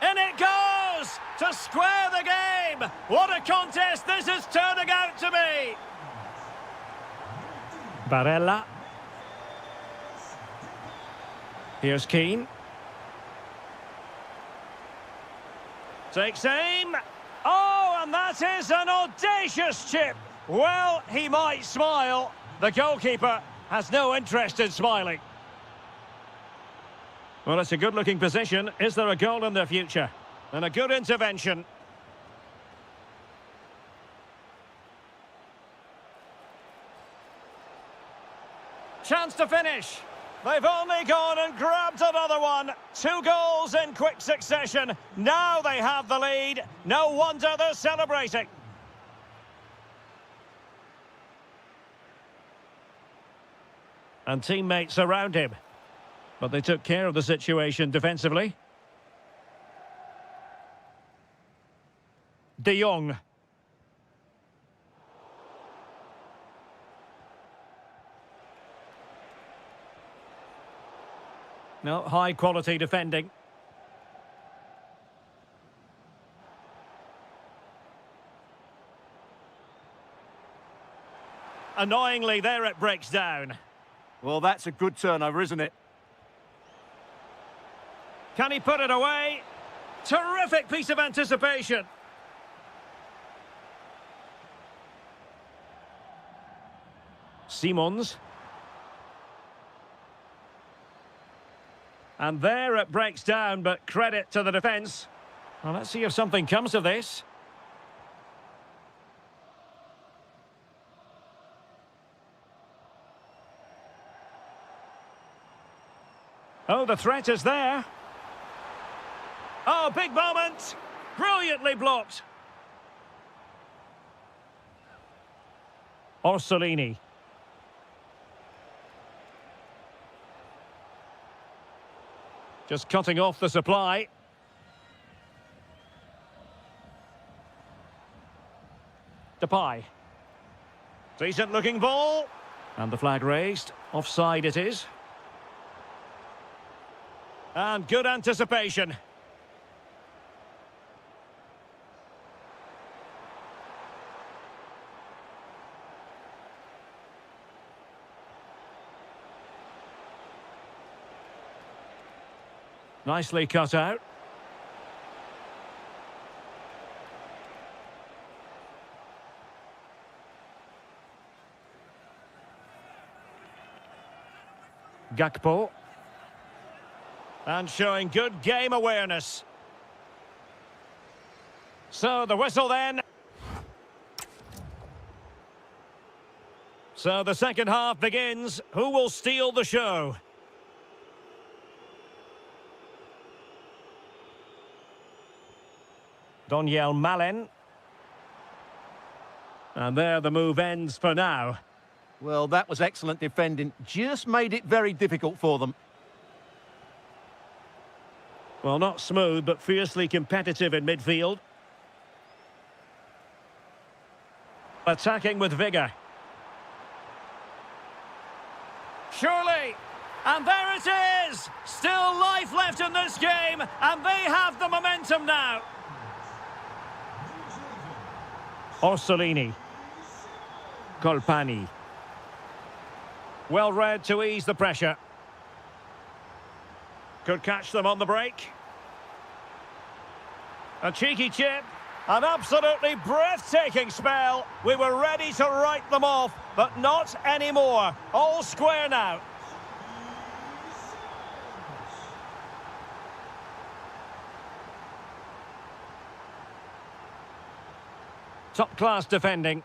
In it goes! To square the game! What a contest this is turning out to be! Barella. Here's Keane. Takes aim. Oh, and that is an audacious chip. Well, he might smile. The goalkeeper has no interest in smiling. Well, it's a good-looking position. Is there a goal in the future? And a good intervention. Chance to finish. They've only gone and grabbed another one. 2 goals in quick succession. Now they have the lead. No wonder they're celebrating. And teammates around him. But they took care of the situation defensively. De Jong. No, high-quality defending. Annoyingly, there it breaks down. Well, that's a good turnover, isn't it? Can he put it away? Terrific piece of anticipation. Simons. And there it breaks down, but credit to the defence. Well, let's see if something comes of this. Oh, the threat is there. Oh, big moment. Brilliantly blocked. Orsolini. Just cutting off the supply. Depay. Decent looking ball. And the flag raised. Offside it is. And good anticipation. Nicely cut out. Gakpo. And showing good game awareness. So the whistle then. So the second half begins. Who will steal the show? Daniel Malen. And there the move ends for now. Well, that was excellent defending. Just made it very difficult for them. Well, not smooth, but fiercely competitive in midfield. Attacking with vigour. Surely. And there it is! Still life left in this game, and they have the momentum now. Orsolini. Colpani. Well read to ease the pressure. Could catch them on the break. A cheeky chip. An absolutely breathtaking spell. We were ready to write them off, but not anymore. All square now. Top-class defending.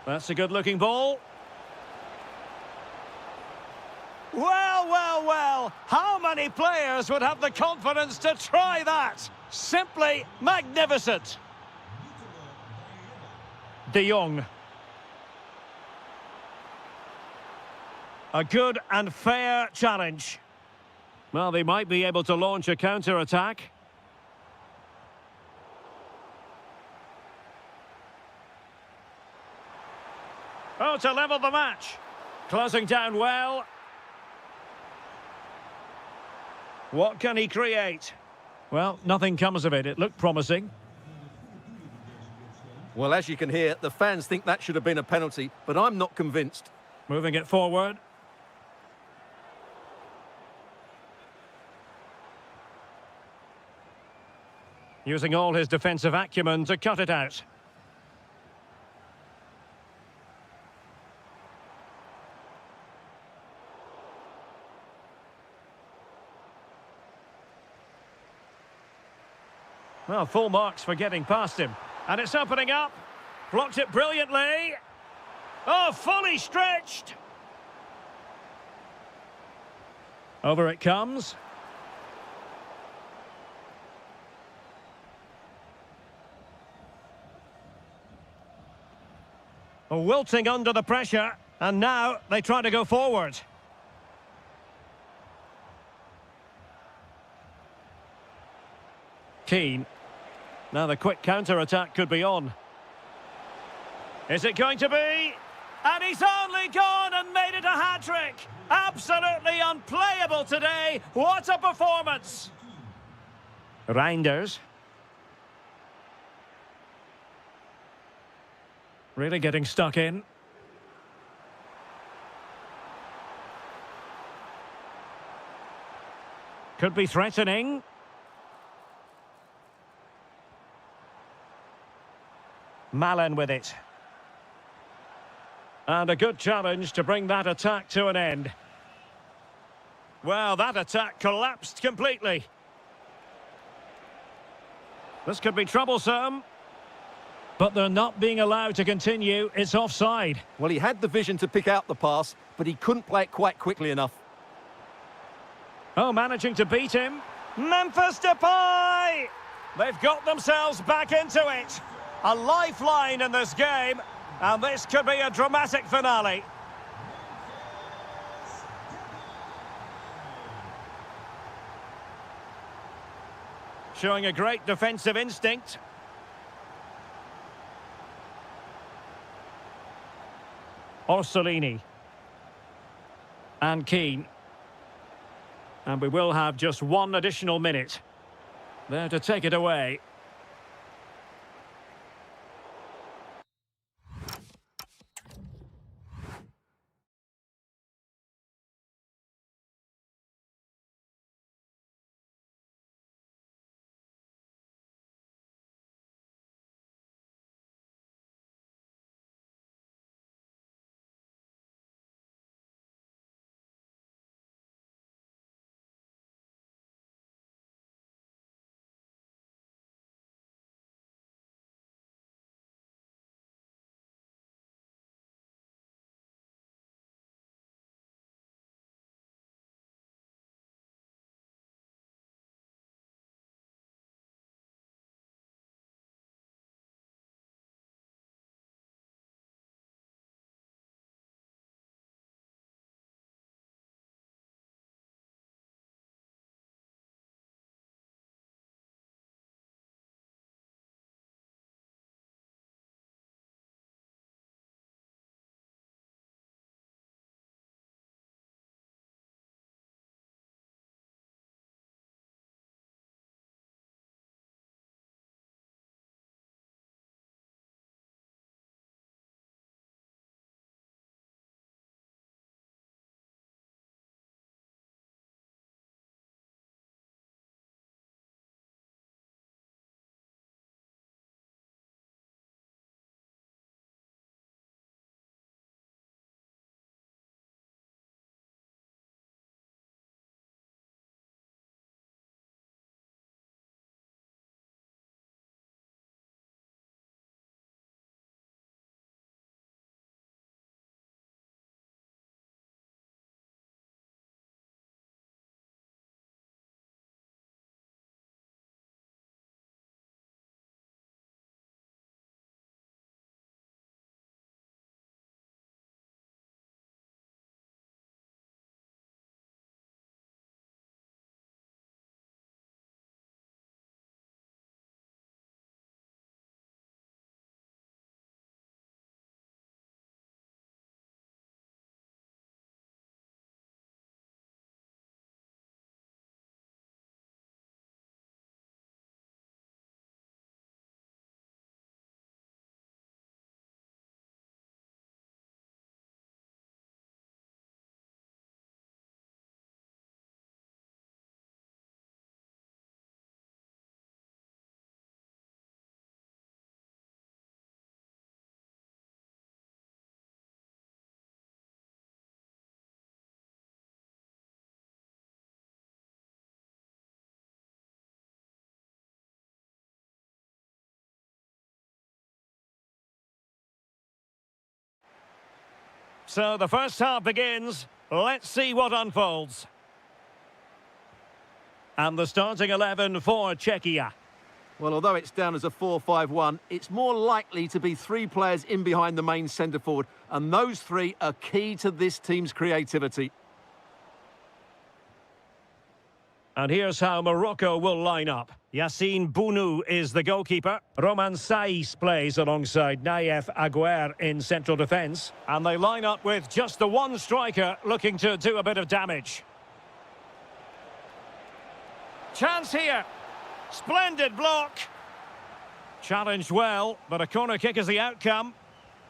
That's a good-looking ball. Well, well, well. How many players would have the confidence to try that? Simply magnificent. De Jong. A good and fair challenge. Well, they might be able to launch a counter-attack. Oh, to level the match. Closing down well. What can he create? Well, nothing comes of it. It looked promising. Well, as you can hear, the fans think that should have been a penalty, but I'm not convinced. Moving it forward. Using all his defensive acumen to cut it out. Well, full marks for getting past him. And it's opening up. Blocked it brilliantly. Oh, fully stretched. Over it comes. Wilting under the pressure. And now they try to go forward. Keane. Now the quick counter-attack could be on. Is it going to be? And he's only gone and made it a hat-trick. Absolutely unplayable today. What a performance. Reinders. Really getting stuck in. Could be threatening. Malen with it. And a good challenge to bring that attack to an end. Well, that attack collapsed completely. This could be troublesome. But they're not being allowed to continue. It's offside. Well, he had the vision to pick out the pass, but he couldn't play it quite quickly enough. Oh, managing to beat him. Memphis Depay! They've got themselves back into it. A lifeline in this game, and this could be a dramatic finale. Showing a great defensive instinct. Orsolini. And Keane. And we will have just one additional minute there to take it away. So the first half begins. Let's see what unfolds. And the starting 11 for Czechia. Well, although it's down as a 4-5-1, it's more likely to be three players in behind the main centre-forward, and those three are key to this team's creativity. And here's how Morocco will line up. Yassine Bounou is the goalkeeper. Roman Saiz plays alongside Naïef Aguer in central defence. And they line up with just the one striker looking to do a bit of damage. Chance here. Splendid block. Challenged well, but a corner kick is the outcome.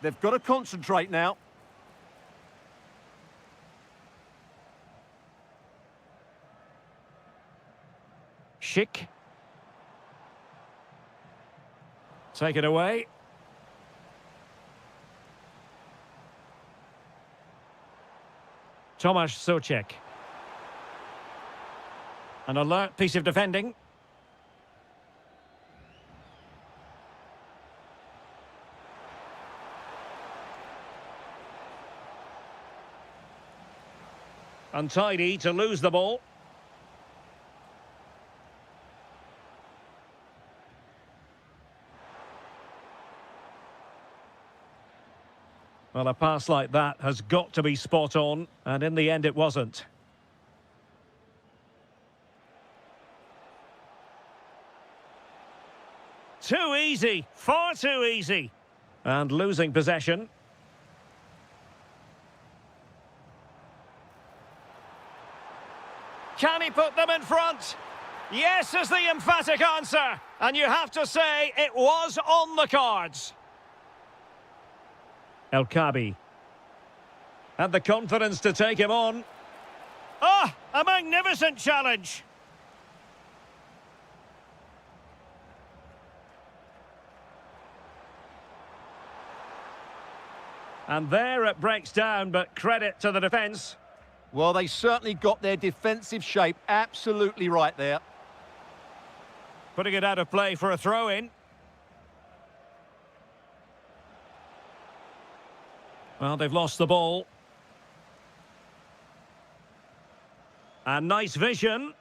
They've got to concentrate now. Schick. Take it away. Tomasz Souček. An alert piece of defending. Untidy to lose the ball. Well, a pass like that has got to be spot on, and in the end it wasn't. Too easy, far too easy. And losing possession. Can he put them in front? Yes is the emphatic answer. And you have to say it was on the cards. El Kabi. Had the confidence to take him on. Ah, a magnificent challenge. And there it breaks down, but credit to the defence. Well, they certainly got their defensive shape absolutely right there. Putting it out of play for a throw-in. Well, they've lost the ball. And nice vision.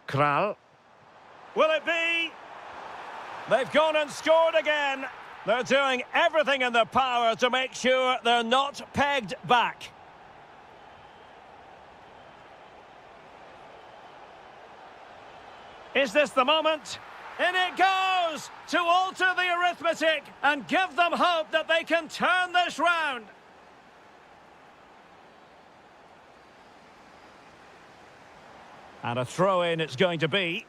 Kral. Will it be? They've gone and scored again. They're doing everything in their power to make sure they're not pegged back. Is this the moment? In it goes to alter the arithmetic and give them hope that they can turn this round. And a throw-in it's going to be.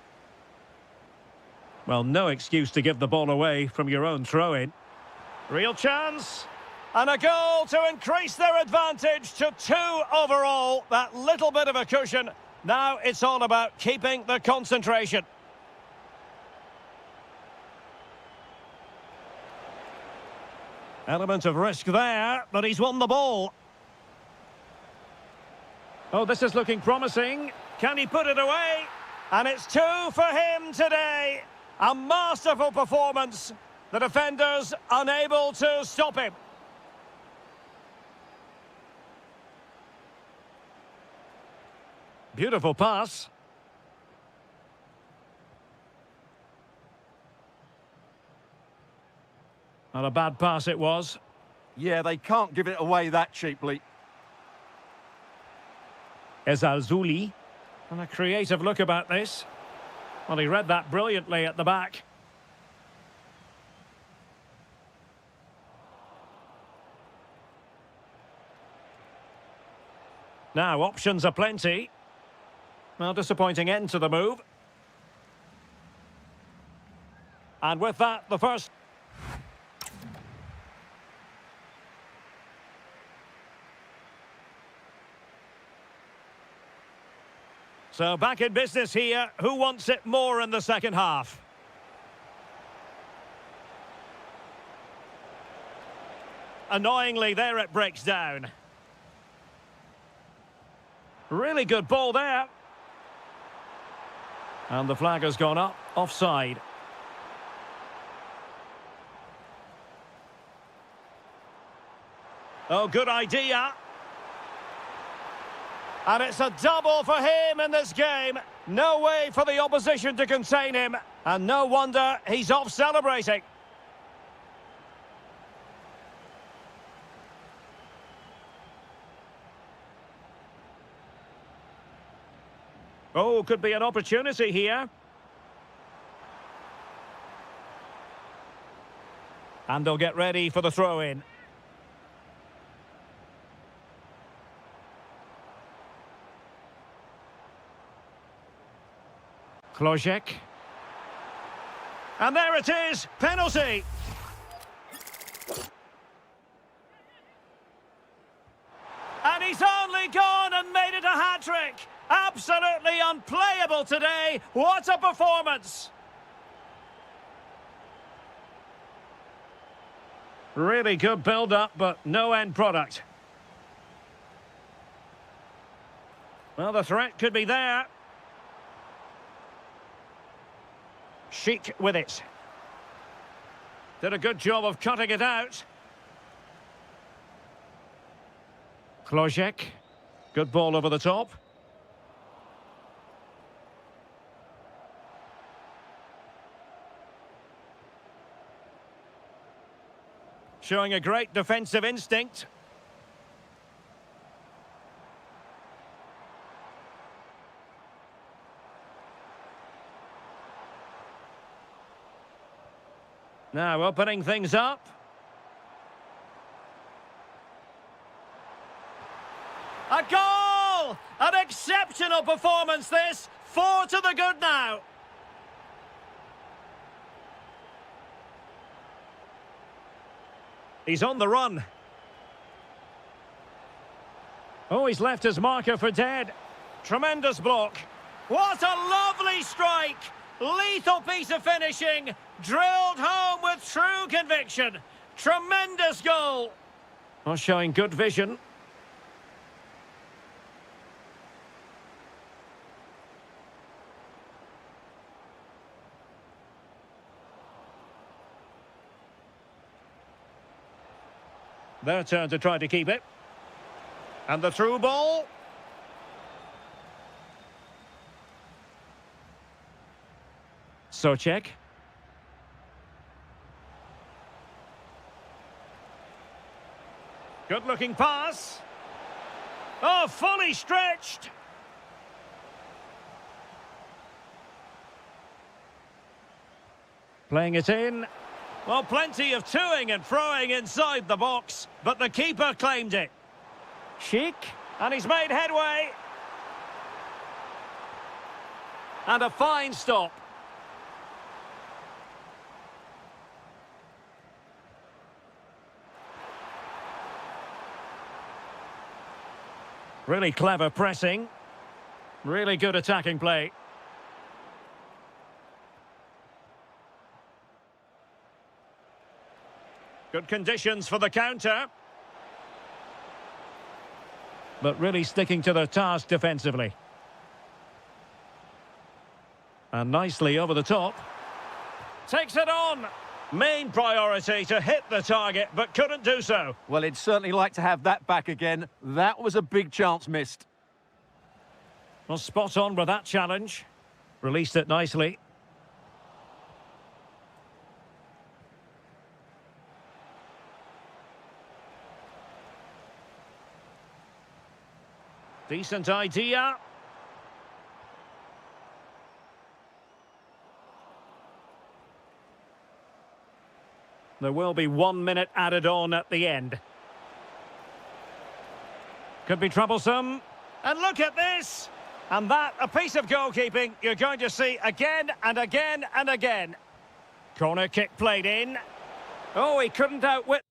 Well, no excuse to give the ball away from your own throw-in. Real chance. And a goal to increase their advantage to 2 overall. That little bit of a cushion. Now it's all about keeping the concentration. Element of risk there, but he's won the ball. Oh, this is looking promising. Can he put it away? And it's 2 for him today. A masterful performance. The defenders unable to stop him. Beautiful pass. Not a bad pass it was. Yeah, they can't give it away that cheaply. Ezalzouli. And a creative look about this. Well, he read that brilliantly at the back. Now, options are plenty. Well, disappointing end to the move. And with that, the first... So back in business here. Who wants it more in the second half? Annoyingly, there it breaks down. Really good ball there. And the flag has gone up, offside. Oh, good idea. And it's a double for him in this game. No way for the opposition to contain him. And no wonder he's off celebrating. Oh, could be an opportunity here. And they'll get ready for the throw-in. Klojek. And there it is, penalty. And he's only gone and made it a hat-trick. Absolutely unplayable today. What a performance. Really good build-up, but no end product. Well, the threat could be there. Chic with it. Did a good job of cutting it out. Klojek. Good ball over the top. Showing a great defensive instinct. Now opening things up. A goal! An exceptional performance this. 4 to the good now. He's on the run. Oh, he's left his marker for dead. Tremendous block. What a lovely strike! Lethal piece of finishing. Drilled home with true conviction. Tremendous goal. Well, showing good vision. Their turn to try to keep it. And the through ball. Socek. Good-looking pass. Oh, fully stretched. Playing it in. Well, plenty of toing and throwing inside the box, but the keeper claimed it. Chic, and he's made headway. And a fine stop. Really clever pressing. Really good attacking play. Good conditions for the counter. But really sticking to their task defensively. And nicely over the top. Takes it on. Main priority to hit the target, but couldn't do so. Well, he'd certainly like to have that back again. That was a big chance missed. Well, spot on with that challenge. Released it nicely. Decent idea. There will be 1 minute added on at the end. Could be troublesome. And look at this! And that, a piece of goalkeeping you're going to see again and again and again. Corner kick played in. Oh, he couldn't outwit